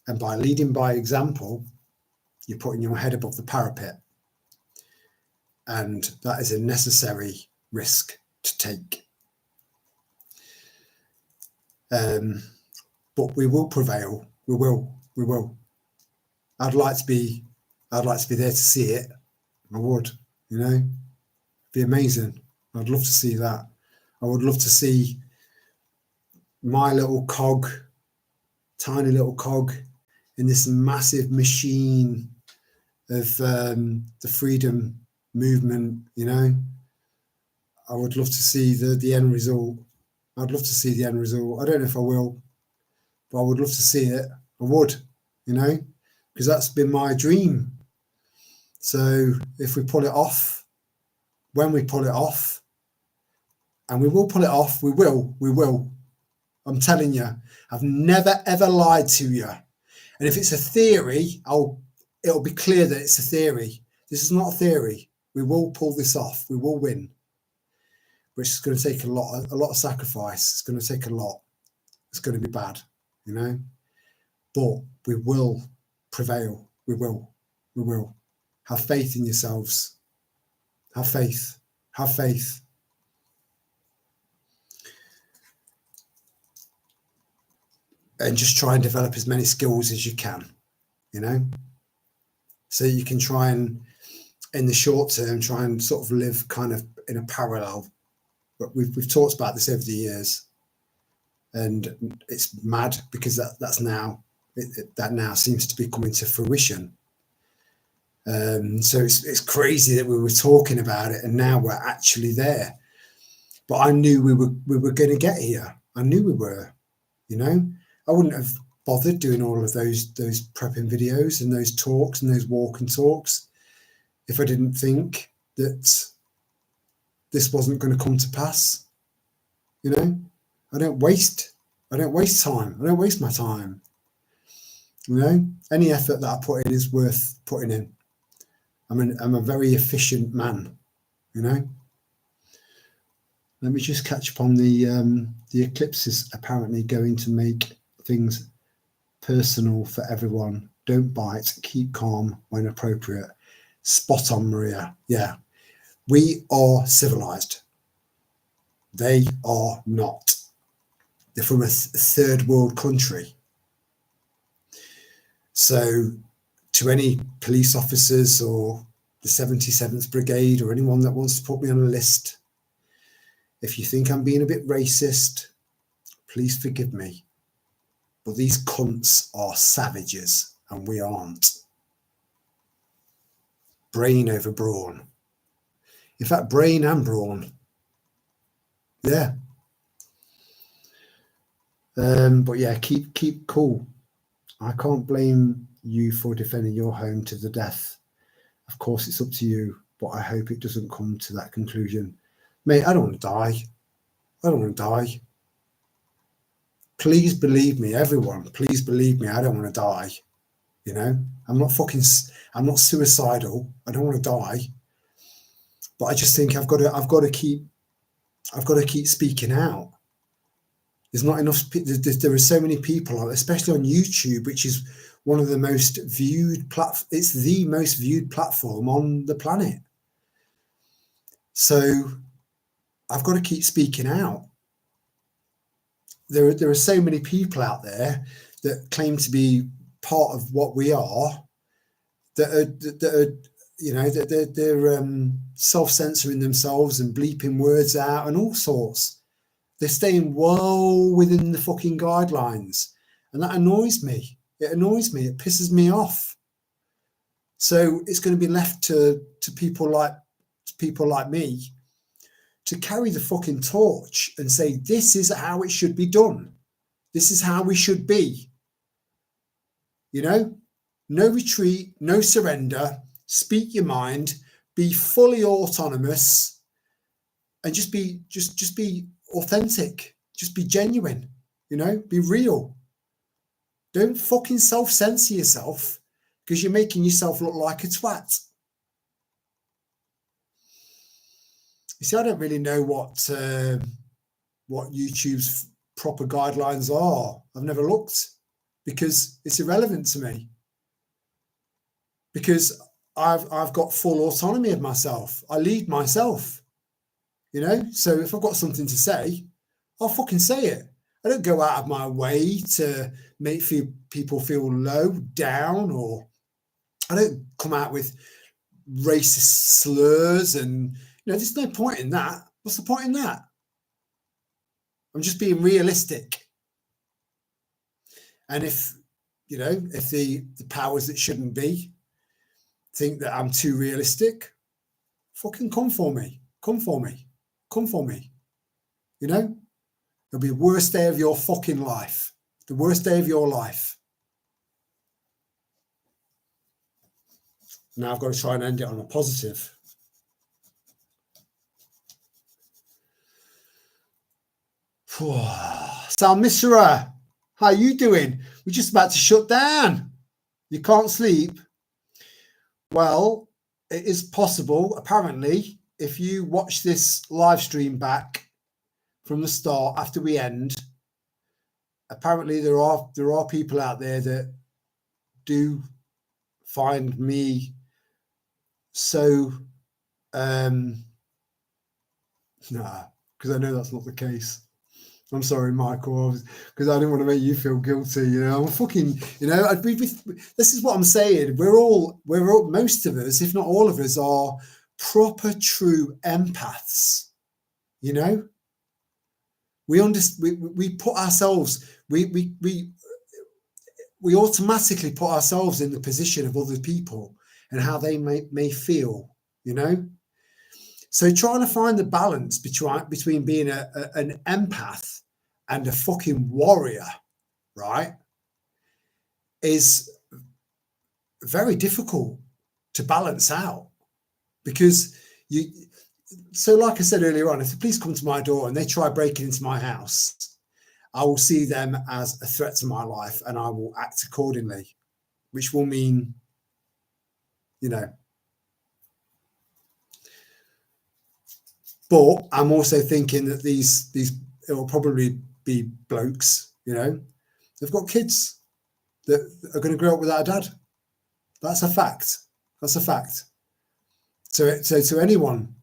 And by leading by example, you're putting your head above the parapet. And that is a necessary risk to take. But we will prevail. We will. I'd like to be there to see it. I would, be amazing. I'd love to see that. I would love to see my little cog, tiny little cog in this massive machine of the freedom movement, I would love to see the end result. I'd love to see the end result. I don't know if I will, but I would love to see it. I would, because that's been my dream. So if we pull it off, when we pull it off, and we will pull it off, we will. I'm telling you, I've never, ever lied to you. And if it's a theory, it'll be clear that it's a theory. This is not a theory. We will pull this off. We will win. Which is going to take a lot of sacrifice. It's going to take a lot. It's going to be bad, But we will prevail. We will. Have faith in yourselves. Have faith. Have faith. And just try and develop as many skills as you can, So you can try and, in the short term, try and sort of live kind of in a parallel. But we've talked about this over the years, and it's mad because that now seems to be coming to fruition. So it's crazy that we were talking about it and now we're actually there. But I knew we were going to get here. I knew we were. I wouldn't have bothered doing all of those prepping videos and those talks and those walk and talks if I didn't think that this wasn't going to come to pass. I don't waste time. I don't waste my time. Any effort that I put in is worth putting in. I'm a very efficient man. Let me just catch up on the eclipse is apparently going to make things personal for everyone. Don't bite, keep calm when appropriate. Spot on, Maria. Yeah, we are civilized. They are not. They're from a third world country. So to any police officers or the 77th Brigade or anyone that wants to put me on a list, if you think I'm being a bit racist, please forgive me. But these cunts are savages and we aren't. Brain over brawn. In fact, brain and brawn. Yeah. But yeah, keep cool. I can't blame you for defending your home to the death. Of course, it's up to you, but I hope it doesn't come to that conclusion. Mate, I don't want to die. I don't want to die. Please believe me, everyone. Please believe me. I don't want to die. I'm not suicidal. I don't want to die. But I just think I've got to keep speaking out. There's not enough. There are so many people, especially on YouTube, which is one of the most viewed It's the most viewed platform on the planet. So I've got to keep speaking out. There are so many people out there that claim to be part of what we are, that are they're self-censoring themselves and bleeping words out and all sorts. They're staying well within the fucking guidelines, and that annoys me. It annoys me. It pisses me off. So it's going to be left to people like me to carry the fucking torch and say, this is how it should be done. This is how we should be. No retreat, no surrender, speak your mind, be fully autonomous, and just be authentic, just be genuine, be real. Don't fucking self-censor yourself because you're making yourself look like a twat. You see, I don't really know what YouTube's proper guidelines are. I've never looked because it's irrelevant to me. Because I've got full autonomy of myself. I lead myself, you know? So if I've got something to say, I'll fucking say it. I don't go out of my way to make people feel low down, or I don't come out with racist slurs, and there's no point in that. What's the point in that? I'm just being realistic. And if the powers that shouldn't be think that I'm too realistic, fucking come for me. It'll be the worst day of your fucking life. The worst day of your life. Now I've got to try and end it on a positive. Sal Misra, how you doing? We're just about to shut down. You can't sleep? Well, it is possible. Apparently, if you watch this live stream back from the start after we end, apparently there are people out there that do find me so because I know that's not the case. I'm sorry, Michael, because I didn't want to make you feel guilty. I'm fucking, this is what I'm saying. We're all, most of us, if not all of us, are proper true empaths. We understand. We put ourselves. We automatically put ourselves in the position of other people and how they may feel. So trying to find the balance between being an empath and a fucking warrior, right, is very difficult to balance out, because so like I said earlier on, if the police come to my door and they try breaking into my house, I will see them as a threat to my life and I will act accordingly, which will mean, but I'm also thinking that it will probably be blokes, they've got kids that are going to grow up without a dad. That's a fact. So to anyone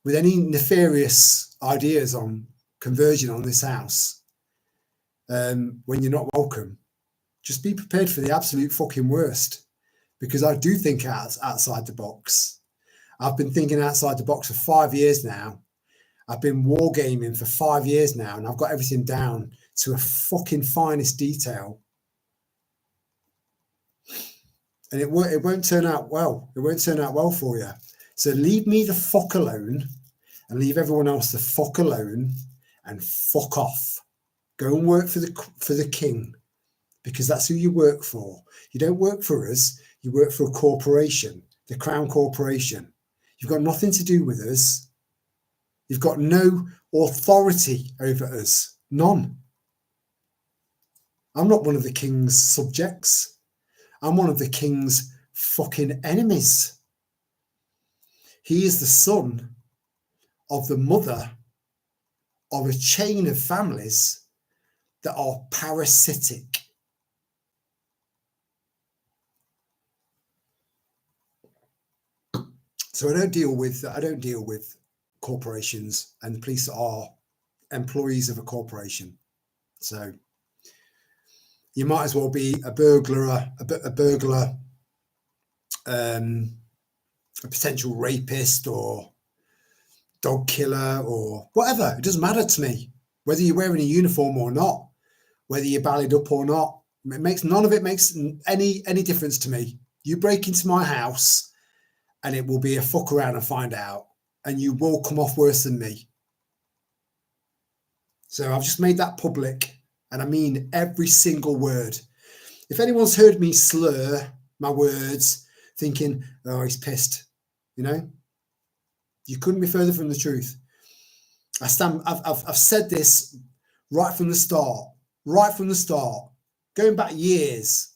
with any nefarious ideas on conversion on this house, when you're not welcome, just be prepared for the absolute fucking worst, because I do think outside the box. I've been thinking outside the box for 5 years now. I've been wargaming for 5 years now, and I've got everything down to a fucking finest detail. And it won't turn out well. It won't turn out well for you. So leave me the fuck alone, and leave everyone else the fuck alone, and fuck off. Go and work for the king, because that's who you work for. You don't work for us. You work for a corporation, the Crown Corporation. You've got nothing to do with us. You've got no authority over us. None. I'm not one of the king's subjects. I'm one of the king's fucking enemies. He is the son of the mother of a chain of families that are parasitic. So I don't deal with corporations, and the police are employees of a corporation. So you might as well be a burglar, a potential rapist, or dog killer, or whatever. It doesn't matter to me whether you're wearing a uniform or not, whether you're ballied up or not. None of it makes any difference to me. You break into my house, and it will be a fuck around and find out, and you will come off worse than me. So I've just made that public, and I mean every single word. If anyone's heard me slur my words, thinking, "Oh, he's pissed," you couldn't be further from the truth. I've said this right from the start, going back years,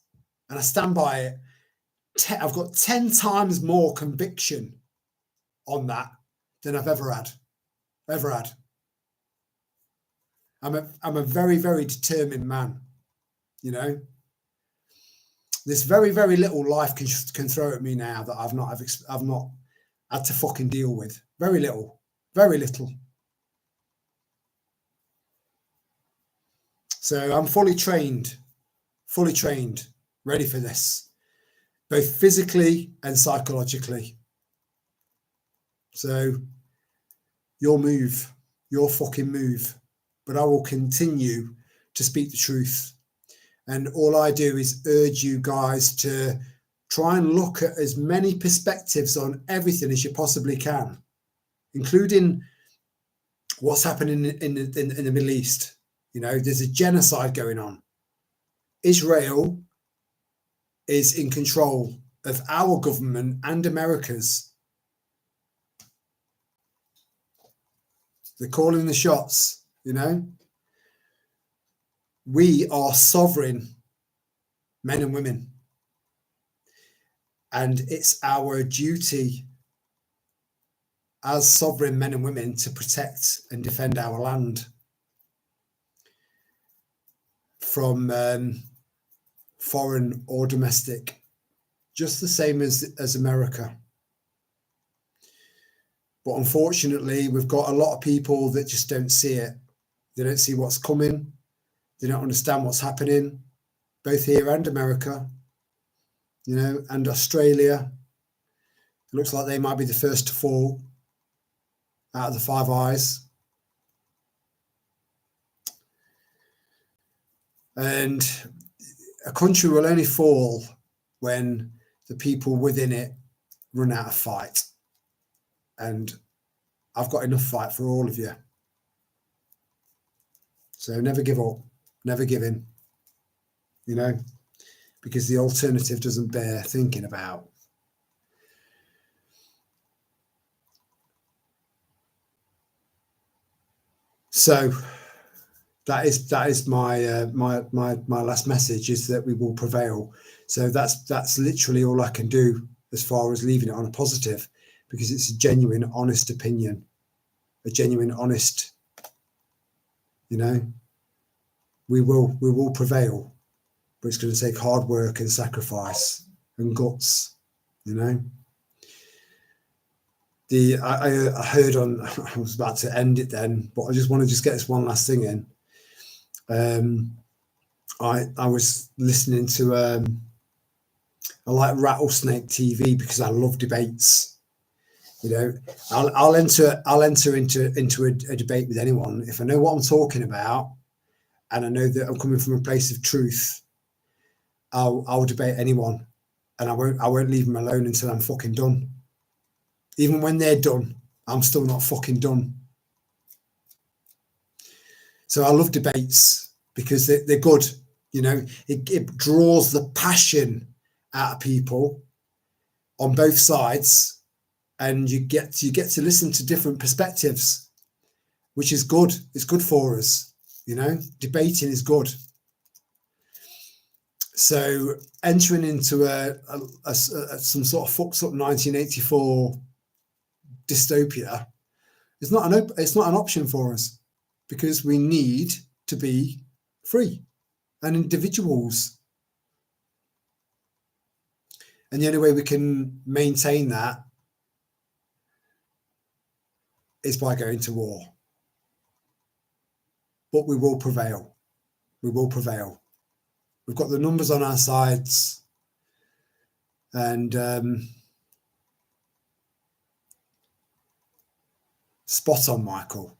and I stand by it. I've got 10 times more conviction on that than I've ever had. I'm a very, very determined man, There's very, very little life can throw at me now that I've not had to fucking deal with. Very little, very little. So I'm fully trained, ready for this, both physically and psychologically. So your fucking move, but I will continue to speak the truth. And all I do is urge you guys to try and look at as many perspectives on everything as you possibly can, including what's happening in the Middle East. You know, there's a genocide going on. Israel is in control of our government and America's. They're calling the shots, you know. We are sovereign men and women. And it's our duty as sovereign men and women to protect and defend our land from foreign or domestic, just the same as America. But unfortunately, we've got a lot of people that just don't see it. They don't see what's coming. They don't understand what's happening, both here and America, you know, and Australia. It looks like they might be the first to fall out of the Five Eyes. And a country will only fall when the people within it run out of fight. And I've got enough fight for all of you. So never give up, never give in, you know, because the alternative doesn't bear thinking about. So that is my my last message, is that we will prevail. So that's literally all I can do as far as leaving it on a positive, because it's a genuine, honest opinion, a genuine, honest, you know, we will prevail, but it's going to take hard work and sacrifice and guts, you know. I heard on, I was about to end it then, but I just want to get this one last thing in. I was listening to I like Rattlesnake TV because I love debates. You know, I'll enter into a debate with anyone if I know what I'm talking about and I know that I'm coming from a place of truth. I'll debate anyone, and I won't leave them alone until I'm fucking done. Even when they're done, I'm still not fucking done. So I love debates because they're good. You know, it draws the passion out of people on both sides, and you get to listen to different perspectives, which is good. It's good for us. You know, debating is good. So entering into some sort of fucked up 1984 dystopia is not an option for us, because we need to be free and individuals. And the only way we can maintain that is by going to war. But we will prevail. We will prevail. We've got the numbers on our sides. And spot on, Michael.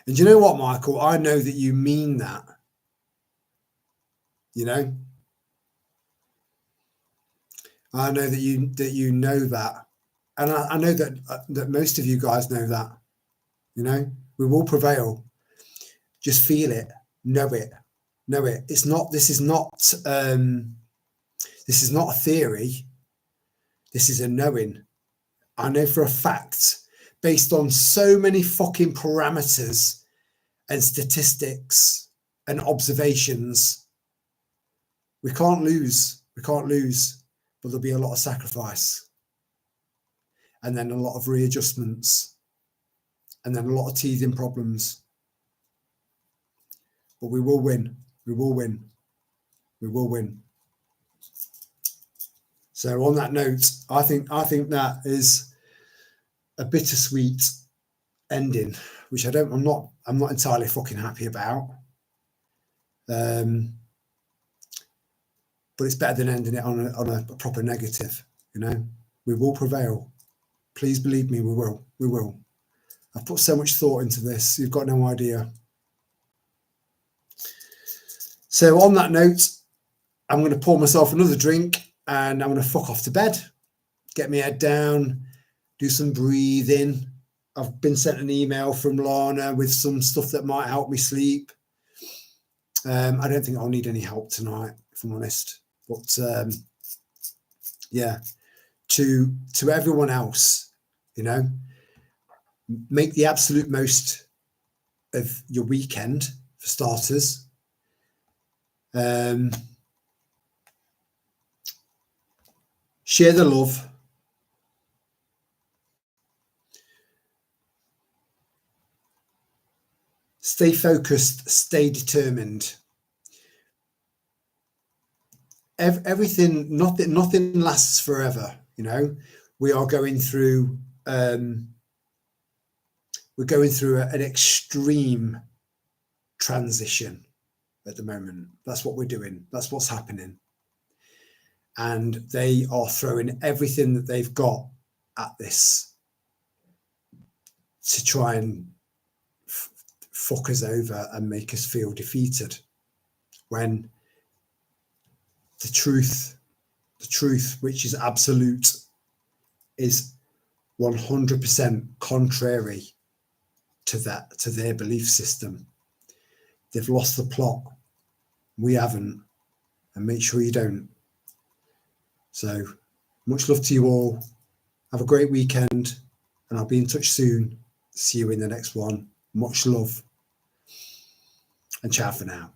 And you know what, Michael? I know that you mean that. You know? I know that you know that. And I know that most of you guys know that. You know? We will prevail. Just feel it. Know it. Know it. This is not a theory. This is a knowing. I know for a fact, based on so many fucking parameters and statistics and observations, we can't lose. We can't lose, but there'll be a lot of sacrifice, and then a lot of readjustments, and then a lot of teething problems. But we will win. We will win. We will win. So on that note, I think that is a bittersweet ending, which I'm not entirely fucking happy about. But it's better than ending it on a proper negative. You know, we will prevail. Please believe me, we will. We will. I've put so much thought into this. You've got no idea. So on that note, I'm going to pour myself another drink and I'm going to fuck off to bed, get my head down, do some breathing. I've been sent an email from Lana with some stuff that might help me sleep. I don't think I'll need any help tonight, if I'm honest. But yeah, to everyone else, you know, make the absolute most of your weekend for starters. Share the love. Stay focused, stay determined. Everything, nothing lasts forever, you know. We are going through an extreme transition at the moment. That's what we're doing. That's what's happening. And they are throwing everything that they've got at this to try and fuck us over and make us feel defeated, when the truth, which is absolute, is 100% contrary to their belief system. They've lost the plot. We haven't, and make sure you don't. So much love to you all. Have a great weekend, and I'll be in touch soon. See you in the next one. Much love, and ciao for now.